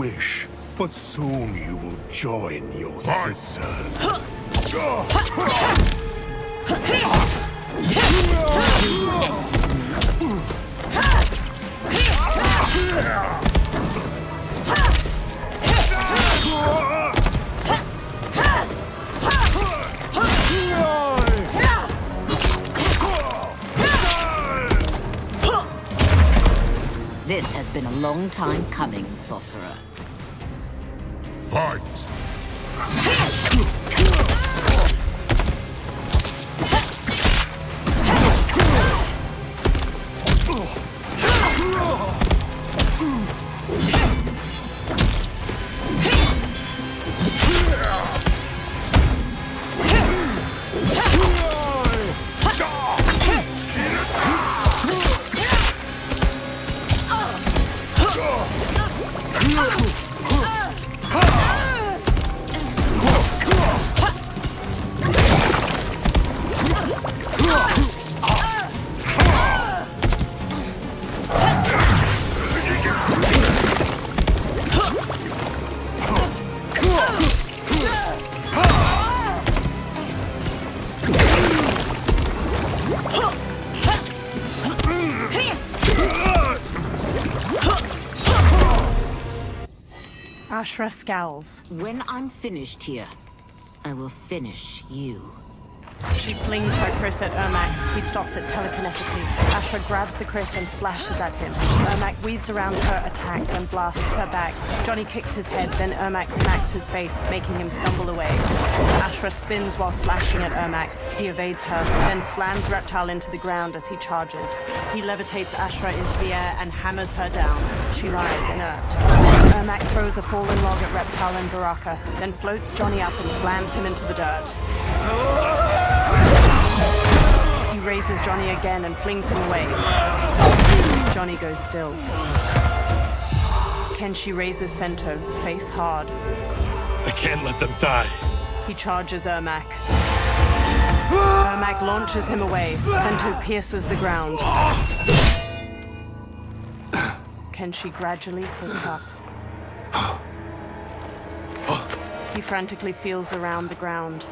wish, but soon you will join your sisters. This has been a long time coming, sorcerer. Fight! Ashra scowls. When I'm finished here, I will finish you. She flings her Chris at Ermac. He stops it telekinetically. Ashra grabs the Chris and slashes at him. Ermac weaves around her attack and blasts her back. Johnny kicks his head, then Ermac smacks his face, making him stumble away. Ashra spins while slashing at Ermac. He evades her, then slams Reptile into the ground as he charges. He levitates Ashra into the air and hammers her down. She lies inert. Ermac throws a fallen log at Reptile and Baraka, then floats Johnny up and slams him into the dirt. He raises Johnny again and flings him away. Johnny goes still. Kenshi raises Sento, face hard. I can't let them die. He charges Ermac. Ermac launches him away. Sento pierces the ground. Kenshi gradually sits up. He frantically feels around the ground.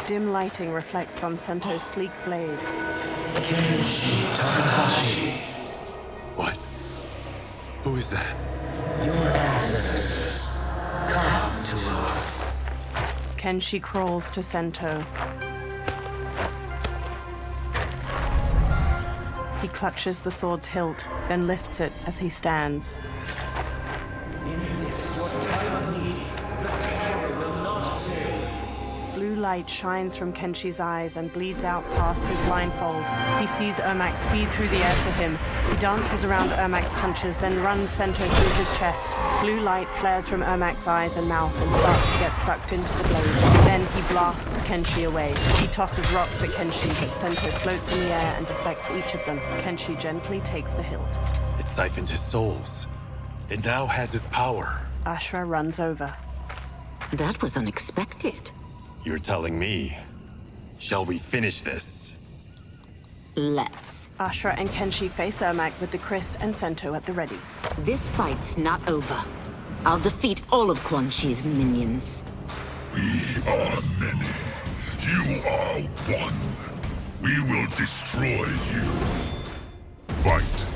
Dim lighting reflects on Sento's sleek blade. What? Who is that? Your ancestors. Come to us. Kenshi crawls to Sento. He clutches the sword's hilt, then lifts it as he stands. In this, your time of need, the terror will not fail. Blue light shines from Kenshi's eyes and bleeds out past his blindfold. He sees Ermac speed through the air to him. He dances around Ermac's punches, then runs Sento through his chest. Blue light flares from Ermac's eyes and mouth and starts to get sucked into the blade. Then he blasts Kenshi away. He tosses rocks at Kenshi, but Sento floats in the air and deflects each of them. Kenshi gently takes the hilt. It siphoned his souls. It now has his power. Ashra runs over. That was unexpected. You're telling me. Shall we finish this? Let's. Ashra and Kenshi face Ermac with the Chris and Sento at the ready. This fight's not over. I'll defeat all of Quan Chi's minions. We are many. You are one. We will destroy you. Fight.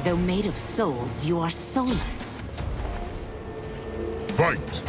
Though made of souls, you are soulless. Fight!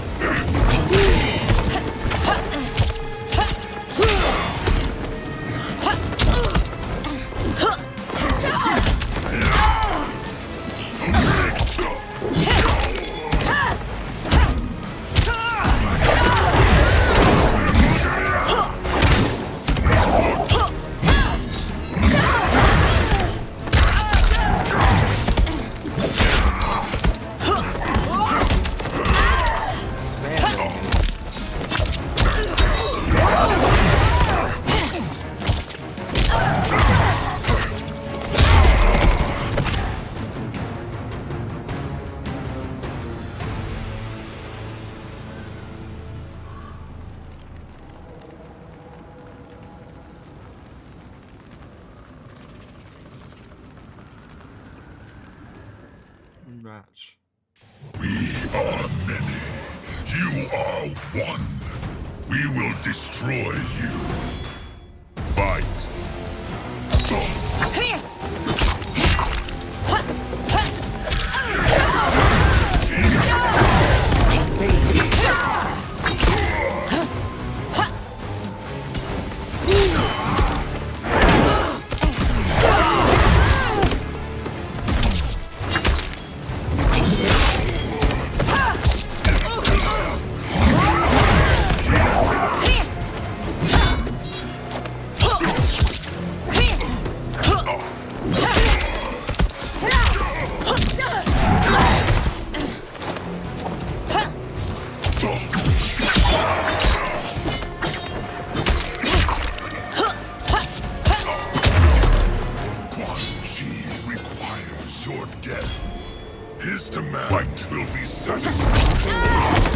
match. We are many. You are one. We will destroy you. Fight. His demand will be satisfied.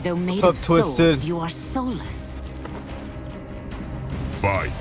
Though made What's up, of souls, Twisted? you are soulless. Fight.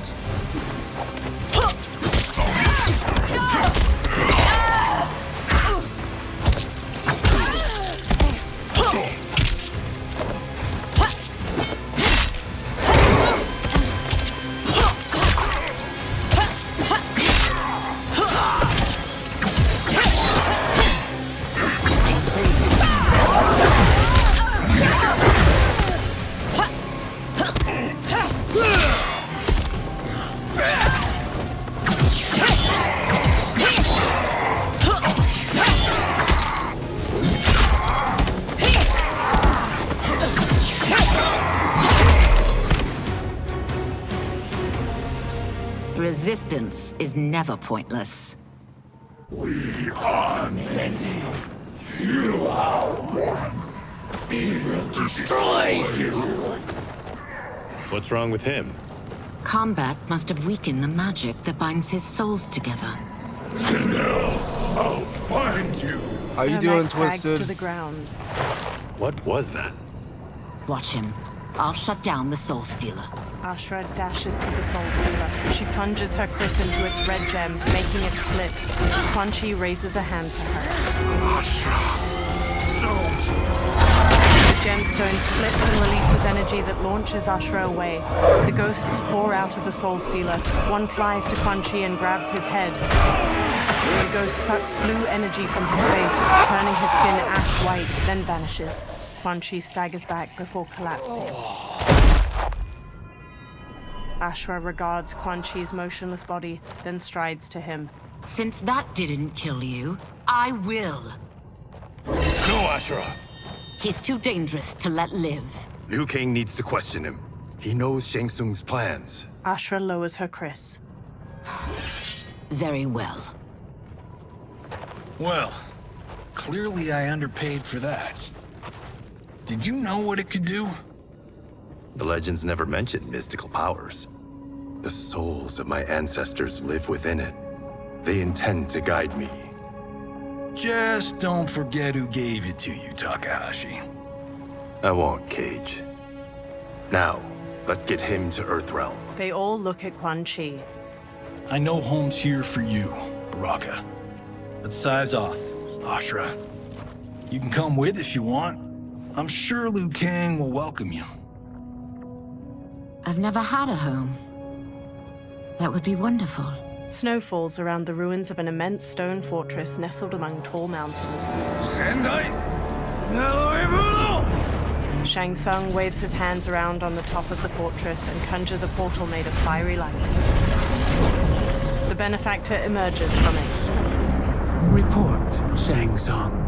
Resistance is never pointless. We are many. You are one. We will destroy you. What's wrong with him? Combat must have weakened the magic that binds his souls together. I'll find you. How you Her doing, leg sags Twisted? to the ground. What was that? Watch him. I'll shut down the Soul Stealer. Ashra dashes to the Soul Stealer. She plunges her kriss into its red gem, making it split. Quan Chi raises a hand to her. The gemstone splits and releases energy that launches Ashra away. The ghosts pour out of the Soul Stealer. One flies to Quan Chi and grabs his head. The ghost sucks blue energy from his face, turning his skin ash white, then vanishes. Quan Chi staggers back before collapsing. Ashra regards Quan Chi's motionless body, then strides to him. Since that didn't kill you, I will. Go, Ashura! He's too dangerous to let live. Liu Kang needs to question him. He knows Shang Tsung's plans. Ashra lowers her kriss. Very well. Well, clearly I underpaid for that. Did you know what it could do? The legends never mentioned mystical powers. The souls of my ancestors live within it. They intend to guide me. Just don't forget who gave it to you, Takahashi. I won't, Cage. Now, let's get him to Earthrealm. They all look at Quan Chi. I know home's here for you, Baraka. Let's size off, Ashura. You can come with if you want. I'm sure Liu Kang will welcome you. I've never had a home. That would be wonderful. Snow falls around the ruins of an immense stone fortress nestled among tall mountains. Shang Tsung waves his hands around on the top of the fortress and conjures a portal made of fiery light. The benefactor emerges from it. Report, Shang Tsung.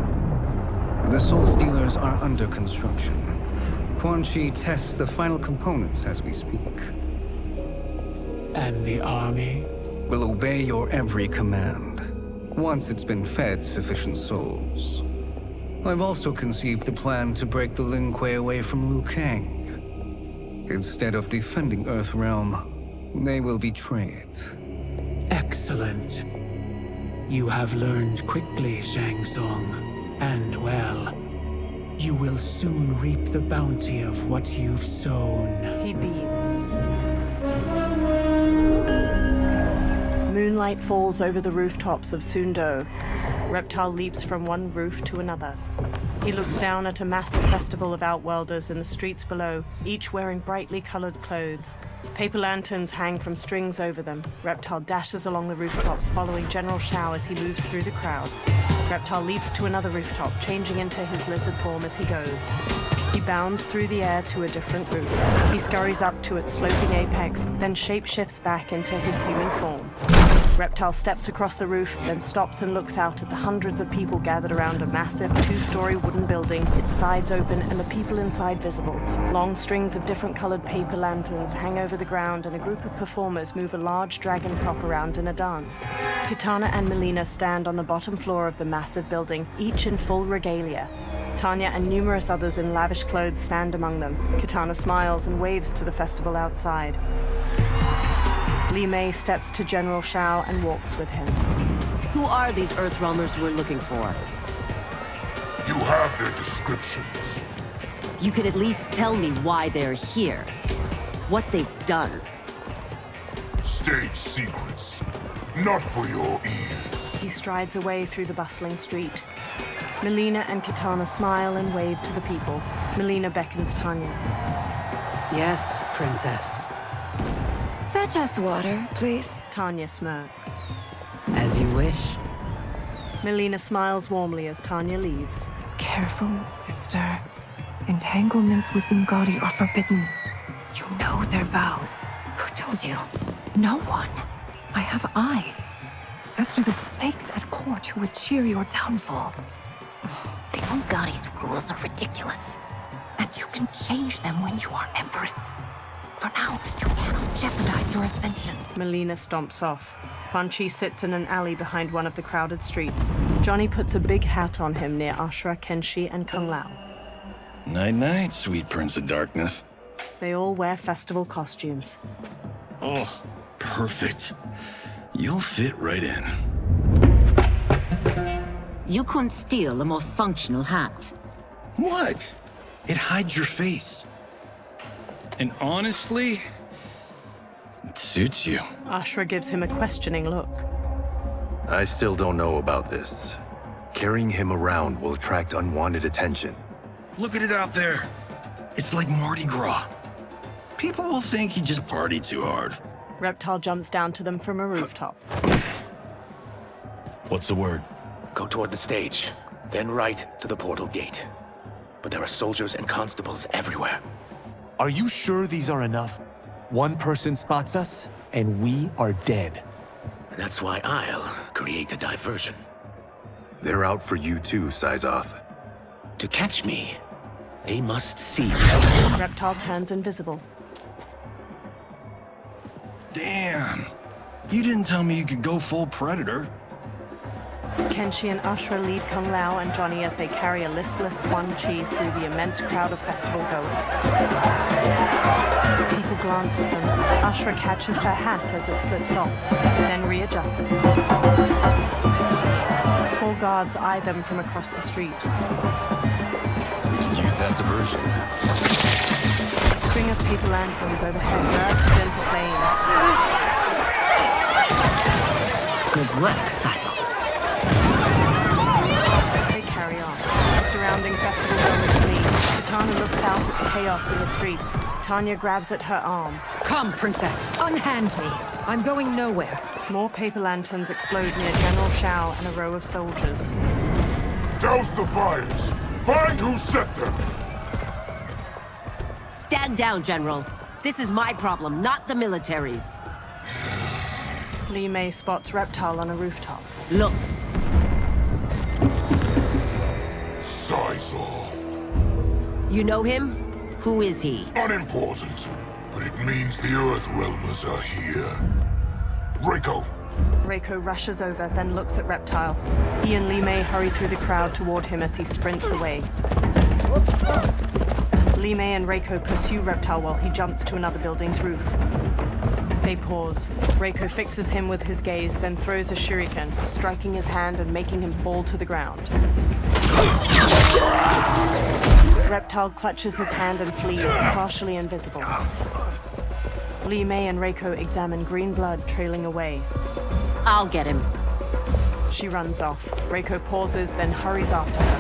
The Soul Stealers are under construction. Quan Chi tests the final components as we speak. And the army? Will obey your every command, once it's been fed sufficient souls. I've also conceived a plan to break the Lin Kuei away from Liu Kang. Instead of defending Earthrealm, they will betray it. Excellent. You have learned quickly, Shang Tsung, and well. You will soon reap the bounty of what you've sown. He beams. Moonlight falls over the rooftops of Sundo. Reptile leaps from one roof to another. He looks down at a massive festival of Outworlders in the streets below, each wearing brightly colored clothes. Paper lanterns hang from strings over them. Reptile dashes along the rooftops, following General Shao as he moves through the crowd. Reptile leaps to another rooftop, changing into his lizard form as he goes. He bounds through the air to a different roof. He scurries up to its sloping apex, then shapeshifts back into his human form. Reptile steps across the roof, then stops and looks out at the hundreds of people gathered around a massive two-story wooden building, its sides open and the people inside visible. Long strings of different colored paper lanterns hang over the ground, and a group of performers move a large dragon prop around in a dance. Kitana and Melina stand on the bottom floor of the massive building, each in full regalia. Tanya and numerous others in lavish clothes stand among them. Kitana smiles and waves to the festival outside. Li Mei steps to General Shao and walks with him. Who are these Earthrealmers we're looking for? You have their descriptions. You could at least tell me why they're here. What they've done. State secrets. Not for your ears. He strides away through the bustling street. Melina and Kitana smile and wave to the people. Melina beckons Tanya. Yes, Princess. Fetch us water, please. Tanya smirks. As you wish. Melina smiles warmly as Tanya leaves. Careful, sister. Entanglements with Ungadi are forbidden. You know their vows. Who told you? No one. I have eyes. As do the snakes at court who would cheer your downfall. The Ungadi's rules are ridiculous. And you can change them when you are Empress. For now, you cannot jeopardize your ascension. Melina stomps off. Quan Chi sits in an alley behind one of the crowded streets. Johnny puts a big hat on him near Ashura, Kenshi, and Kung Lao. Night-night, sweet Prince of Darkness. They all wear festival costumes. Oh, perfect. You'll fit right in. You couldn't steal a more functional hat. What? It hides your face. And honestly, it suits you. Ashura gives him a questioning look. I still don't know about this. Carrying him around will attract unwanted attention. Look at it out there. It's like Mardi Gras. People will think you just party too hard. Reptile jumps down to them from a rooftop. What's the word? Go toward the stage, then right to the portal gate. But there are soldiers and constables everywhere. Are you sure these are enough? One person spots us, and we are dead. And that's why I'll create a diversion. They're out for you too, Syzoth. To catch me, they must see me. Reptile turns invisible. Damn. You didn't tell me you could go full Predator. Kenshi and Ashura lead Kung Lao and Johnny as they carry a listless Quan Chi through the immense crowd of festival goers. People glance at them. Ashura catches her hat as it slips off, then readjusts it. 4 guards eye them from across the street. We can use that diversion. A string of paper lanterns overhead bursts into flames. Good work, Syzoth. They carry on. The surrounding festival goers flee. Kitana looks out at the chaos in the streets. Tanya grabs at her arm. Come, Princess. Unhand me. I'm going nowhere. More paper lanterns explode near General Shao and a row of soldiers. Douse the fires! Find who set them! Stand down, General. This is my problem, not the military's. Li Mei spots Reptile on a rooftop. Look. Size off. You know him? Who is he? Unimportant, but it means the Earthrealmers are here. Reiko! Reiko rushes over, then looks at Reptile. He and Li Mei hurry through the crowd toward him as he sprints away. Li Mei and Reiko pursue Reptile while he jumps to another building's roof. They pause. Reiko fixes him with his gaze, then throws a shuriken, striking his hand and making him fall to the ground. Reptile clutches his hand and flees, partially invisible. Li Mei and Reiko examine green blood trailing away. I'll get him. She runs off. Reiko pauses, then hurries after her.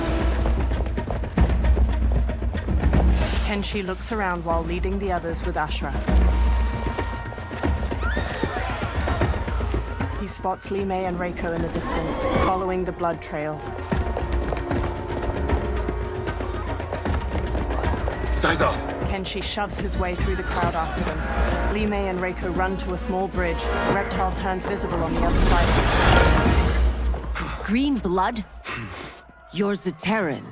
Kenshi looks around while leading the others with Ashra. He spots Li Mei and Reiko in the distance, following the blood trail. Size off! Kenshi shoves his way through the crowd after them. Li Mei and Reiko run to a small bridge. Reptile turns visible on the other side. Green blood? You're Zaterran.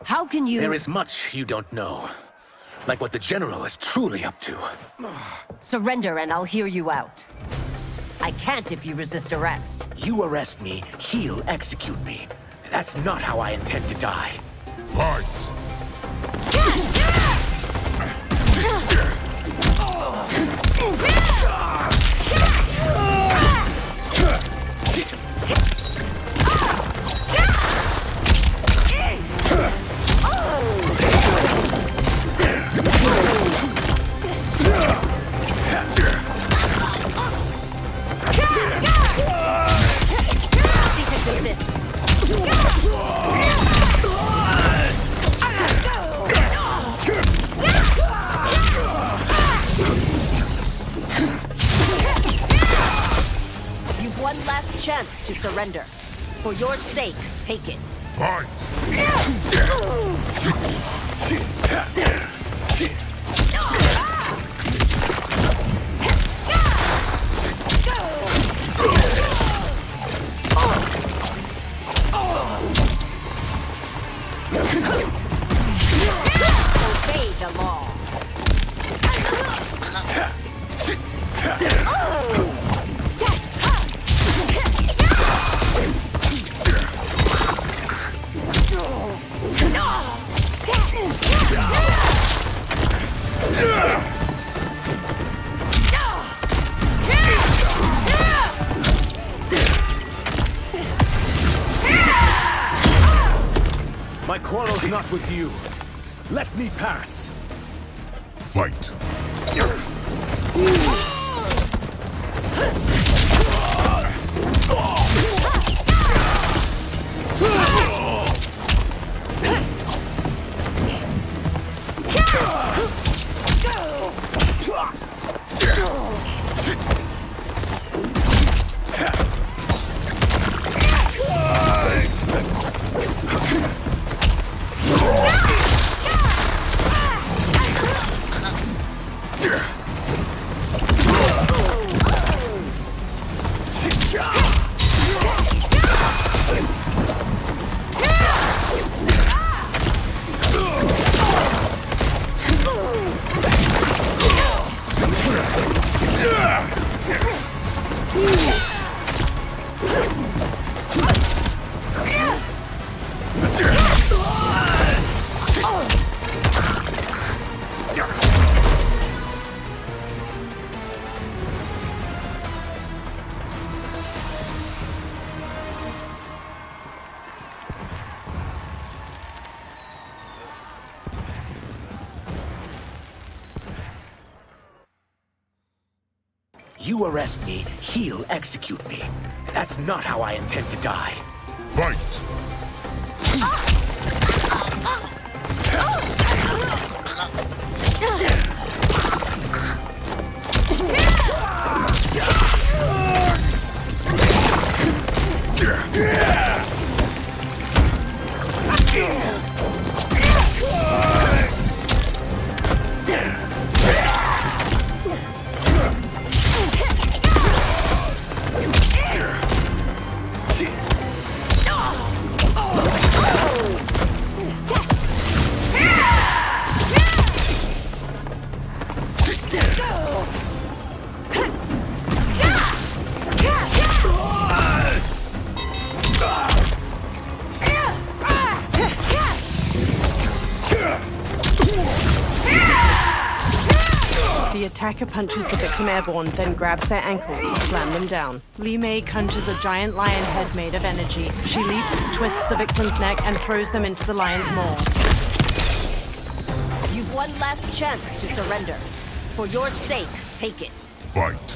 How can you— There is much you don't know. Like what the General is truly up to. Surrender and I'll hear you out. I can't if you resist arrest. You arrest me, he'll execute me. That's not how I intend to die. Fight! You've one last chance to surrender. For your sake, take it. Fight! Obey the law. My quarrel's not with you. Let me pass. Fight! You arrest me, he'll execute me. That's not how I intend to die. Fight! The attacker punches the victim airborne, then grabs their ankles to slam them down. Li Mei conjures a giant lion head made of energy. She leaps, twists the victim's neck, and throws them into the lion's maw. You've one last chance to surrender. For your sake, take it. Fight.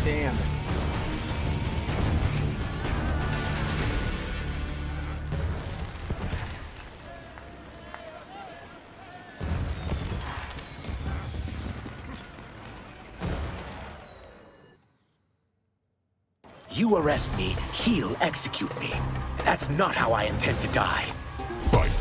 Damn. You arrest me, he'll execute me. That's not how I intend to die. Fight.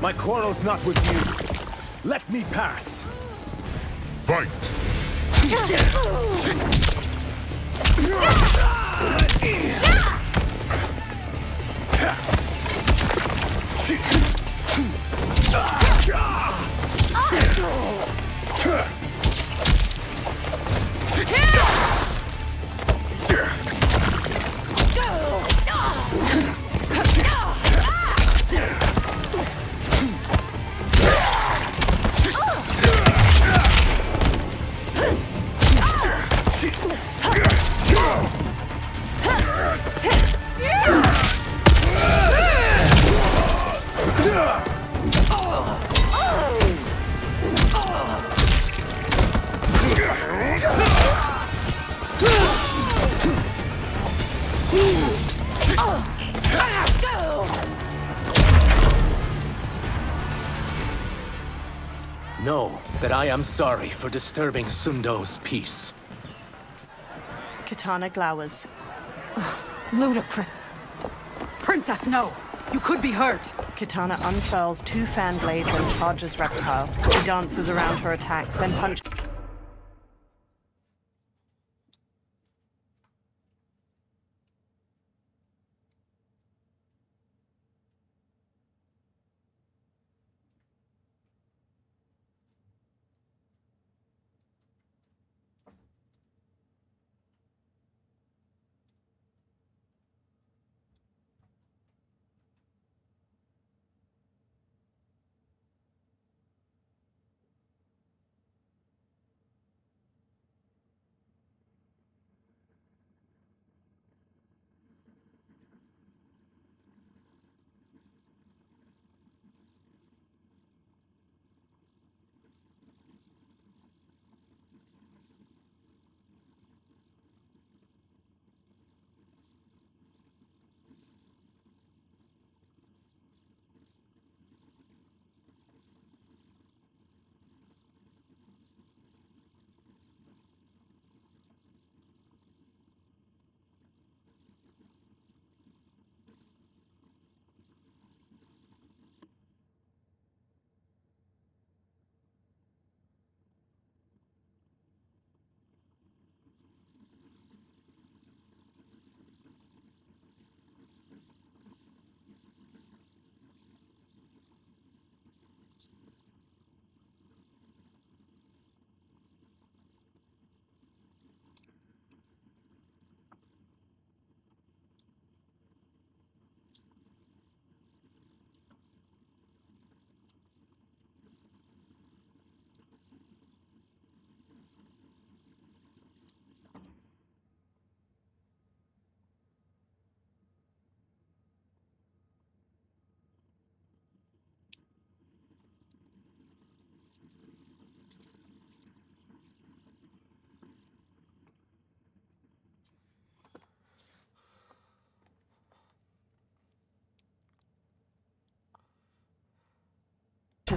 My quarrel's not with you. Let me pass. Fight. Know that I am sorry for disturbing Sundo's peace. Kitana glowers. Ludicrous. Princess, no! You could be hurt! Kitana unfurls two fan blades and charges Reptile. He dances around her attacks, then punches.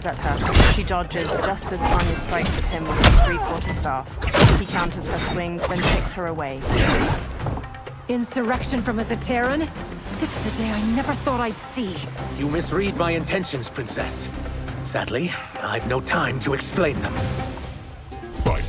lunges at her. She dodges just as Tanya strikes at him with her three-quarter staff. He counters her swings, then kicks her away. Insurrection from a Zateran? This is a day I never thought I'd see. You misread my intentions, Princess. Sadly, I've no time to explain them. Fight.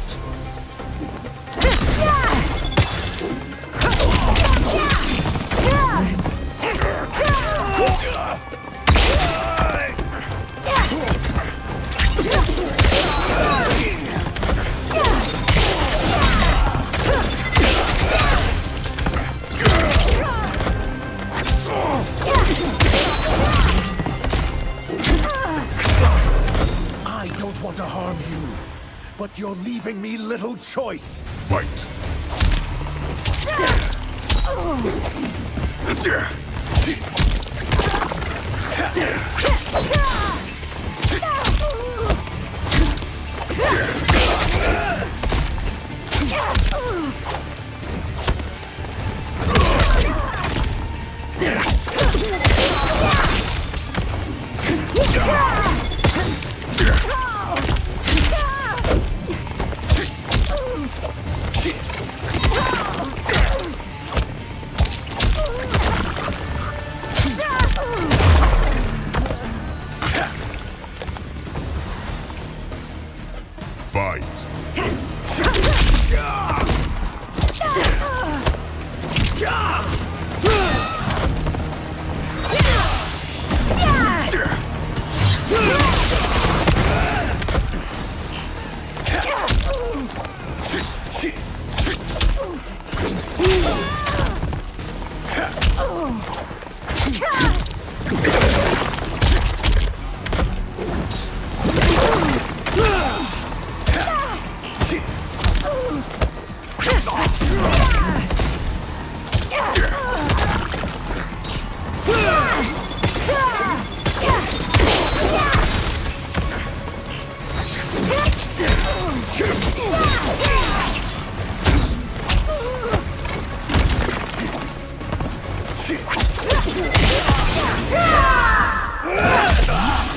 I don't want to harm you, but you're leaving me little choice. Fight.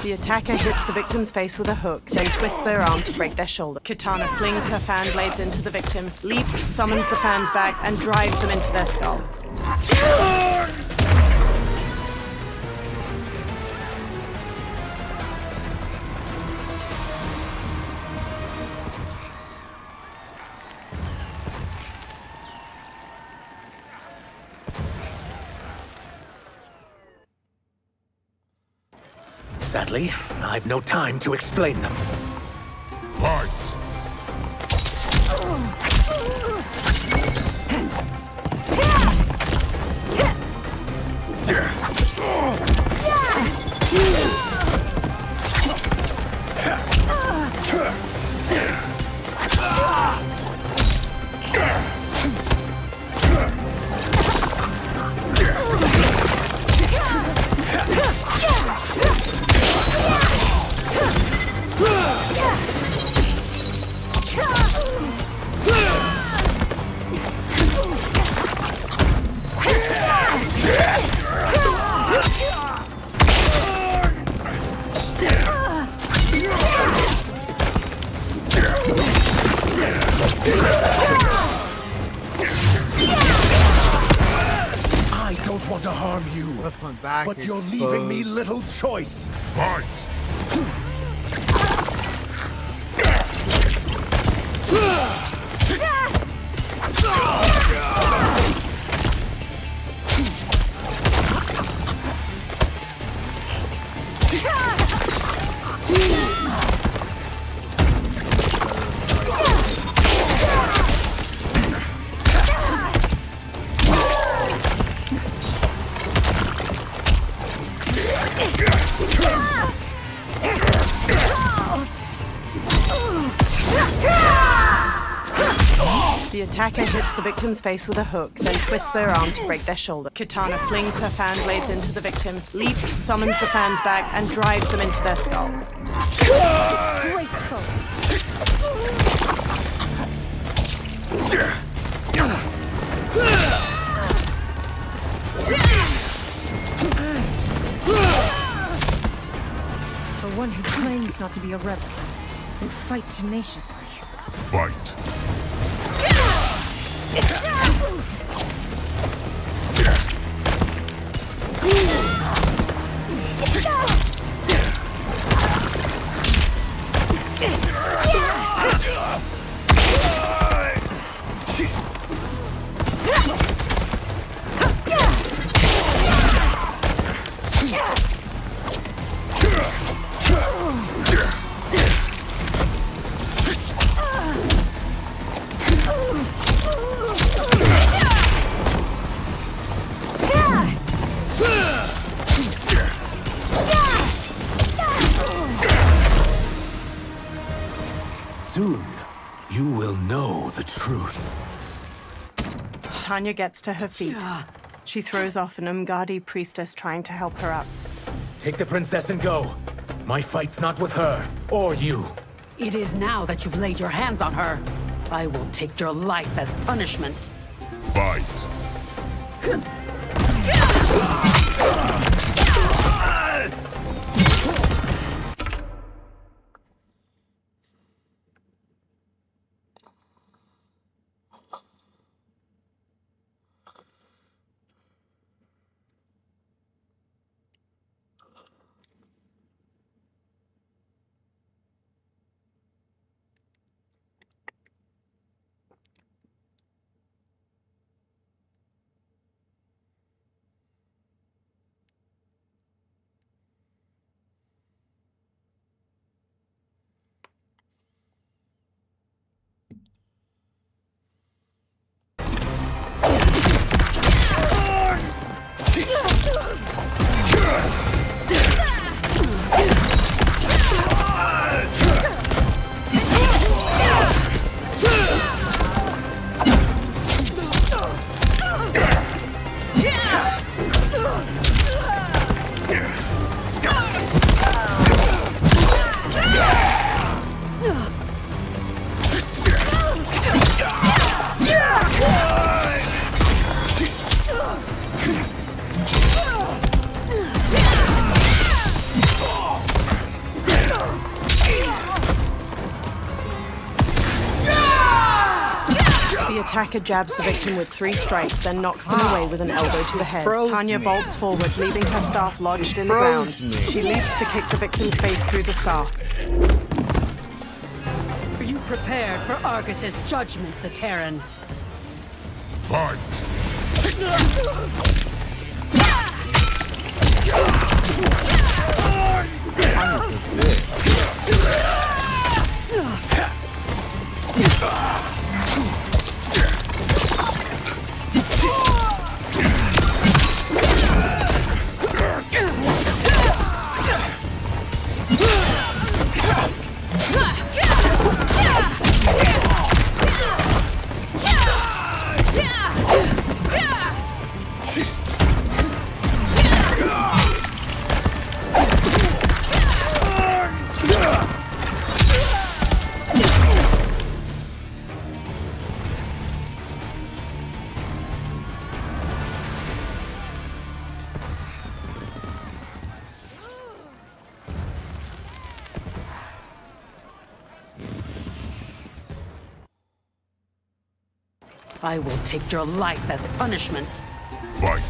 The attacker hits the victim's face with a hook, then twists their arm to break their shoulder. Kitana flings her fan blades into the victim, leaps, summons the fans back, and drives them into their skull. Sadly, I've no time to explain them. Fight! I don't want to harm you, but you're leaving me little choice. Fight! The attacker hits the victim's face with a hook, then twists their arm to break their shoulder. Kitana flings her fan blades into the victim, leaps, summons the fans back, and drives them into their skull. Disgraceful. one who claims not to be a rebel, and fight tenaciously. Fight. Soon, you will know the truth. Tanya gets to her feet. She throws off an Umgadi priestess trying to help her up. Take the princess and go. My fight's not with her, or you. It is now that you've laid your hands on her. I will take your life as punishment. Fight. The attacker jabs the victim with 3 strikes, then knocks them away with an elbow to the head. Tanya bolts forward, leaving her staff lodged in the ground. She leaps to kick the victim's face through the staff. Are you prepared for Argus's judgment, Zaterran? Fight. I will take your life as punishment. Fight.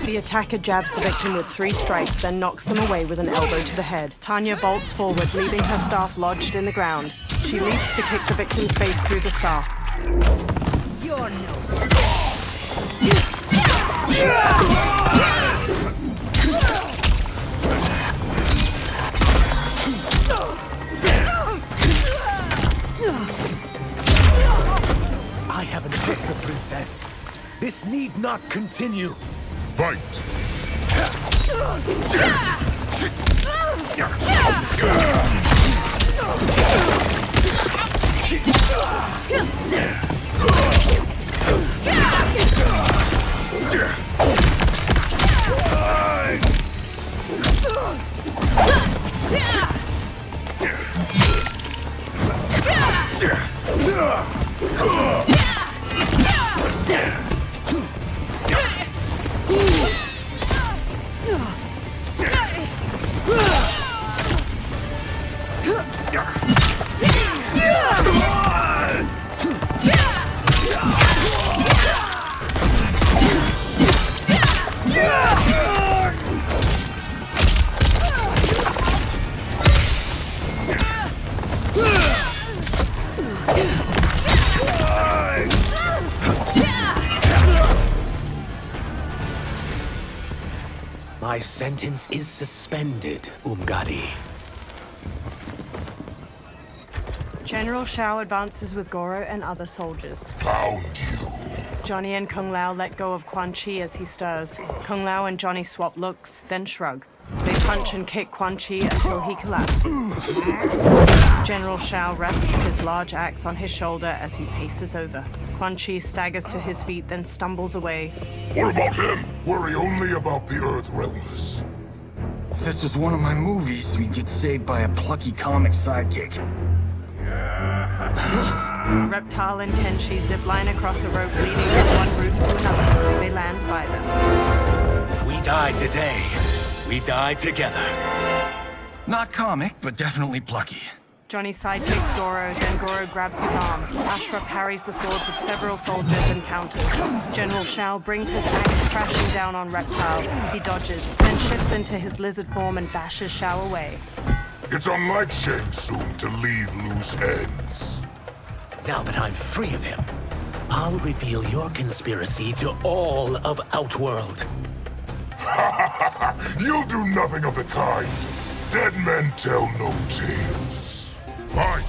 The attacker jabs the victim with 3 strikes, then knocks them away with an elbow to the head. Tanya bolts forward, leaving her staff lodged in the ground. She leaps to kick the victim's face through the staff. You're no. I haven't hurt the princess. This need not continue. Fight! My sentence is suspended, Umgadi. General Shao advances with Goro and other soldiers. Found you. Johnny and Kung Lao let go of Quan Chi as he stirs. Kung Lao and Johnny swap looks, then shrug. They punch and kick Quan Chi until he collapses. General Shao rests his large axe on his shoulder as he paces over. Quan Chi staggers to his feet, then stumbles away. What about him? Worry only about the Earth Realmers. If this was one of my movies, we'd get saved by a plucky comic sidekick. Reptile and Kenshi zipline across a rope leading from one roof to another. They land by them. If we die today, we die together. Not comic, but definitely plucky. Johnny sidekicks Goro, then Goro grabs his arm. Ashra parries the swords of several soldiers and counters. General Shao brings his axe crashing down on Reptile. He dodges, then shifts into his lizard form and bashes Shao away. It's unlike Shang Tsung to leave loose ends. Now that I'm free of him, I'll reveal your conspiracy to all of Outworld. You'll do nothing of the kind. Dead men tell no tales. Fight!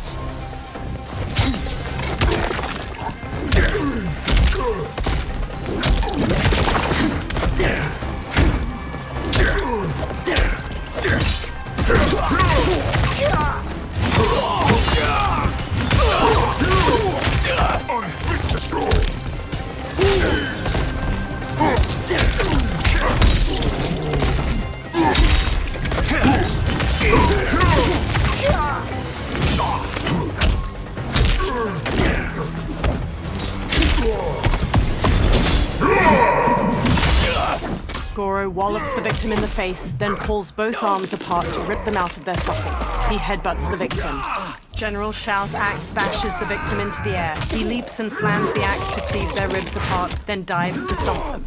Goro wallops the victim in the face, then pulls both arms apart to rip them out of their sockets. He headbutts the victim. General Shao's axe bashes the victim into the air. He leaps and slams the axe to cleave their ribs apart, then dives to stomp them.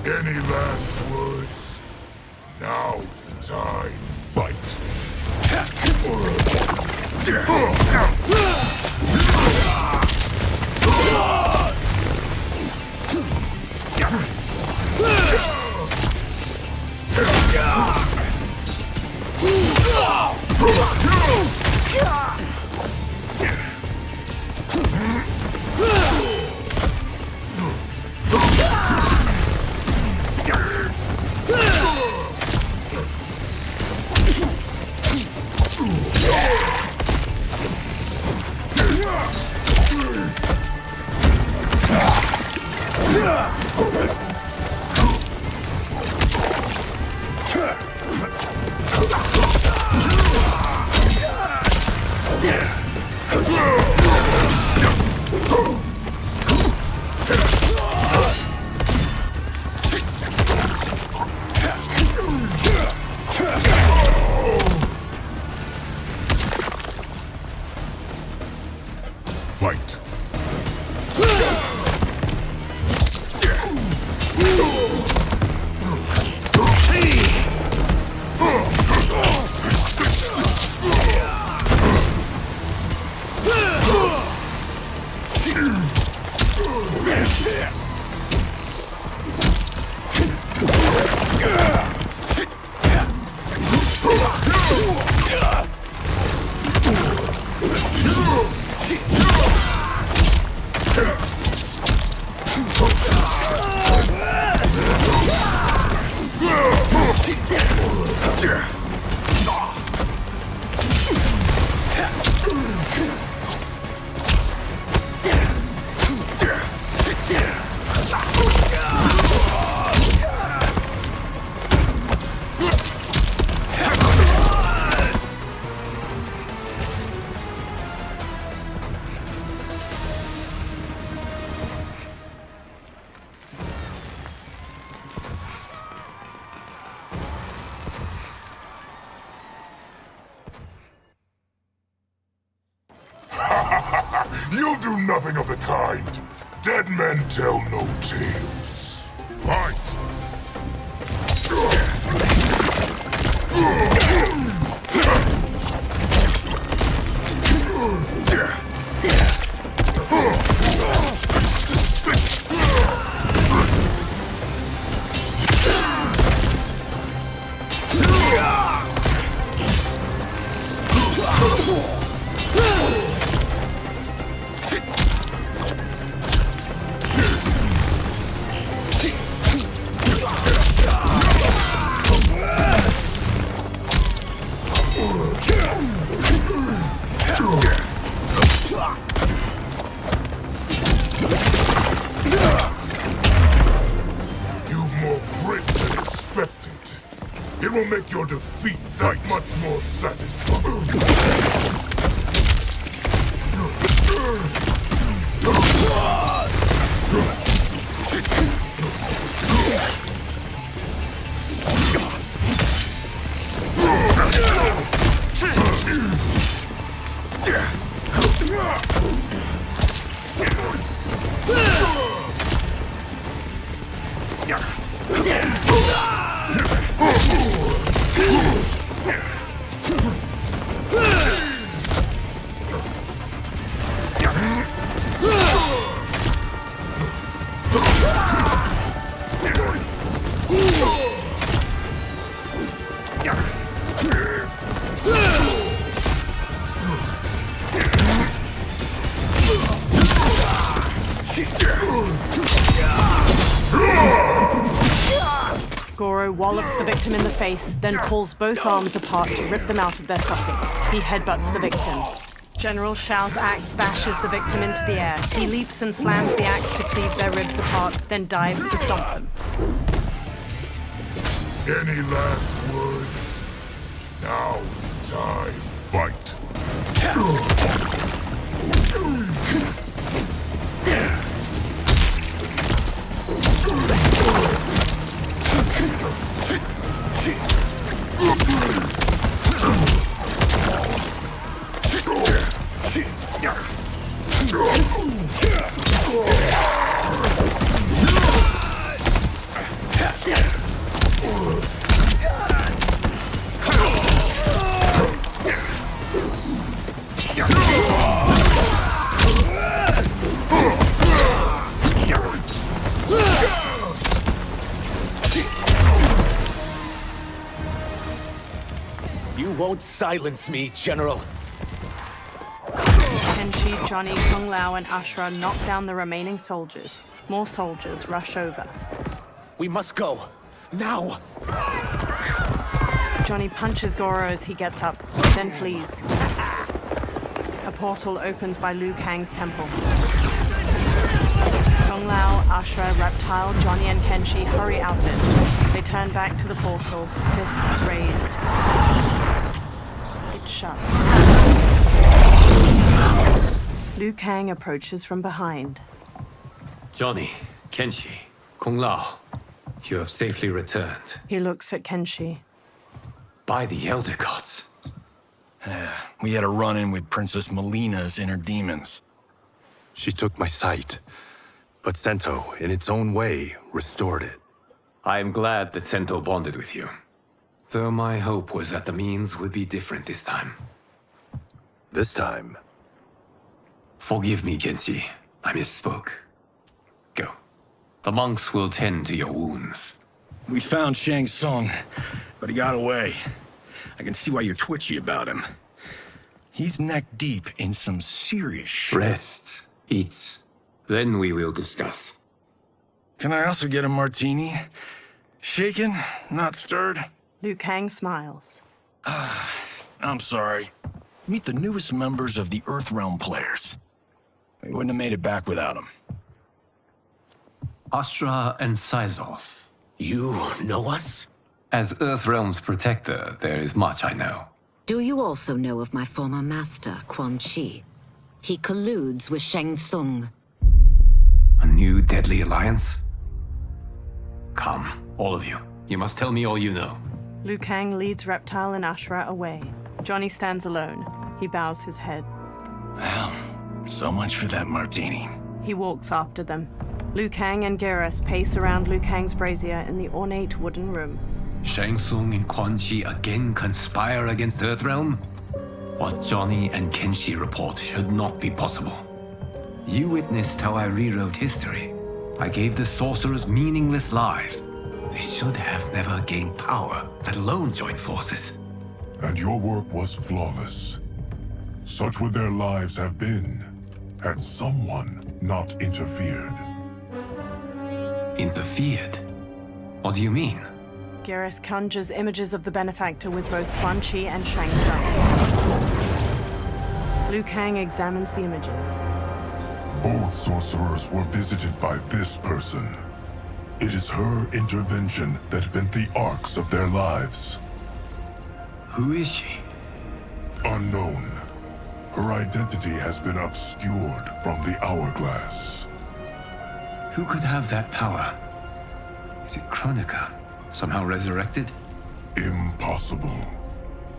Any last words? Now's the time. Fight! You'll do nothing of the kind. Dead men tell no tales. Fight! You've more grit than expected. It will make your defeat that much more satisfying. Goro wallops the victim in the face, then pulls both arms apart to rip them out of their sockets. He headbutts the victim. General Shao's axe bashes the victim into the air. He leaps and slams the axe to cleave their ribs apart, then dives to stomp them. Any last words? Now's the time. Fight! You won't silence me, General. Kenshi, Johnny, Kung Lao, and Ashura knock down the remaining soldiers. More soldiers rush over. We must go. Now! Johnny punches Goro as he gets up, then flees. A portal opens by Liu Kang's temple. Kung Lao, Ashura, Reptile, Johnny, and Kenshi hurry out of it. They turn back to the portal, fists raised. It shuts. Liu Kang approaches from behind. Johnny, Kenshi, Kung Lao, you have safely returned. He looks at Kenshi. By the Elder Gods. We had a run-in with Princess Melina's inner demons. She took my sight, but Sento, in its own way, restored it. I am glad that Sento bonded with you. Though my hope was that the means would be different this time. This time? Forgive me, Kenshi. I misspoke. Go. The monks will tend to your wounds. We found Shang Tsung, but he got away. I can see why you're twitchy about him. He's neck deep in some serious shit. Rest. Eat. Then we will discuss. Can I also get a martini? Shaken, not stirred? Liu Kang smiles. I'm sorry. Meet the newest members of the Earthrealm players. We wouldn't have made it back without them. Astra and Sizos. You know us? As Earthrealm's protector, there is much I know. Do you also know of my former master, Quan Chi? He colludes with Shang Tsung. A new deadly alliance? Come, all of you. You must tell me all you know. Liu Kang leads Reptile and Ashura away. Johnny stands alone. He bows his head. Well, So much for that martini. He walks after them. Liu Kang and Garrus pace around Liu Kang's brazier in the ornate wooden room. Shang Tsung and Quan Chi again conspire against Earthrealm? What Johnny and Kenshi report should not be possible. You witnessed how I rewrote history. I gave the sorcerers meaningless lives. They should have never gained power, let alone joined forces. And your work was flawless. Such would their lives have been, had someone not interfered. Interfered? What do you mean? Garrus conjures images of the benefactor with both Quan Chi and Shang Tsung. Liu Kang examines the images. Both sorcerers were visited by this person. It is her intervention that bent the arcs of their lives. Who is she? Unknown. Her identity has been obscured from the hourglass. Who could have that power? Is it Kronika? Somehow resurrected? Impossible.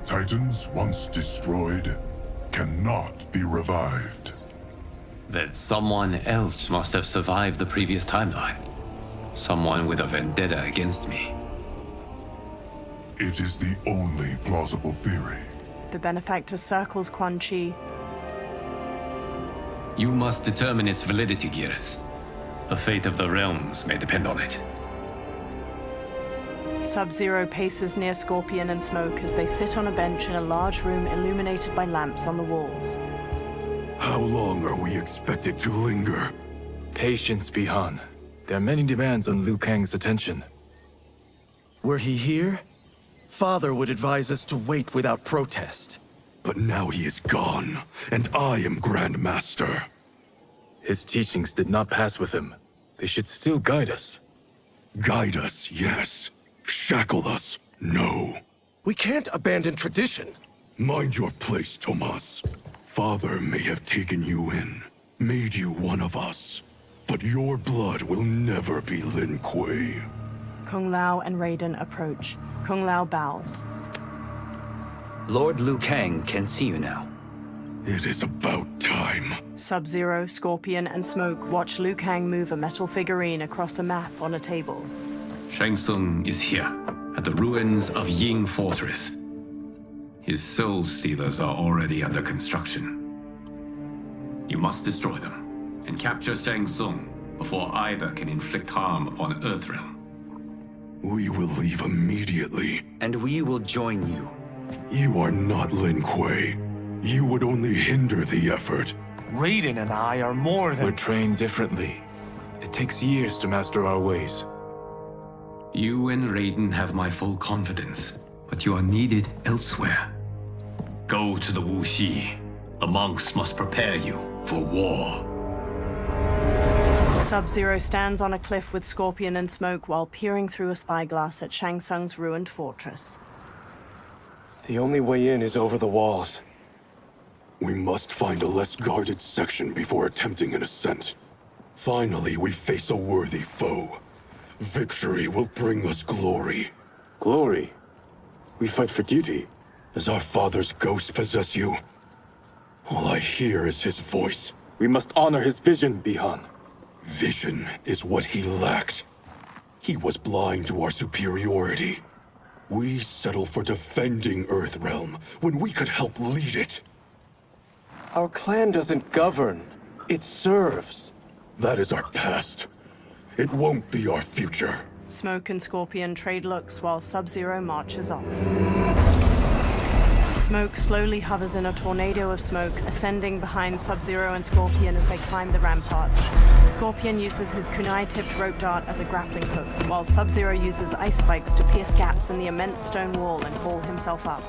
Titans once destroyed cannot be revived. Then someone else must have survived the previous timeline. Someone with a vendetta against me. It is the only plausible theory. The benefactor circles Quan Chi. You must determine its validity, Garrus. The fate of the realms may depend on it. Sub-Zero paces near Scorpion and Smoke as they sit on a bench in a large room illuminated by lamps on the walls. How long are we expected to linger? Patience, Bi-Han. There are many demands on Liu Kang's attention. Were he here, Father would advise us to wait without protest. But now he is gone, and I am Grand Master. His teachings did not pass with him. They should still guide us. Guide us, yes. Shackle us, no. We can't abandon tradition. Mind your place, Tomas. Father may have taken you in, made you one of us. But your blood will never be Lin Kuei. Kung Lao and Raiden approach. Kung Lao bows. Lord Liu Kang can see you now. It is about time. Sub-Zero, Scorpion, and Smoke watch Liu Kang move a metal figurine across a map on a table. Shang Tsung is here, at the ruins of Ying Fortress. His soul stealers are already under construction. You must destroy them, and capture Shang Tsung before either can inflict harm upon Earthrealm. We will leave immediately. And we will join you. You are not Lin Kuei. You would only hinder the effort. Raiden and I are more than— We're trained differently. It takes years to master our ways. You and Raiden have my full confidence, but you are needed elsewhere. Go to the Wuxi. The monks must prepare you for war. Sub-Zero stands on a cliff with Scorpion and Smoke while peering through a spyglass at Shang Tsung's ruined fortress. The only way in is over the walls. We must find a less guarded section before attempting an ascent. Finally, we face a worthy foe. Victory will bring us glory. Glory? We fight for duty. Does our father's ghost possess you? All I hear is his voice. We must honor his vision, Bi-Han. Vision is what he lacked. He was blind to our superiority. We settle for defending Earthrealm when we could help lead it. Our clan doesn't govern. It serves. That is our past. It won't be our future. Smoke and Scorpion trade looks while Sub-Zero marches off. Smoke slowly hovers in a tornado of smoke, ascending behind Sub-Zero and Scorpion as they climb the rampart. Scorpion uses his kunai-tipped rope dart as a grappling hook, while Sub-Zero uses ice spikes to pierce gaps in the immense stone wall and haul himself up.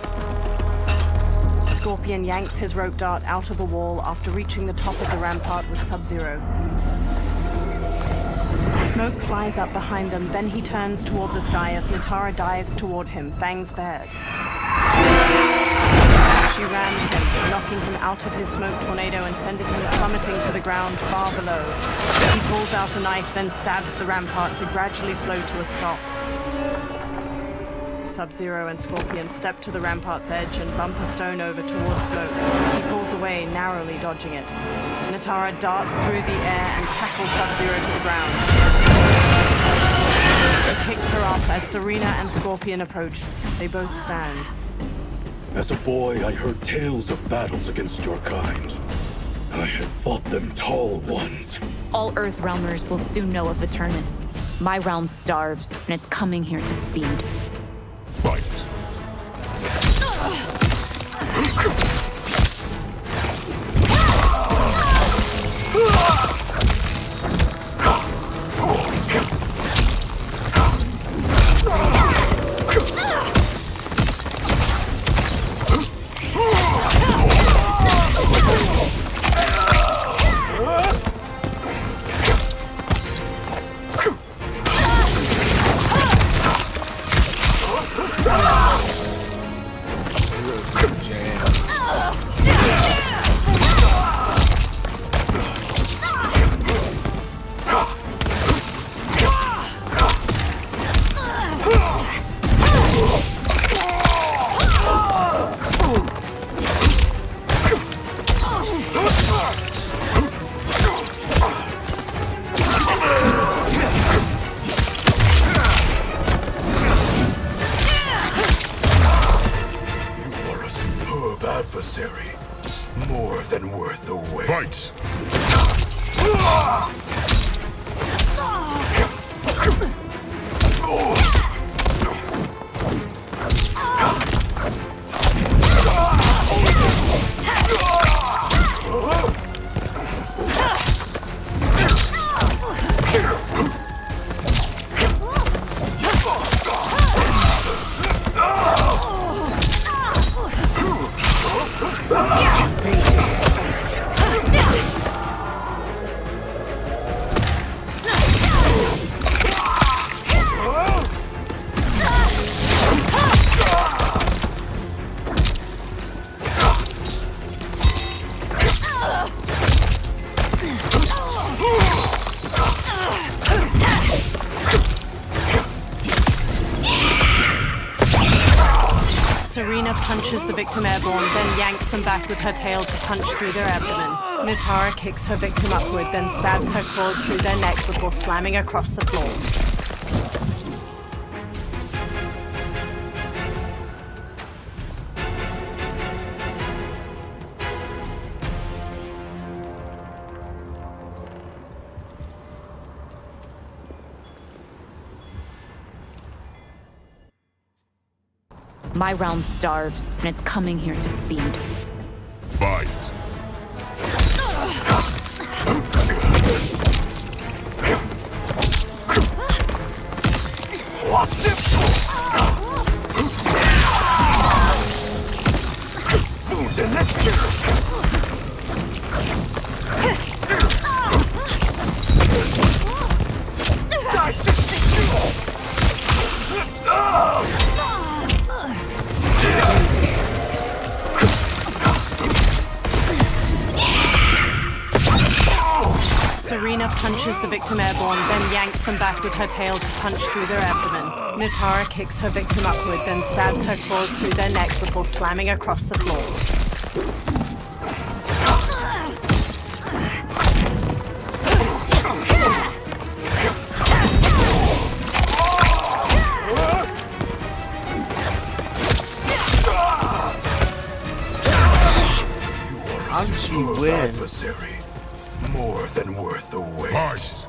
Scorpion yanks his rope dart out of the wall after reaching the top of the rampart with Sub-Zero. Smoke flies up behind them, then he turns toward the sky as Natara dives toward him, fangs bared. She rams him, knocking him out of his smoke tornado and sending him plummeting to the ground far below. He pulls out a knife, then stabs the rampart to gradually slow to a stop. Sub-Zero and Scorpion step to the rampart's edge and bump a stone over towards Smoke. He pulls away, narrowly dodging it. Natara darts through the air and tackles Sub-Zero to the ground. He picks her up as Serena and Scorpion approach. They both stand. As a boy, I heard tales of battles against your kind. I had fought them tall ones. All Earthrealmers will soon know of Eternus. My realm starves, and it's coming here to feed. Fight. Adversary, more than worth the wait. Fight! Serena punches the victim airborne, then yanks them back with her tail to punch through their abdomen. Natara kicks her victim upward, then stabs her claws through their neck before slamming across the floor. My realm starves, and it's coming here to feed. Fight! Serena punches the victim airborne, then yanks them back with her tail to punch through their abdomen. Natara kicks her victim upward, then stabs her claws through their neck before slamming across the floor. How'd she win? Adversary, more than worth the wait. Fight!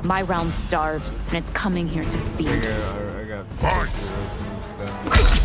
My realm starves, and it's coming here to feed. I got 6 of those moves down.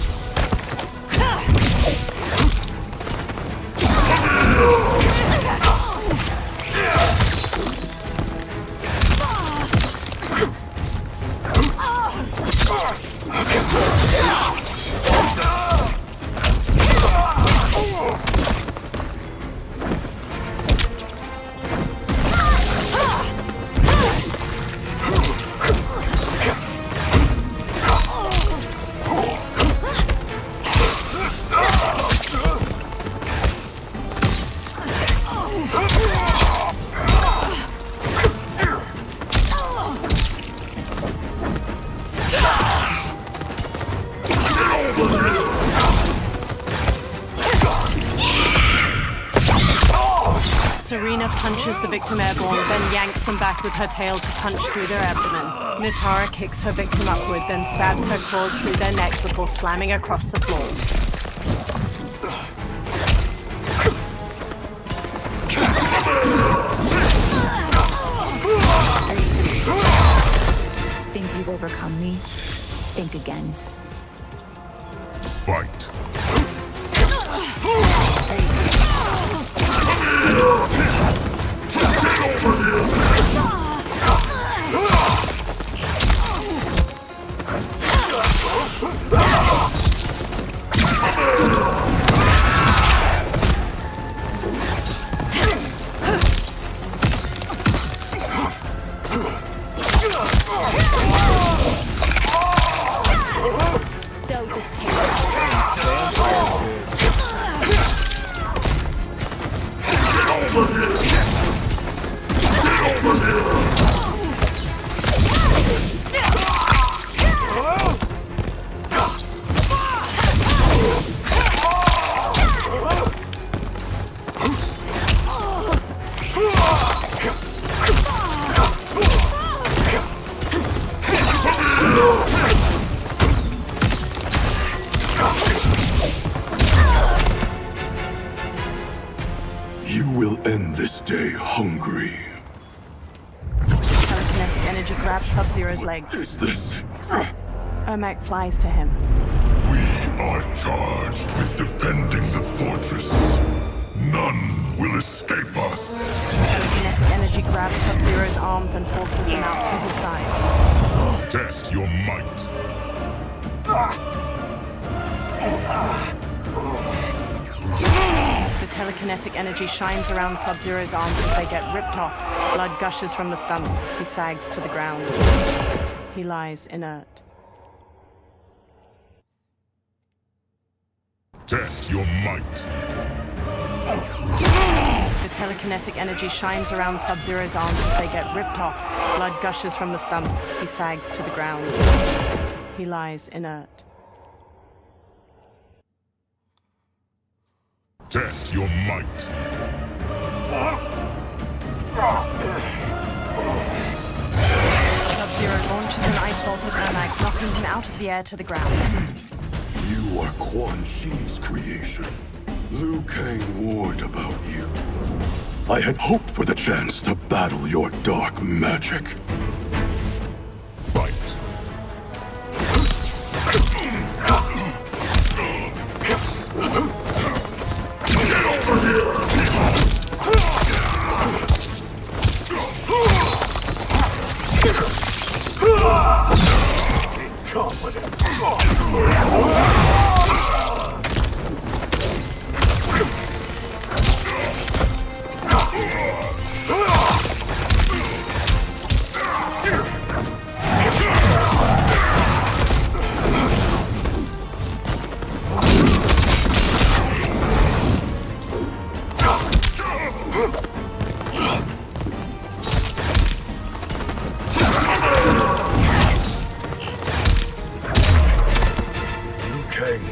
Serena punches the victim airborne, then yanks them back with her tail to punch through their abdomen. Natara kicks her victim upward, then stabs her claws through their neck before slamming across the floor. Think you've overcome me? Think again. Fight. So distasteful. You will end this day hungry. Telekinetic energy grabs Sub-Zero's legs. Is this? Ermac flies to him. We are charged with defending the fortress. None will escape us. Telekinetic energy grabs Sub-Zero's arms and forces them out to his side. Test your might. The telekinetic energy shines around Sub-Zero's arms as they get ripped off. Blood gushes from the stumps. He sags to the ground. He lies inert. Test your might. The telekinetic energy shines around Sub-Zero's arms as they get ripped off. Blood gushes from the stumps. He sags to the ground. He lies inert. Test your might. Sub-Zero launches an ice bolt at Ermac, knocking him out of the air to the ground. You are Quan Chi's creation. Liu Kang warned about you. I had hoped for the chance to battle your dark magic. Fight.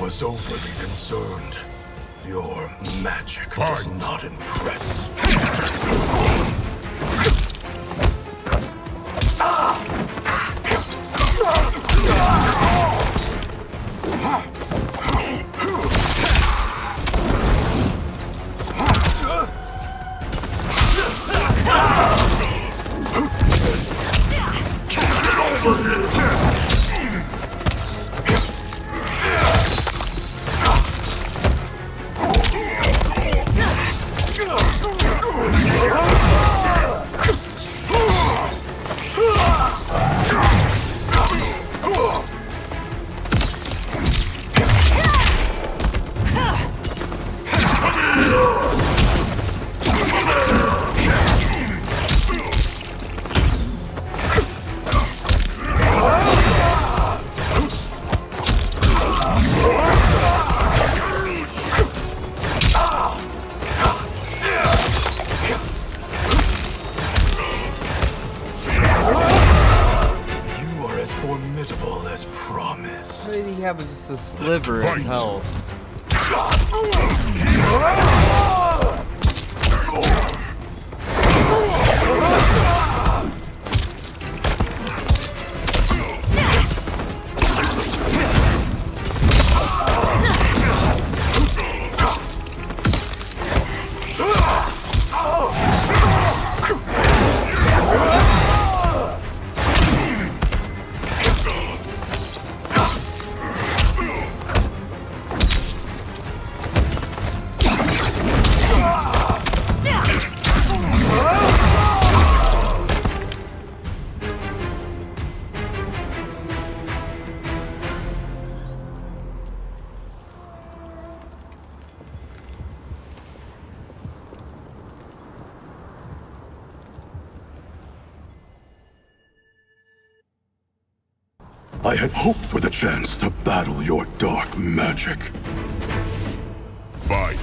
Was overly concerned. Your magic does not impress. have just a sliver of health. I had hoped for the chance to battle your dark magic. Fight.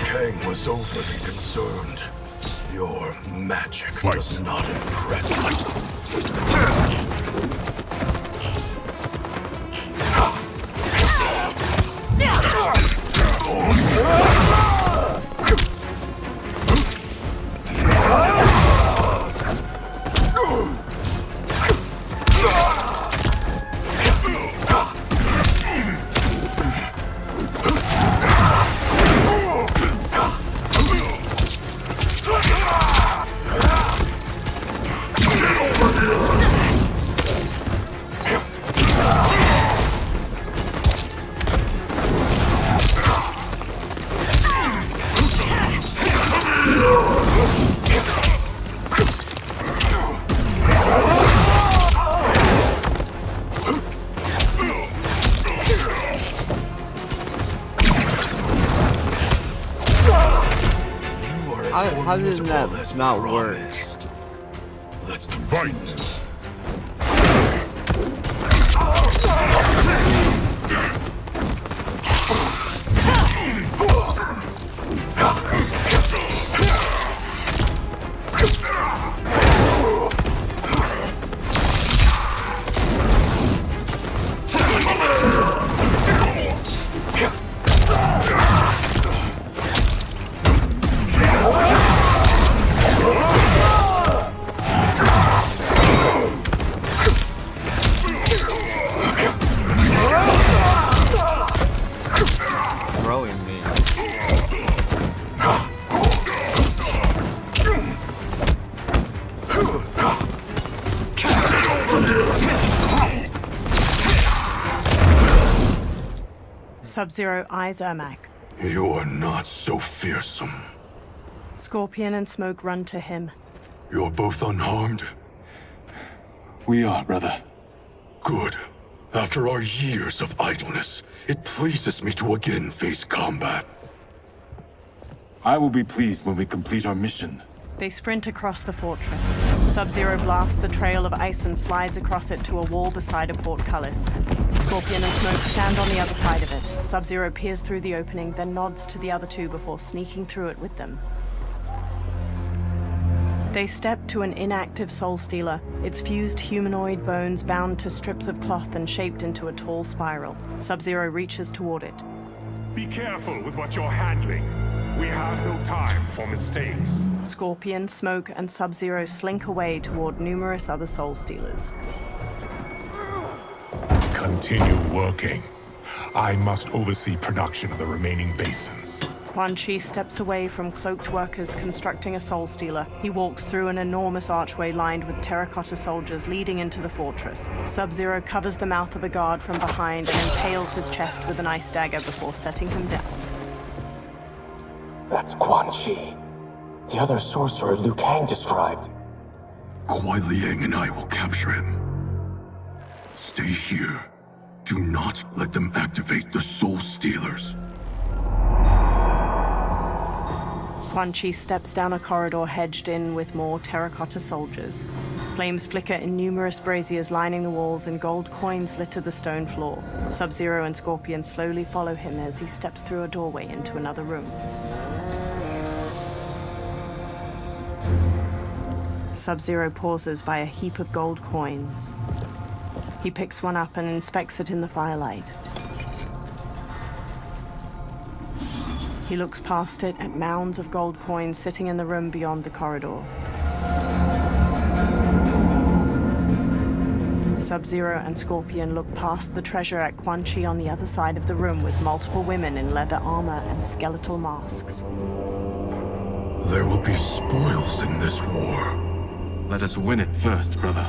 Kang was overly concerned. Your magic does not impress. How did that not work? Let's fight. Sub-Zero eyes Ermac. You are not so fearsome. Scorpion and Smoke run to him. You're both unharmed? We are, brother. Good. After our years of idleness, it pleases me to again face combat. I will be pleased when we complete our mission. They sprint across the fortress. Sub-Zero blasts a trail of ice and slides across it to a wall beside a portcullis. Scorpion and Smoke stand on the other side of it. Sub-Zero peers through the opening, then nods to the other two before sneaking through it with them. They step to an inactive Soul Stealer, its fused humanoid bones bound to strips of cloth and shaped into a tall spiral. Sub-Zero reaches toward it. Be careful with what you're handling. We have no time for mistakes. Scorpion, Smoke, and Sub-Zero slink away toward numerous other Soul Stealers. Continue working. I must oversee production of the remaining basins. Quan Chi steps away from cloaked workers constructing a soul stealer. He walks through an enormous archway lined with terracotta soldiers leading into the fortress. Sub-Zero covers the mouth of a guard from behind and impales his chest with an ice dagger before setting him down. That's Quan Chi, the other sorcerer Liu Kang described. Kuai Liang and I will capture him. Stay here. Do not let them activate the Soul Stealers. Quan Chi steps down a corridor hedged in with more terracotta soldiers. Flames flicker in numerous braziers lining the walls and gold coins litter the stone floor. Sub-Zero and Scorpion slowly follow him as he steps through a doorway into another room. Sub-Zero pauses by a heap of gold coins. He picks one up and inspects it in the firelight. He looks past it at mounds of gold coins sitting in the room beyond the corridor. Sub-Zero and Scorpion look past the treasure at Quan Chi on the other side of the room with multiple women in leather armor and skeletal masks. There will be spoils in this war. Let us win it first, brother.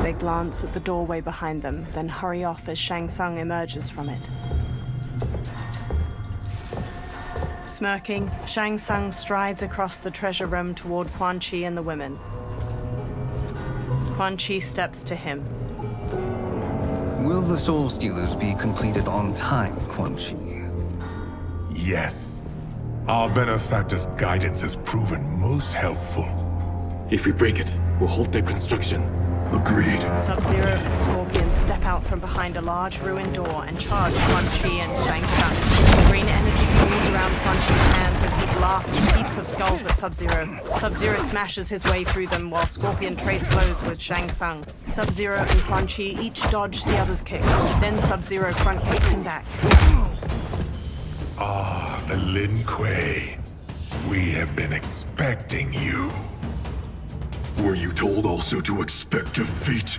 They glance at the doorway behind them, then hurry off as Shang Tsung emerges from it. Smirking, Shang Tsung strides across the treasure room toward Quan Chi and the women. Quan Chi steps to him. Will the Soul Stealers be completed on time, Quan Chi? Yes. Our benefactor's guidance has proven most helpful. If we break it, we'll halt their construction. Agreed. Sub-Zero and Scorpion step out from behind a large ruined door and charge Quan Chi and Shang Tsung. Green energy pools around Quan Chi's hands and he blasts heaps of skulls at Sub-Zero. Sub-Zero smashes his way through them while Scorpion trades blows with Shang Tsung. Sub-Zero and Quan Chi each dodge the other's kicks. Then Sub-Zero front kicks him back. Ah, the Lin Kuei. We have been expecting you. Were you told also to expect defeat?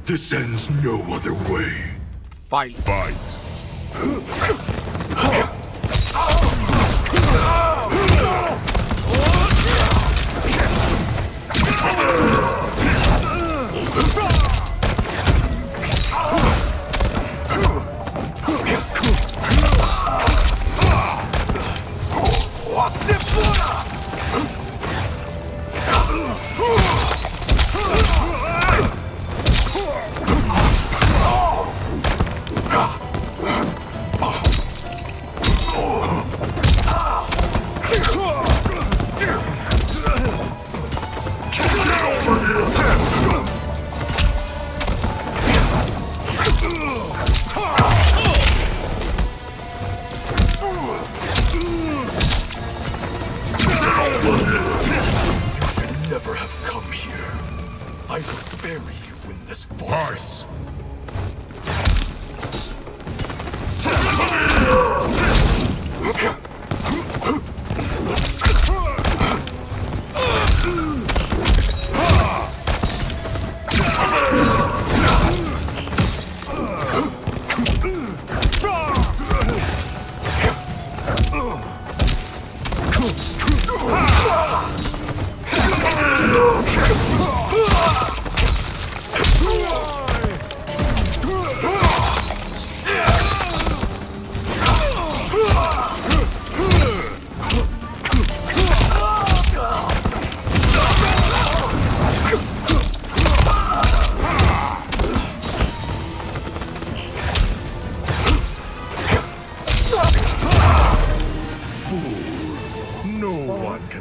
This ends no other way. Fight. Fight.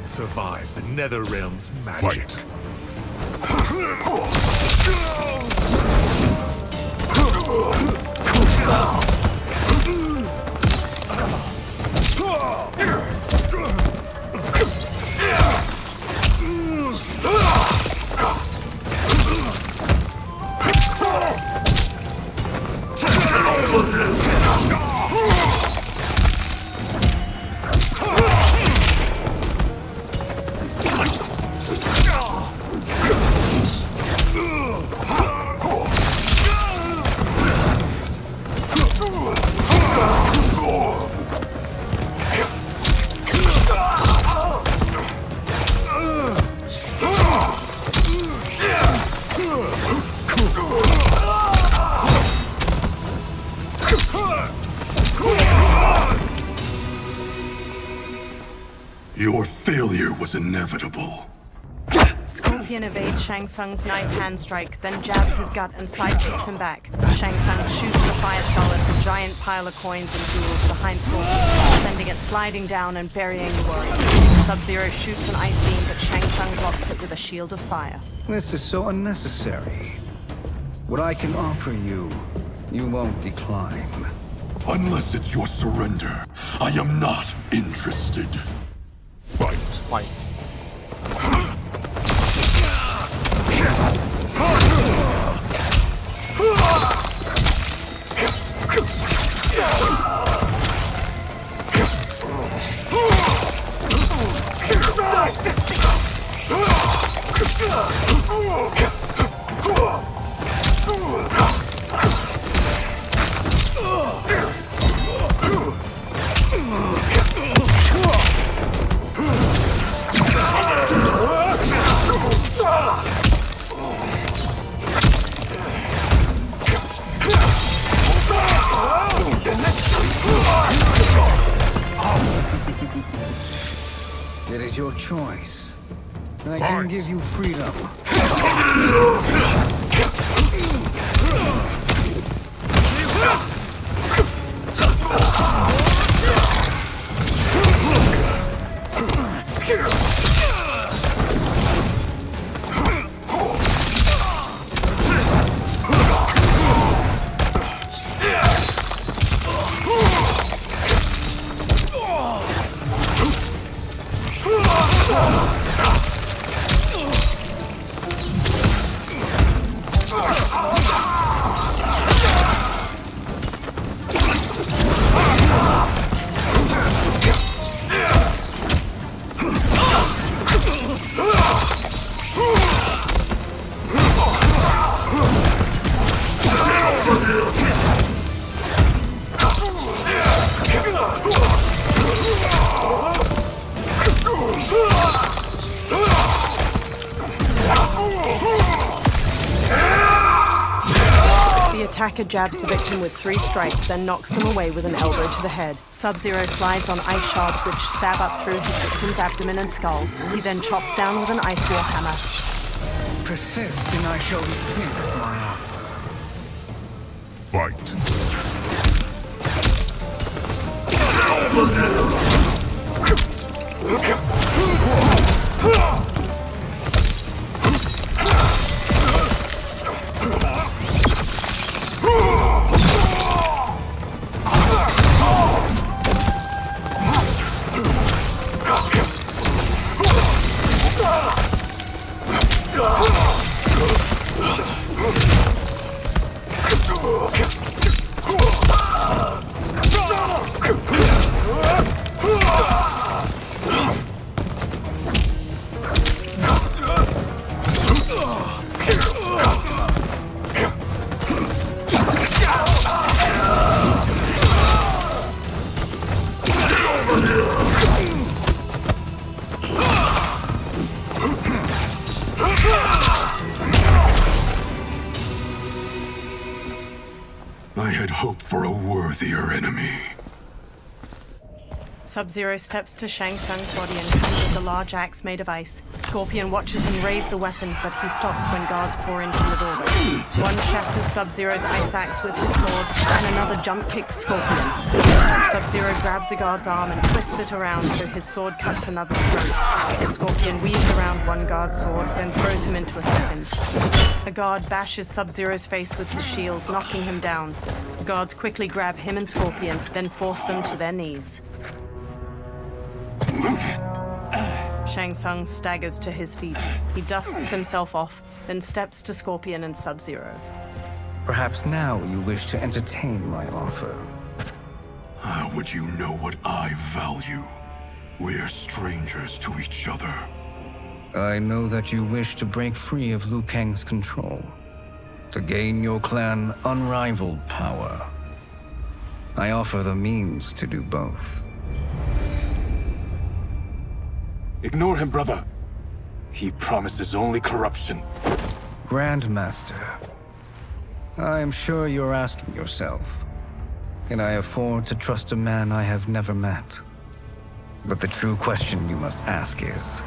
Survive the Netherrealm's magic. Fight. was inevitable. Scorpion evades Shang Tsung's knife hand strike, then jabs his gut and sidekicks him back. Shang Tsung shoots the fire skull at the giant pile of coins and jewels behind Scorpion, sending it sliding down and burying the warrior. Sub-Zero shoots an ice beam, but Shang Tsung blocks it with a shield of fire. This is so unnecessary. What I can offer you, you won't decline. Unless it's your surrender, I am not interested. Fight. Fight. It is your choice. I can give you freedom. Attacker jabs the victim with 3 strikes, then knocks them away with an elbow to the head. Sub-Zero slides on ice shards which stab up through his victim's abdomen and skull. He then chops down with an ice war hammer. Persist and I shall rethink my offer. Fight. I had hoped for a worthier enemy. Sub-Zero steps to Shang Tsung's body and comes with a large axe made of ice. Scorpion watches him raise the weapon, but he stops when guards pour in from the doorway. One shatters Sub-Zero's ice axe with his sword, and another jump kicks Scorpion. Sub-Zero grabs a guard's arm and twists it around so his sword cuts another's throat. Scorpion weaves around one guard's sword, then throws him into a second. A guard bashes Sub-Zero's face with his shield, knocking him down. Guards quickly grab him and Scorpion, then force them to their knees. Shang Tsung staggers to his feet. He dusts himself off, then steps to Scorpion and Sub-Zero. Perhaps now you wish to entertain my offer. How would you know what I value? We're strangers to each other. I know that you wish to break free of Liu Kang's control, to gain your clan unrivaled power. I offer the means to do both. Ignore him, brother. He promises only corruption. Grandmaster, I am sure you're asking yourself, can I afford to trust a man I have never met? But the true question you must ask is,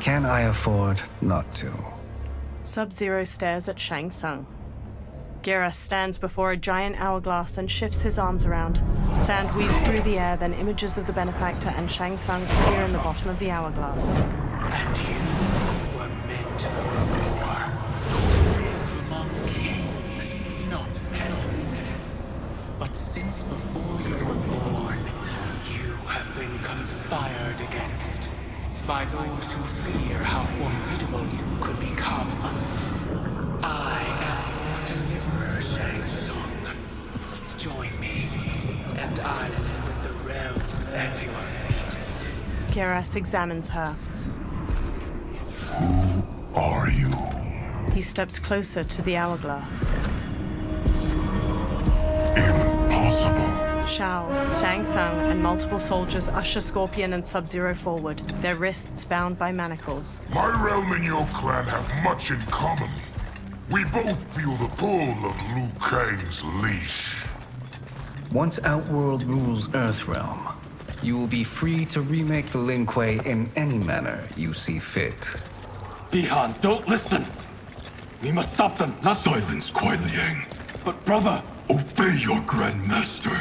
Can I afford not to? Sub-Zero stares at Shang Tsung. Geras stands before a giant hourglass and shifts his arms around. Sand weaves through the air, then images of the benefactor and Shang Tsung appear in the bottom of the hourglass. And you were meant for war. To live among kings, not peasants. But since before you were born, you have been conspired against by those who fear how formidable you could become. I am your deliverer, Shang Tsung. Join me, and I will put the realms at your feet. Geras examines her. Who are you? He steps closer to the hourglass. Impossible. Shao, Shang Tsung, and multiple soldiers usher Scorpion and Sub-Zero forward, their wrists bound by manacles. My realm and your clan have much in common. We both feel the pull of Liu Kang's leash. Once Outworld rules Earthrealm, you will be free to remake the Lin Kuei in any manner you see fit. Bihan, don't listen! We must stop them, not— Silence, Kuai Liang. But brother— Obey your Grand Master.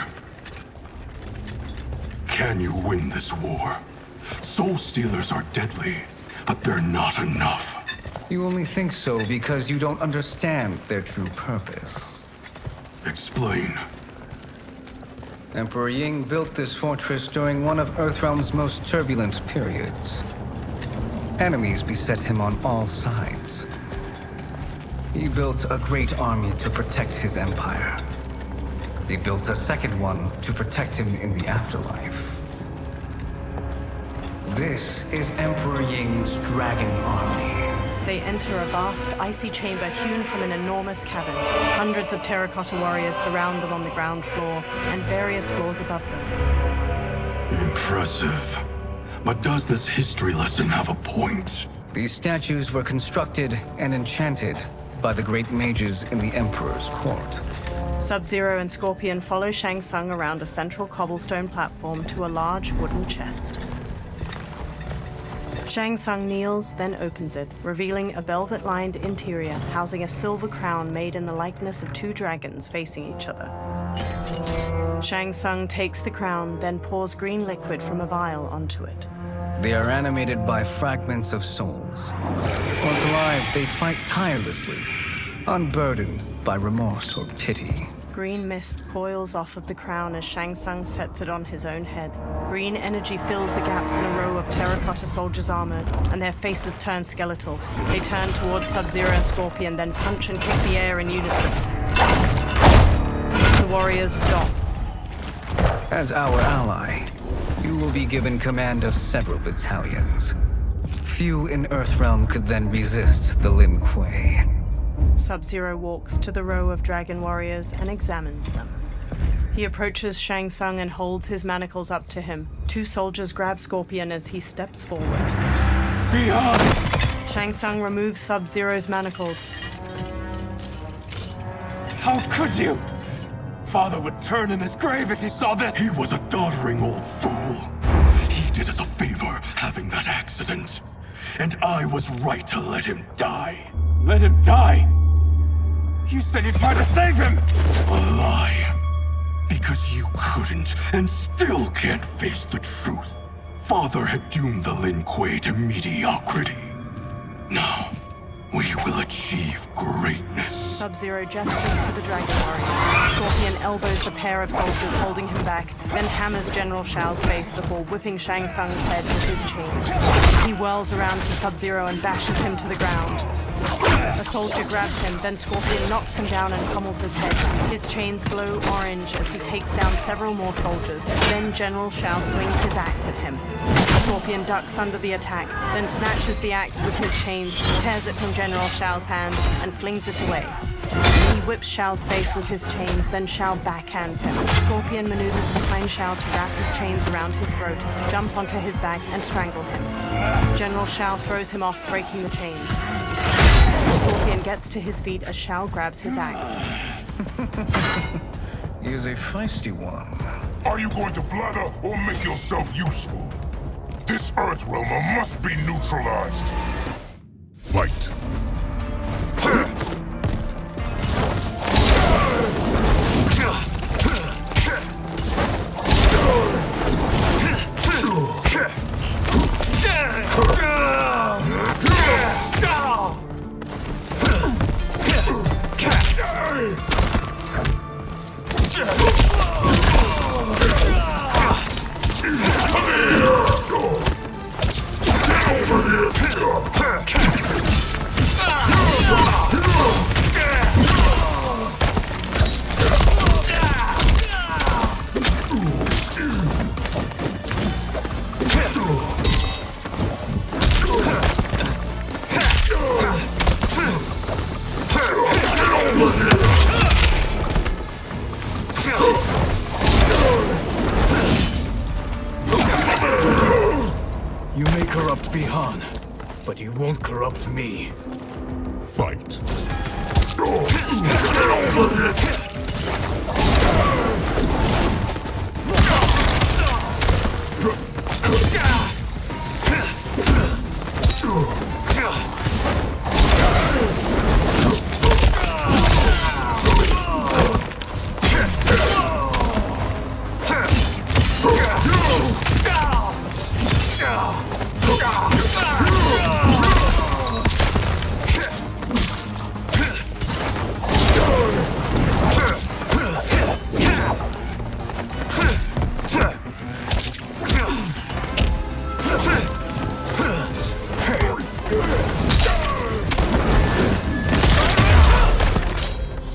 Can you win this war? Soul Stealers are deadly, but they're not enough. You only think so because you don't understand their true purpose. Explain. Emperor Ying built this fortress during one of Earthrealm's most turbulent periods. Enemies beset him on all sides. He built a great army to protect his empire. He built a second one to protect him in the afterlife. This is Emperor Ying's Dragon Army. They enter a vast, icy chamber hewn from an enormous cavern. Hundreds of terracotta warriors surround them on the ground floor and various floors above them. Impressive. But does this history lesson have a point? These statues were constructed and enchanted by the great mages in the Emperor's court. Sub-Zero and Scorpion follow Shang Tsung around a central cobblestone platform to a large wooden chest. Shang Tsung kneels, then opens it, revealing a velvet-lined interior housing a silver crown made in the likeness of two dragons facing each other. Shang Tsung takes the crown, then pours green liquid from a vial onto it. They are animated by fragments of souls. Once alive, they fight tirelessly, unburdened by remorse or pity. Green mist coils off of the crown as Shang Tsung sets it on his own head. Green energy fills the gaps in a row of terracotta soldiers armored, and their faces turn skeletal. They turn towards Sub-Zero and Scorpion, then punch and kick the air in unison. The warriors stop. As our ally, you will be given command of several battalions. Few in Earthrealm could then resist the Lin Kuei. Sub-Zero walks to the row of dragon warriors and examines them. He approaches Shang Tsung and holds his manacles up to him. Two soldiers grab Scorpion as he steps forward. Beyond! Shang Tsung removes Sub-Zero's manacles. How could you? Father would turn in his grave if he saw this! He was a doddering old fool. He did us a favor having that accident. And I was right to let him die. Let him die? You said you'd try to save him! A lie. Because you couldn't, and still can't face the truth. Father had doomed the Lin Kuei to mediocrity. Now, we will achieve greatness. Sub-Zero gestures to the dragon warrior. Scorpion elbows the pair of soldiers holding him back, then hammers General Shao's face before whipping Shang Tsung's head with his chain. He whirls around to Sub-Zero and bashes him to the ground. A soldier grabs him, then Scorpion knocks him down and pummels his head. His chains glow orange as he takes down several more soldiers. Then General Shao swings his axe at him. Scorpion ducks under the attack, then snatches the axe with his chains, tears it from General Shao's hand, and flings it away. He whips Shao's face with his chains, then Shao backhands him. Scorpion maneuvers behind Shao to wrap his chains around his throat, jump onto his back, and strangle him. General Shao throws him off, breaking the chains. Scorpion gets to his feet as Shao grabs his axe. He is a feisty one. Are you going to blather or make yourself useful? This Earthrealmer must be neutralized. Fight. You may corrupt Bihan, but you won't corrupt me. Fight.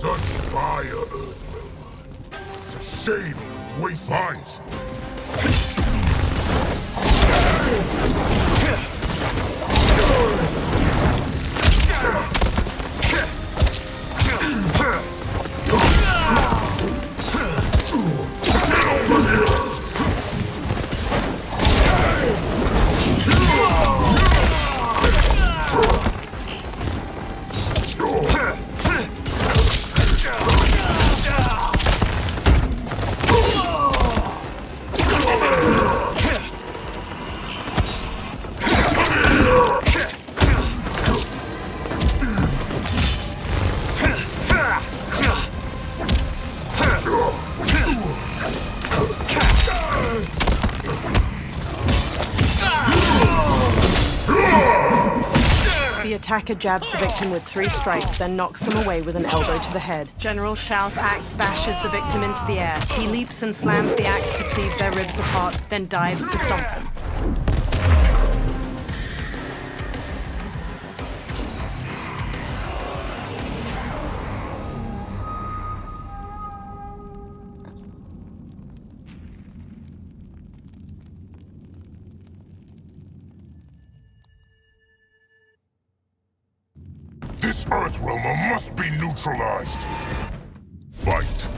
Such fire, Earthrealmer. It's a shame you waste fires. The attacker jabs the victim with 3 strikes, then knocks them away with an elbow to the head. General Shao's axe bashes the victim into the air. He leaps and slams the axe to cleave their ribs apart, then dives to stomp them. This Earthrealmer must be neutralized. Fight.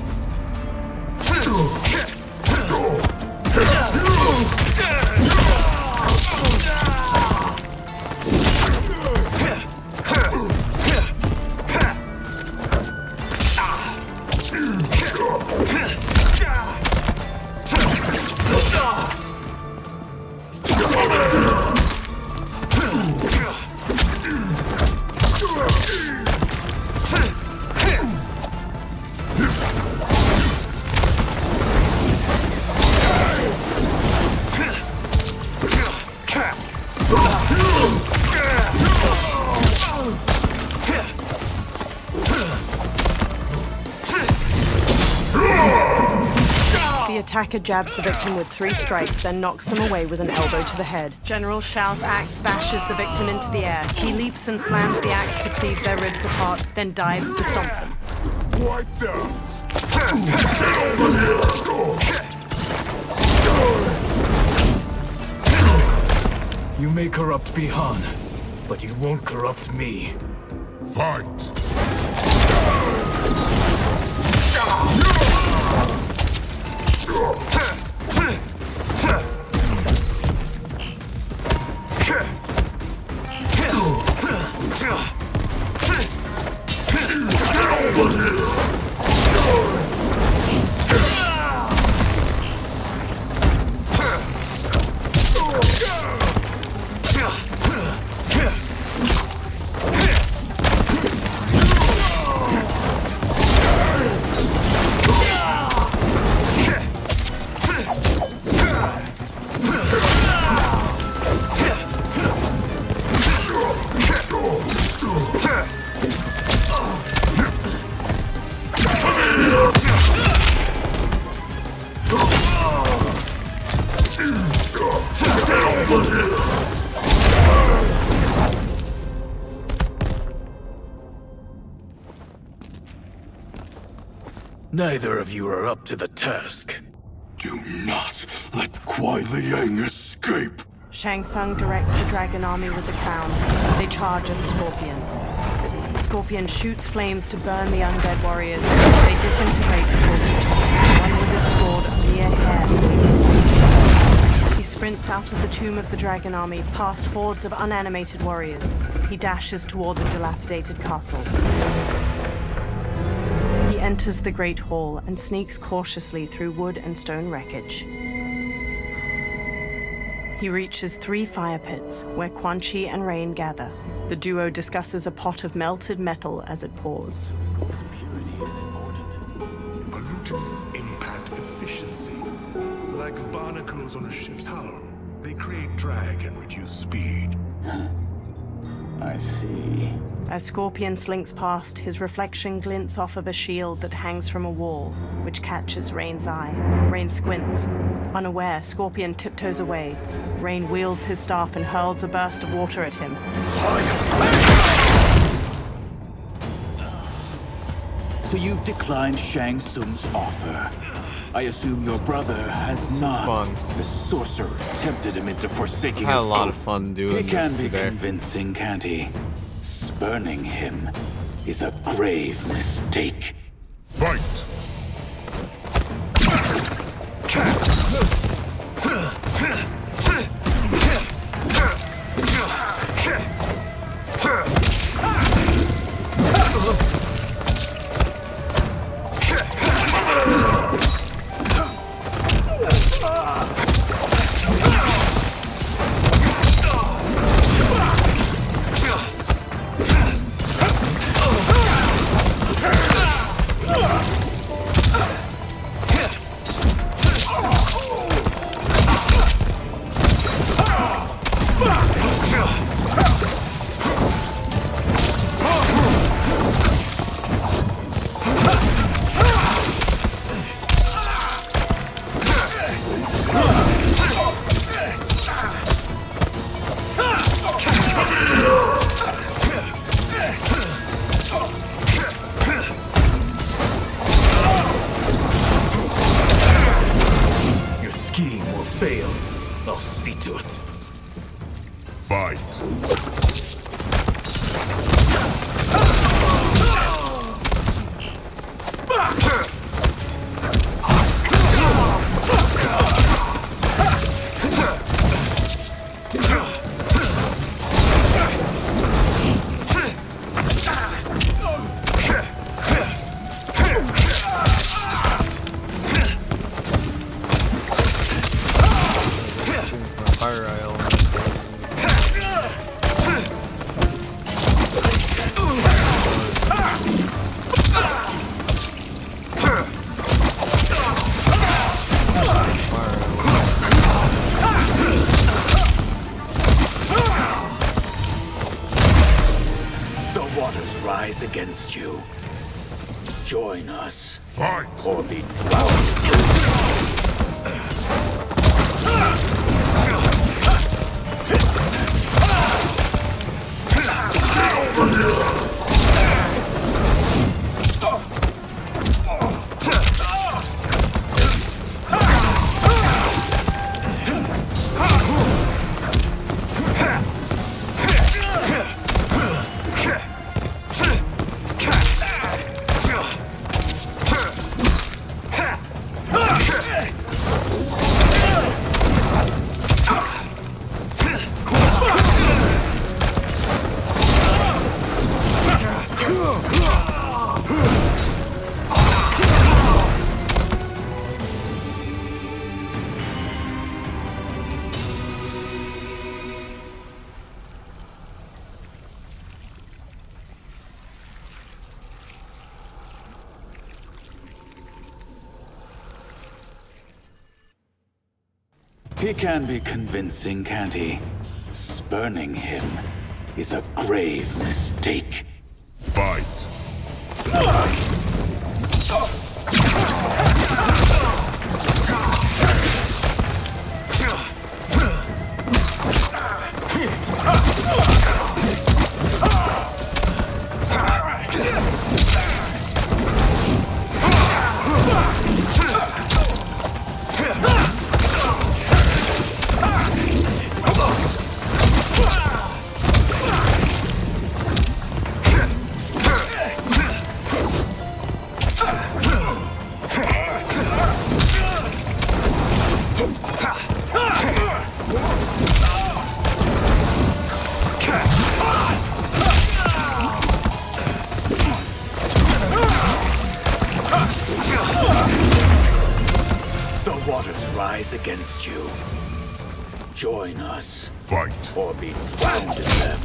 The attacker jabs the victim with 3 strikes, then knocks them away with an elbow to the head. General Shao's axe bashes the victim into the air. He leaps and slams the axe to cleave their ribs apart, then dives to stomp them. Wiped out. You may corrupt Bihan, but you won't corrupt me. Fight. Neither of you are up to the task. Do not let Kuai Liang escape. Shang Tsung directs the dragon army with the crown. They charge at the Scorpion. Scorpion shoots flames to burn the undead warriors. They disintegrate before each other, one with his sword a mere hair. He sprints out of the tomb of the dragon army, past hordes of unanimated warriors. He dashes toward the dilapidated castle. He enters the Great Hall and sneaks cautiously through wood and stone wreckage. He reaches 3 fire pits, where Quan Chi and Rain gather. The duo discusses a pot of melted metal as it pours. Purity is important. Pollutants impact efficiency. Like barnacles on a ship's hull. They create drag and reduce speed. I see. As Scorpion slinks past, his reflection glints off of a shield that hangs from a wall, which catches Rain's eye. Rain squints. Unaware, Scorpion tiptoes away. Rain wields his staff and hurls a burst of water at him. So you've declined Shang Tsung's offer. I assume your brother has This not. is fun. The sorcerer tempted him into forsaking I had his a lot oath. of fun doing He can this be today. convincing, can't he? Spurning him is a grave mistake. Fight! Your scheme will fail. I'll see to it. Fight! Fire Isle. The waters rise against you. Join us. Fight! Or be drowned. He can be convincing, can't he? Spurning him is a grave mistake. Fight! The waters rise against you. Join us. Fight. Or be drowned in them.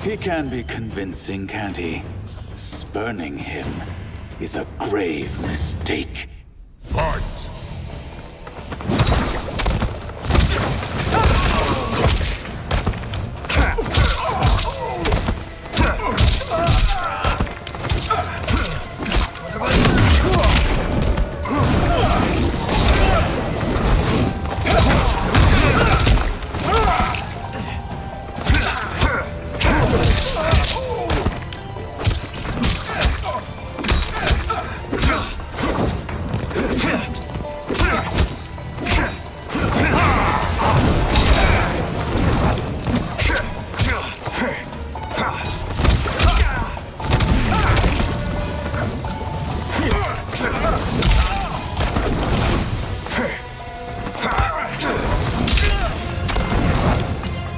He can be convincing, can't he? Spurning him is a grave mistake. Fight!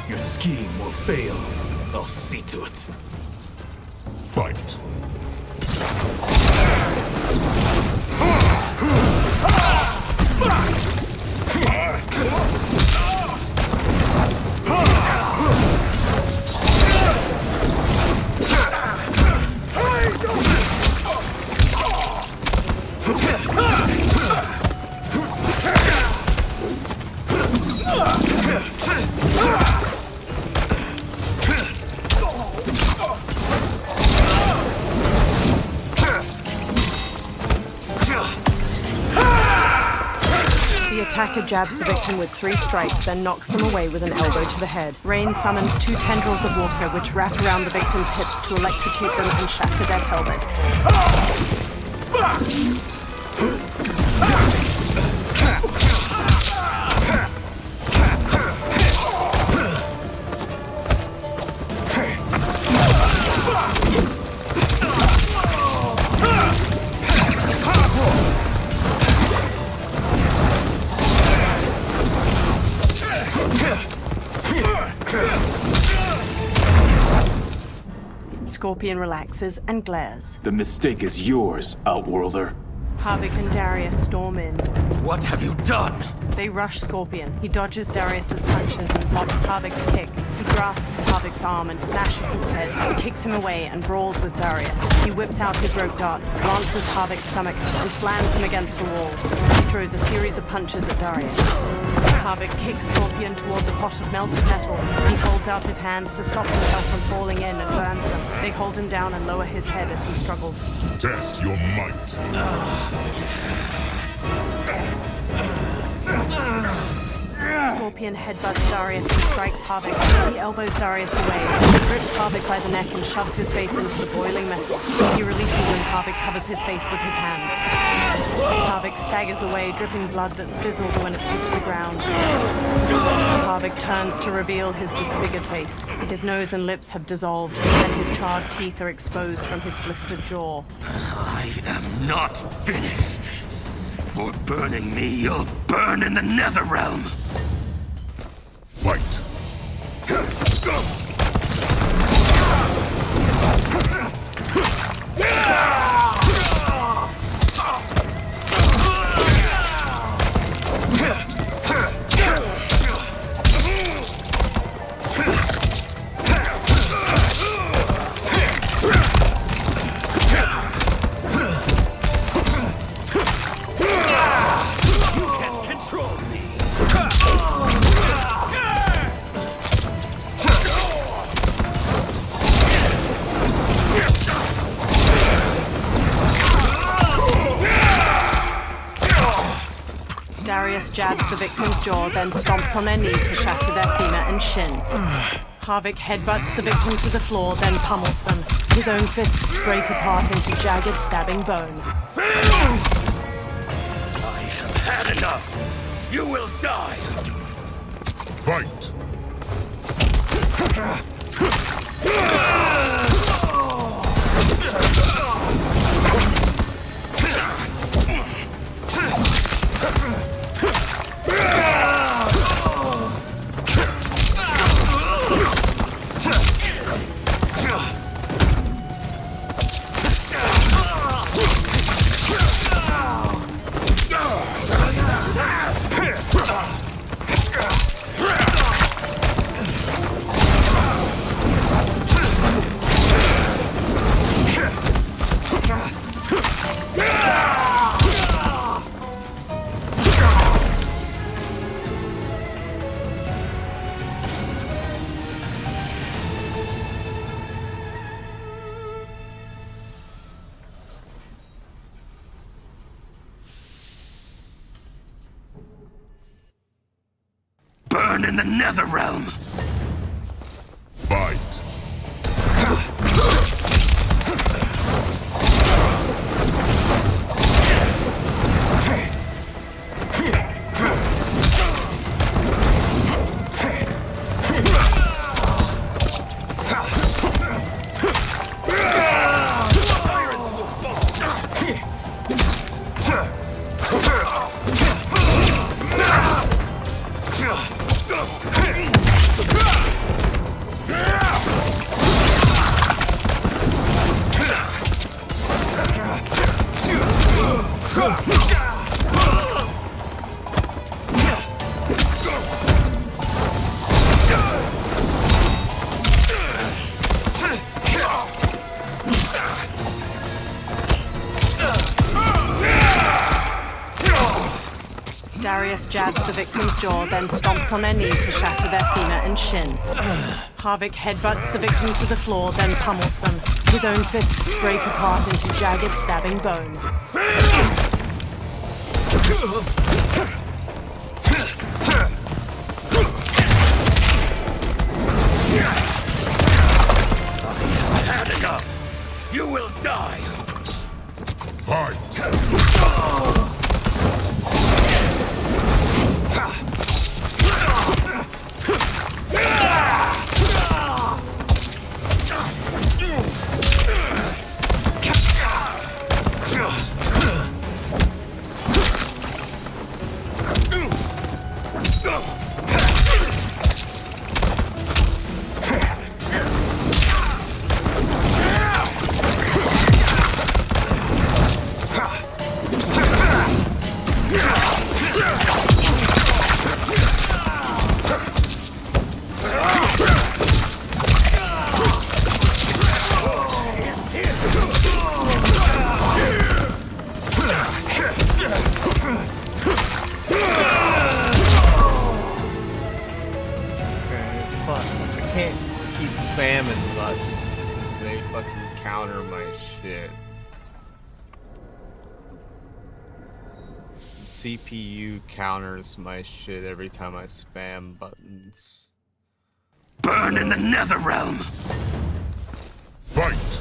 Your scheme will fail. I'll see to it. Fight. The attacker jabs the victim with 3 strikes, then knocks them away with an elbow to the head. Rain summons 2 tendrils of water, which wrap around the victim's hips to electrocute them and shatter their pelvis. Scorpion relaxes and glares. The mistake is yours, Outworlder. Havik and Darius storm in. What have you done? They rush Scorpion. He dodges Darius's punches and blocks Havik's kick. He grasps Havik's arm and smashes his head. He kicks him away and brawls with Darius. He whips out his rope dart, lances Havik's stomach, and slams him against the wall. He throws a series of punches at Darius. Havik kicks Scorpion towards a pot of melted metal. He holds out his hands to stop himself from falling in and burns them. They hold him down and lower his head as he struggles. Test your might. Scorpion headbutts Darius and strikes Havik. He elbows Darius away. He grips Havik by the neck and shoves his face into the boiling metal. He releases when Havik covers his face with his hands. Havik staggers away, dripping blood that sizzled when it hits the ground. Havik turns to reveal his disfigured face. His nose and lips have dissolved, and his charred teeth are exposed from his blistered jaw. I am not finished. For burning me, you'll burn in the Netherrealm. Fight. Darius jabs the victim's jaw, then stomps on their knee to shatter their femur and shin. Harvick headbutts the victim to the floor, then pummels them. His own fists break apart into jagged, stabbing bone. I have had enough. You will die. Fight! Burn in the Netherrealm! Fight! Darius jabs the victim's jaw, then stomps on their knee to shatter their femur and shin. Harvick headbutts the victim to the floor, then pummels them. His own fists break apart into jagged, stabbing bone. I've had enough. You will die. Fight! Spamming buttons because they fucking counter my shit. The CPU counters my shit every time I spam buttons. Burn in the Netherrealm! Fight!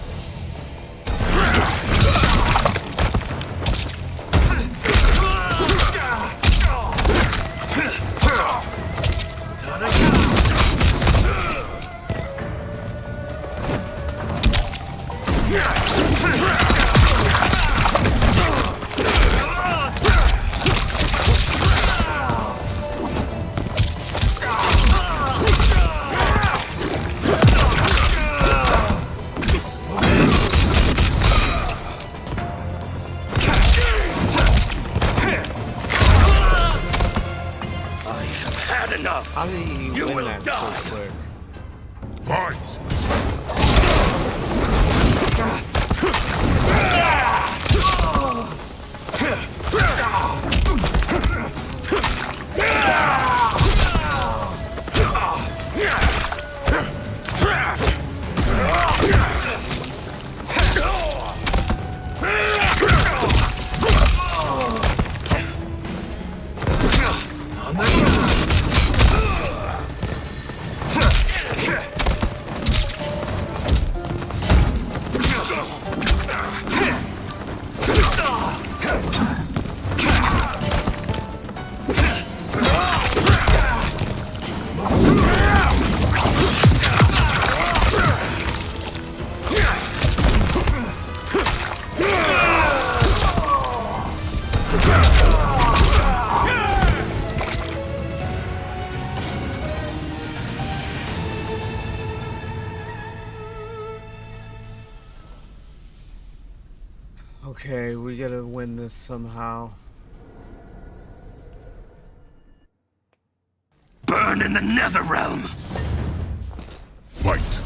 How did you win that so quick? Fight! Okay, we gotta win this somehow. Burn in the nether realm! Fight!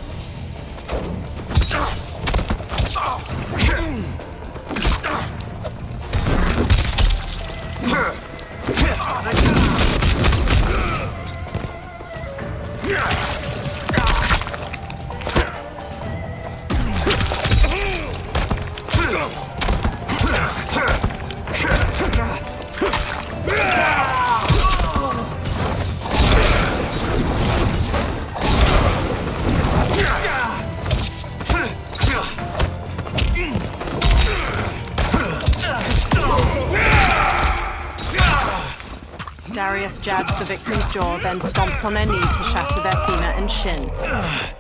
Darius jabs the victim's jaw, then stomps on their knee to shatter their femur and shin.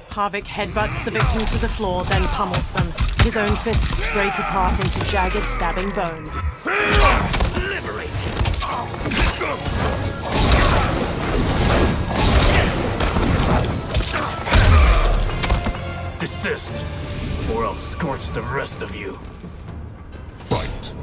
Harvick headbutts the victim to the floor, then pummels them. His own fists break apart into jagged, stabbing bone. Desist, or I'll scorch the rest of you. Fight!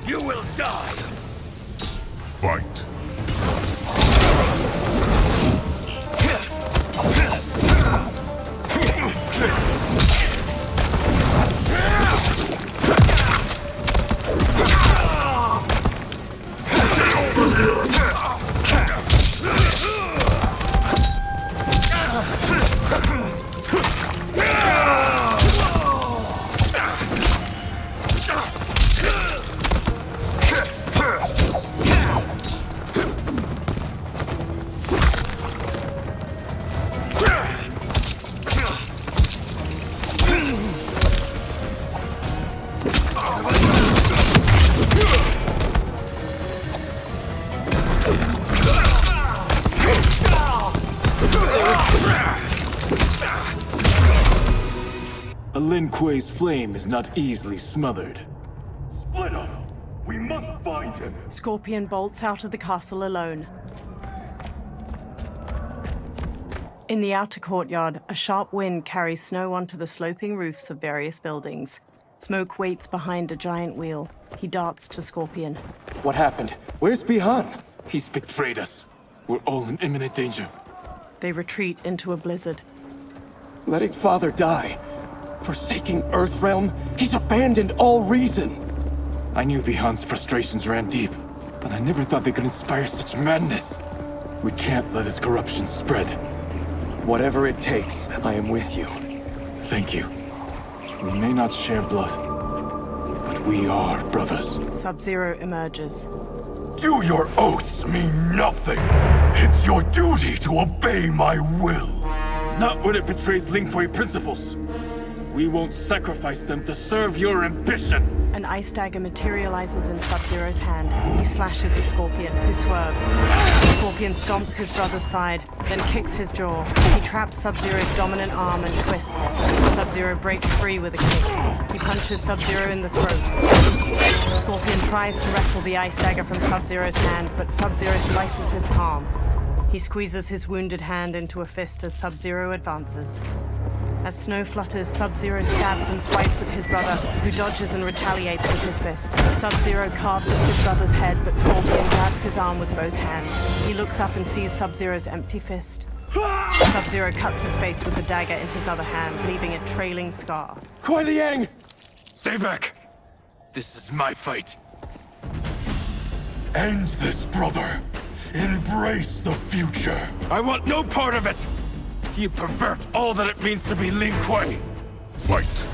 You will die! Fight! A Lin Kuei's flame is not easily smothered. Split up! We must find him! Scorpion bolts out of the castle alone. In the outer courtyard, a sharp wind carries snow onto the sloping roofs of various buildings. Smoke waits behind a giant wheel. He darts to Scorpion. What happened? Where's Bihan? He's betrayed us. We're all in imminent danger. They retreat into a blizzard. Letting Father die. Forsaking Earthrealm, he's abandoned all reason. I knew Bihan's frustrations ran deep, but I never thought they could inspire such madness. We can't let his corruption spread. Whatever it takes, I am with you. Thank you. We may not share blood, but we are brothers. Sub-Zero emerges. Do your oaths mean nothing? It's your duty to obey my will. Not when it betrays Lin Kuei principles. We won't sacrifice them to serve your ambition. An ice dagger materializes in Sub-Zero's hand. He slashes at Scorpion, who swerves. Scorpion stomps his brother's side, then kicks his jaw. He traps Sub-Zero's dominant arm and twists. Sub-Zero breaks free with a kick. He punches Sub-Zero in the throat. Scorpion tries to wrestle the ice dagger from Sub-Zero's hand, but Sub-Zero slices his palm. He squeezes his wounded hand into a fist as Sub-Zero advances. As snow flutters, Sub-Zero stabs and swipes at his brother, who dodges and retaliates with his fist. Sub-Zero carves at his brother's head, but Scorpion grabs his arm with both hands. He looks up and sees Sub-Zero's empty fist. Sub-Zero cuts his face with the dagger in his other hand, leaving a trailing scar. Kuei Liang! Stay back! This is my fight. End this, brother! Embrace the future. I want no part of it! You pervert all that it means to be Lin Kuei! Fight!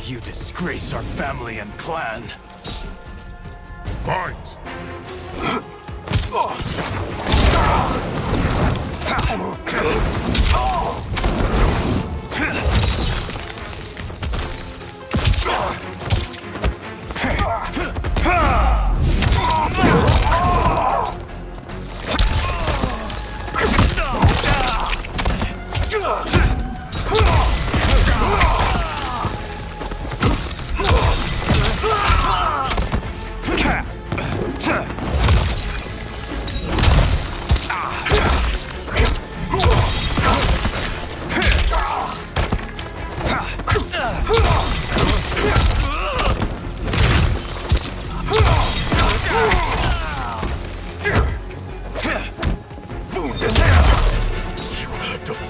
You disgrace our family and clan. Fight!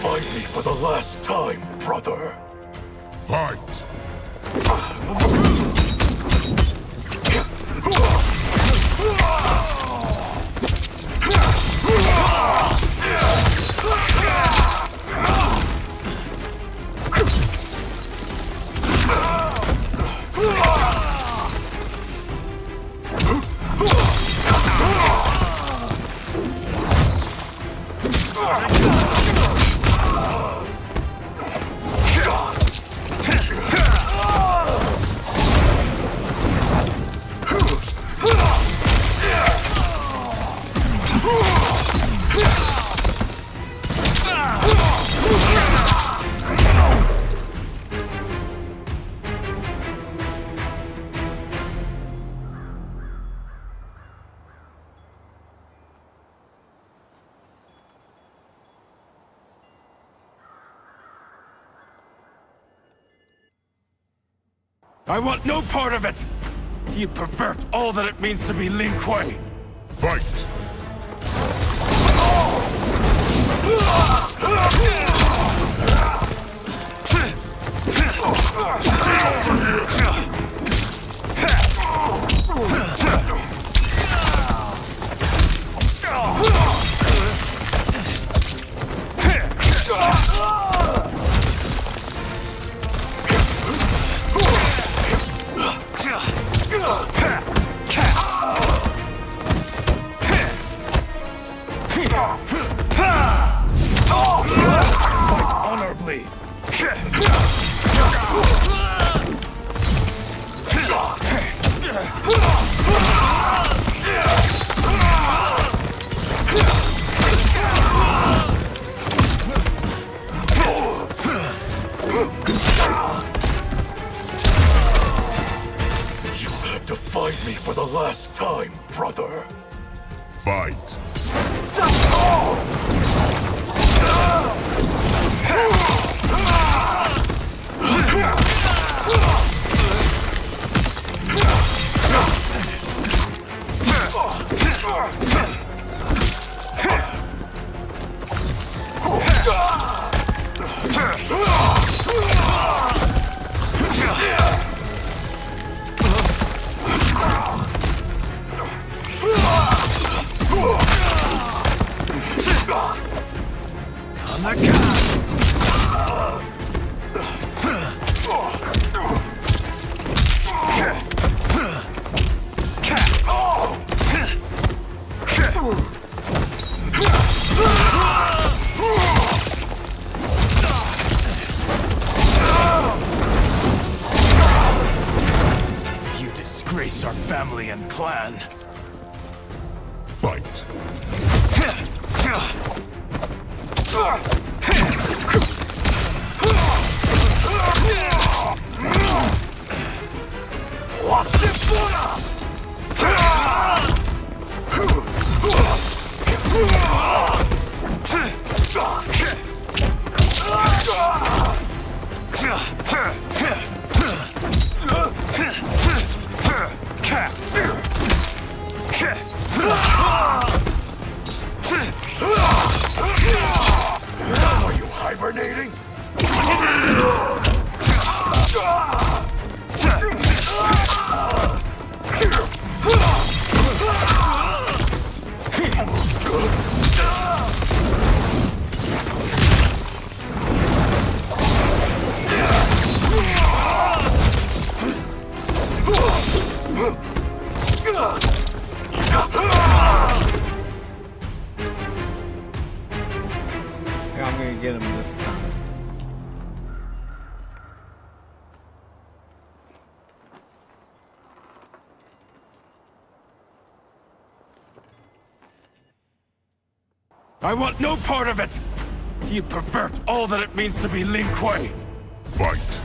Fight me for the last time, brother. Fight! I want no part of it! You pervert all that it means to be Lin Kuei! Fight! Honorably! You have defied me for the last time, brother. Fight! family and clan. Fight. Are you hibernating? I'm gonna get him this time. I want no part of it! You pervert all that it means to be Lin Kuei! Fight.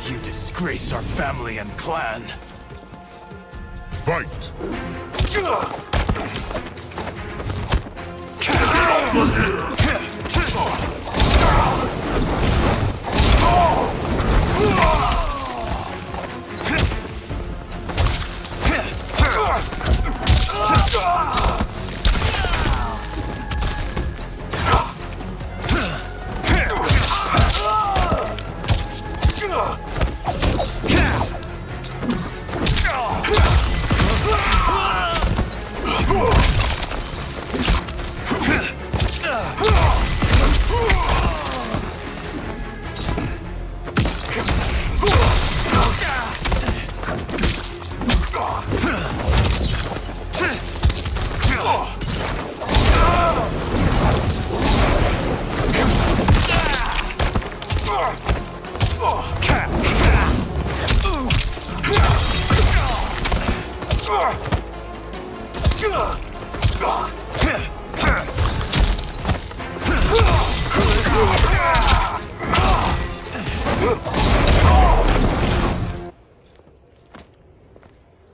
You disgrace our family and clan! Fight.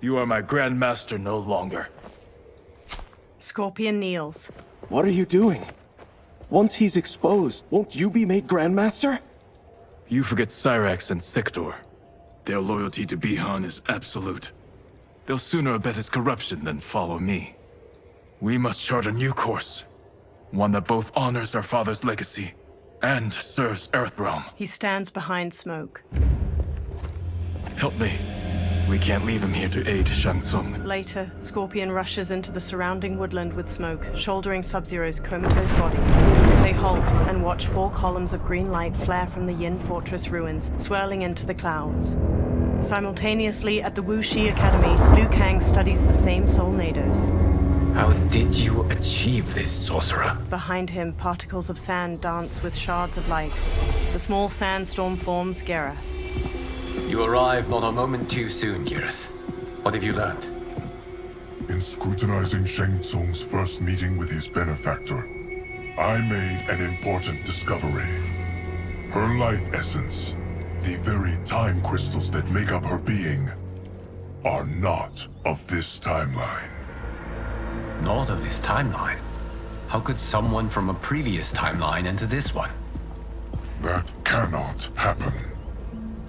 You are my Grandmaster no longer. Scorpion kneels. What are you doing? Once he's exposed, won't you be made Grandmaster? You forget Cyrax and Sector. Their loyalty to Bihan is absolute. They'll sooner abet his corruption than follow me. We must chart a new course. One that both honors our father's legacy and serves Earthrealm. He stands behind Smoke. Help me. We can't leave him here to aid Shang Tsung. Later, Scorpion rushes into the surrounding woodland with Smoke, shouldering Sub-Zero's comatose body. They halt and watch 4 columns of green light flare from the Yin Fortress ruins, swirling into the clouds. Simultaneously, at the Wuxi Academy, Liu Kang studies the same Soul Nados. How did you achieve this, sorcerer? Behind him, particles of sand dance with shards of light. The small sandstorm forms Geras. You arrived not a moment too soon, Geras. What have you learned? In scrutinizing Shang Tsung's first meeting with his benefactor, I made an important discovery. Her life essence, the very time crystals that make up her being, are not of this timeline. Not of this timeline? How could someone from a previous timeline enter this one? That cannot happen.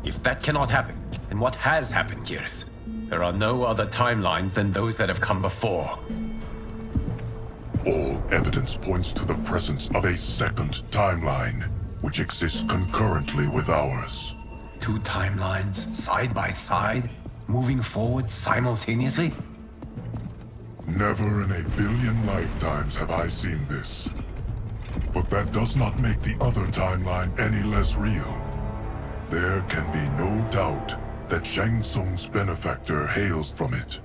If that cannot happen, then what has happened, Geras? There are no other timelines than those that have come before. All evidence points to the presence of a second timeline, which exists concurrently with ours. Two timelines, side by side, moving forward simultaneously? Never in a billion lifetimes have I seen this. But that does not make the other timeline any less real. There can be no doubt that Shang Tsung's benefactor hails from it.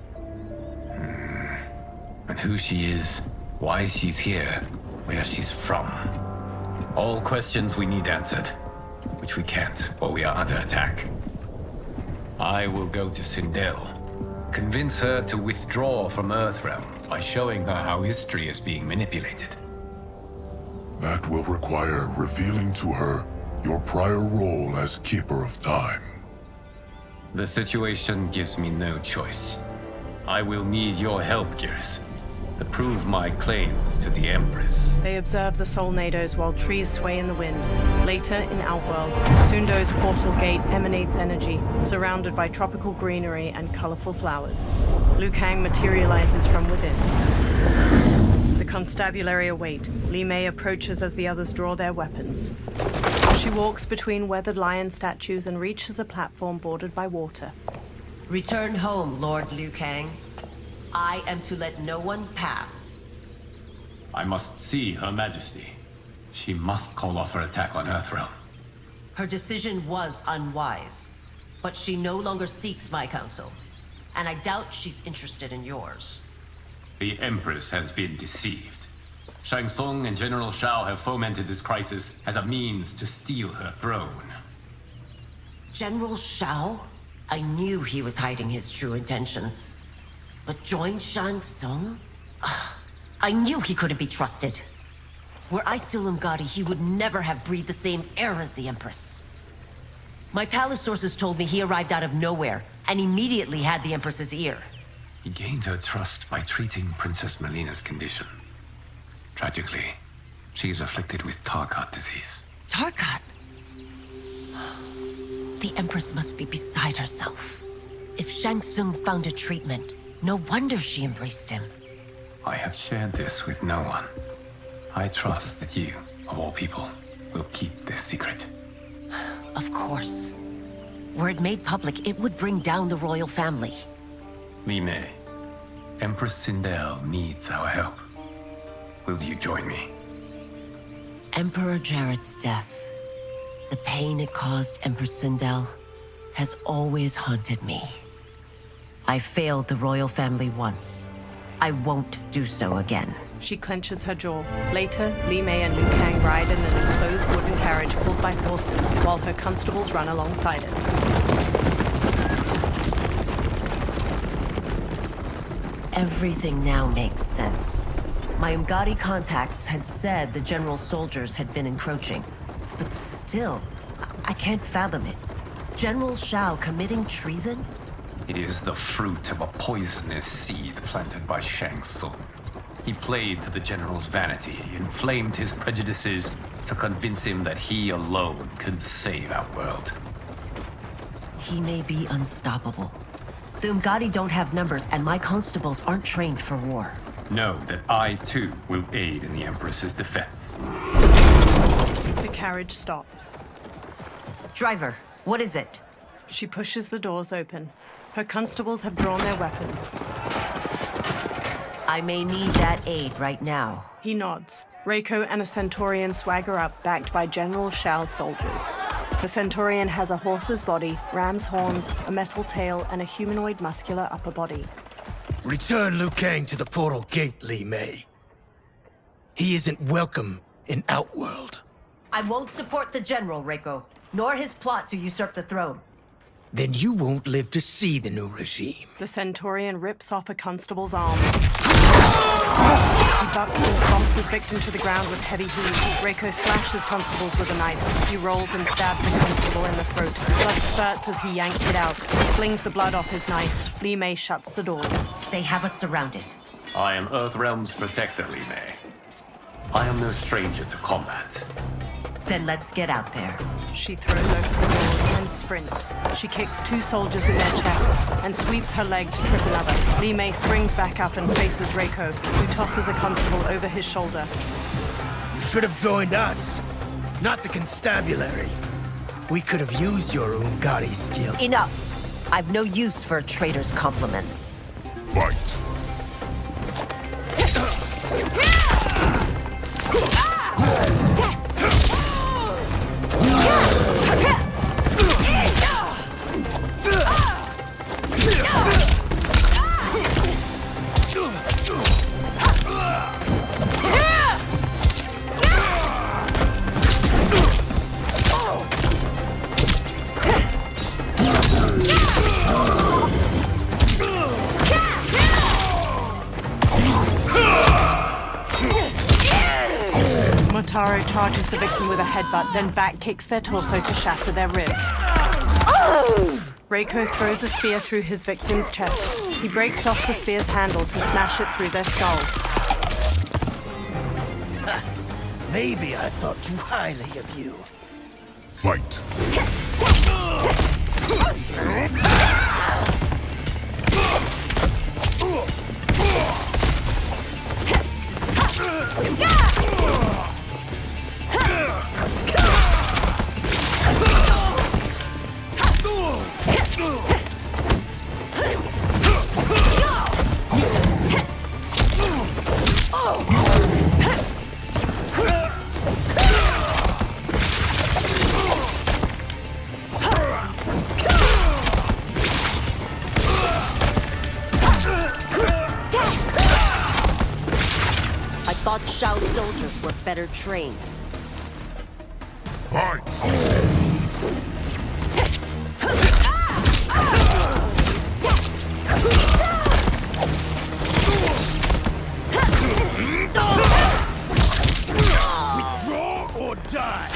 And who she is, why she's here, where she's from. All questions we need answered, which we can't while we are under attack. I will go to Sindel, convince her to withdraw from Earthrealm by showing her how history is being manipulated. That will require revealing to her your prior role as Keeper of Time. The situation gives me no choice. I will need your help, Gears, to prove my claims to the Empress. They observe the Solnados while trees sway in the wind. Later, in Outworld, Sundo's portal gate emanates energy, surrounded by tropical greenery and colorful flowers. Liu Kang materializes from within. The constabulary await. Li Mei approaches as the others draw their weapons. She walks between weathered lion statues and reaches a platform bordered by water. Return home, Lord Liu Kang. I am to let no one pass. I must see Her Majesty. She must call off her attack on Earthrealm. Her decision was unwise, but she no longer seeks my counsel, and I doubt she's interested in yours. The Empress has been deceived. Shang Tsung and General Shao have fomented this crisis as a means to steal her throne. General Shao? I knew he was hiding his true intentions. But join Shang Tsung? I knew he couldn't be trusted. Were I still Umgadi, he would never have breathed the same air as the Empress. My palace sources told me he arrived out of nowhere, and immediately had the Empress's ear. He gained her trust by treating Princess Melina's condition. Tragically, she is afflicted with Tarkat disease. Tarkat? The Empress must be beside herself. If Shang Tsung found a treatment, no wonder she embraced him. I have shared this with no one. I trust that you, of all people, will keep this secret. Of course. Were it made public, it would bring down the royal family. Li Mei, Empress Sindel needs our help. Will you join me? Emperor Jarrett's death, the pain it caused Empress Sindel, has always haunted me. I failed the royal family once. I won't do so again. She clenches her jaw. Later, Li Mei and Liu Kang ride in an enclosed wooden carriage pulled by horses, while her constables run alongside it. Everything now makes sense. My Umgadi contacts had said the general soldiers had been encroaching. But still, I can't fathom it. General Shao committing treason? It is the fruit of a poisonous seed planted by Shang Tsung. He played to the general's vanity, inflamed his prejudices to convince him that he alone could save our world. He may be unstoppable. The Umgadi don't have numbers, and my constables aren't trained for war. Know that I, too, will aid in the Empress's defense. The carriage stops. Driver, what is it? She pushes the doors open. Her constables have drawn their weapons. I may need that aid right now. He nods. Reiko and a Centaurian swagger up, backed by General Shao's soldiers. The Centaurian has a horse's body, ram's horns, a metal tail, and a humanoid muscular upper body. Return Liu Kang to the portal gate, Li Mei. He isn't welcome in Outworld. I won't support the General, Reiko, nor his plot to usurp the throne. Then you won't live to see the new regime. The Centaurian rips off a constable's arms. He bucks and stomps his victim to the ground with heavy heaves. Reiko slashes constables with a knife. He rolls and stabs the constable in the throat. Blood spurts as he yanks it out. He flings the blood off his knife. Li Mei shuts the doors. They have us surrounded. I am Earthrealm's protector, Li Mei. I am no stranger to combat. Then let's get out there. She throws open the doors and sprints. She kicks 2 soldiers in their chests and sweeps her leg to trip another. Li Mei springs back up and faces Reiko, who tosses a constable over his shoulder. You should have joined us, not the constabulary. We could have used your Umgadi skills. Enough! I've no use for a traitor's compliments. Fight! Motaro charges the victim with a headbutt, then back kicks their torso to shatter their ribs. Reiko throws a spear through his victim's chest. He breaks off the spear's handle to smash it through their skull. Maybe I thought too highly of you. Fight! I thought Shao soldiers were better trained. Fight! Withdraw or die!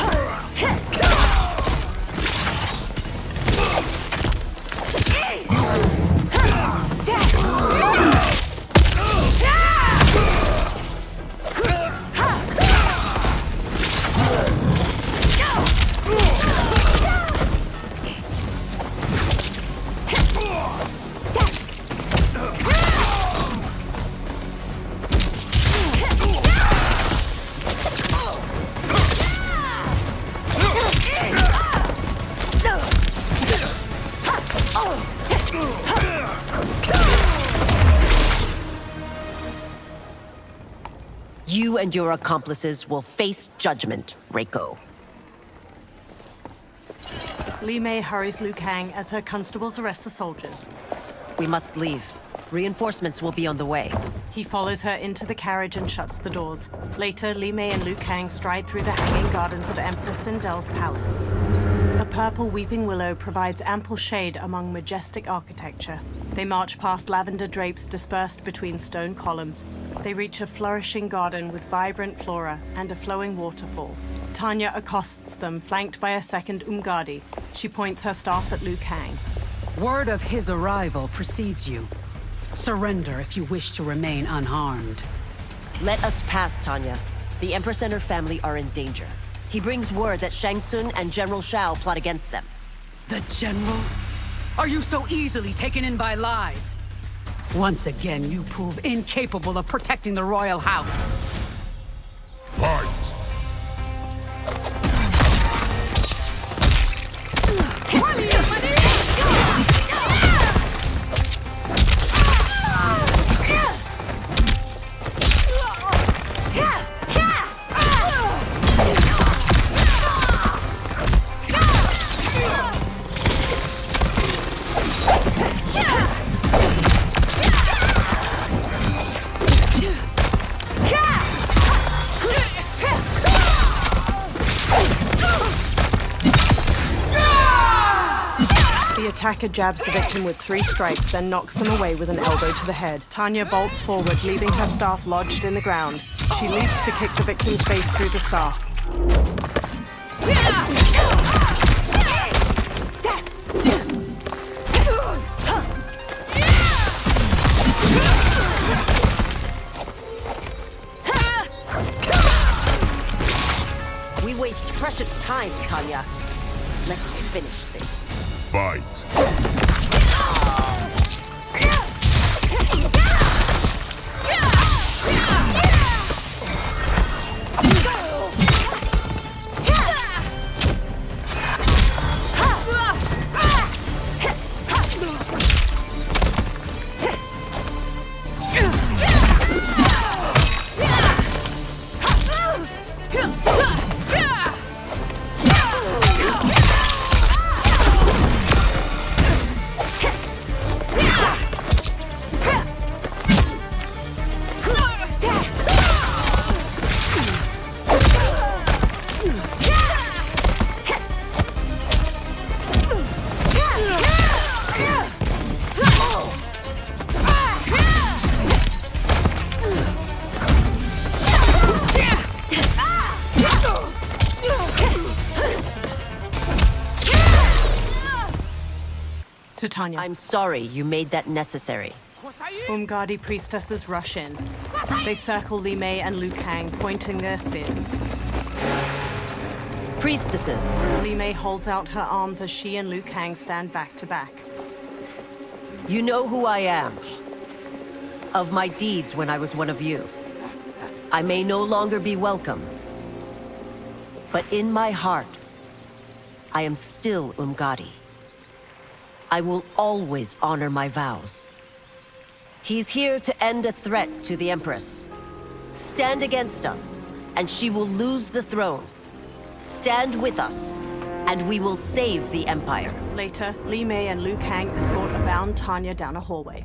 You and your accomplices will face judgment, Reiko. Li Mei hurries Liu Kang as her constables arrest the soldiers. We must leave. Reinforcements will be on the way. He follows her into the carriage and shuts the doors. Later, Li Mei and Liu Kang stride through the hanging gardens of Empress Sindel's palace. A purple weeping willow provides ample shade among majestic architecture. They march past lavender drapes dispersed between stone columns. They reach a flourishing garden with vibrant flora and a flowing waterfall. Tanya accosts them, flanked by a second Umgadi. She points her staff at Liu Kang. Word of his arrival precedes you. Surrender if you wish to remain unharmed. Let us pass, Tanya. The Empress and her family are in danger. He brings word that Shang Tsung and General Shao plot against them. The General? Are you so easily taken in by lies? Once again, you prove incapable of protecting the royal house. Fight! The attacker jabs the victim with 3 strikes, then knocks them away with an elbow to the head. Tanya bolts forward, leaving her staff lodged in the ground. She leaps to kick the victim's face through the staff. We waste precious time, Tanya. Let's finish this. Fight. To Tanya. I'm sorry you made that necessary. Umgadi priestesses rush in. They circle Li Mei and Liu Kang, pointing their spears. Priestesses. Li Mei holds out her arms as she and Liu Kang stand back to back. You know who I am. Of my deeds when I was one of you. I may no longer be welcome. But in my heart, I am still Umgadi. I will always honor my vows. He's here to end a threat to the Empress. Stand against us, and she will lose the throne. Stand with us, and we will save the Empire. Later, Li Mei and Liu Kang escort a bound Tanya down a hallway.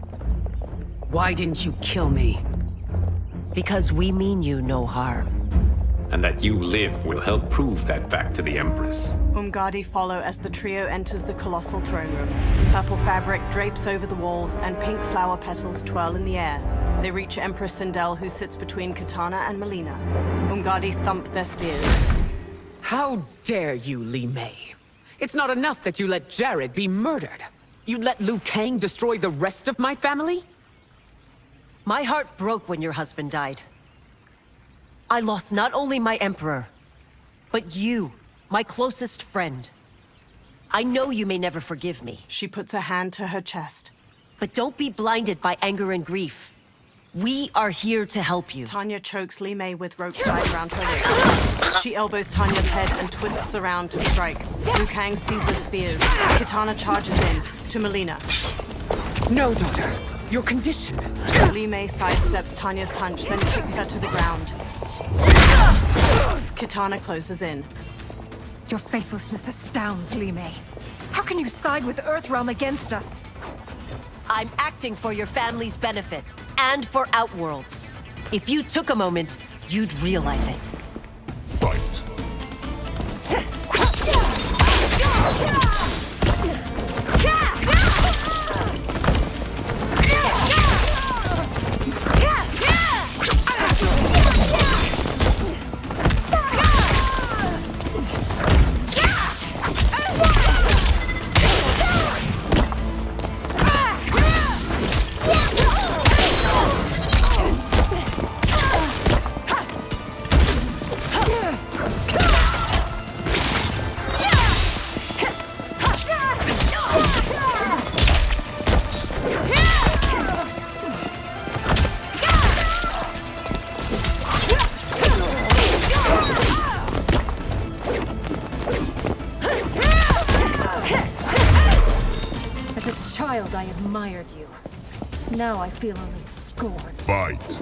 Why didn't you kill me? Because we mean you no harm. And that you live will help prove that fact to the Empress. Umgadi follow as the trio enters the colossal throne room. Purple fabric drapes over the walls and pink flower petals twirl in the air. They reach Empress Sindel, who sits between Kitana and Melina. Umgadi thump their spears. How dare you, Li Mei? It's not enough that you let Jared be murdered. You'd let Liu Kang destroy the rest of my family? My heart broke when your husband died. I lost not only my Emperor, but you, my closest friend. I know you may never forgive me. She puts a hand to her chest. But don't be blinded by anger and grief. We are here to help you. Tanya chokes Li Mei with rope tied around her wrist. She elbows Tanya's head and twists around to strike. Liu Kang seizes spears. Kitana charges in, to Melina. No, daughter. Your condition. Li Mei sidesteps Tanya's punch, then kicks her to the ground. Kitana closes in. Your faithlessness astounds, Li Mei. How can you side with Earthrealm against us? I'm acting for your family's benefit, and for Outworld's. If you took a moment, you'd realize it. Fight. I admired you. Now I feel only scorn. Fight.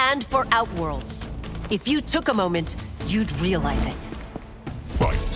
and for Outworlds. If you took a moment, you'd realize it. Fight.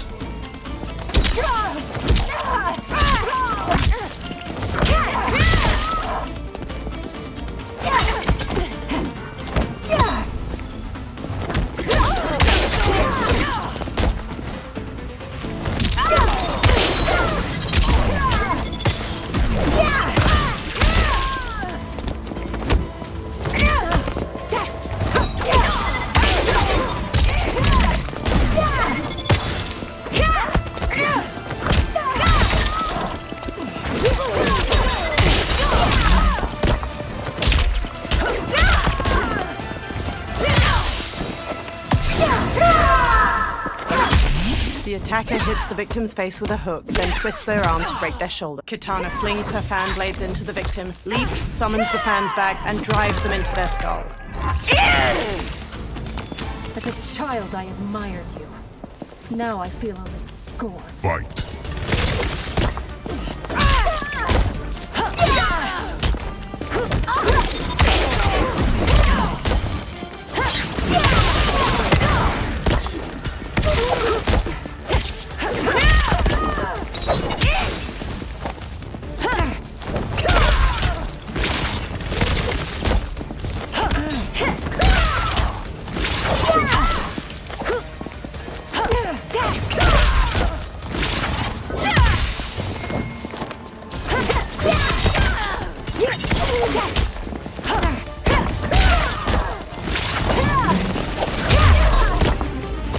The attacker hits the victim's face with a hook, then twists their arm to break their shoulder. Kitana flings her fan blades into the victim, leaps, summons the fans back, and drives them into their skull. As a child, I admired you. Now I feel only scorn. Fight.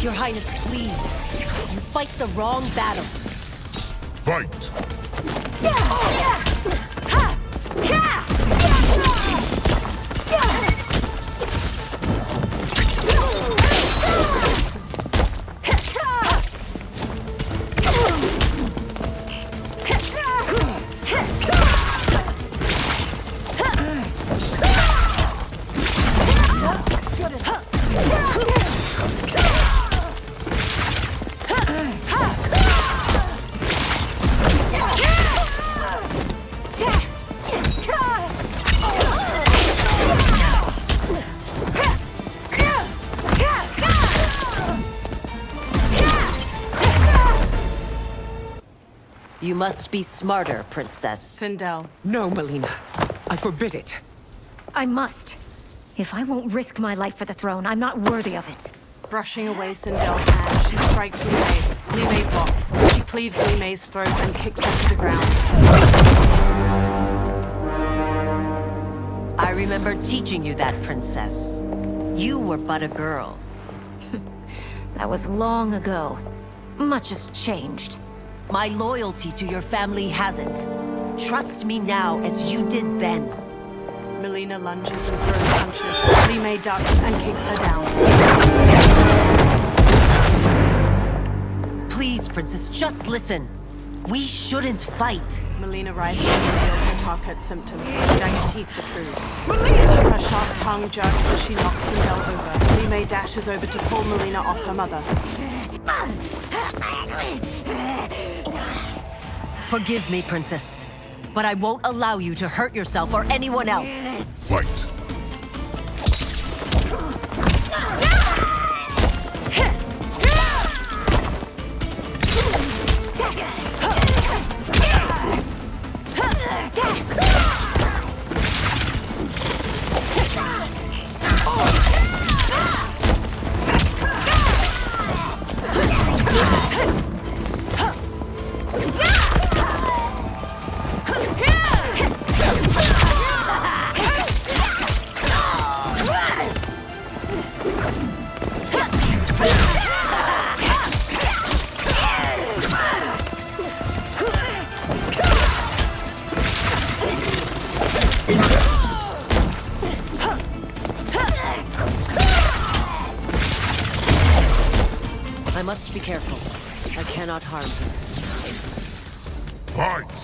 Your Highness, please. You fight the wrong battle. Fight. You must be smarter, Princess. Sindel. No, Melina. I forbid it. I must. If I won't risk my life for the throne, I'm not worthy of it. Brushing away Sindel's hand, she strikes Li Mei. Li Mei blocks. She cleaves Li Mei's throat and kicks her to the ground. I remember teaching you that, Princess. You were but a girl. That was long ago. Much has changed. My loyalty to your family hasn't. Trust me now as you did then. Melina lunges and throws punches. Li Mei ducks and kicks her down. Please, Princess, just listen. We shouldn't fight. Melina rises and reveals her Tarkat symptoms. Her jagged teeth protrude. Melina! Her sharp tongue jerks as she knocks Sindel over. Li Mei dashes over to pull Melina off her mother. Forgive me, Princess, but I won't allow you to hurt yourself or anyone else. Fight. I must be careful. I cannot harm her. Fight!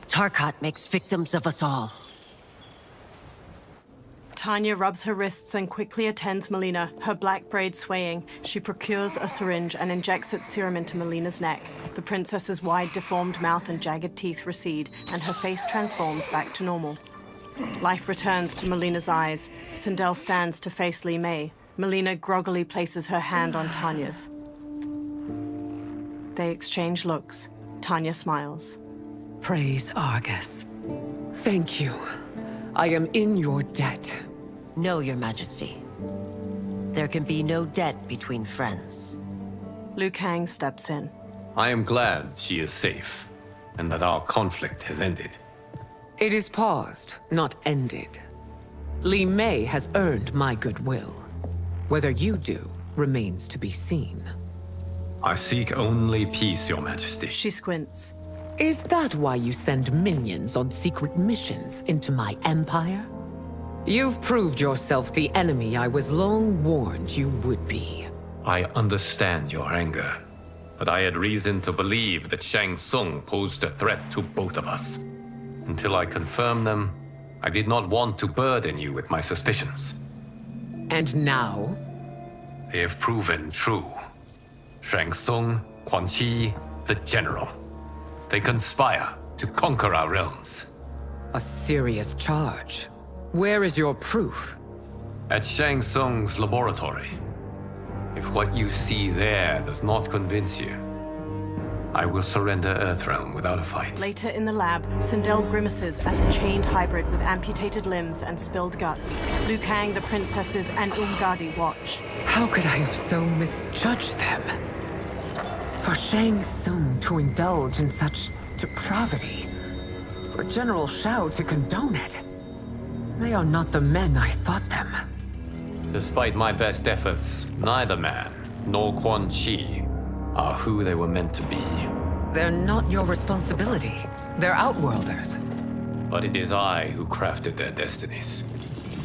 Tarkat makes victims of us all. Tanya rubs her wrists and quickly attends Melina, her black braid swaying. She procures a syringe and injects its serum into Melina's neck. The princess's wide, deformed mouth and jagged teeth recede, and her face transforms back to normal. Life returns to Melina's eyes. Sindel stands to face Li Mei. Melina groggily places her hand on Tanya's. They exchange looks. Tanya smiles. Praise Argus. Thank you. I am in your debt. No, Your Majesty. There can be no debt between friends. Liu Kang steps in. I am glad she is safe, and that our conflict has ended. It is paused, not ended. Li Mei has earned my goodwill. Whether you do remains to be seen. I seek only peace, Your Majesty. She squints. Is that why you send minions on secret missions into my empire? You've proved yourself the enemy I was long warned you would be. I understand your anger, but I had reason to believe that Shang Tsung posed a threat to both of us. Until I confirmed them, I did not want to burden you with my suspicions. And now? They have proven true. Shang Tsung, Quan Chi, the General. They conspire to conquer our realms. A serious charge. Where is your proof? At Shang Tsung's laboratory. If what you see there does not convince you, I will surrender Earthrealm without a fight. Later in the lab, Sindel grimaces at a chained hybrid with amputated limbs and spilled guts. Liu Kang, the princesses, and Umgadi watch. How could I have so misjudged them? For Shang Tsung to indulge in such depravity. For General Shao to condone it. They are not the men I thought them. Despite my best efforts, neither man nor Quan Chi are who they were meant to be. They're not your responsibility. They're outworlders. But it is I who crafted their destinies,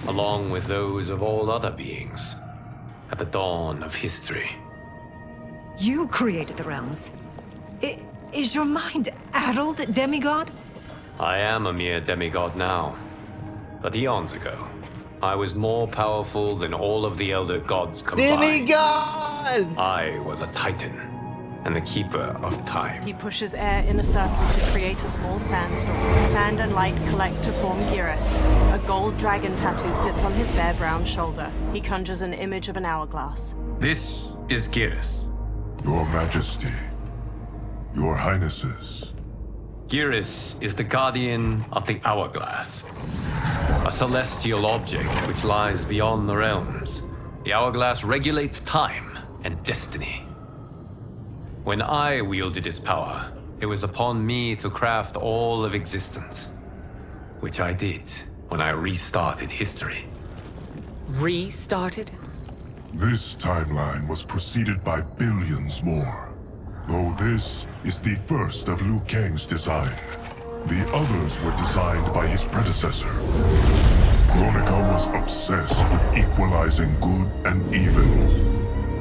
along with those of all other beings, at the dawn of history. You created the realms. Is your mind addled, demigod? I am a mere demigod now. But eons ago, I was more powerful than all of the Elder Gods combined. Demigod! I was a Titan, and the Keeper of Time. He pushes air in a circle to create a small sandstorm. Sand and light collect to form Geras. A gold dragon tattoo sits on his bare brown shoulder. He conjures an image of an hourglass. This is Geras. Your Majesty, Your Highnesses. Geras is the guardian of the Hourglass. A celestial object which lies beyond the realms. The Hourglass regulates time and destiny. When I wielded its power, it was upon me to craft all of existence. Which I did when I restarted history. Restarted? This timeline was preceded by billions more. Though this is the first of Liu Kang's design. The others were designed by his predecessor. Kronika was obsessed with equalizing good and evil.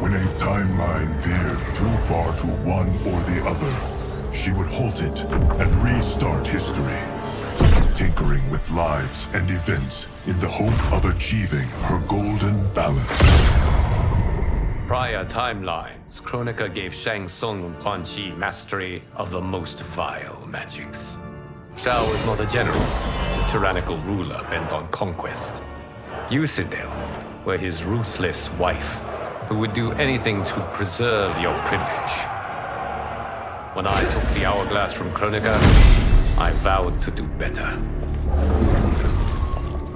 When a timeline veered too far to one or the other, she would halt it and restart history, tinkering with lives and events in the hope of achieving her golden balance. Prior timelines, Kronika gave Shang Tsung and Quan Chi mastery of the most vile magics. Shao was not a general, a tyrannical ruler bent on conquest. You, Sindel, were his ruthless wife, who would do anything to preserve your privilege. When I took the hourglass from Kronika, I vowed to do better.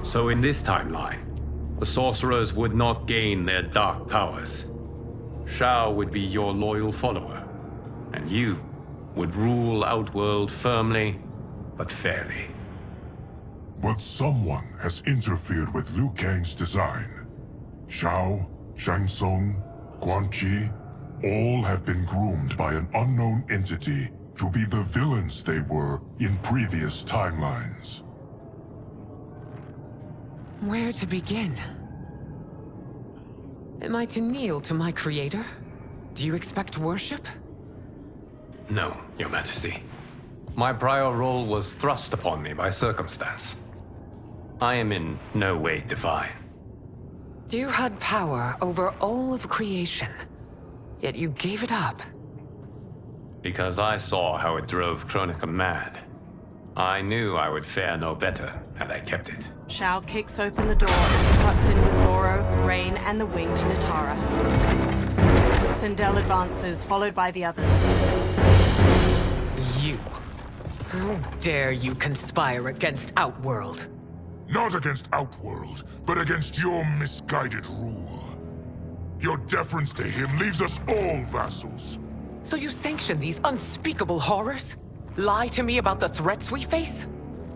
So in this timeline, the sorcerers would not gain their dark powers. Shao would be your loyal follower, and you would rule Outworld firmly, but fairly. But someone has interfered with Liu Kang's design. Shao, Shang Tsung, Quan Chi, all have been groomed by an unknown entity to be the villains they were in previous timelines. Where to begin? Am I to kneel to my creator? Do you expect worship? No, Your Majesty. My prior role was thrust upon me by circumstance. I am in no way divine. You had power over all of creation, yet you gave it up. Because I saw how it drove Kronika mad. I knew I would fare no better had I kept it. Shao kicks open the door and struts in with Goro, Rain, and the winged Natara. Sindel advances, followed by the others. You. How dare you conspire against Outworld? Not against Outworld, but against your misguided rule. Your deference to him leaves us all vassals. So you sanction these unspeakable horrors? Lie to me about the threats we face?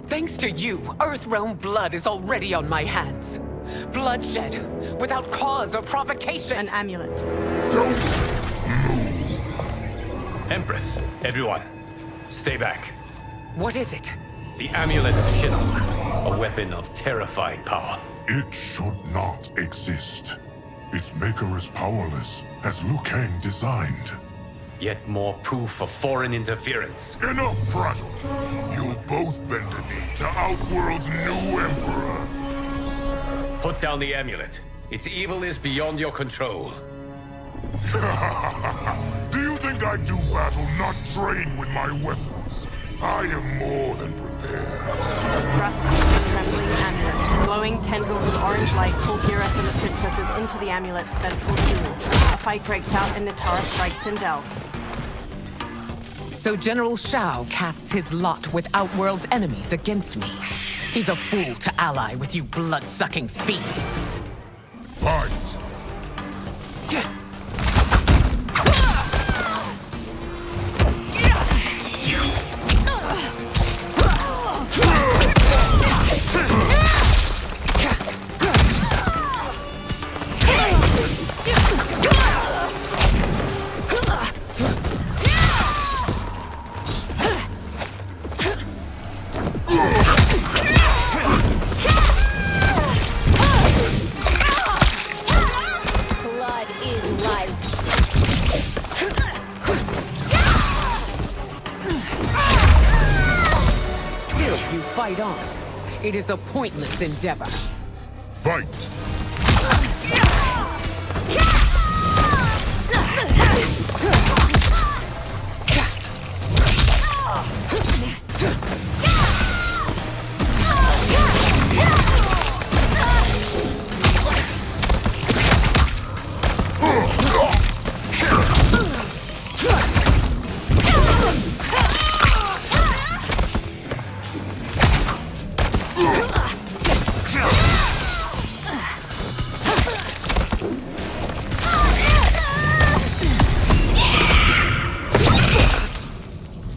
Thanks to you, Earthrealm blood is already on my hands. Bloodshed, without cause or provocation. An amulet. Don't Empress, everyone, stay back. What is it? The Amulet of Shinnok, a weapon of terrifying power. It should not exist. Its maker is powerless, as Liu Kang designed. Yet more proof of foreign interference. Enough prattle! You'll both bend a knee to Outworld's new emperor. Put down the amulet. Its evil is beyond your control. Do you think I do battle not trained with my weapons? I am more than prepared. Thrusts the trembling amulet. Glowing tendrils of orange light pull Geras and the princesses into the amulet's central jewel. A fight breaks out and Natara strikes Sindel. So General Shao casts his lot with Outworld's enemies against me. He's a fool to ally with you blood-sucking fiends. Fight! Fight on. It is a pointless endeavor. Fight!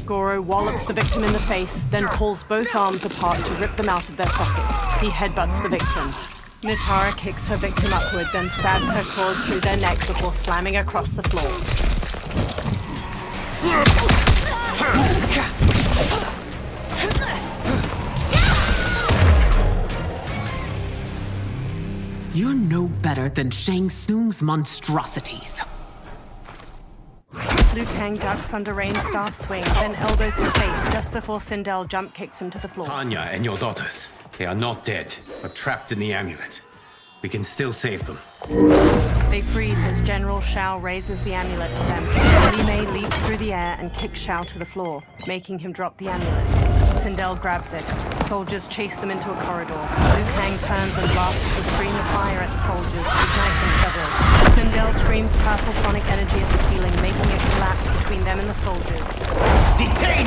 Goro wallops the victim in the face, then pulls both arms apart to rip them out of their sockets. He headbutts the victim. Natara kicks her victim upward, then stabs her claws through their neck before slamming across the floor. You're no better than Shang Tsung's monstrosities. Liu Kang ducks under Rain's staff swing, then elbows his face just before Sindel jump kicks him to the floor. Tanya and your daughters, they are not dead, but trapped in the amulet. We can still save them. They freeze as General Shao raises the amulet to them. Li Mei leaps through the air and kicks Shao to the floor, making him drop the amulet. Sindel grabs it. Soldiers chase them into a corridor. Liu Kang turns and blasts a stream of fire at the soldiers, igniting several. Sindel screams purple sonic energy at the ceiling, making it collapse between them and the soldiers. Detain!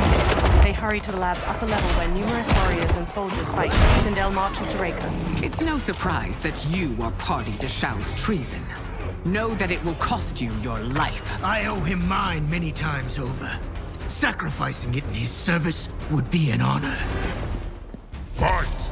They hurry to the lab's upper level where numerous warriors and soldiers fight. Sindel marches to Reiko. It's no surprise that you are party to Shao's treason. Know that it will cost you your life. I owe him mine many times over. Sacrificing it in his service would be an honor. Fight!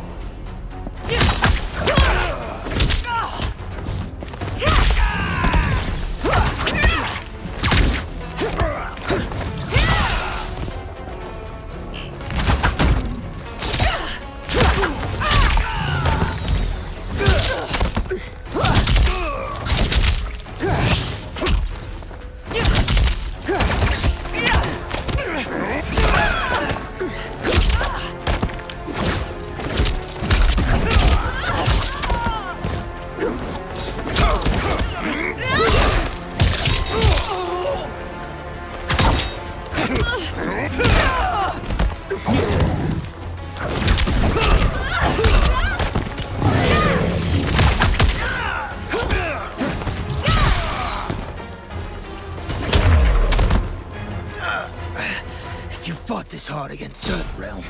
fought this hard against Earthrealm,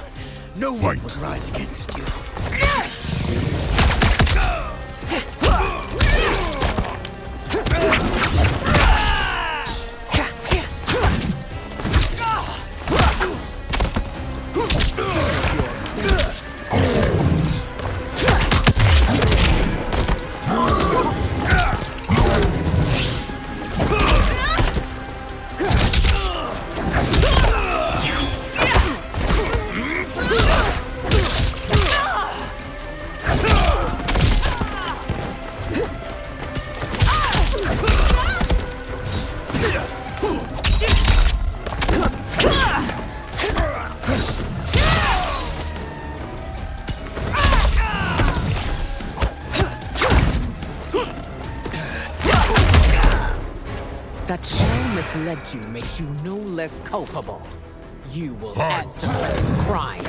no one would rise against you. That Shao misled you makes you no less culpable. You will answer for this crime.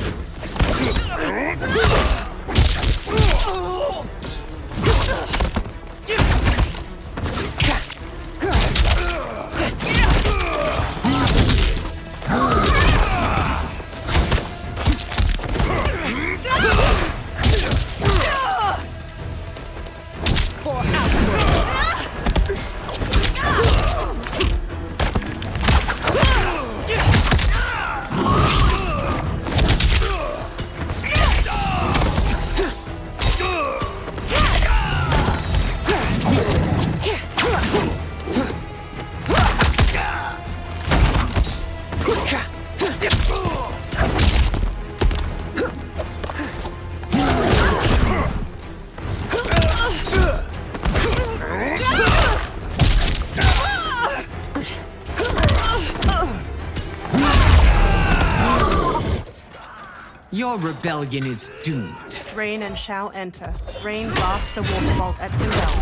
Your rebellion is doomed. Rain and Shao enter. Rain blasts a water bolt at Sindel.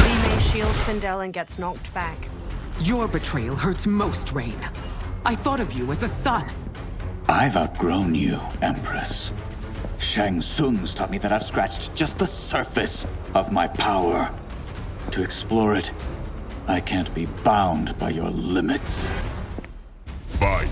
Li Mei shields Sindel and gets knocked back. Your betrayal hurts most, Rain. I thought of you as a son. I've outgrown you, Empress. Shang Tsung's taught me that I've scratched just the surface of my power. To explore it, I can't be bound by your limits. Fight!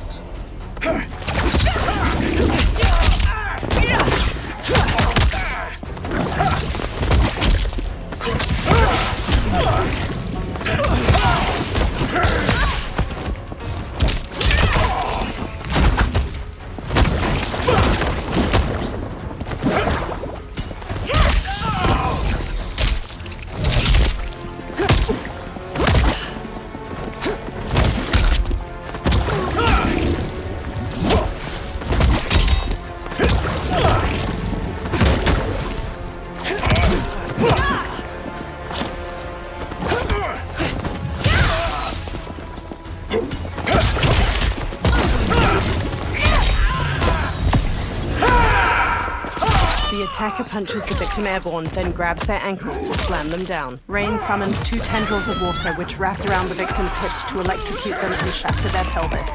The attacker punches the victim airborne, then grabs their ankles to slam them down. Rain summons 2 tendrils of water which wrap around the victim's hips to electrocute them and shatter their pelvis.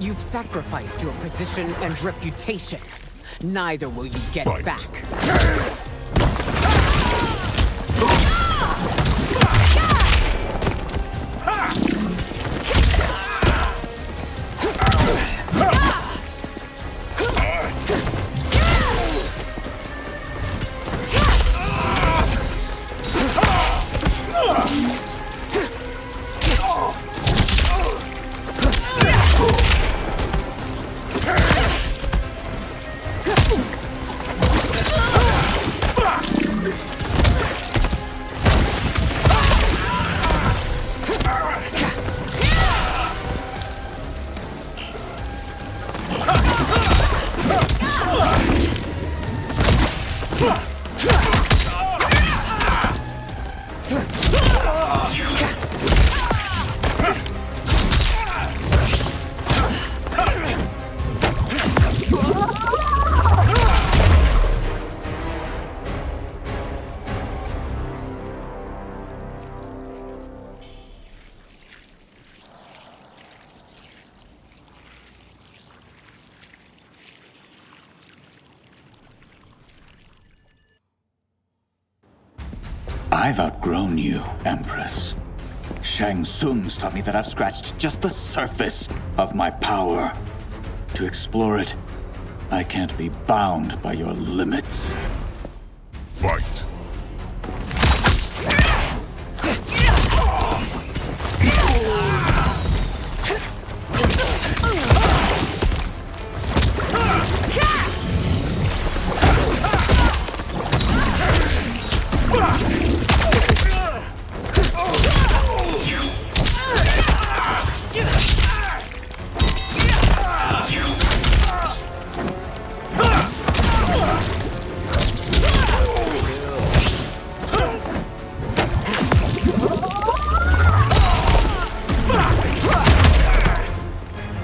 You've sacrificed your position and reputation. Neither will you get back. I've outgrown you, Empress. Shang Tsung's taught me that I've scratched just the surface of my power. To explore it, I can't be bound by your limits. Fight!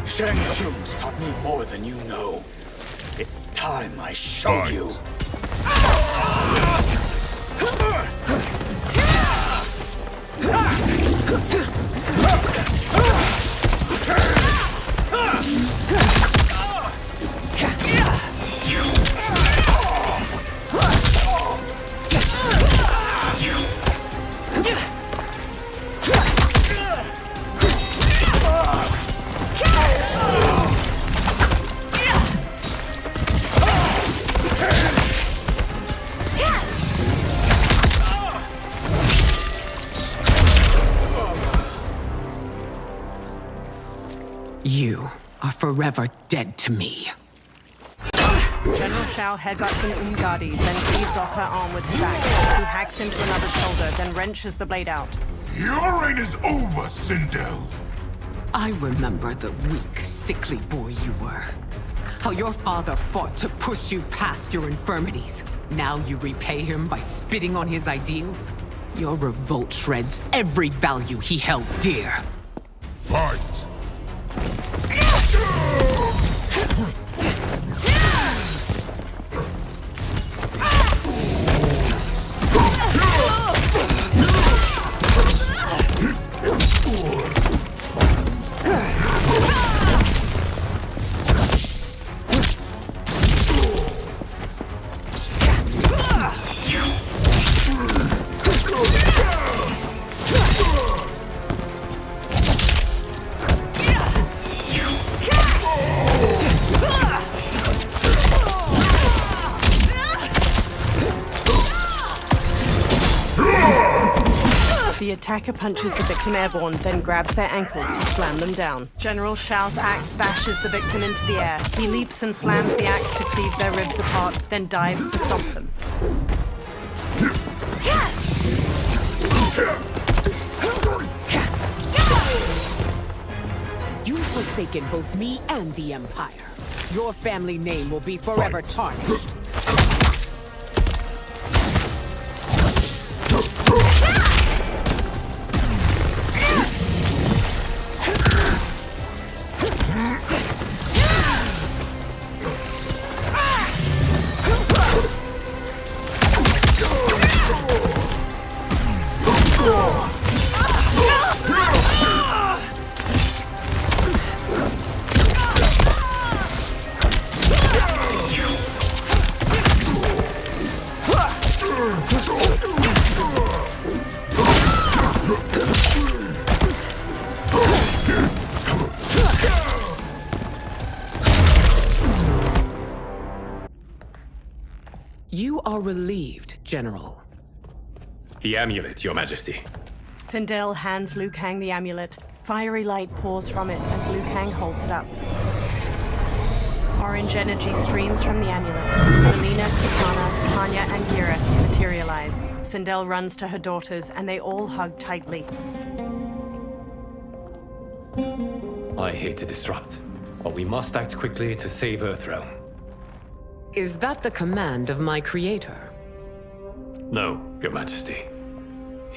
Shang Tsung's taught me more than you know. It's time I show you. You are forever dead to me. General Shao headbutts an Umgadi, then cleaves off her arm with his axe. He hacks into another shoulder, then wrenches the blade out. Your reign is over, Sindel. I remember the weak, sickly boy you were. How your father fought to push you past your infirmities. Now you repay him by spitting on his ideals? Your revolt shreds every value he held dear. Fight! The attacker punches the victim airborne, then grabs their ankles to slam them down. General Shao's axe bashes the victim into the air. He leaps and slams the axe to cleave their ribs apart, then dives to stomp them. You've forsaken both me and the Empire. Your family name will be forever tarnished. You are relieved, General. The amulet, Your Majesty. Sindel hands Liu Kang the amulet. Fiery light pours from it as Liu Kang holds it up. Orange energy streams from the amulet. Melina, Kitana, Tanya, and Geras materialize. Sindel runs to her daughters, and they all hug tightly. I hate to disrupt, but we must act quickly to save Earthrealm. Is that the command of my creator? No, Your Majesty.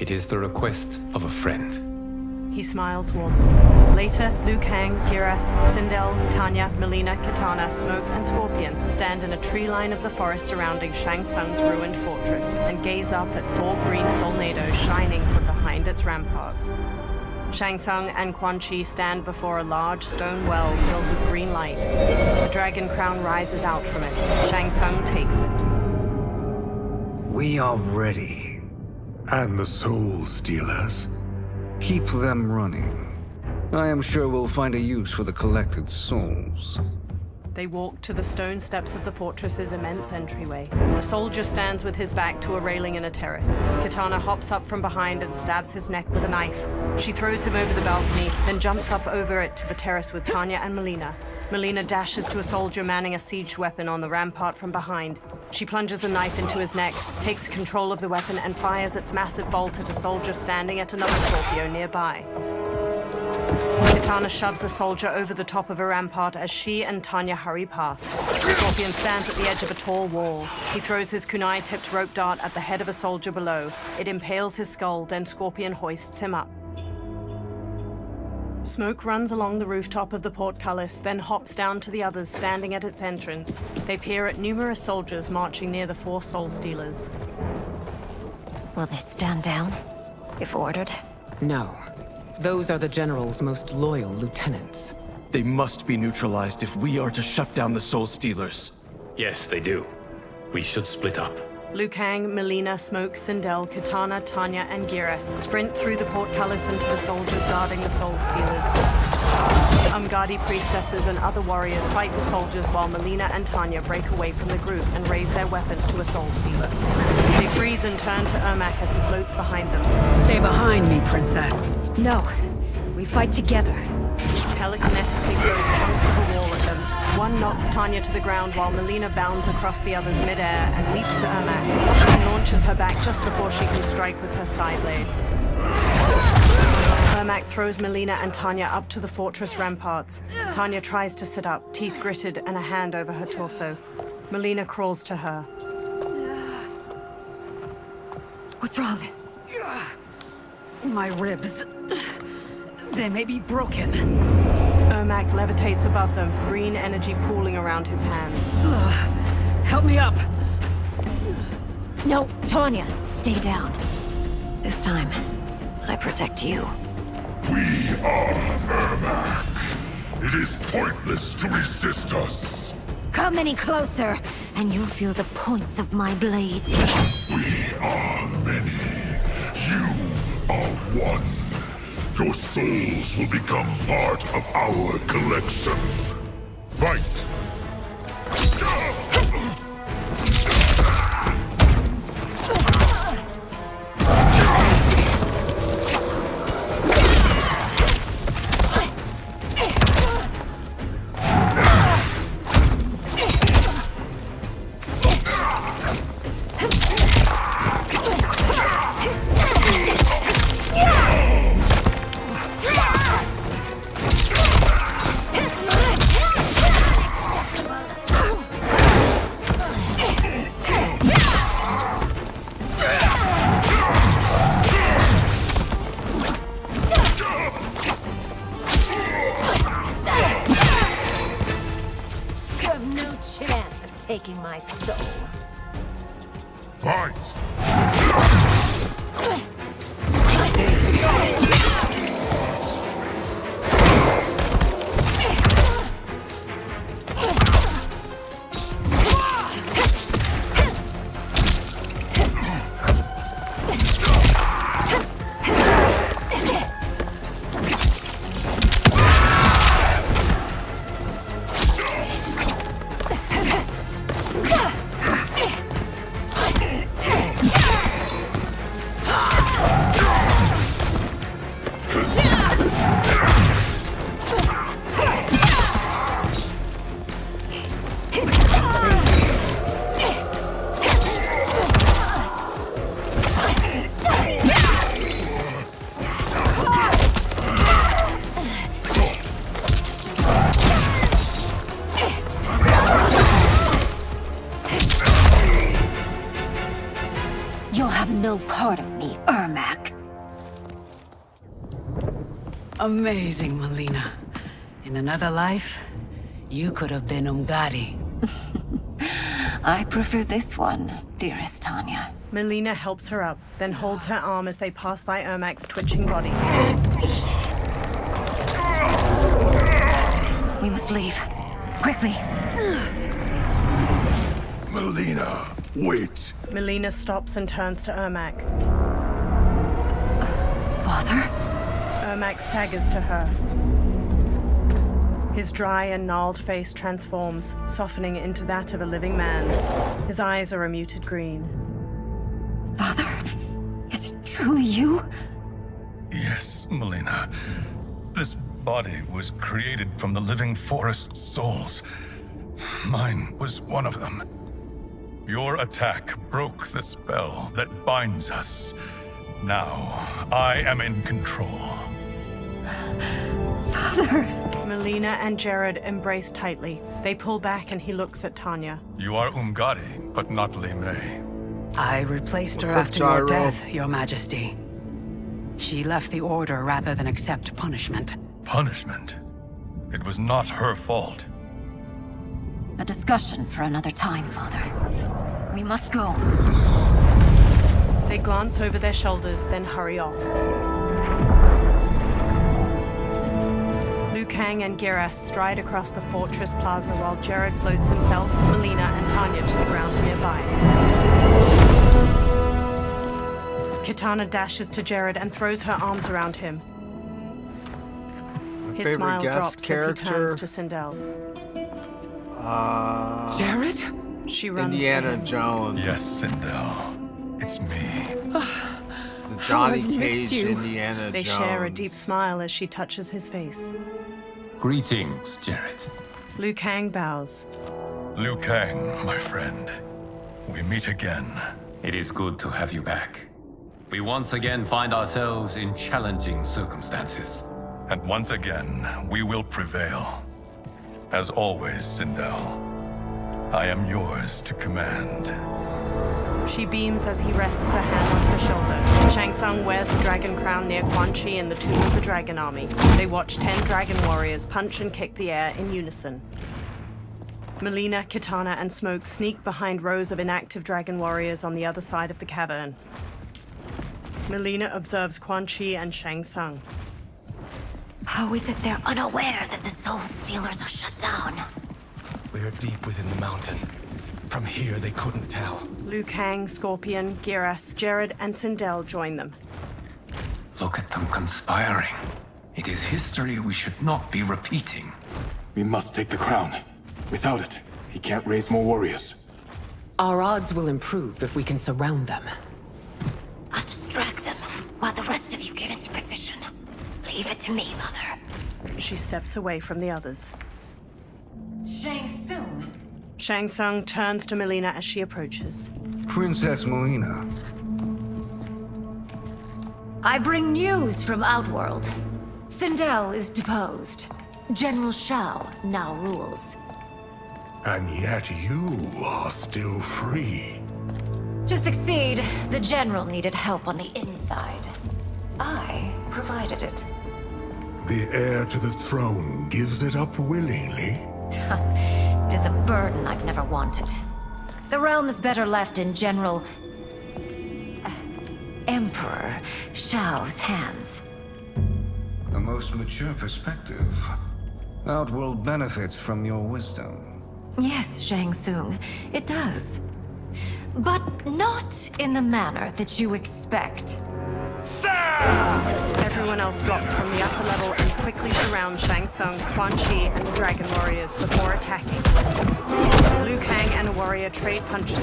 It is the request of a friend. He smiles warmly. Later, Liu Kang, Geras, Sindel, Tanya, Melina, Kitana, Smoke, and Scorpion stand in a tree line of the forest surrounding Shang Tsung's ruined fortress and gaze up at 4 green solnados shining from behind its ramparts. Shang Tsung and Quan Chi stand before a large stone well filled with green light. The dragon crown rises out from it. Shang Tsung takes it. We are ready. And the Soul Stealers? Keep them running. I am sure we'll find a use for the collected souls. They walk to the stone steps of the fortress's immense entryway. A soldier stands with his back to a railing in a terrace. Kitana hops up from behind and stabs his neck with a knife. She throws him over the balcony, then jumps up over it to the terrace with Tanya and Melina. Melina dashes to a soldier manning a siege weapon on the rampart from behind. She plunges a knife into his neck, takes control of the weapon, and fires its massive bolt at a soldier standing at another Scorpio nearby. Kitana shoves the soldier over the top of a rampart as she and Tanya hurry past. Scorpion stands at the edge of a tall wall. He throws his kunai-tipped rope dart at the head of a soldier below. It impales his skull, then Scorpion hoists him up. Smoke runs along the rooftop of the portcullis, then hops down to the others standing at its entrance. They peer at numerous soldiers marching near the 4 soul stealers. Will they stand down, if ordered? No. Those are the General's most loyal lieutenants. They must be neutralized if we are to shut down the Soul Stealers. Yes, they do. We should split up. Liu Kang, Melina, Smoke, Sindel, Kitana, Tanya, and Gires sprint through the portcullis into the soldiers guarding the Soul Stealers. Umgadi priestesses and other warriors fight the soldiers while Melina and Tanya break away from the group and raise their weapons to a Soul Stealer. They freeze and turn to Ermac as he floats behind them. Stay behind me, princess. No. We fight together. Telekinetically throws chunks of a wall at them. One knocks Tanya to the ground while Melina bounds across the others midair and leaps to Ermac. She launches her back just before she can strike with her side blade. Ermac throws Melina and Tanya up to the fortress ramparts. Tanya tries to sit up, teeth gritted and a hand over her torso. Melina crawls to her. What's wrong? My ribs. They may be broken. Ermac levitates above them, green energy pooling around his hands. Help me up! No, Tanya, stay down. This time, I protect you. We are Ermac. It is pointless to resist us. Come any closer, and you'll feel the points of my blades. We are many. You are one. Your souls will become part of our collection. Fight! Taking my soul. Fight! No part of me, Ermac. Amazing, Melina. In another life, you could have been Umgadi. I prefer this one, dearest Tanya. Melina helps her up, then holds her arm as they pass by Ermac's twitching body. We must leave. Quickly. Melina, wait. Melina stops and turns to Ermac. Father? Ermac staggers to her. His dry and gnarled face transforms, softening into that of a living man's. His eyes are a muted green. Father, is it truly you? Yes, Melina. This body was created from the living forest's souls. Mine was one of them. Your attack broke the spell that binds us. Now, I am in control. Father! Melina and Jared embrace tightly. They pull back and he looks at Tanya. You are Umgadi, but not Li Mei. I replaced her What's up, after your Gyro? death, Your Majesty. She left the Order rather than accept punishment. Punishment? It was not her fault. A discussion for another time, Father. We must go. They glance over their shoulders, then hurry off. Liu Kang and Geras stride across the fortress plaza while Jared floats himself, Melina, and Tanya to the ground nearby. Kitana dashes to Jared and throws her arms around him. My His favorite smile guest drops character. as he turns to Sindel. Jared? She runs Indiana to him. Jones. Yes, Sindel. It's me. The Johnny I've missed Cage you. Indiana They Jones. share a deep smile as she touches his face. Greetings, Jared. Liu Kang bows. Liu Kang, my friend. We meet again. It is good to have you back. We once again find ourselves in challenging circumstances. And once again, we will prevail. As always, Sindel, I am yours to command. She beams as he rests a hand on her shoulder. Shang Tsung wears the dragon crown near Quan Chi in the tomb of the Dragon Army. They watch 10 dragon warriors punch and kick the air in unison. Melina, Kitana, and Smoke sneak behind rows of inactive dragon warriors on the other side of the cavern. Melina observes Quan Chi and Shang Tsung. How is it they're unaware that the Soul Stealers are shut down? We are deep within the mountain. From here, they couldn't tell. Liu Kang, Scorpion, Geras, Jared, and Sindel join them. Look at them conspiring. It is history we should not be repeating. We must take the crown. Without it, he can't raise more warriors. Our odds will improve if we can surround them. I'll distract them while the rest of you get into position. Leave it to me, Mother. She steps away from the others. Shang Tsung. Shang Tsung turns to Melina as she approaches. Princess Melina. I bring news from Outworld. Sindel is deposed. General Shao now rules. And yet you are still free. To succeed, the General needed help on the inside. I provided it. The heir to the throne gives it up willingly. It is a burden I've never wanted. The realm is better left in General... Emperor Shao's hands. A most mature perspective. Outworld benefits from your wisdom. Yes, Shang Tsung, it does. But not in the manner that you expect. Everyone else drops from the upper level and quickly surrounds Shang Tsung, Quan Chi, and the Dragon Warriors before attacking. Liu Kang and a warrior trade punches.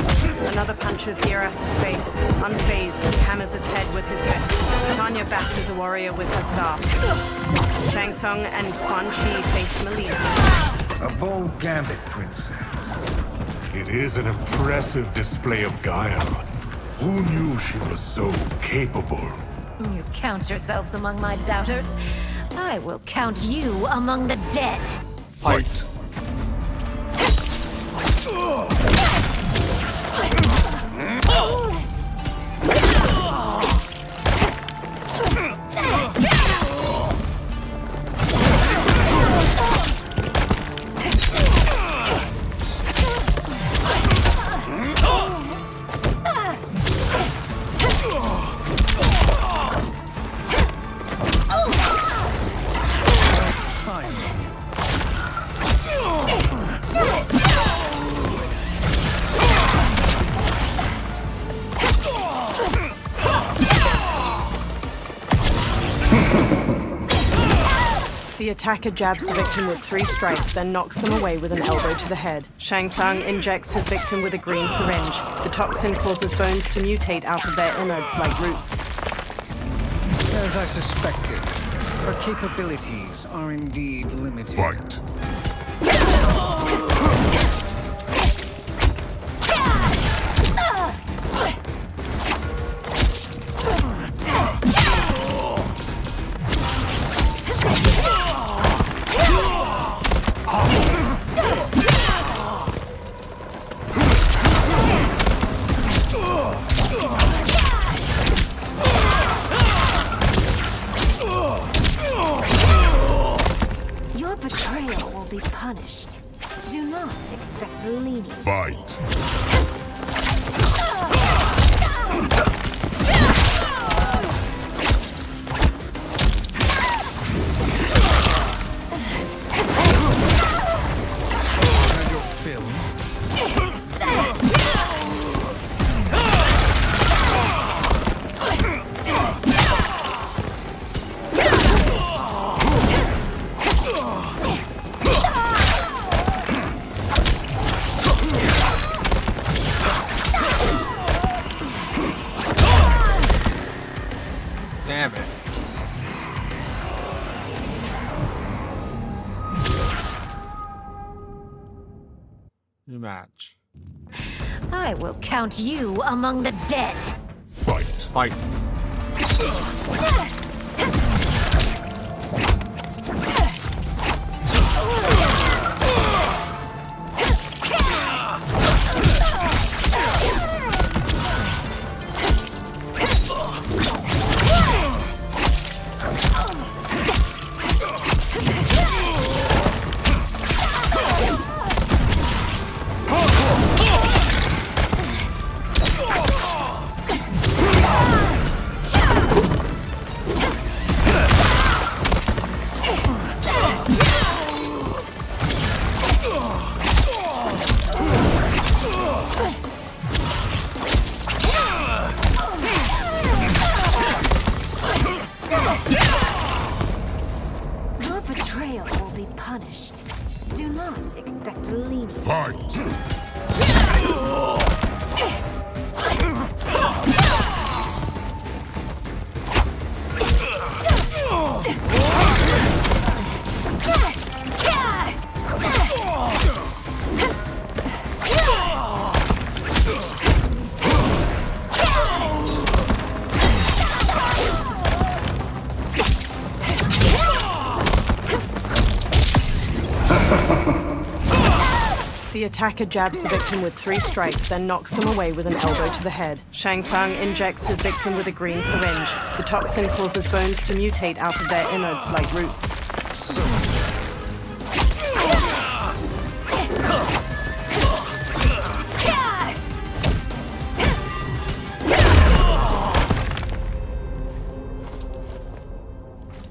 Another punches Geras' face. Unfazed, he hammers its head with his fist. Tanya batters a warrior with her staff. Shang Tsung and Quan Chi face Melina. A bold gambit, Princess. It is an impressive display of guile. Who knew she was so capable? You count yourselves among my doubters. I will count you among the dead. Fight. attacker jabs the victim with 3 strikes, then knocks them away with an elbow to the head. Shang Tsung injects his victim with a green syringe. The toxin causes bones to mutate out of their innards like roots. As I suspected, her capabilities are indeed limited. Fight! Your betrayal will be punished. Do not expect leniency. Fight! Damn it. New match. I will count you among the dead. Fight! Fight. Your betrayal will be punished. Do not expect leniency. Fight! The attacker jabs the victim with 3 strikes, then knocks them away with an elbow to the head. Shang Tsung injects his victim with a green syringe. The toxin causes bones to mutate out of their innards like roots.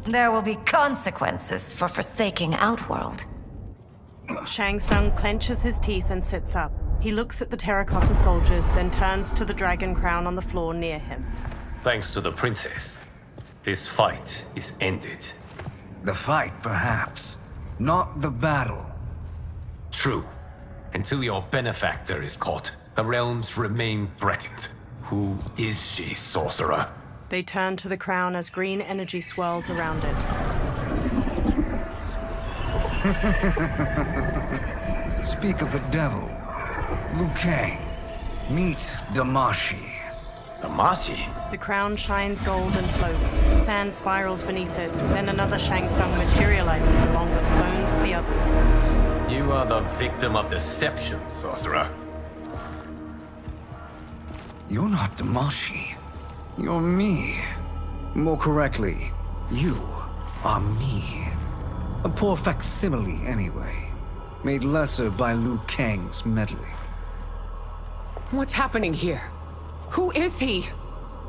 There will be consequences for forsaking Outworld. Shang Tsung clenches his teeth and sits up. He looks at the terracotta soldiers, then turns to the dragon crown on the floor near him. Thanks to the princess, this fight is ended. The fight, perhaps. Not the battle. True. Until your benefactor is caught, the realms remain threatened. Who is she, sorcerer? They turn to the crown as green energy swirls around it. Speak of the devil. Liu Kang. Meet Damashi. Damashi? The crown shines gold and floats. Sand spirals beneath it. Then another Shang Tsung materializes along with the bones of the others. You are the victim of deception, sorcerer. You're not Damashi. You're me. More correctly, you are me. A poor facsimile, anyway. Made lesser by Liu Kang's meddling. What's happening here? Who is he?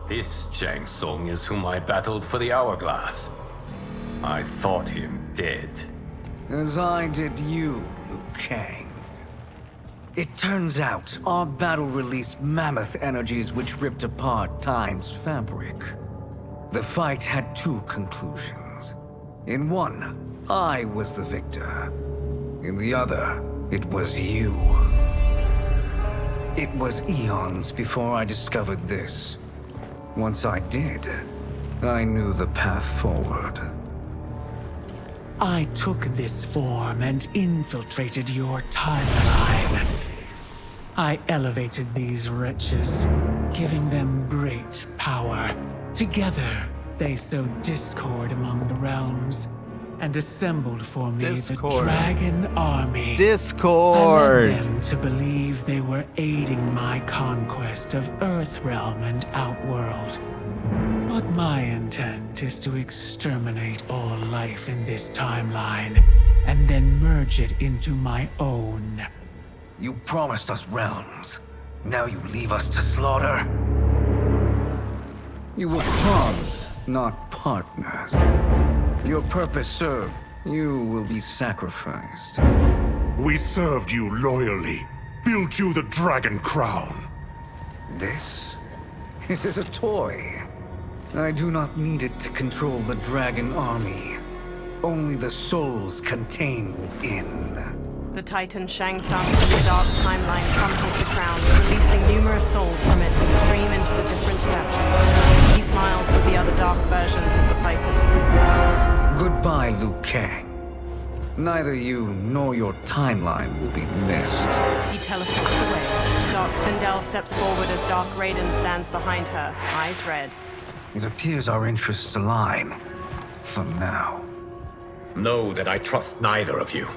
This Shang Tsung is whom I battled for the Hourglass. I thought him dead. As I did you, Liu Kang. It turns out our battle released mammoth energies which ripped apart time's fabric. The fight had 2 conclusions. In one, I was the victor. In the other, it was you. It was eons before I discovered this. Once I did, I knew the path forward. I took this form and infiltrated your timeline. I elevated these wretches, giving them great power. Together, they sowed discord among the realms and assembled for me the Dragon Army. Discord! I led them to believe they were aiding my conquest of Earthrealm and Outworld. But my intent is to exterminate all life in this timeline, and then merge it into my own. You promised us realms. Now you leave us to slaughter? You were pawns, not partners. Your purpose served. You will be sacrificed. We served you loyally, built you the Dragon Crown. This is a toy. I do not need it to control the Dragon Army. Only the souls contained within. The Titan Shang Tsung from the Dark Timeline crumples the crown, releasing numerous souls from it that stream into the different statues. He smiles with the other dark versions of the fighters. Goodbye, Liu Kang. Neither you nor your timeline will be missed. He teleports away. Dark Sindel steps forward as Dark Raiden stands behind her, eyes red. It appears our interests align. For now. Know that I trust neither of you.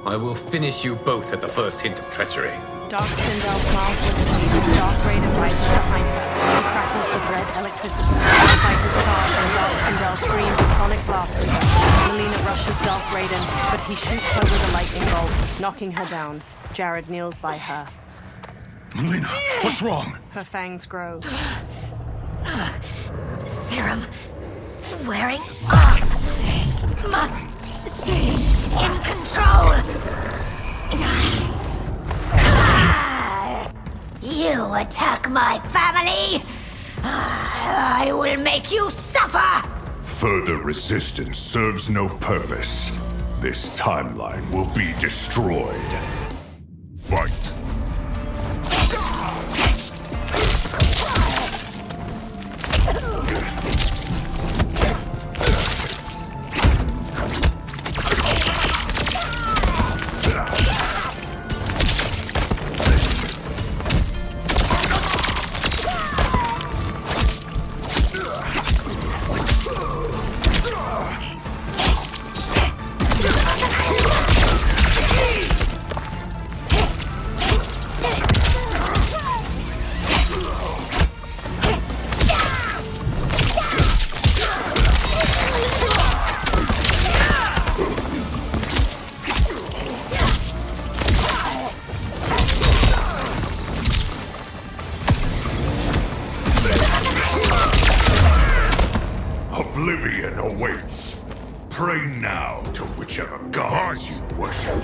I will finish you both at the first hint of treachery. Dark Sindel smiles with teeth as Dark Raiden rises behind her. He crackles with red electricity. The fight is charged and Dark Sindel screams a sonic blast at her. Melina rushes Dark Raiden, but he shoots her with a lightning bolt, knocking her down. Jared kneels by her. Melina, what's wrong? Her fangs grow. Serum wearing off. Must stay in control. You attack my family. I will make you suffer. Further resistance serves no purpose. This timeline will be destroyed. Fight! Oblivion awaits. Pray now to whichever gods you worship.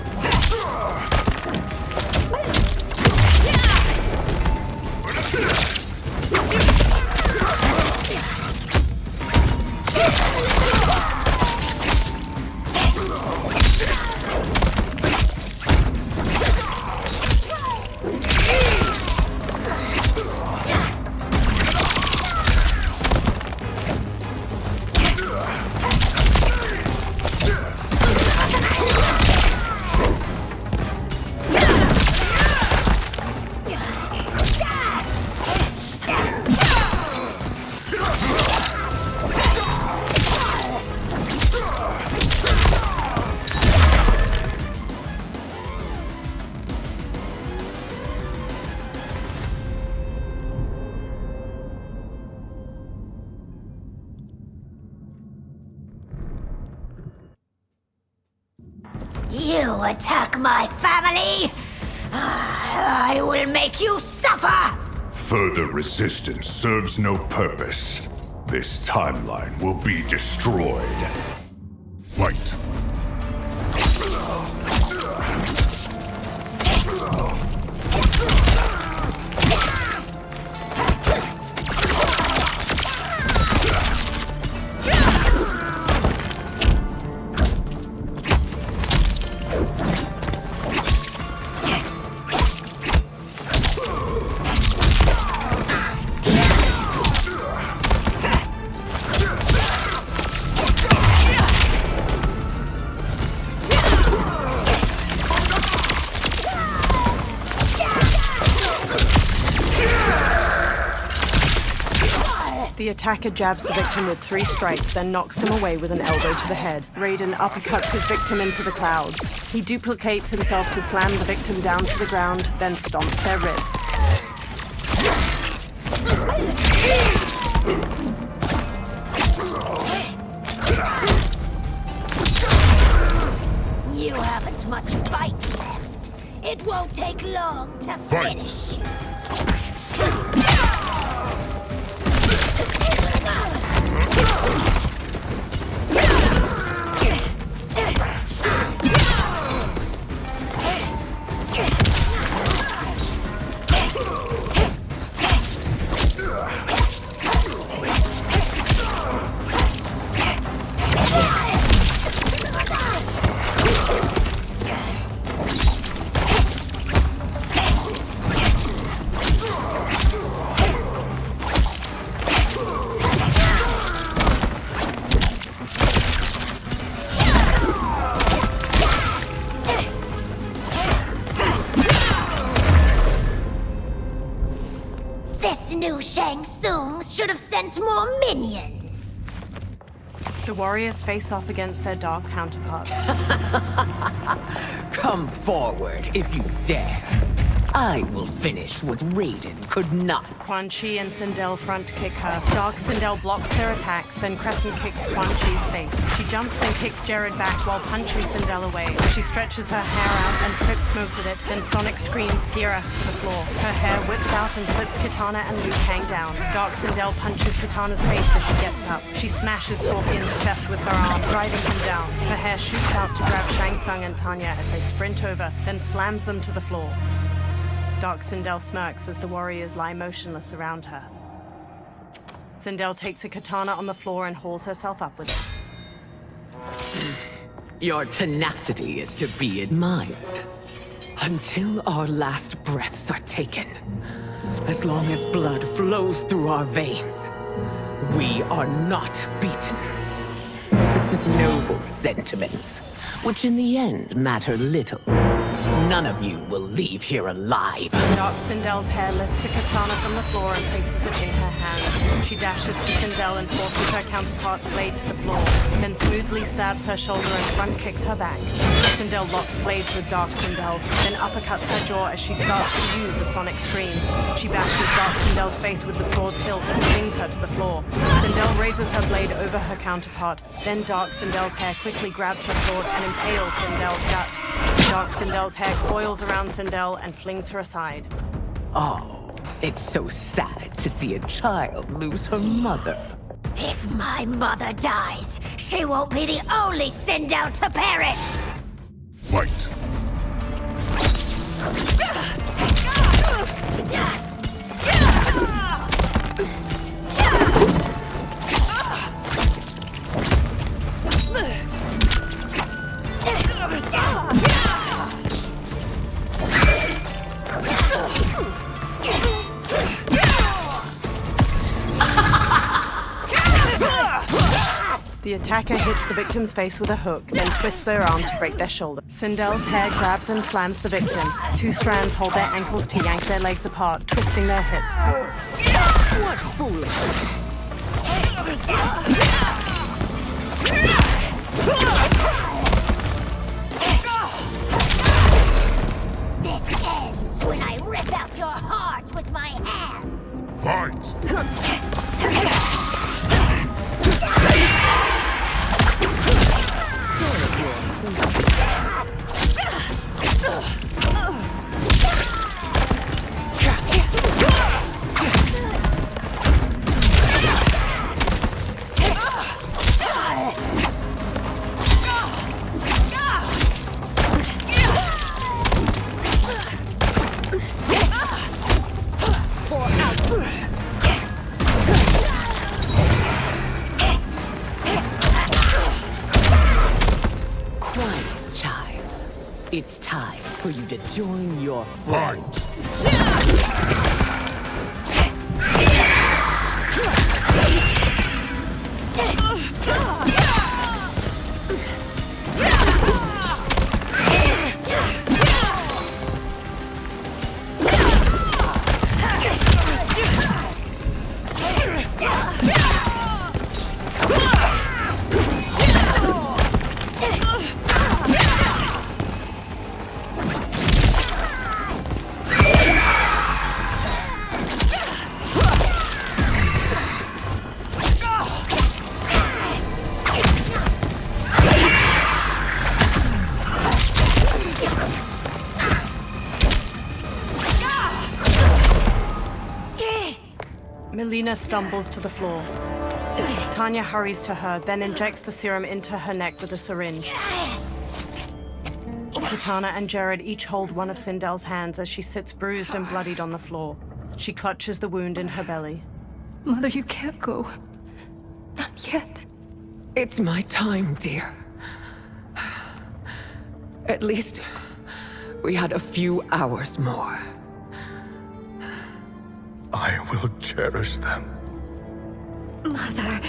You attack my family. I will make you suffer. Further resistance serves no purpose. This timeline will be destroyed. Fight! The attacker jabs the victim with 3 strikes, then knocks them away with an elbow to the head. Raiden uppercuts his victim into the clouds. He duplicates himself to slam the victim down to the ground, then stomps their ribs. You haven't much fight left. It won't take long to finish. This new Shang Tsung should have sent more minions. The warriors face off against their dark counterparts. Come forward if you dare. I will finish what Raiden could not. Quan Chi and Sindel front kick her. Dark Sindel blocks their attacks, then crescent kicks Quan Chi's face. She jumps and kicks Jared back while punching Sindel away. She stretches her hair out and trips Smoke with it, then Sonic screams Geras to the floor. Her hair whips out and flips Kitana and Liu Kang down. Dark Sindel punches Kitana's face as she gets up. She smashes Scorpion's chest with her arm, driving him down. Her hair shoots out to grab Shang Tsung and Tanya as they sprint over, then slams them to the floor. Dark Sindel smirks as the warriors lie motionless around her. Sindel takes a katana on the floor and hauls herself up with it. Your tenacity is to be admired. Until our last breaths are taken, as long as blood flows through our veins, we are not beaten. Noble sentiments, which in the end matter little. None of you will leave here alive. Dark Sindel's hair lifts a katana from the floor and places it in her hand. She dashes to Sindel and forces her counterpart's blade to the floor, then smoothly stabs her shoulder and front kicks her back. Sindel locks blades with Dark Sindel, then uppercuts her jaw as she starts to use a sonic scream. She bashes Dark Sindel's face with the sword's hilt and flings her to the floor. Sindel raises her blade over her counterpart, then Dark Sindel's hair quickly grabs her sword and impales Sindel's gut. Dark Sindel's hair coils around Sindel and flings her aside. Oh, it's so sad to see a child lose her mother. If my mother dies, she won't be the only Sindel to perish! Fight! The attacker hits the victim's face with a hook, then twists their arm to break their shoulder. Sindel's hair grabs and slams the victim. 2 strands hold their ankles to yank their legs apart, twisting their hips. What foolishness! This ends when I rip out your heart with my hands! Fight! It's time for you to join your friends. Fight! Melina stumbles to the floor. Tanya hurries to her, then injects the serum into her neck with a syringe. Kitana and Jared each hold one of Sindel's hands as she sits bruised and bloodied on the floor. She clutches the wound in her belly. Mother, you can't go. Not yet. It's my time, dear. At least we had a few hours more. I will cherish them. Mother.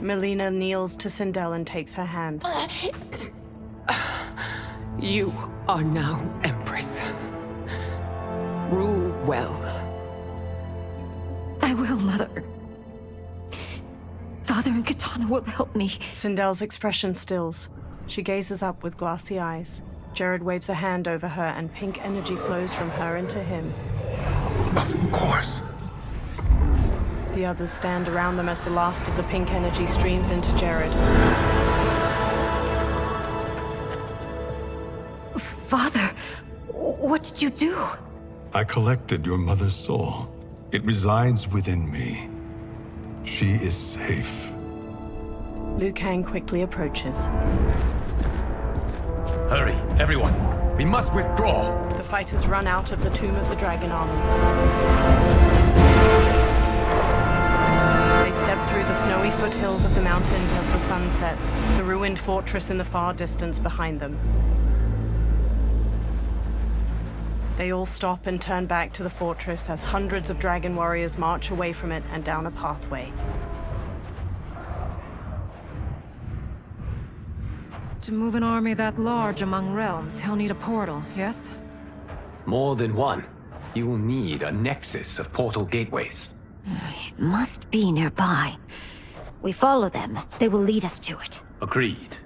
Melina kneels to Sindel and takes her hand. You are now Empress. Rule well. I will, Mother. Father and Kitana will help me. Sindel's expression stills. She gazes up with glassy eyes. Jared waves a hand over her and pink energy flows from her into him. Of course. The others stand around them as the last of the pink energy streams into Jared. Father, what did you do? I collected your mother's soul. It resides within me. She is safe. Liu Kang quickly approaches. Hurry, everyone. We must withdraw. The fighters run out of the Tomb of the Dragon Army. They step through the snowy foothills of the mountains as the sun sets, the ruined fortress in the far distance behind them. They all stop and turn back to the fortress as hundreds of dragon warriors march away from it and down a pathway. To move an army that large among realms, he'll need a portal, yes? More than one. You will need a nexus of portal gateways. It must be nearby. We follow them. They will lead us to it. Agreed.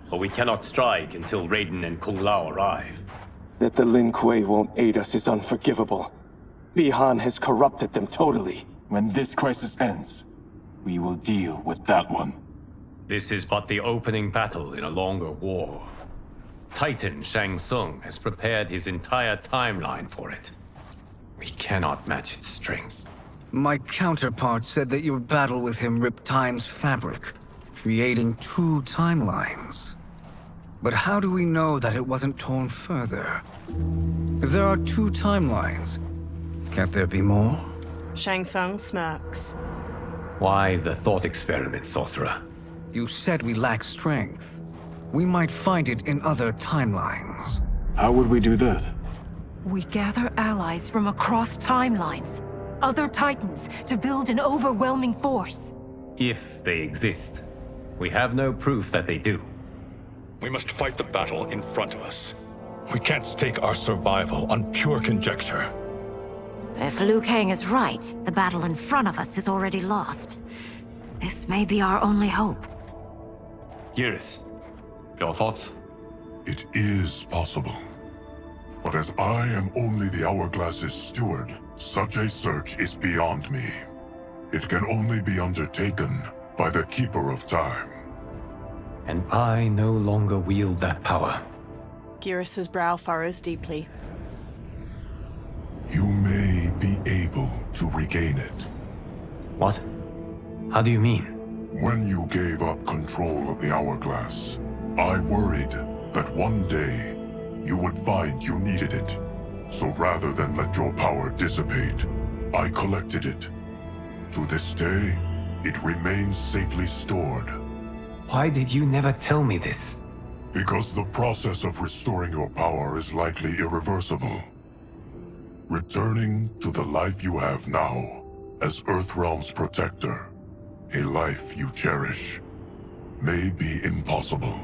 But we cannot strike until Raiden and Kung Lao arrive. That the Lin Kuei won't aid us is unforgivable. Bi-Han has corrupted them totally. When this crisis ends, we will deal with that one. This is but the opening battle in a longer war. Titan Shang Tsung has prepared his entire timeline for it. We cannot match its strength. My counterpart said that your battle with him ripped time's fabric, creating 2 timelines. But how do we know that it wasn't torn further? If there are 2 timelines, can't there be more? Shang Tsung smirks. Why the thought experiment, sorcerer? You said we lack strength. We might find it in other timelines. How would we do that? We gather allies from across timelines, other titans, to build an overwhelming force. If they exist. We have no proof that they do. We must fight the battle in front of us. We can't stake our survival on pure conjecture. If Liu Kang is right, the battle in front of us is already lost. This may be our only hope. Geras, your thoughts? It is possible. But as I am only the Hourglass's steward, such a search is beyond me. It can only be undertaken by the Keeper of Time. And I no longer wield that power. Geras' brow furrows deeply. You may be able to regain it. What? How do you mean? When you gave up control of the Hourglass, I worried that one day you would find you needed it. So rather than let your power dissipate, I collected it. To this day, it remains safely stored. Why did you never tell me this? Because the process of restoring your power is likely irreversible. Returning to the life you have now, as Earthrealm's protector, a life you cherish, may be impossible.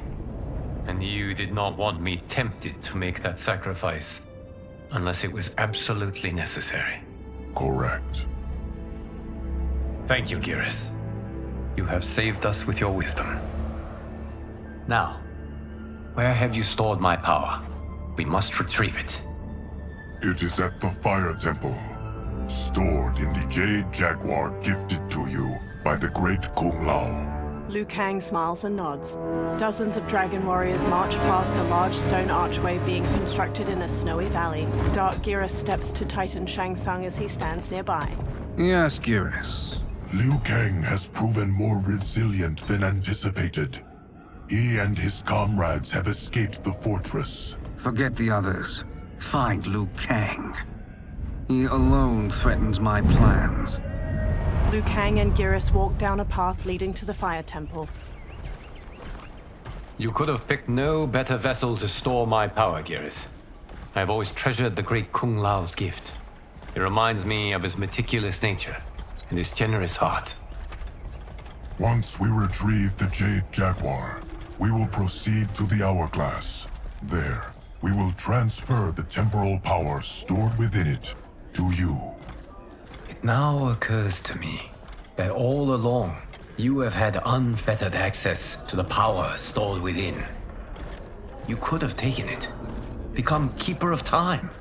And you did not want me tempted to make that sacrifice, unless it was absolutely necessary. Correct. Thank you, Geras. You have saved us with your wisdom. Now, where have you stored my power? We must retrieve it. It is at the Fire Temple, stored in the Jade Jaguar gifted to you by the great Kung Lao. Liu Kang smiles and nods. Dozens of dragon warriors march past a large stone archway being constructed in a snowy valley. Dark Geras steps to Titan Shang Tsung as he stands nearby. Yes, Geras. Liu Kang has proven more resilient than anticipated. He and his comrades have escaped the fortress. Forget the others. Find Liu Kang. He alone threatens my plans. Liu Kang and Geras walk down a path leading to the Fire Temple. You could have picked no better vessel to store my power, Geras. I have always treasured the great Kung Lao's gift. It reminds me of his meticulous nature and his generous heart. Once we retrieve the Jade Jaguar, we will proceed to the Hourglass. There, we will transfer the temporal power stored within it to you. It now occurs to me that all along, you have had unfettered access to the power stored within. You could have taken it, become Keeper of Time,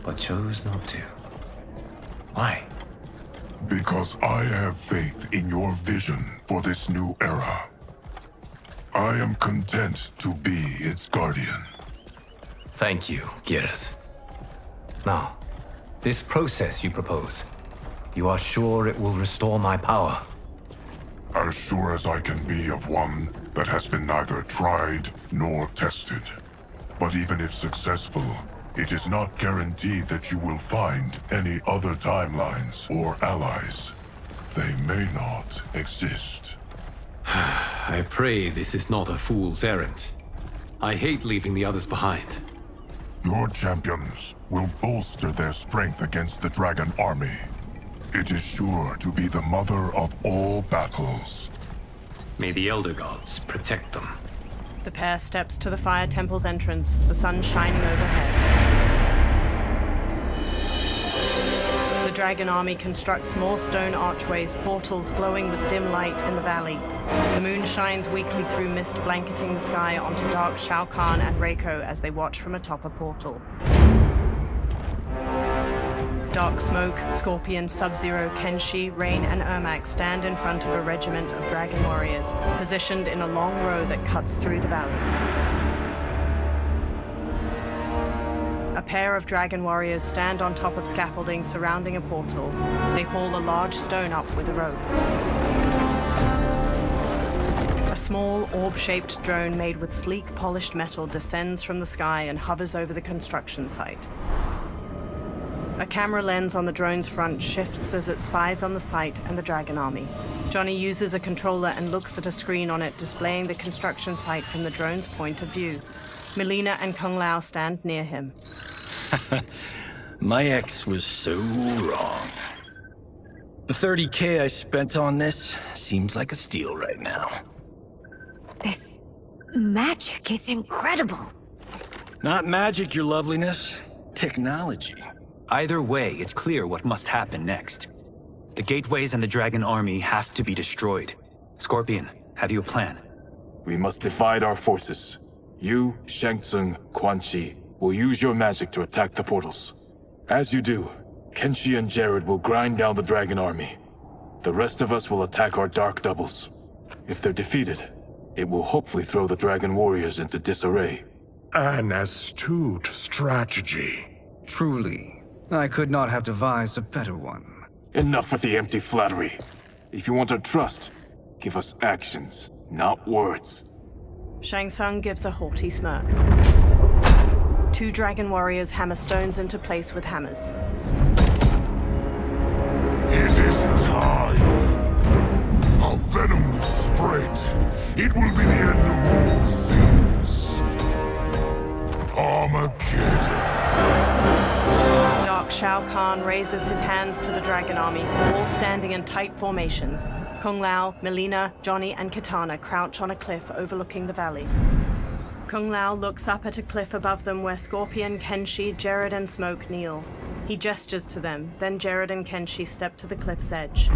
but chose not to. Why? Because I have faith in your vision for this new era. I am content to be its guardian. Thank you, Geras. Now, this process you propose, you are sure it will restore my power? As sure as I can be of one that has been neither tried nor tested. But even if successful, it is not guaranteed that you will find any other timelines or allies. They may not exist. I pray this is not a fool's errand. I hate leaving the others behind. Your champions will bolster their strength against the Dragon Army. It is sure to be the mother of all battles. May the Elder Gods protect them. The pair steps to the Fire Temple's entrance, the sun shining overhead. The Dragon Army constructs more stone archways, portals glowing with dim light in the valley. The moon shines weakly through mist blanketing the sky onto dark Shao Kahn and Reiko as they watch from atop a portal. Dark Smoke, Scorpion, Sub-Zero, Kenshi, Rain, and Ermac stand in front of a regiment of dragon warriors, positioned in a long row that cuts through the valley. A pair of dragon warriors stand on top of scaffolding surrounding a portal. They haul a large stone up with a rope. A small, orb-shaped drone made with sleek, polished metal descends from the sky and hovers over the construction site. A camera lens on the drone's front shifts as it spies on the site and the Dragon Army. Johnny uses a controller and looks at a screen on it displaying the construction site from the drone's point of view. Melina and Kung Lao stand near him. My ex was so wrong. The $30K I spent on this seems like a steal right now. This magic is incredible. Not magic, your loveliness. Technology. Either way, it's clear what must happen next. The gateways and the Dragon Army have to be destroyed. Scorpion, have you a plan? We must divide our forces. You, Shang Tsung, Quan Chi, will use your magic to attack the portals. As you do, Kenshi and Jared will grind down the Dragon Army. The rest of us will attack our dark doubles. If they're defeated, it will hopefully throw the Dragon Warriors into disarray. An astute strategy. Truly. I could not have devised a better one. Enough with the empty flattery. If you want our trust, give us actions, not words. Shang Tsung gives a haughty smirk. Two dragon warriors hammer stones into place with hammers. It is time. Our venom will spread. It will be the end of all things. Armageddon. Dark Shao Kahn raises his hands to the Dragon Army, all standing in tight formations. Kung Lao, Melina, Johnny, and Kitana crouch on a cliff overlooking the valley. Kung Lao looks up at a cliff above them where Scorpion, Kenshi, Jared, and Smoke kneel. He gestures to them, then Jared and Kenshi step to the cliff's edge.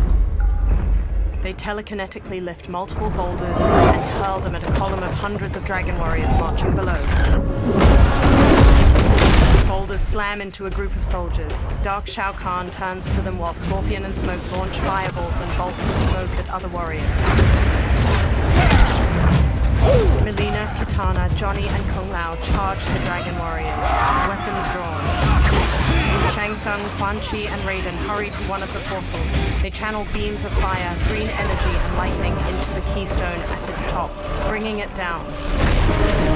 They telekinetically lift multiple boulders and hurl them at a column of hundreds of dragon warriors marching below. Boulders slam into a group of soldiers. Dark Shao Kahn turns to them while Scorpion and Smoke launch fireballs and bolts of smoke at other warriors. Melina, Kitana, Johnny, and Kung Lao charge the dragon warriors, weapons drawn. Shang Tsung, Quan Chi, and Raiden hurry to one of the portals. They channel beams of fire, green energy, and lightning into the keystone at its top, bringing it down.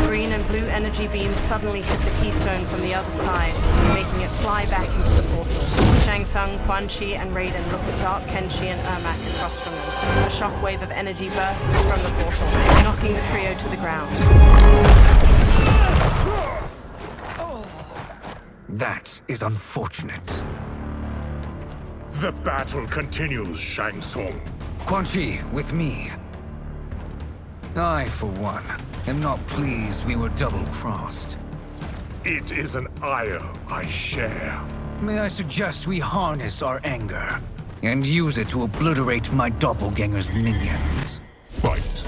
Green and blue energy beams suddenly hit the keystone from the other side, making it fly back into the portal. Shang Tsung, Quan Chi, and Raiden look at Dark Kenshi and Ermac across from them. A shockwave of energy bursts from the portal, knocking the trio to the ground. That is unfortunate. The battle continues, Shang Tsung. Quan Chi, with me. I, for one, am not pleased we were double-crossed. It is an ire I share. May I suggest we harness our anger and use it to obliterate my doppelganger's minions? Fight.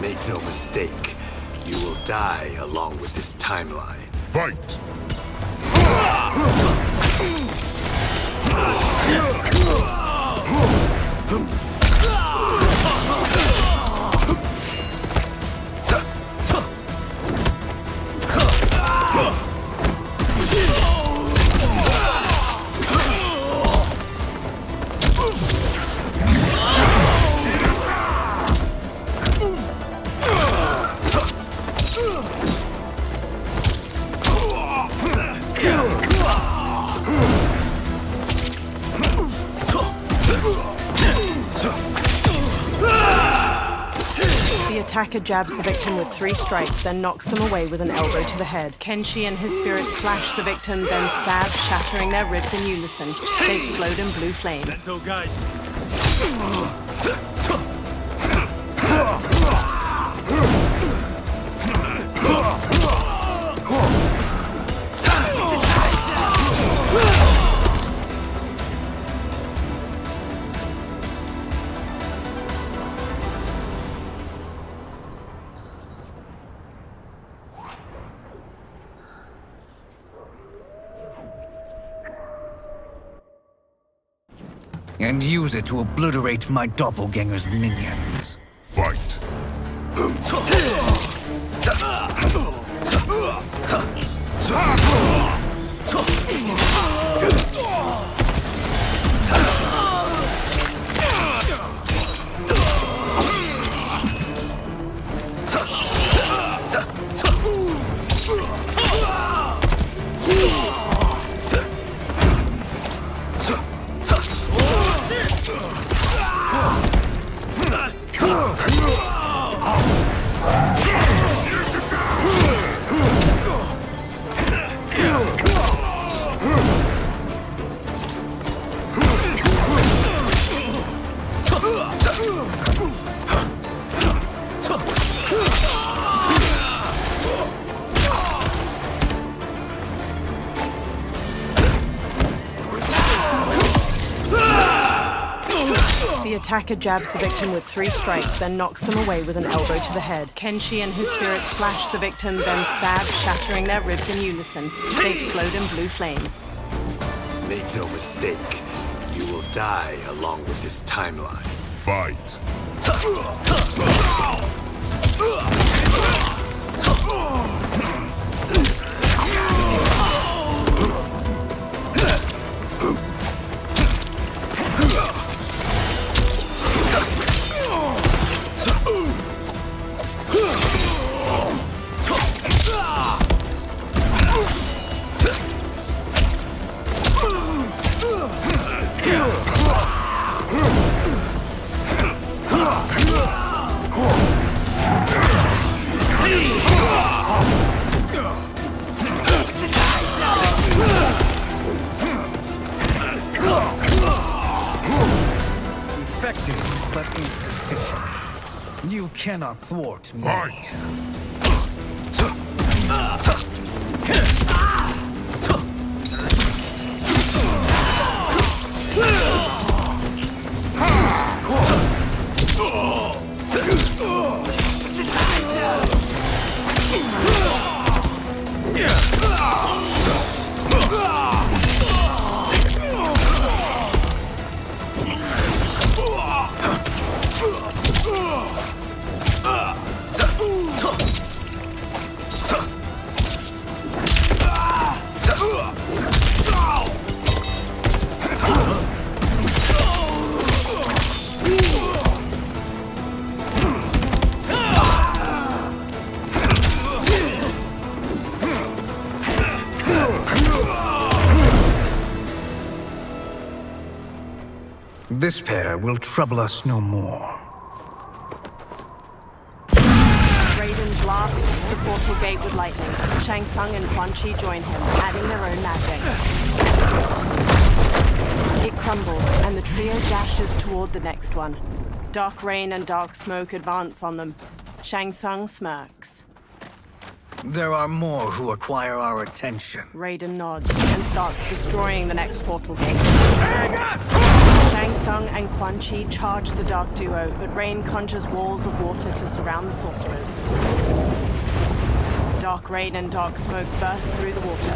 Make no mistake, you will die along with this timeline. Fight! The attacker jabs the victim with 3 strikes, then knocks them away with an elbow to the head. Kenshi and his spirit slash the victim, then stab, shattering their ribs in unison. They explode in blue flame. Let's go, guys. And use it to obliterate my doppelganger's minions. Fight! The attacker jabs the victim with 3 strikes, then knocks them away with an elbow to the head. Kenshi and his spirit slash the victim, then stab, shattering their ribs in unison. They explode in blue flame. Make no mistake, you will die along with this timeline. Fight! You cannot thwart me. Fight! This pair will trouble us no more. Raiden blasts the portal gate with lightning. Shang Tsung and Quan Chi join him, adding their own magic. It crumbles, and the trio dashes toward the next one. Dark rain and dark smoke advance on them. Shang Tsung smirks. There are more who acquire our attention. Raiden nods and starts destroying the next portal gate. Shang Tsung and Quan Chi charge the dark duo, but rain conjures walls of water to surround the sorcerers. Dark rain and dark smoke burst through the water.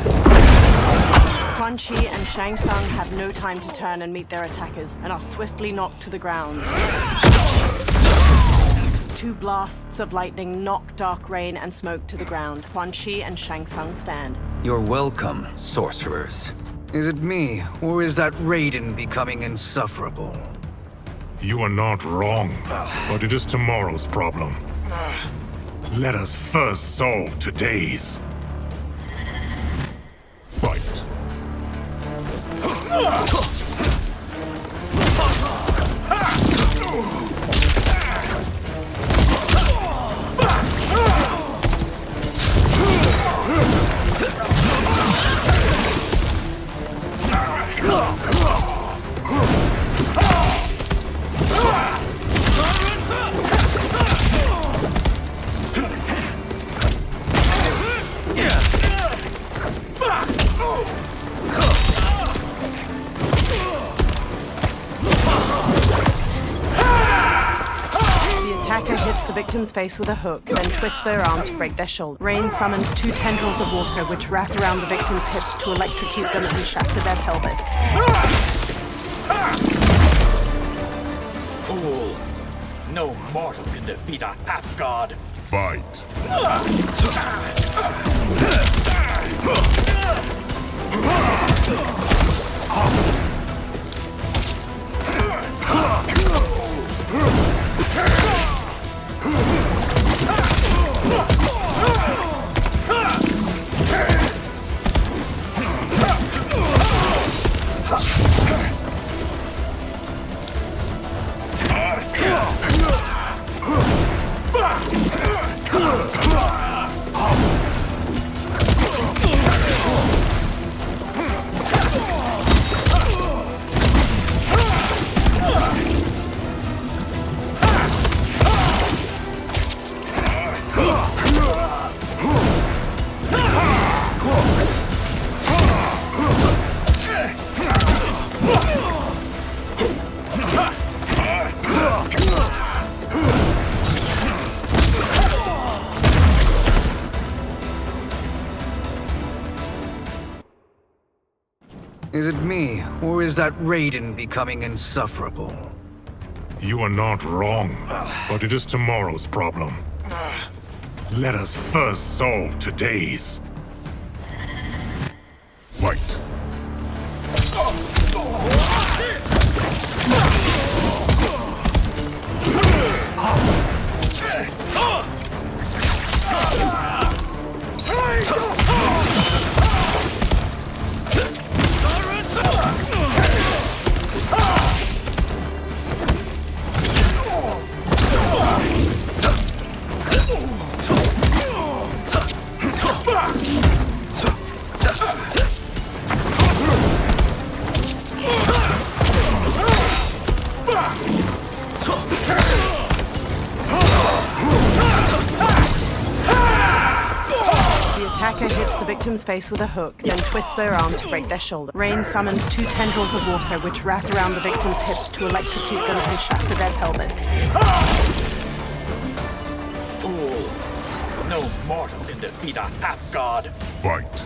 Quan Chi and Shang Tsung have no time to turn and meet their attackers, and are swiftly knocked to the ground. Two blasts of lightning knock dark rain and smoke to the ground. Quan Chi and Shang Tsung stand. You're welcome, sorcerers. Is it me, or is that Raiden becoming insufferable? You are not wrong, but it is tomorrow's problem. Let us first solve today's. Fight. Hits the victim's face with a hook, then twists their arm to break their shoulder. Rain summons two tendrils of water which wrap around the victim's hips to electrocute them and shatter their pelvis. Fool! No mortal can defeat a half-god. Fight. Is it me, or is that Raiden becoming insufferable? You are not wrong, but it is tomorrow's problem. Let us first solve today's. Fight. the victim's face with a hook, then twists their arm to break their shoulder. Rain summons 2 tendrils of water which wrap around the victim's hips to electrocute them and shatter their pelvis. Fool! No mortal can defeat a half-god. Fight.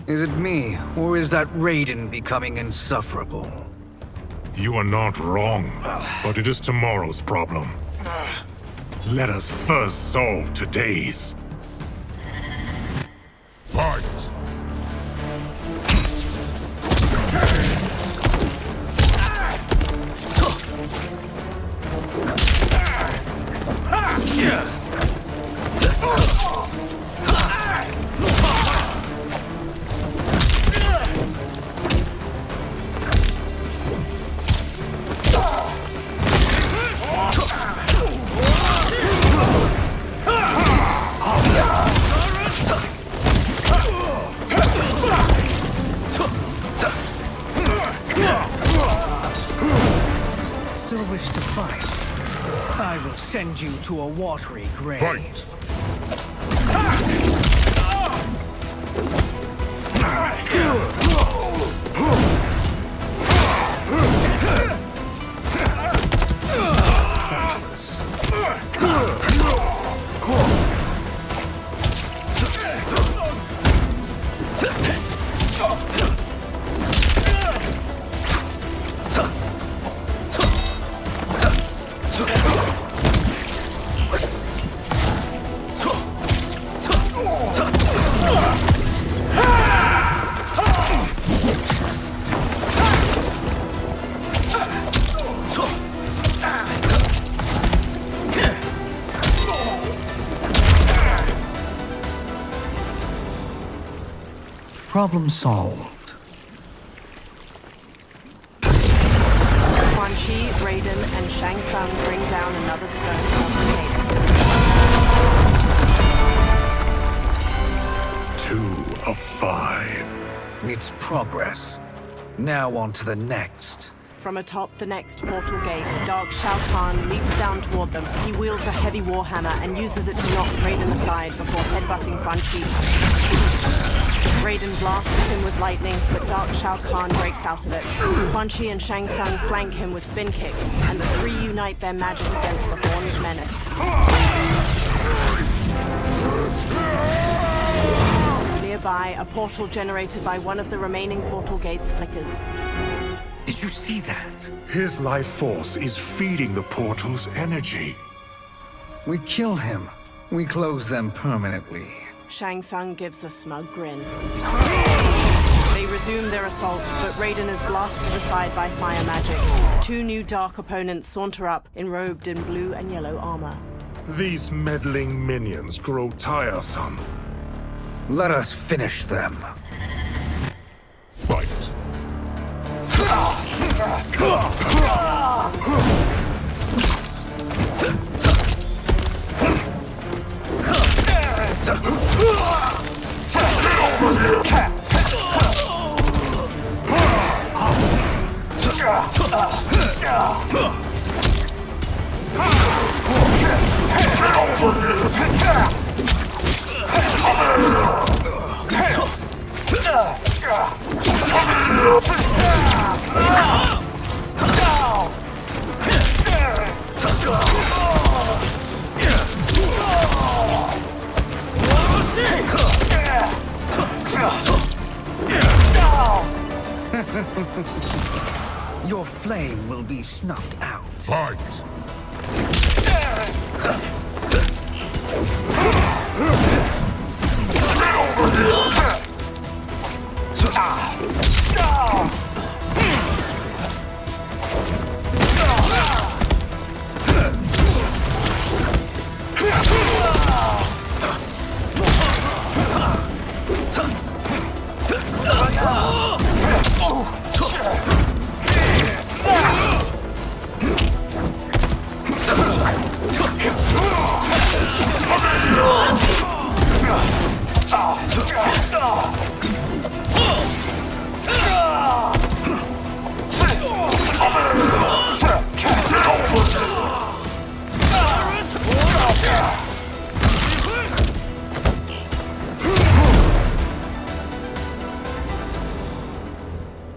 Is it me, or is that Raiden becoming insufferable? You are not wrong, but it is tomorrow's problem. Let us first solve today's. Fight! Still wish to fight? I will send you to a watery grave. Fight! Problem solved. Quan Chi, Raiden, and Shang Tsung bring down another stone from the gate. 2 of 5. It's progress. Now on to the next. From atop the next portal gate, Dark Shao Kahn leaps down toward them. He wields a heavy warhammer and uses it to knock Raiden aside before headbutting Quan Chi. Raiden blasts him with lightning, but Dark Shao Kahn breaks out of it. Quan Chi and Shang Tsung flank him with spin kicks, and the 3 unite their magic against the Horned Menace. Nearby, a portal generated by one of the remaining portal gates flickers. Did you see that? His life force is feeding the portal's energy. We kill him. We close them permanently. Shang Tsung gives a smug grin. They resume their assault, but Raiden is blasted aside by fire magic. 2 new dark opponents saunter up, enrobed in blue and yellow armor. These meddling minions grow tiresome. Let us finish them. Fight! flame will be snuffed out. Fight!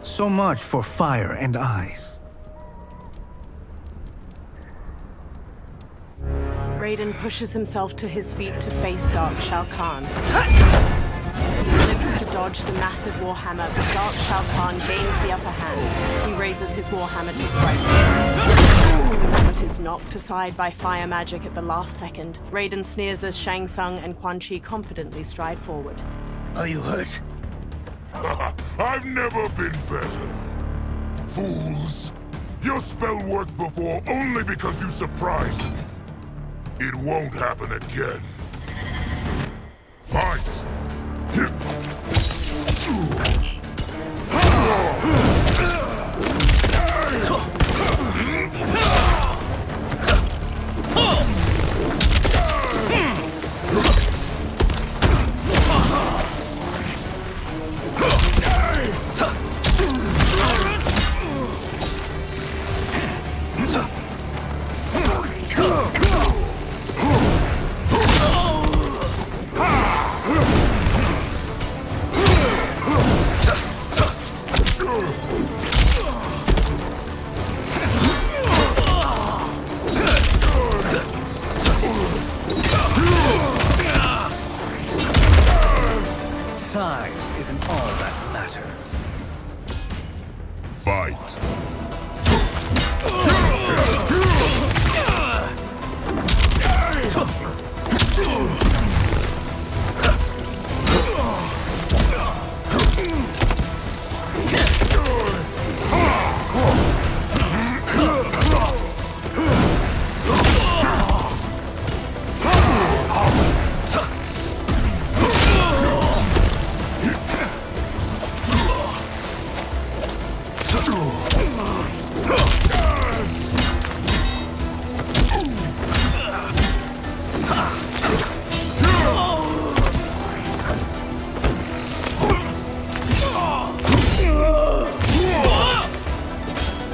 So much for fire and ice. Raiden pushes himself to his feet to face Dark Shao Kahn. He limps to dodge the massive Warhammer, but Dark Shao Kahn gains the upper hand. He raises his Warhammer to strike, but is knocked aside by fire magic at the last second. Raiden sneers as Shang Tsung and Quan Chi confidently stride forward. Are you hurt? I've never been better. Fools! Your spell worked before only because you surprised me. It won't happen again. Fight! Size isn't all that matters. Fight!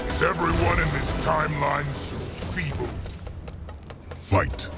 Is everyone in this timeline so feeble? Fight!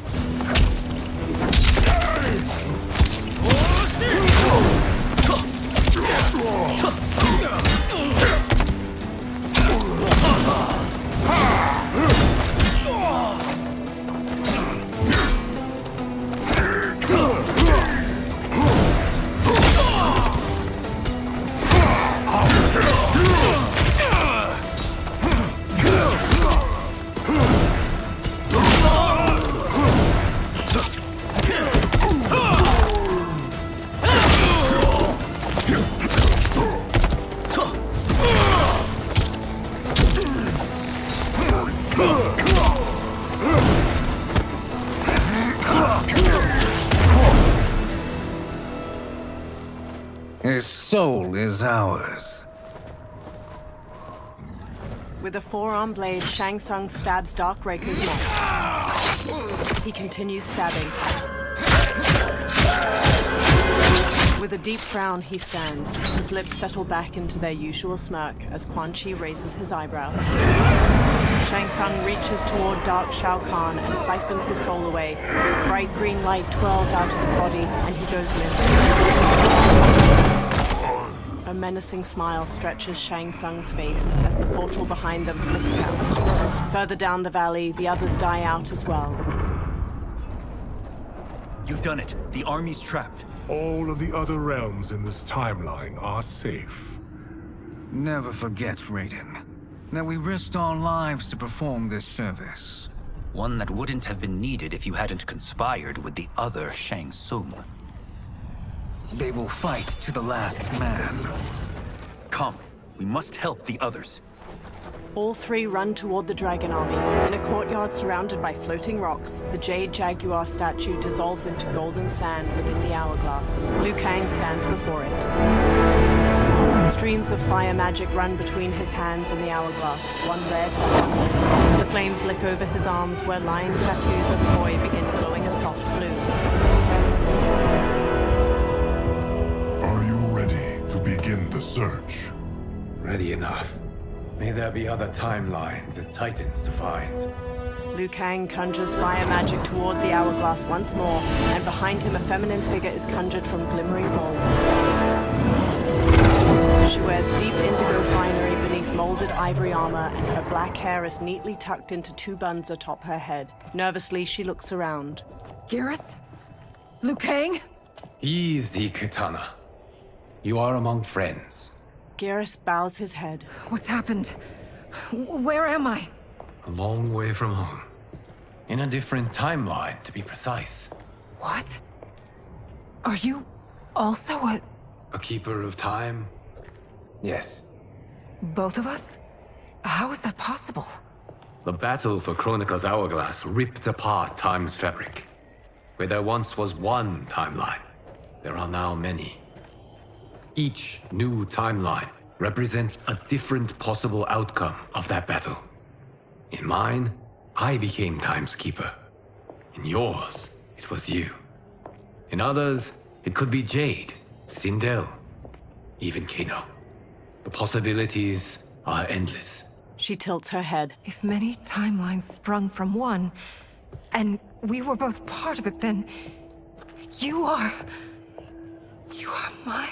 His soul is ours. With a forearm blade, Shang Tsung stabs Dark Reiko's neck. He continues stabbing. With a deep frown, he stands. His lips settle back into their usual smirk as Quan Chi raises his eyebrows. Shang Tsung reaches toward Dark Shao Kahn and siphons his soul away. Bright green light twirls out of his body, and he goes limp. A menacing smile stretches Shang Tsung's face as the portal behind them flickers out. Further down the valley, the others die out as well. You've done it. The army's trapped. All of the other realms in this timeline are safe. Never forget, Raiden. That we risked our lives to perform this service. One that wouldn't have been needed if you hadn't conspired with the other Shang Tsung. They will fight to the last man. Come, we must help the others. All three run toward the dragon army. In a courtyard surrounded by floating rocks, the Jade Jaguar statue dissolves into golden sand within the hourglass. Liu Kang stands before it. Streams of fire magic run between his hands and the hourglass, one red and one blue. The flames lick over his arms where line tattoos of Koi begin glowing a soft blues. Are you ready to begin the search? Ready enough. May there be other timelines and titans to find. Liu Kang conjures fire magic toward the hourglass once more, and behind him a feminine figure is conjured from glimmering gold. She wears deep indigo finery beneath molded ivory armor, and her black hair is neatly tucked into two buns atop her head. Nervously, she looks around. Garrus? Liu Kang? Easy, Katana. You are among friends. Garrus bows his head. What's happened? Where am I? A long way from home. In a different timeline, to be precise. What? Are you also a... A keeper of time? Yes. Both of us? How is that possible? The battle for Chronica's hourglass ripped apart time's fabric. Where there once was one timeline, there are now many. Each new timeline represents a different possible outcome of that battle. In mine, I became Time's Keeper. In yours, it was you. In others, it could be Jade, Sindel, even Kano. The possibilities are endless. She tilts her head. If many timelines sprung from one, and we were both part of it, then... You are my...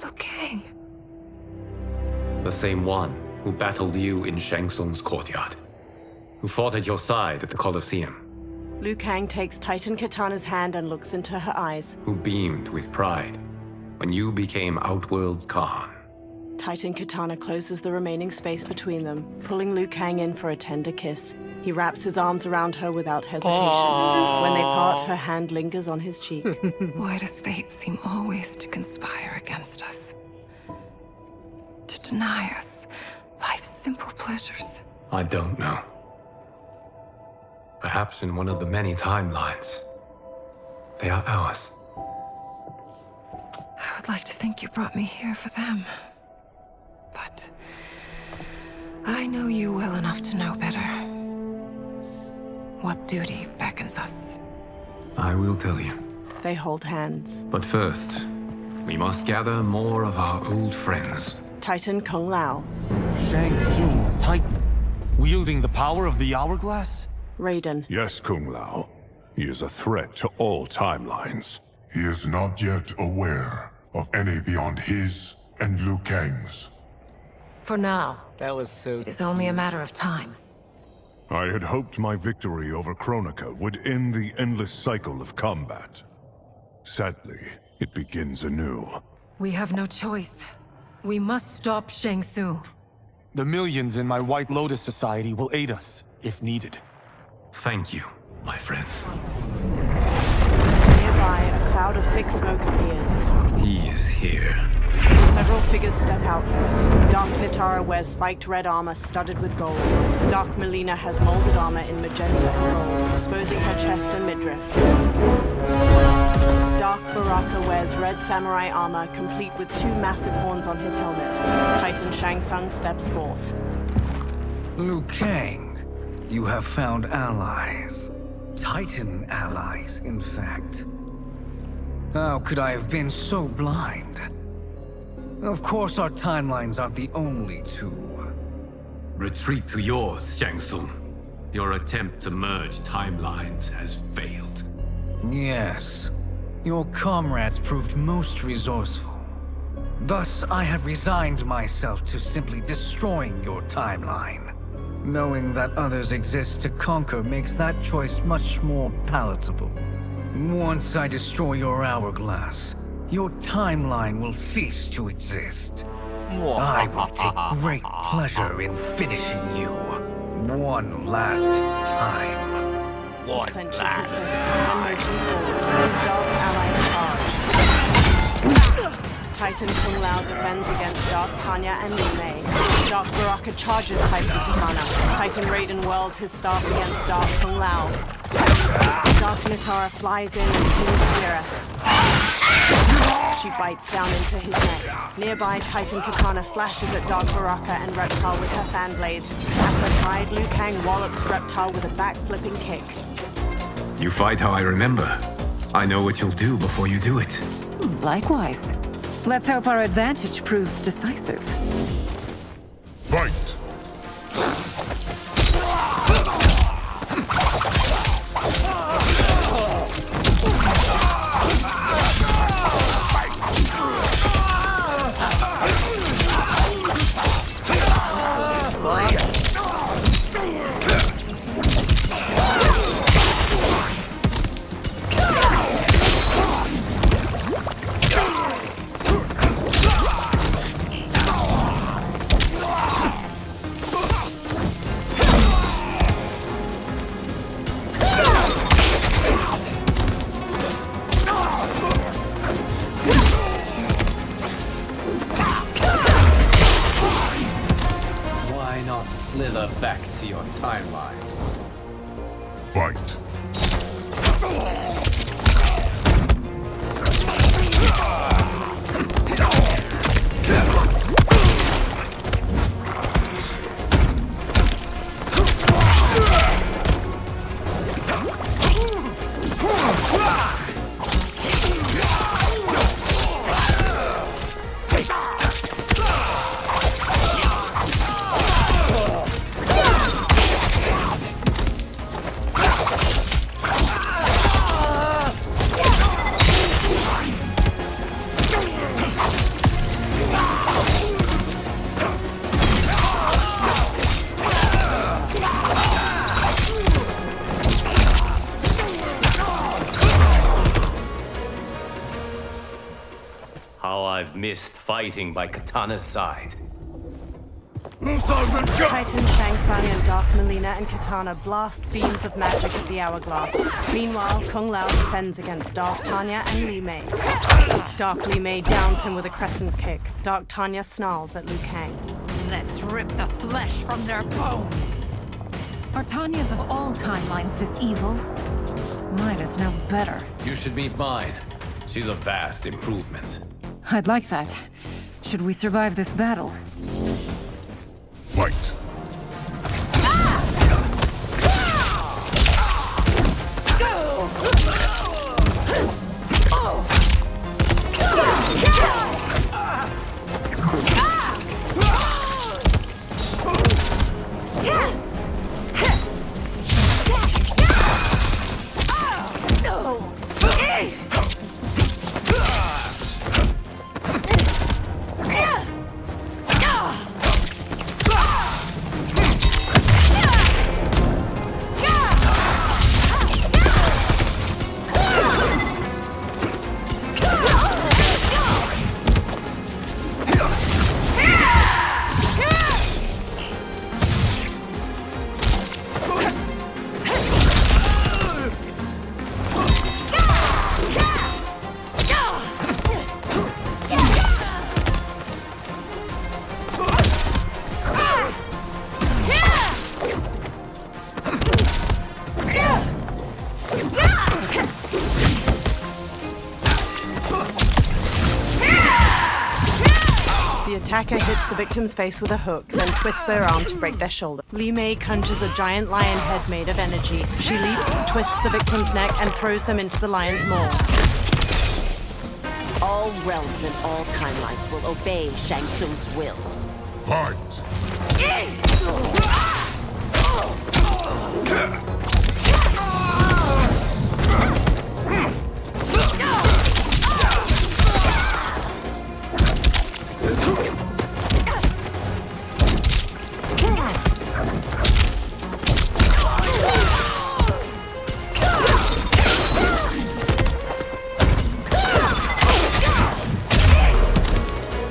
Liu Kang. The same one who battled you in Shang Tsung's courtyard. Who fought at your side at the Colosseum. Liu Kang takes Titan Katana's hand and looks into her eyes. Who beamed with pride when you became Outworld's Khan. Titan Katana closes the remaining space between them, pulling Liu Kang in for a tender kiss. He wraps his arms around her without hesitation. Aww. When they part, her hand lingers on his cheek. Why does fate seem always to conspire against us? To deny us life's simple pleasures? I don't know. Perhaps in one of the many timelines, they are ours. I would like to think you brought me here for them. But I know you well enough to know better. What duty beckons us? I will tell you. They hold hands. But first, we must gather more of our old friends. Titan Kung Lao. Shang Tsung, Titan, wielding the power of the hourglass? Raiden. Yes, Kung Lao. He is a threat to all timelines. He is not yet aware of any beyond his and Liu Kang's. For now. That was so... It's only a matter of time. I had hoped my victory over Chronica would end the endless cycle of combat. Sadly, it begins anew. We have no choice. We must stop Shang Tsung. The millions in my White Lotus Society will aid us, if needed. Thank you, my friends. Nearby, a cloud of thick smoke appears. He is here. Several figures step out from it. Dark Nitara wears spiked red armor studded with gold. Dark Melina has molded armor in magenta and gold, exposing her chest and midriff. Dark Baraka wears red samurai armor, complete with two massive horns on his helmet. Titan Shang Tsung steps forth. Liu Kang, you have found allies. Titan allies, in fact. How could I have been so blind? Of course our timelines aren't the only two. Retreat to yours, Shang Tsung. Your attempt to merge timelines has failed. Yes. Your comrades proved most resourceful. Thus, I have resigned myself to simply destroying your timeline. Knowing that others exist to conquer makes that choice much more palatable. Once I destroy your hourglass, your timeline will cease to exist. I will take great pleasure in finishing you one last time. Clenches his fist and motions forward. His dark allies charge. Titan Kung Lao defends against Dark Tanya and Liu Mei. Dark Baraka charges Titan Katana. Titan Raiden whirls his staff against Dark Kung Lao. Dark Nitara flies in and pins Geras. She bites down into his neck. Nearby, Titan Katana slashes at Dark Baraka and Reptile with her fan blades. At her side, Liu Kang wallops Reptile with a back-flipping kick. You fight how I remember. I know what you'll do before you do it. Likewise. Let's hope our advantage proves decisive. Fight! Slither back to your timeline. Fight. Missed fighting by Katana's side. Titan Shang Tsung and Dark Melina and Katana blast beams of magic at the hourglass. Meanwhile, Kung Lao defends against Dark Tanya and Liu Mei. Dark Liu Mei downs him with a crescent kick. Dark Tanya snarls at Liu Kang. Let's rip the flesh from their bones. Are Tanya's of all timelines this evil? Mine is no better. You should meet mine. She's a vast improvement. I'd like that. Should we survive this battle? Fight! Attacker hits the victim's face with a hook, then twists their arm to break their shoulder. Liu Mei conjures a giant lion head made of energy. She leaps, twists the victim's neck, and throws them into the lion's maw. All realms and all timelines will obey Shang Tsung's will. Fight!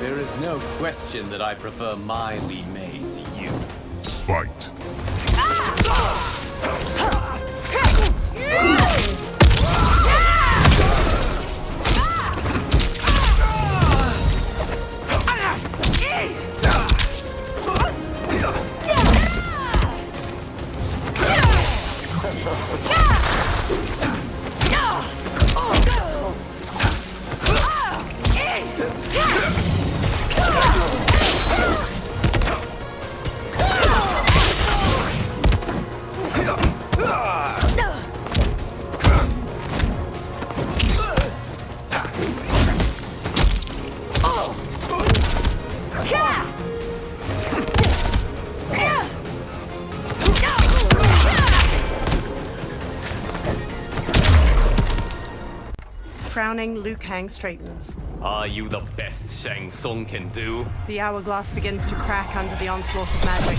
There is no question that I prefer my Li Mei to you. Fight. Frowning, Liu Kang straightens. Are you the best Shang Tsung can do? The hourglass begins to crack under the onslaught of magic.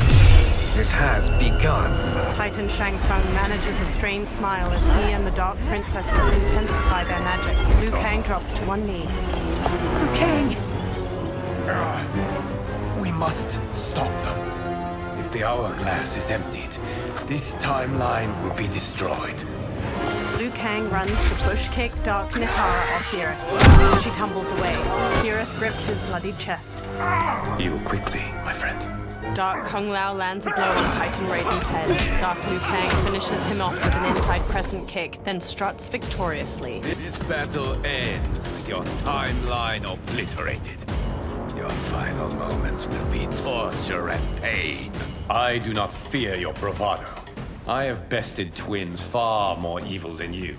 It has begun. Titan Shang Tsung manages a strained smile as he and the Dark Princesses intensify their magic. Liu Kang drops to one knee. Liu Kang! We must stop them. If the hourglass is emptied, this timeline will be destroyed. Liu Kang runs to push-kick Dark Nitara off Geras. She tumbles away. Geras grips his bloodied chest. Heal quickly, my friend. Dark Kung Lao lands a blow on Titan Raiden's head. Dark Liu Kang finishes him off with an inside crescent kick, then struts victoriously. This battle ends with your timeline obliterated. Your final moments will be torture and pain. I do not fear your bravado. I have bested twins far more evil than you.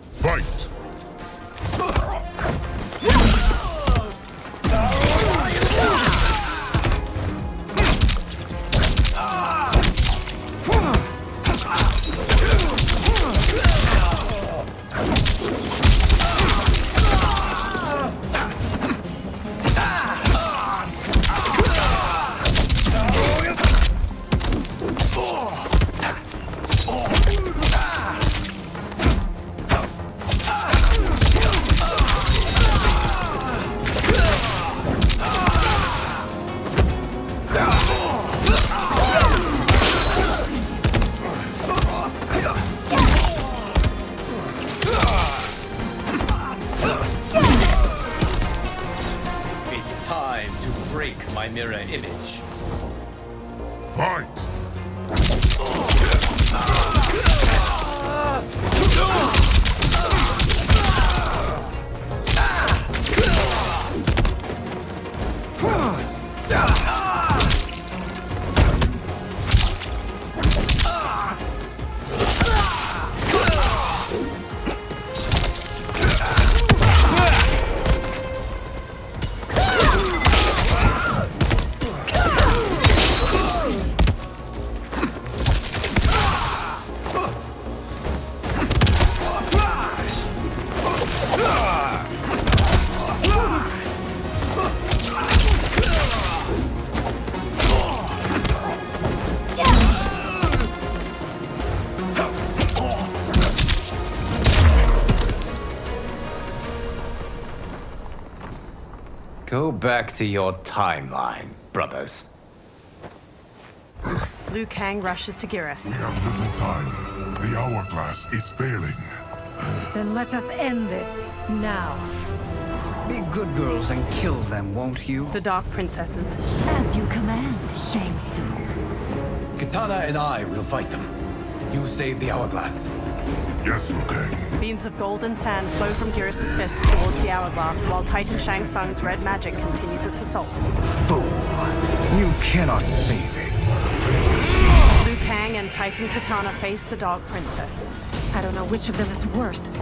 Fight! My mirror image. Fight! Go back to your timeline, brothers. Liu Kang rushes to Geras. We have little time. The hourglass is failing. Then let us end this, now. Be good girls and kill them, won't you? The Dark Princesses. As you command, Shang Tsung. Katana and I will fight them. You save the hourglass. Yes, Liu Kang. Beams of golden sand flow from Geras' fist towards the hourglass, while Titan Shang Tsung's red magic continues its assault. Fool! You cannot save it. Liu Kang and Titan Katana face the Dark Princesses. I don't know which of them is worse.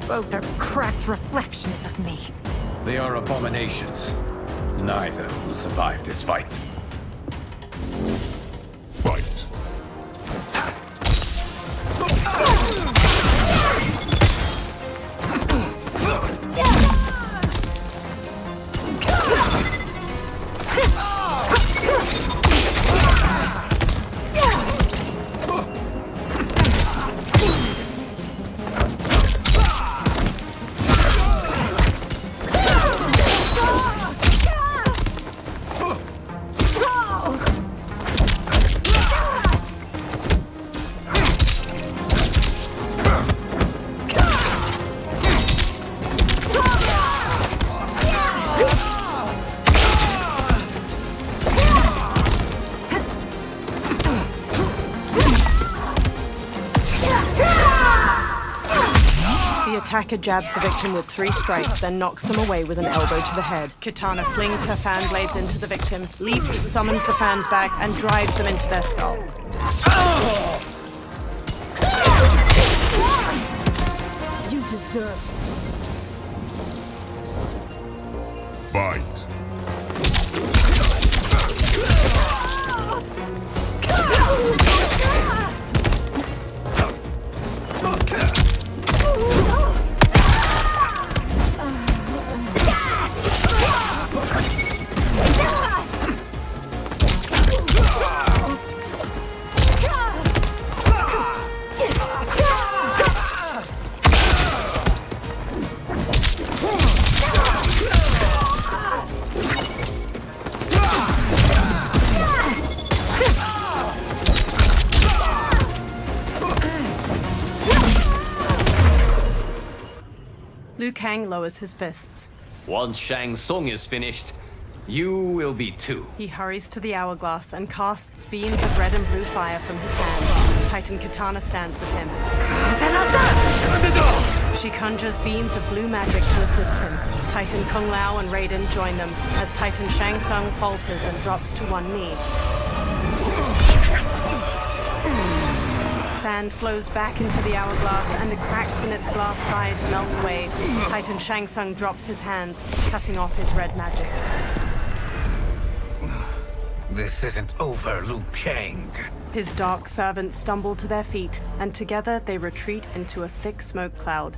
Both are cracked reflections of me. They are abominations. Neither will survive this fight. Fight! attacker jabs the victim with 3 strikes, then knocks them away with an elbow to the head. Kitana flings her fan blades into the victim, leaps, summons the fans back, and drives them into their skull. You deserve this. Fight. Liu Kang lowers his fists. Once Shang Tsung is finished, you will be too. He hurries to the hourglass and casts beams of red and blue fire from his hands. Titan Kitana stands with him. She conjures beams of blue magic to assist him. Titan Kung Lao and Raiden join them as Titan Shang Tsung falters and drops to one knee. Sand flows back into the hourglass and the cracks in its glass sides melt away. Titan Shang Tsung drops his hands, cutting off his red magic. This isn't over, Liu Kang. His dark servants stumble to their feet, and together they retreat into a thick smoke cloud.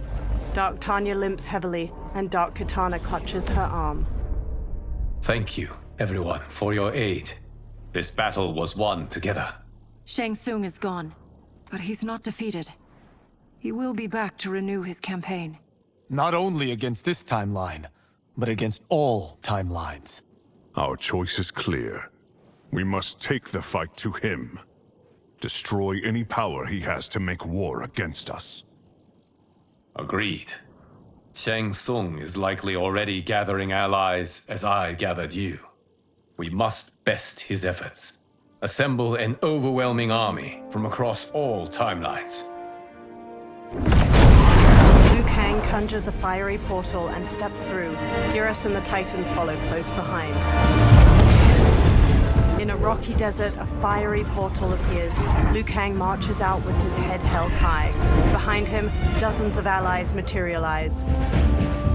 Dark Tanya limps heavily, and Dark Kitana clutches her arm. Thank you, everyone, for your aid. This battle was won together. Shang Tsung is gone, but he's not defeated. He will be back to renew his campaign. Not only against this timeline, but against all timelines. Our choice is clear. We must take the fight to him. Destroy any power he has to make war against us. Agreed. Shang Tsung is likely already gathering allies as I gathered you. We must best his efforts. Assemble an overwhelming army from across all timelines. Liu Kang conjures a fiery portal and steps through. Eurus and the Titans follow close behind. In a rocky desert, a fiery portal appears. Liu Kang marches out with his head held high. Behind him, dozens of allies materialize.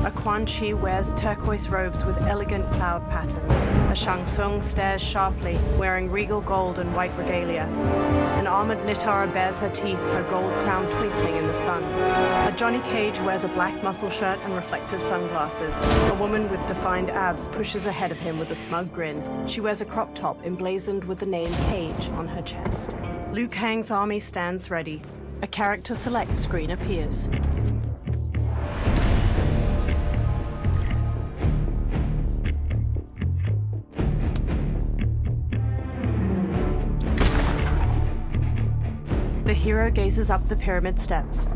A Quan Chi wears turquoise robes with elegant cloud patterns. A Shang Tsung stares sharply, wearing regal gold and white regalia. An armored Nitara bares her teeth, her gold crown twinkling in the sun. A Johnny Cage wears a black muscle shirt and reflective sunglasses. A woman with defined abs pushes ahead of him with a smug grin. She wears a crop top emblazoned with the name Cage on her chest. Liu Kang's army stands ready. A character select screen appears. The hero gazes up the pyramid steps.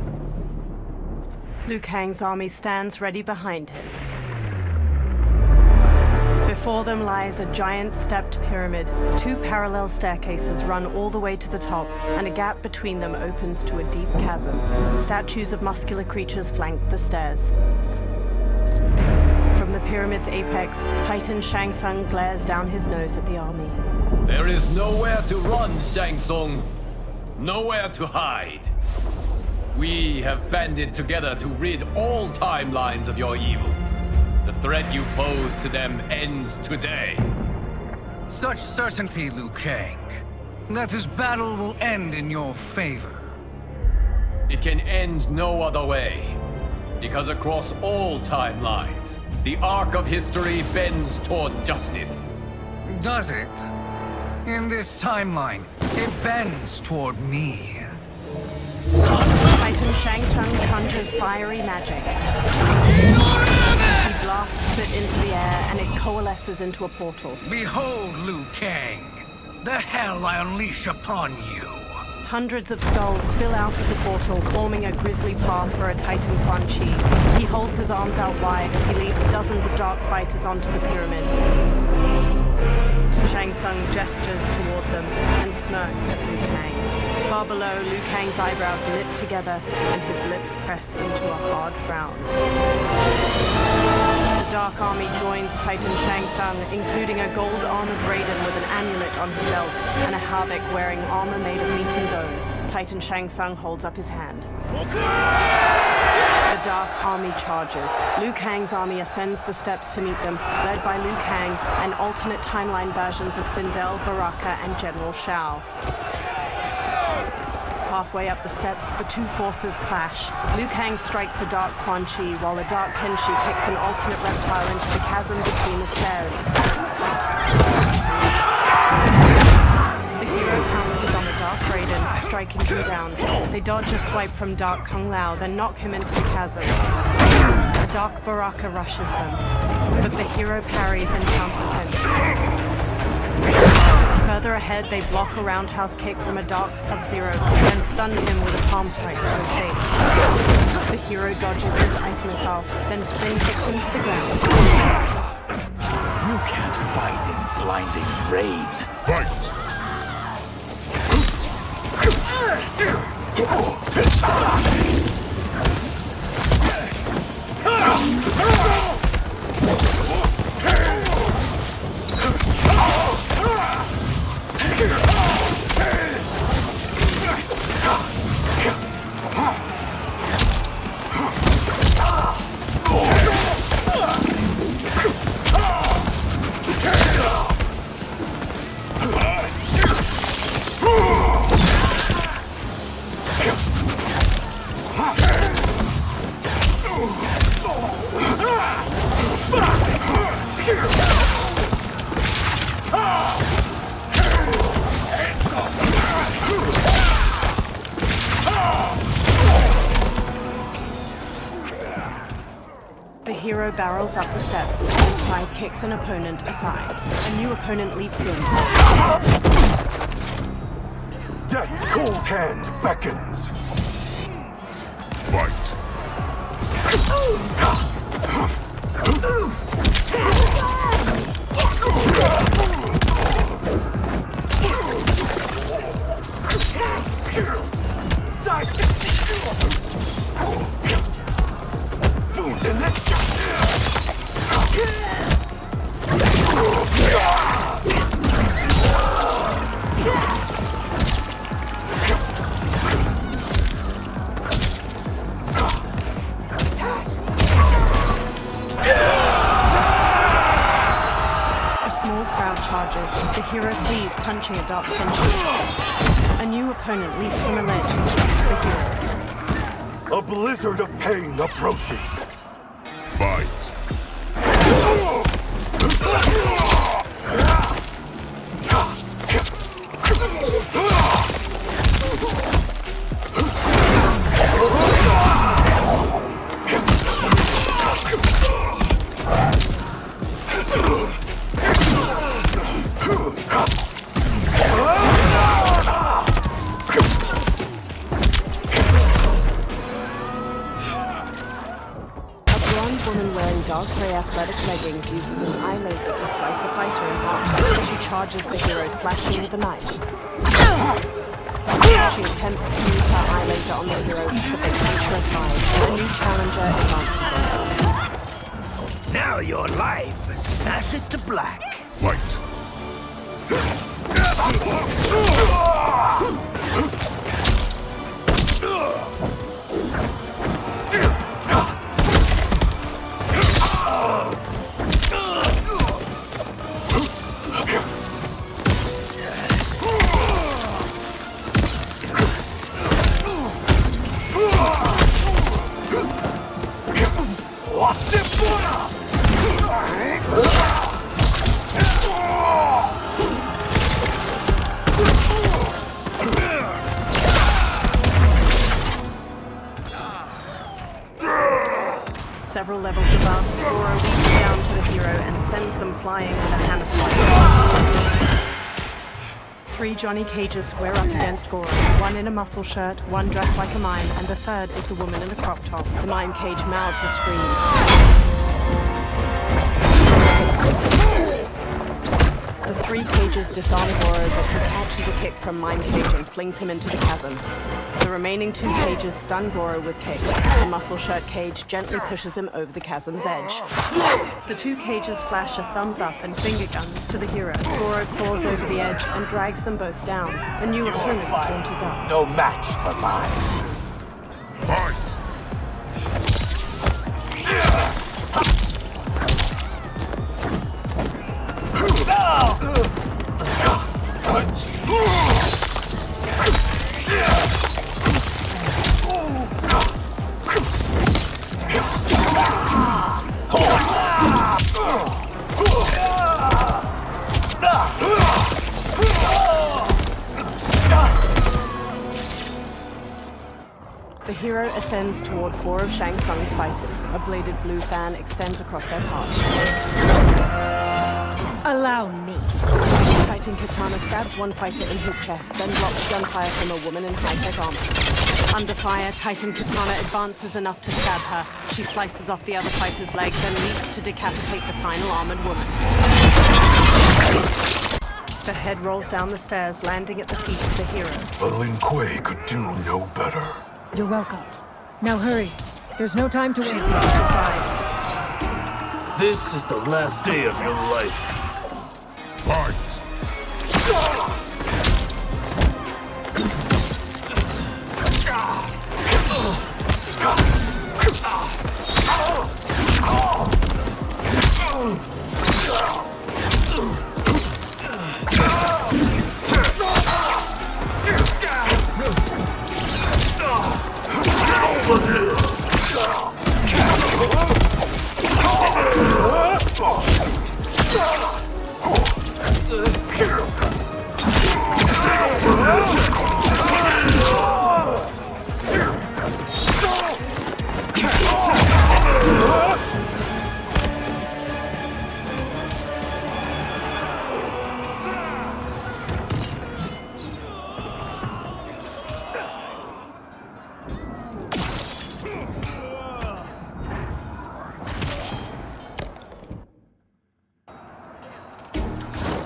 Liu Kang's army stands ready behind him. Before them lies a giant stepped pyramid. 2 parallel staircases run all the way to the top, and a gap between them opens to a deep chasm. Statues of muscular creatures flank the stairs. From the pyramid's apex, Titan Shang Tsung glares down his nose at the army. There is nowhere to run, Shang Tsung. Nowhere to hide. We have banded together to rid all timelines of your evil. The threat you pose to them ends today. Such certainty, Liu Kang, that this battle will end in your favor. It can end no other way, because across all timelines, the arc of history bends toward justice. Does it? In this timeline, it bends toward me. Titan Shang Tsung conjures fiery magic. He blasts it into the air and it coalesces into a portal. Behold, Liu Kang, the hell I unleash upon you. Hundreds of skulls spill out of the portal, forming a grisly path for a Titan Quan Chi. He holds his arms out wide as he leads dozens of dark fighters onto the pyramid. Shang Tsung gestures toward them and smirks at Liu Kang. Far below, Liu Kang's eyebrows knit together and his lips press into a hard frown. The Dark Army joins Titan Shang Tsung, including a gold-armored Raiden with an amulet on his belt and a Havik wearing armor made of meat and bone. Titan Shang Tsung holds up his hand. The Dark Army charges. Liu Kang's army ascends the steps to meet them, led by Liu Kang and alternate timeline versions of Sindel, Baraka, and General Shao. Halfway up the steps, the two forces clash. Liu Kang strikes a Dark Quan Chi, while the Dark Kenshi kicks an alternate reptile into the chasm between the stairs. The hero pounces on the Dark Raiden, striking him down. They dodge a swipe from Dark Kung Lao, then knock him into the chasm. The Dark Baraka rushes them, but the hero parries and counters him. Further ahead, they block a roundhouse kick from a Dark Sub-Zero, then stun him with a palm strike to his face. The hero dodges his ice missile, then spin kicks him to the ground. You can't fight in blinding rain. Fight! The hero barrels up the steps and side kicks an opponent aside. A new opponent leaps in. Death's cold hand beckons. Fight! The hero flees, punching a Dark Kenshi. A new opponent leaps from a ledge and strikes the hero. A blizzard of pain approaches. Fight! Dark grey athletic leggings uses an eye laser to slice a fighter in half. She charges the hero, slashing with a knife. She attempts to use her eye laser on the hero, but they punch her aside. A new challenger advances on her. Now your life smashes to black. Fight! Several levels above, Goro reaches down to the hero and sends them flying with a hammer strike. 3 Johnny Cages square up against Goro. One in a muscle shirt, one dressed like a mime, and the third is the woman in a crop top. The mime cage mouths a scream. The 3 cages disarm Goro, but he catches a kick from Mind Cage and flings him into the chasm. The remaining 2 cages stun Goro with kicks. The Muscle Shirt cage gently pushes him over the chasm's edge. The 2 cages flash a thumbs up and finger guns to the hero. Goro claws over the edge and drags them both down. A new opponent saunters up. No match for mine. Fight! The hero ascends toward 4 of Shang Tsung's fighters. A bladed blue fan extends across their paths. Allow me. Titan Katana stabs one fighter in his chest, then blocks gunfire from a woman in high-tech armor. Under fire, Titan Katana advances enough to stab her. She slices off the other fighter's leg, then leaps to decapitate the final armored woman. The head rolls down the stairs, landing at the feet of the hero. Lin Kuei could do no better. You're welcome. Now hurry. There's no time to waste. She's moved aside. This is the last day of your life. Fight!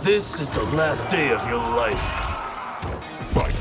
This is the last day of your life. Fight!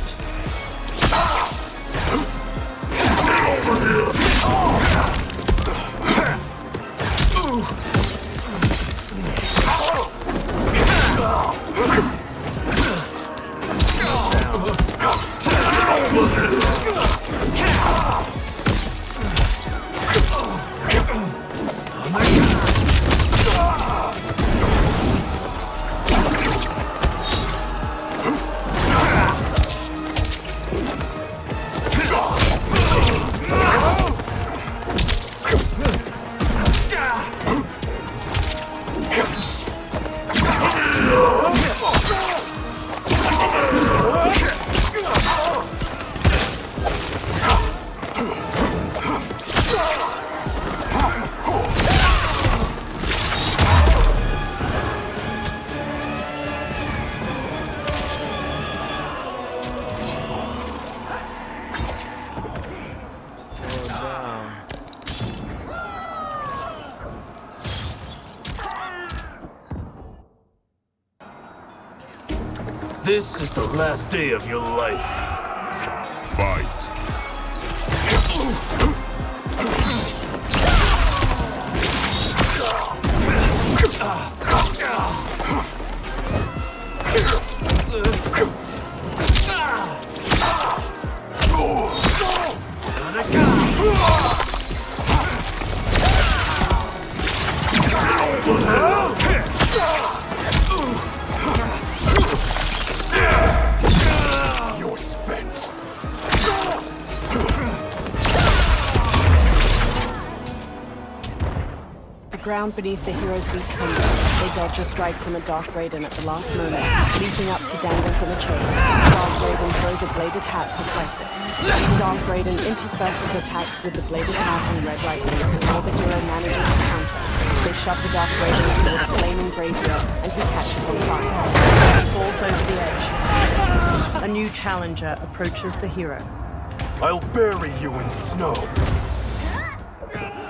This is the last day of your life. Fight! You're spent. The ground beneath the hero's feet trembles. They dodge a strike from a Dark Raiden at the last moment, leaping up to dangle from a chain. Dark Raiden throws a bladed hat to slice it. Dark Raiden intersperses attacks with the bladed hat and red lightning before the hero manages to counter. They shove the Dark Raiden into its flaming brazier, and he catches on fire. He falls over the edge. A new challenger approaches the hero. I'll bury you in snow.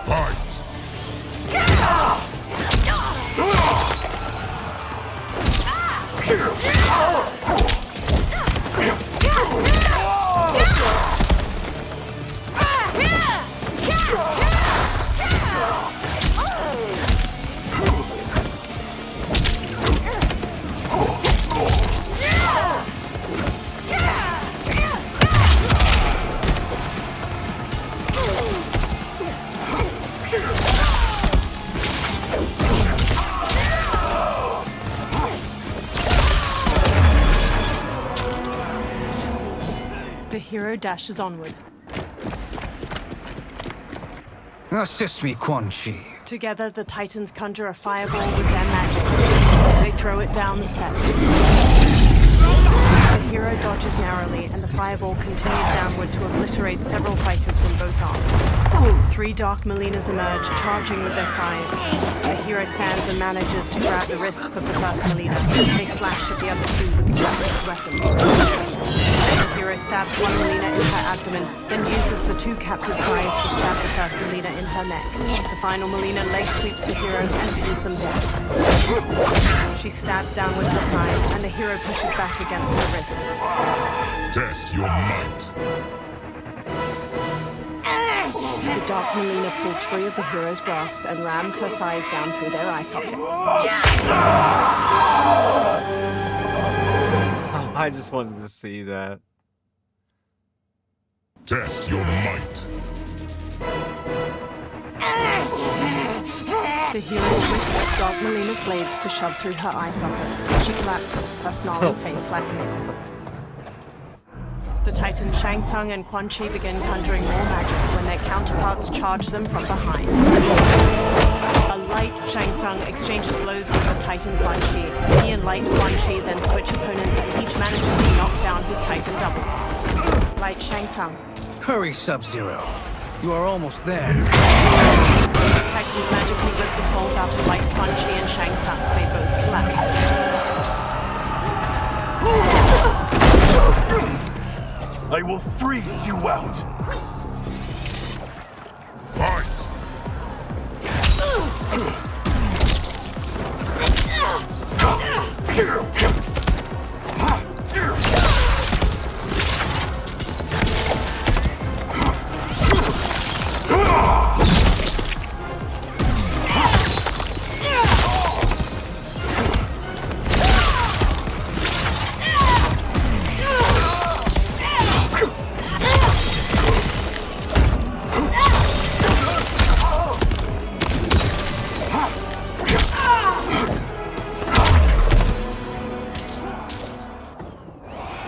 Fight! The hero dashes onward. Assist me, Quan Chi. Together, the Titans conjure a fireball with their magic. They throw it down the steps. The hero dodges narrowly, and the fireball continues downward to obliterate several fighters from both arms. 3 Dark Molinas emerge, charging with their size. The hero stands and manages to grab the wrists of the first Molina. They slash at the other 2 with graphic weapons. The hero stabs one Molina in her abdomen, then uses the 2 captive sides to stab the first Molina in her neck. The final Molina leg sweeps the hero and pins them down. She stabs down with her sides, and the hero pushes back against her wrists. Test your might. The Dark Molina pulls free of the hero's grasp and rams her sides down through their eye sockets. I just wanted to see that. Test your might. The hero twists Dark Molina's blades to shove through her eye sockets. She collapses, her snarling face slackening. The Titan Shang Tsung and Quan Chi begin conjuring more magic when their counterparts charge them from behind. A light Shang Tsung exchanges blows with the Titan Quan Chi. He and light Quan Chi then switch opponents and each manages to knock down his Titan double. Light Shang Tsung. Hurry, Sub-Zero. You are almost there. Titans magically rip the souls out of light Quan Chi and Shang Tsung. They both collapse. I will freeze you out! Fight!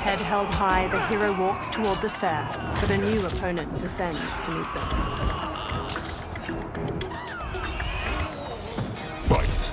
Head held high, the hero walks toward the stair, but a new opponent descends to meet them. Fight!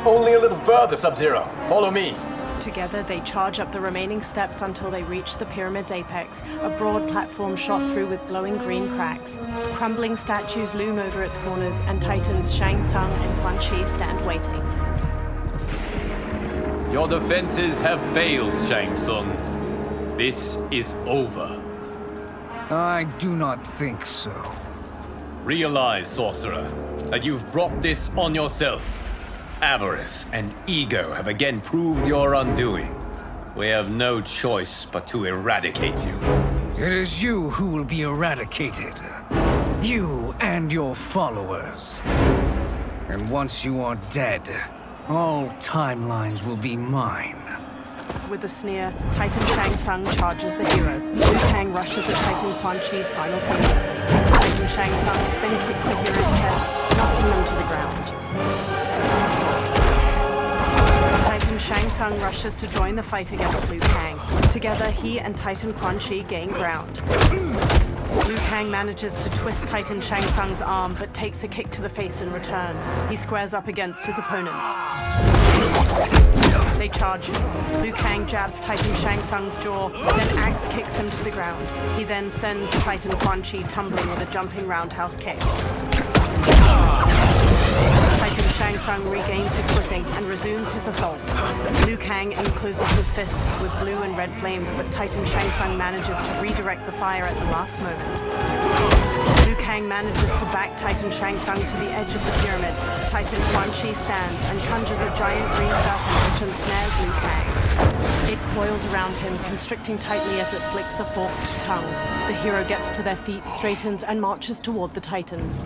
Only a little further, Sub-Zero. Follow me. Together, they charge up the remaining steps until they reach the pyramid's apex, a broad platform shot through with glowing green cracks. Crumbling statues loom over its corners, and Titans Shang Tsung and Quan Chi stand waiting. Your defenses have failed, Shang Tsung. This is over. I do not think so. Realize, sorcerer, that you've brought this on yourself. Avarice and ego have again proved your undoing. We have no choice but to eradicate you. It is you who will be eradicated. You and your followers. And once you are dead, all timelines will be mine. With a sneer, Titan Shang Tsung charges the hero. Liu Kang rushes at Titan Quan Chi simultaneously. Titan Shang Tsung spin kicks the hero's chest, knocking them to the ground. Titan Shang Tsung rushes to join the fight against Liu Kang. Together, he and Titan Quan Chi gain ground. Liu Kang manages to twist Titan Shang Tsung's arm, but takes a kick to the face in return. He squares up against his opponents. They charge him. Liu Kang jabs Titan Shang Tsung's jaw, then axe kicks him to the ground. He then sends Titan Quan Chi tumbling with a jumping roundhouse kick. Titan Shang Tsung regains his footing and resumes his assault. Liu Kang encloses his fists with blue and red flames, but Titan Shang Tsung manages to redirect the fire at the last moment. Liu Kang manages to back Titan Shang Tsung to the edge of the pyramid. Titan Quan Chi stands and conjures a giant green serpent which ensnares Liu Kang. It coils around him, constricting tightly as it flicks a forked tongue. The hero gets to their feet, straightens, and marches toward the Titans.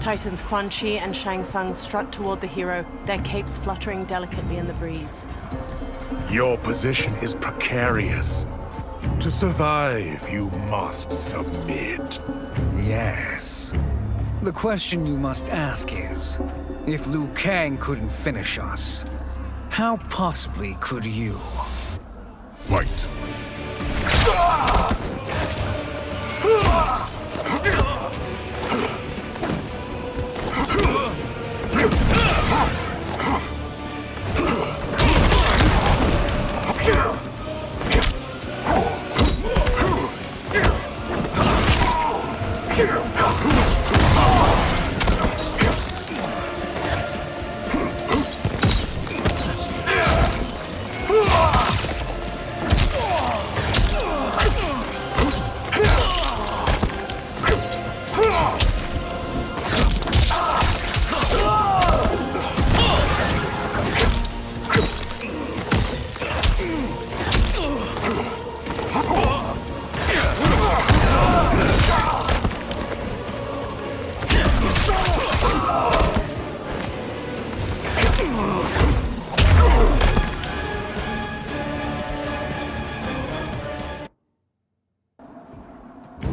Titans Quan Chi and Shang Tsung strut toward the hero, their capes fluttering delicately in the breeze. Your position is precarious. To survive, you must submit. Yes. The question you must ask is, if Liu Kang couldn't finish us, how possibly could you? Fight.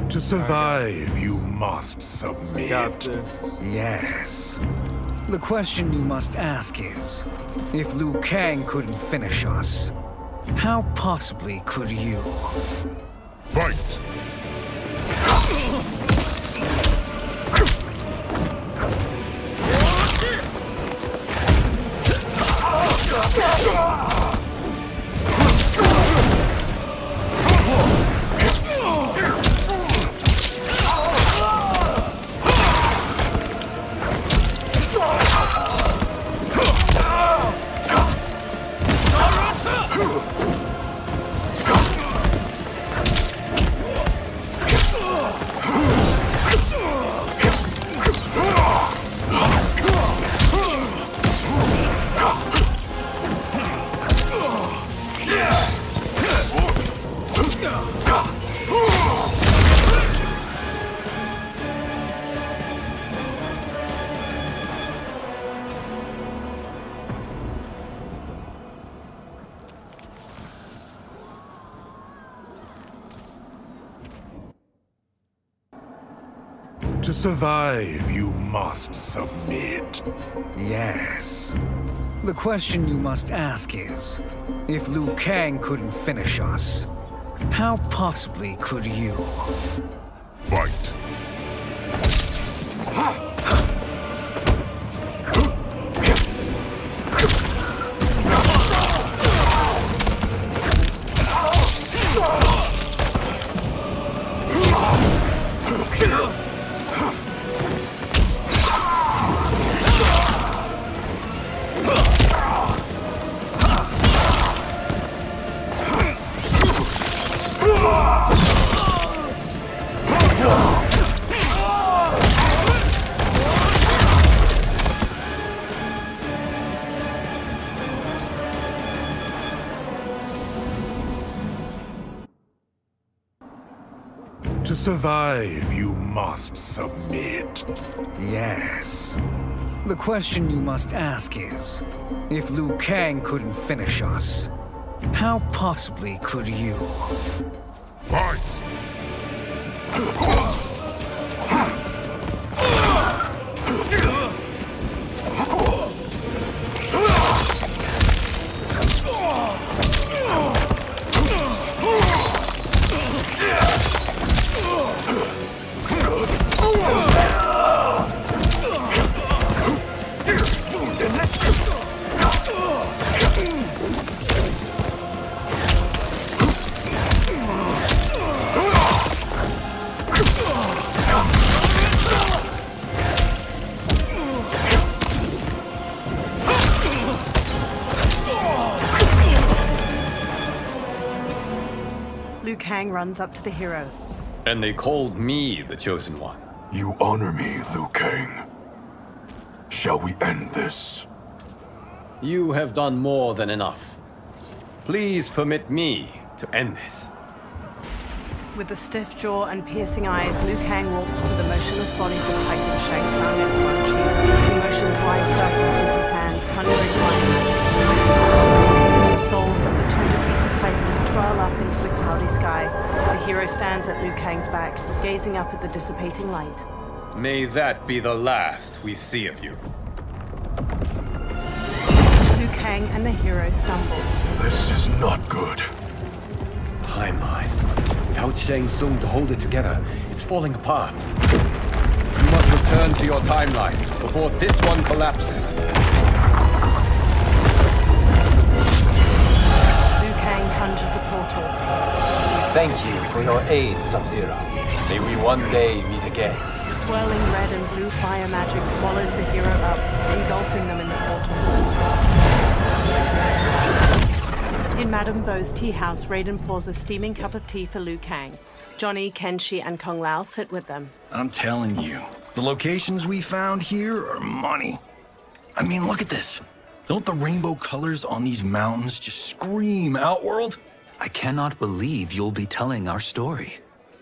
To survive, you must submit. Got this. Yes. The question you must ask is, if Liu Kang couldn't finish us, how possibly could you? Fight! To survive, you must submit. Yes. The question you must ask is, if Liu Kang couldn't finish us, how possibly could you? Fight! To survive, you must submit. Yes. The question you must ask is, if Liu Kang couldn't finish us, how possibly could you? Fight! Liu Kang runs up to the hero. And they called me the Chosen One. You honor me, Liu Kang. Shall we end this? You have done more than enough. Please permit me to end this. With a stiff jaw and piercing eyes, Liu Kang walks to the motionless bodies of Titan Shang Tsung and Quan Chi. He motions wide circles with his hands, conjuring fire. The souls of the two defeated Titans twirl up into the cloudy sky. The hero stands at Liu Kang's back, gazing up at the dissipating light. May that be the last we see of you. Liu Kang and the hero stumble. This is not good. Timeline. Without Shang Tsung to hold it together, it's falling apart. You must return to your timeline before this one collapses. Liu Kang conjures a portal. Thank you for your aid, Sub-Zero. May we one day meet again. Swirling red and blue fire magic swallows the hero up, engulfing them in the portal. In Madame Bo's tea house, Raiden pours a steaming cup of tea for Liu Kang. Johnny, Kenshi, and Kung Lao sit with them. I'm telling you, the locations we found here are money. I mean, look at this. Don't the rainbow colors on these mountains just scream Outworld? I cannot believe you'll be telling our story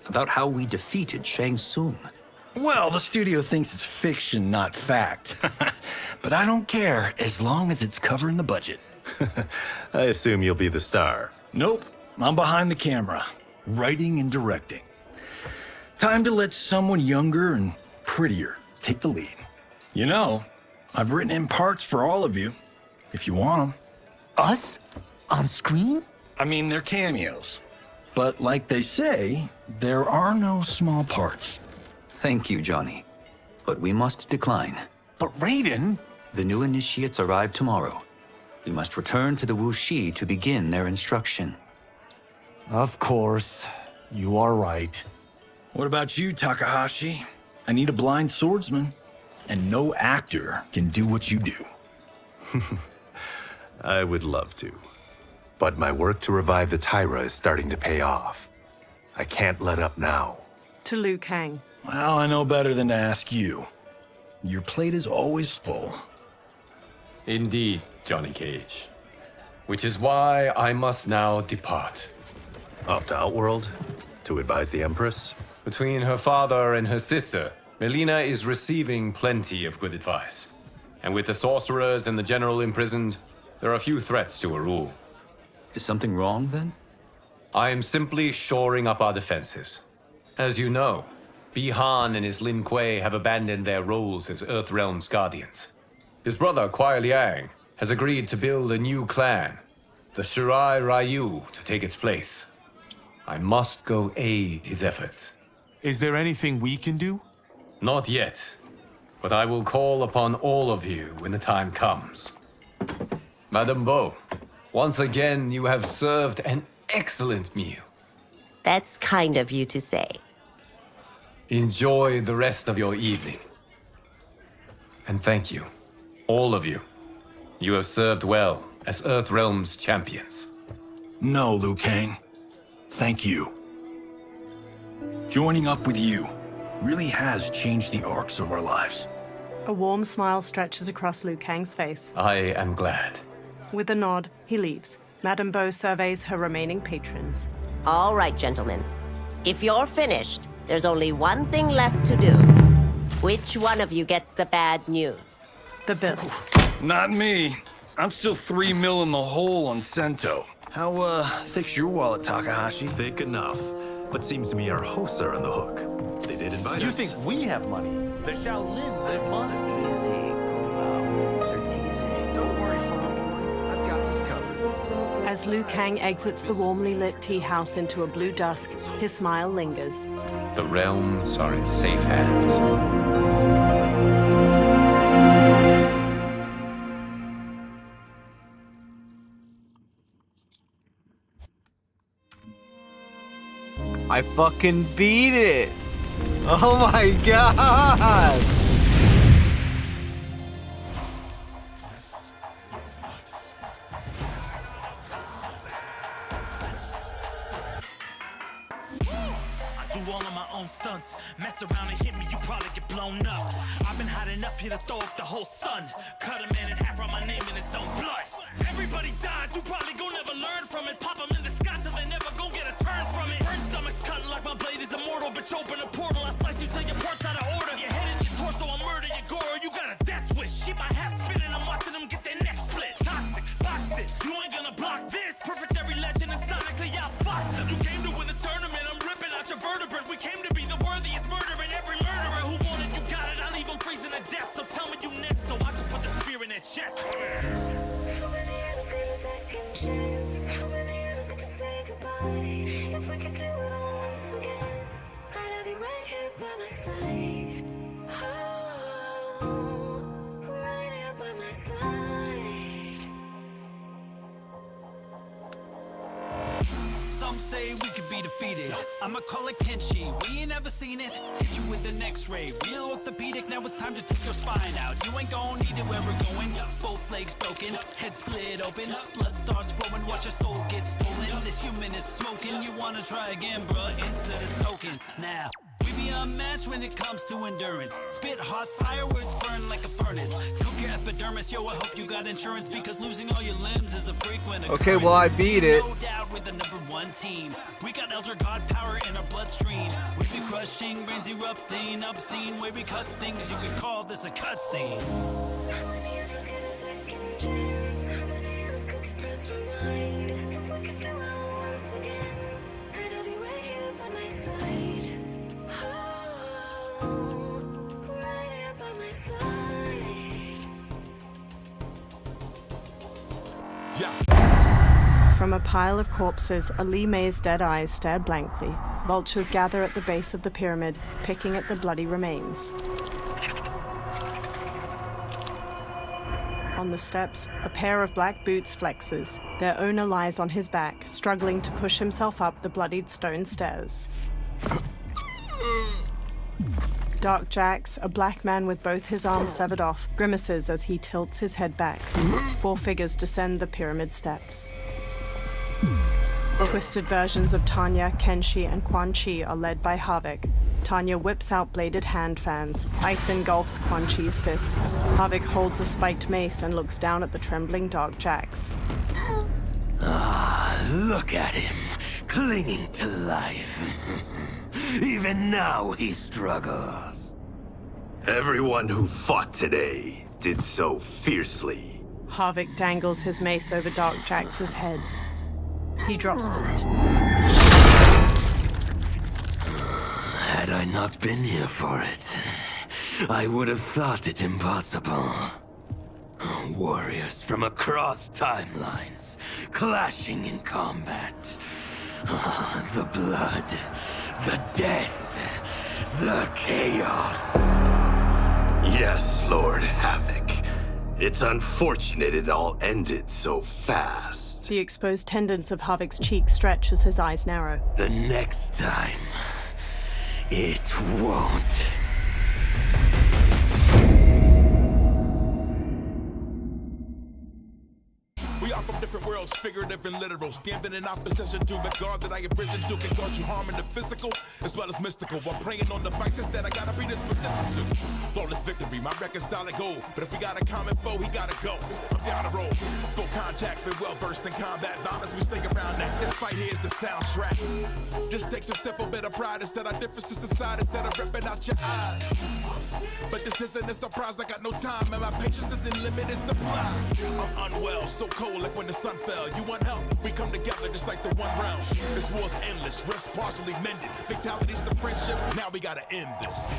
about how we defeated Shang Tsung. Well, the studio thinks it's fiction, not fact. But I don't care, as long as it's covering the budget. I assume you'll be the star. Nope, I'm behind the camera, writing and directing. Time to let someone younger and prettier take the lead. You know, I've written in parts for all of you, if you want them. Us? On screen? I mean, they're cameos. But like they say, there are no small parts. Thank you, Johnny. But we must decline. But Raiden? The new initiates arrive tomorrow. We must return to the Wuxi to begin their instruction. Of course. You are right. What about you, Takahashi? I need a blind swordsman. And no actor can do what you do. I would love to. But my work to revive the Tyra is starting to pay off. I can't let up now. To Liu Kang. Well, I know better than to ask you. Your plate is always full. Indeed, Johnny Cage. Which is why I must now depart. Off to Outworld? To advise the Empress? Between her father and her sister, Melina is receiving plenty of good advice. And with the sorcerers and the general imprisoned, there are few threats to her rule. Is something wrong, then? I am simply shoring up our defenses. As you know, Bi-Han and his Lin Kuei have abandoned their roles as Earthrealm's guardians. His brother, Kuai Liang, has agreed to build a new clan, the Shirai Ryu, to take its place. I must go aid his efforts. Is there anything we can do? Not yet, but I will call upon all of you when the time comes. Madame Bo, once again you have served an excellent meal. That's kind of you to say. Enjoy the rest of your evening. And thank you, all of you. You have served well as Earthrealm's champions. No, Liu Kang. Thank you. Joining up with you really has changed the arcs of our lives. A warm smile stretches across Liu Kang's face. I am glad. With a nod, he leaves. Madame Bo surveys her remaining patrons. All right, gentlemen. If you're finished, there's only one thing left to do. Which one of you gets the bad news? The bill. Not me. I'm still 3 mil in the hole on Sento. How, thick's your wallet, Takahashi? Thick enough. But seems to me our hosts are on the hook. They did invite us. You think we have money? The Shaolin live modestly. They're teasing. Don't worry, Fong. I've got this covered. As Liu Kang exits the warmly lit tea house into a blue dusk, his smile lingers. The realms are in safe hands. I fucking beat it! Oh my god! my own stunts. Mess around and hit me, you probably get blown up. I've been hot enough here to throw up the whole sun. Cut a man in half, write my name in his own blood. Everybody dies, you probably gon' never learn from it. Pop them in the sky till they never gon' get a turn from it. Burn stomachs cut like my blade is immortal. Bitch, open a portal, I slice you till your parts out of order. Your head and your torso, I murder your gore. You got a death wish. Keep my hat spinning, I'm watching them get their neck split. Toxic, boxed it, you ain't gonna block this. Perfect every legend and sonically outfoxed them. You came to win the tournament, I'm ripping out your vertebrae. We came to be the worthiest murdering every murderer who wanted you got it. I'll leave them freezing to death. So tell me you next so I can put the spear in their chest. How many of us get a second chance? How many of us get to say goodbye? If we could do it all once again, I'd have you right here by my side. Oh, right here by my side. Some say we could be defeated. I'ma call it Kenshi. We ain't never seen it. Hit you with an X-ray. Real orthopedic. Now it's time to take your spine out. You ain't gon' need it where we're going. Both legs broken, head split open. Blood starts flowing. Watch your soul get stolen. This human is smoking. You wanna try again, bruh? Insert a token. Now. We be unmatched when it comes to endurance. Spit hot fireworks burn like a furnace. Cook your epidermis, yo, I hope you got insurance because losing all your limbs is a frequent occurrence. Okay, well I beat it. No doubt with the #1 team. We got Elder God power in our bloodstream. We be crushing, brains erupting, obscene way we cut things. You could call this a cutscene. How many of us get a second chance? How many of us get to press rewind? If we could do it all once again, I'd have you right here by my side. Oh, right here by my side. Yeah. From a pile of corpses, Ali May's dead eyes stare blankly. Vultures gather at the base of the pyramid, picking at the bloody remains. On the steps, a pair of black boots flexes. Their owner lies on his back, struggling to push himself up the bloodied stone stairs. Dark Jax, a black man with both his arms severed off, grimaces as he tilts his head back. 4 figures descend the pyramid steps. Twisted versions of Tanya, Kenshi, and Quan Chi are led by Havik. Tanya whips out bladed hand fans. Ice engulfs Quan Chi's fists. Havik holds a spiked mace and looks down at the trembling Dark Jax. Ah, look at him, clinging to life. Even now he struggles. Everyone who fought today did so fiercely. Havik dangles his mace over Dark Jax's head. He drops it. Had I not been here for it, I would have thought it impossible. Warriors from across timelines, clashing in combat. The blood, the death, the chaos. Yes, Lord Havoc. It's unfortunate it all ended so fast. The exposed tendons of Havik's cheek stretch as his eyes narrow. The next time, it won't. We are from different worlds, figurative and literal. Standing in opposition to the God that I have risen to can cause you harm in the physical as well as mystical. I'm praying on the vices that I gotta be this position to. Flawless victory, my record's solid gold. But if we got a common foe, he gotta go. I'm down the road, full contact, been well versed in combat. Violence, we stay around that. This fight here is the soundtrack. Just takes a simple bit of pride instead of differences aside, instead of ripping out your eyes. But this isn't a surprise, I got no time, and my patience is in limited supply. I'm unwell, so cold like when the sun fell. You want help? We come together just like the one round. This war's endless, rest partially mended. Fatalities to friendship, now we gotta end this.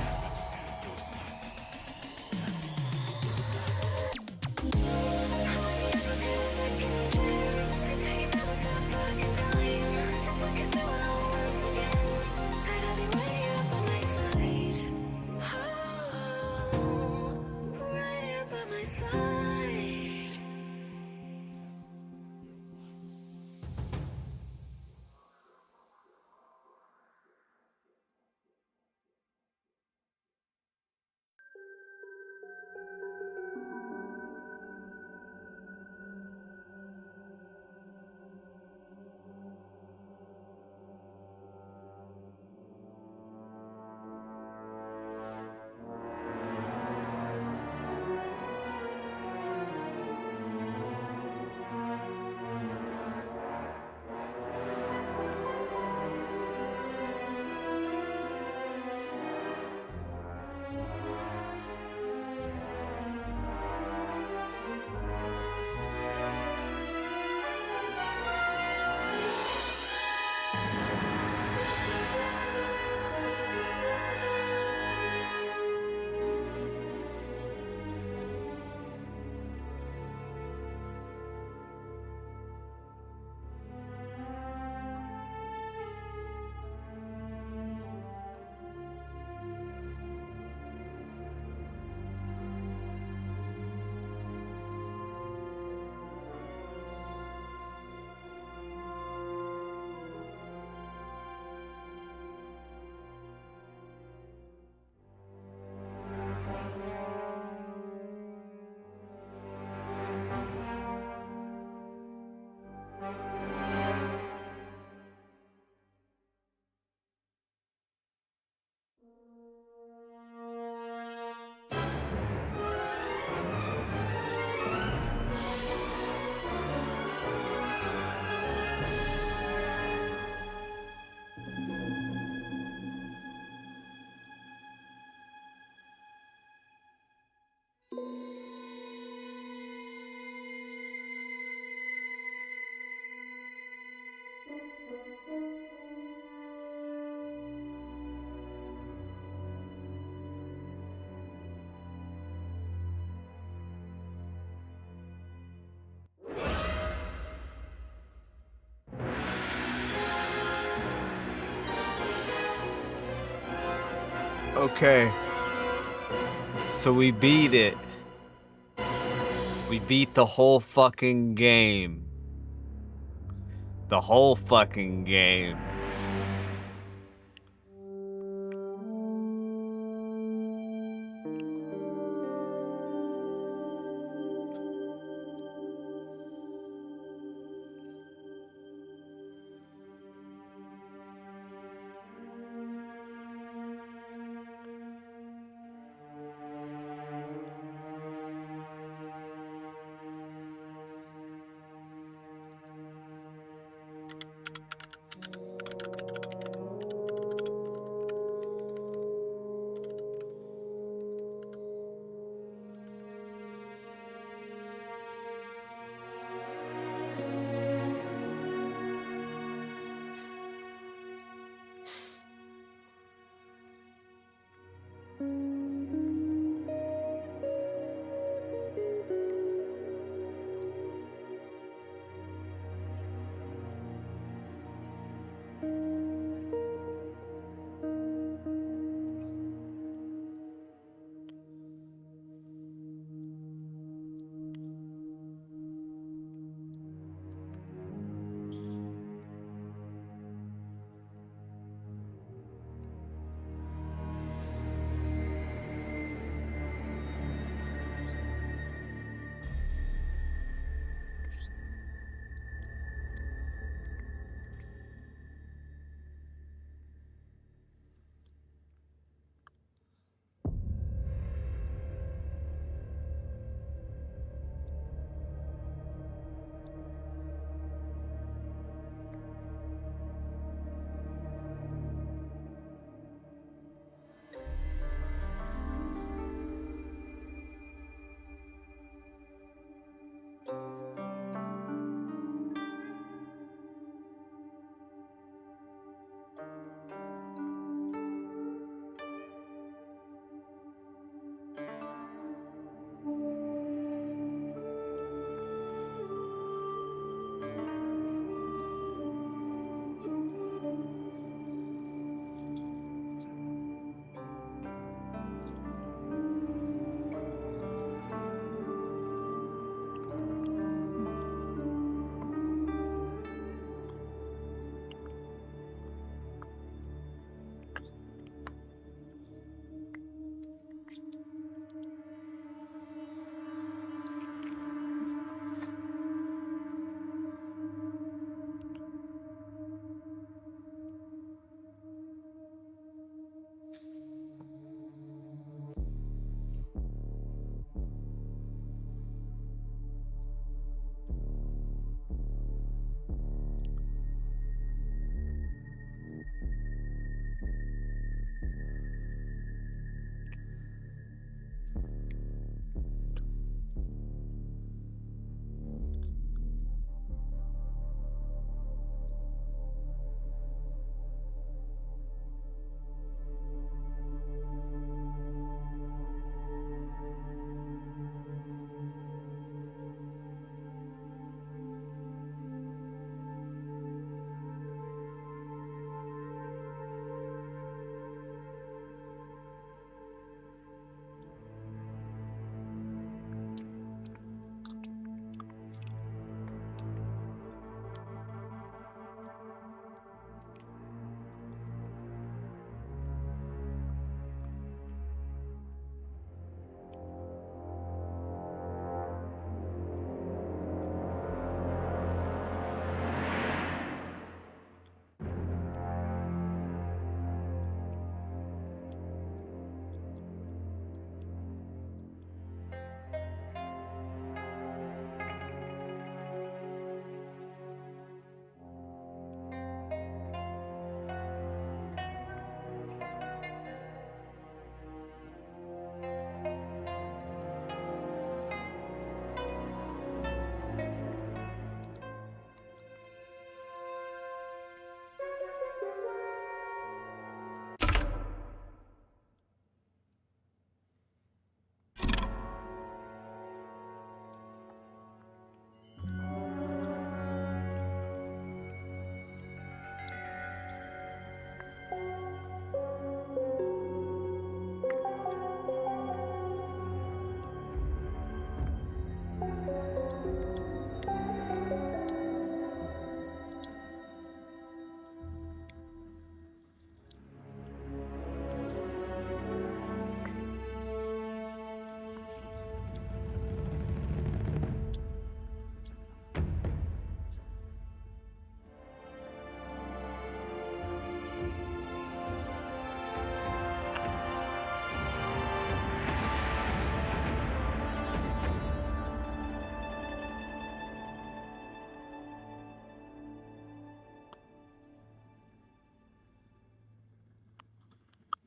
Okay. So we beat it. We beat the whole fucking game. The whole fucking game.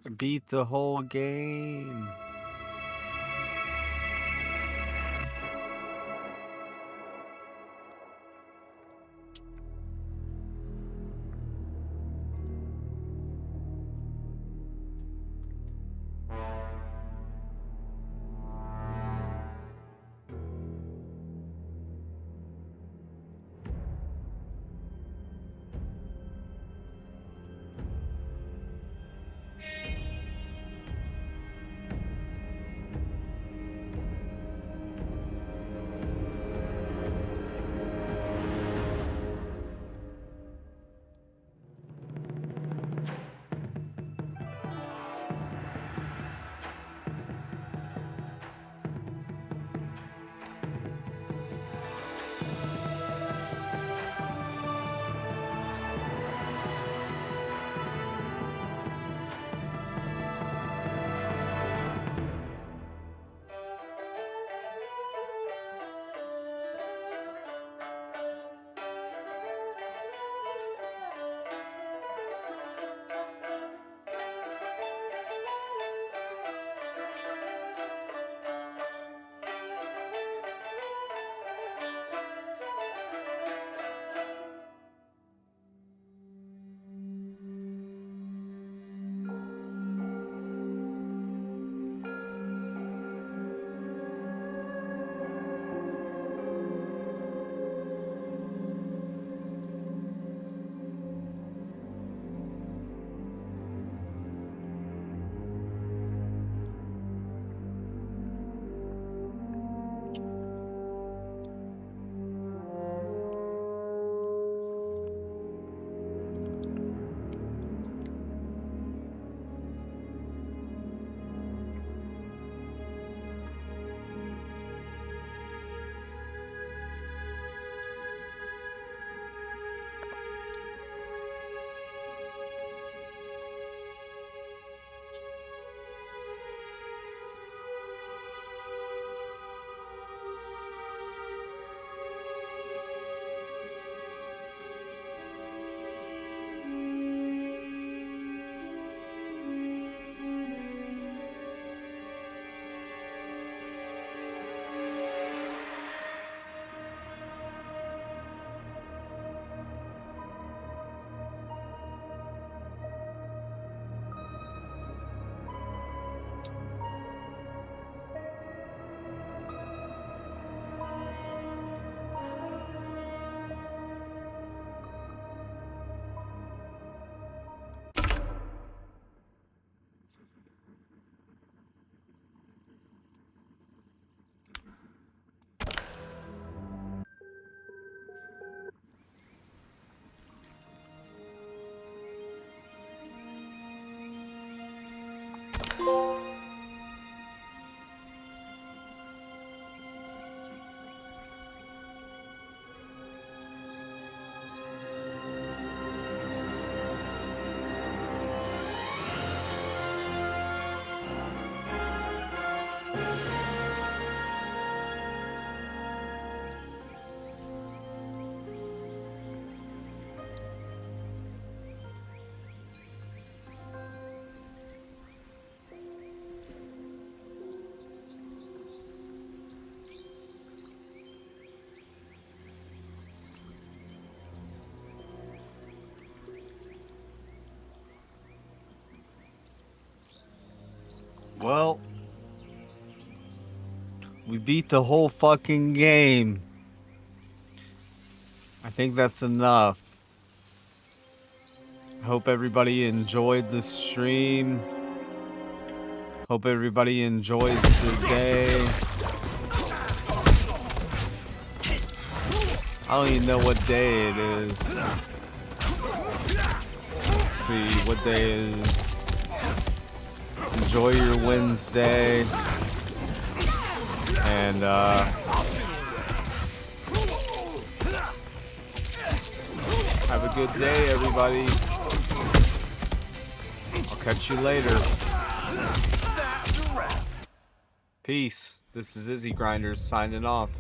Beat the whole game. Well, we beat the whole fucking game. I think that's enough. Hope everybody enjoyed the stream. Hope everybody enjoys the day. I don't even know what day it is. Let's see what day it is. Enjoy your Wednesday. And have a good day, everybody. I'll catch you later. Peace. This is IZZY Grinders signing off.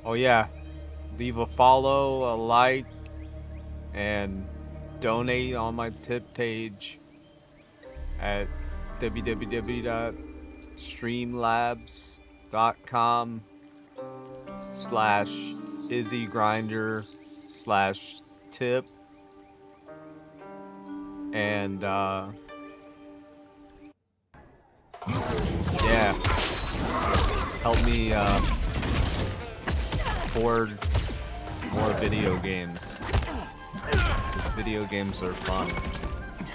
Oh yeah, leave a follow, a like, and donate on my tip page at www.streamlabs.com/IZZYGrinder/tip. And yeah, help me afford more video games. Because video games are fun,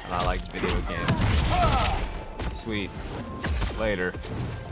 and I like video games. Sweet. Later.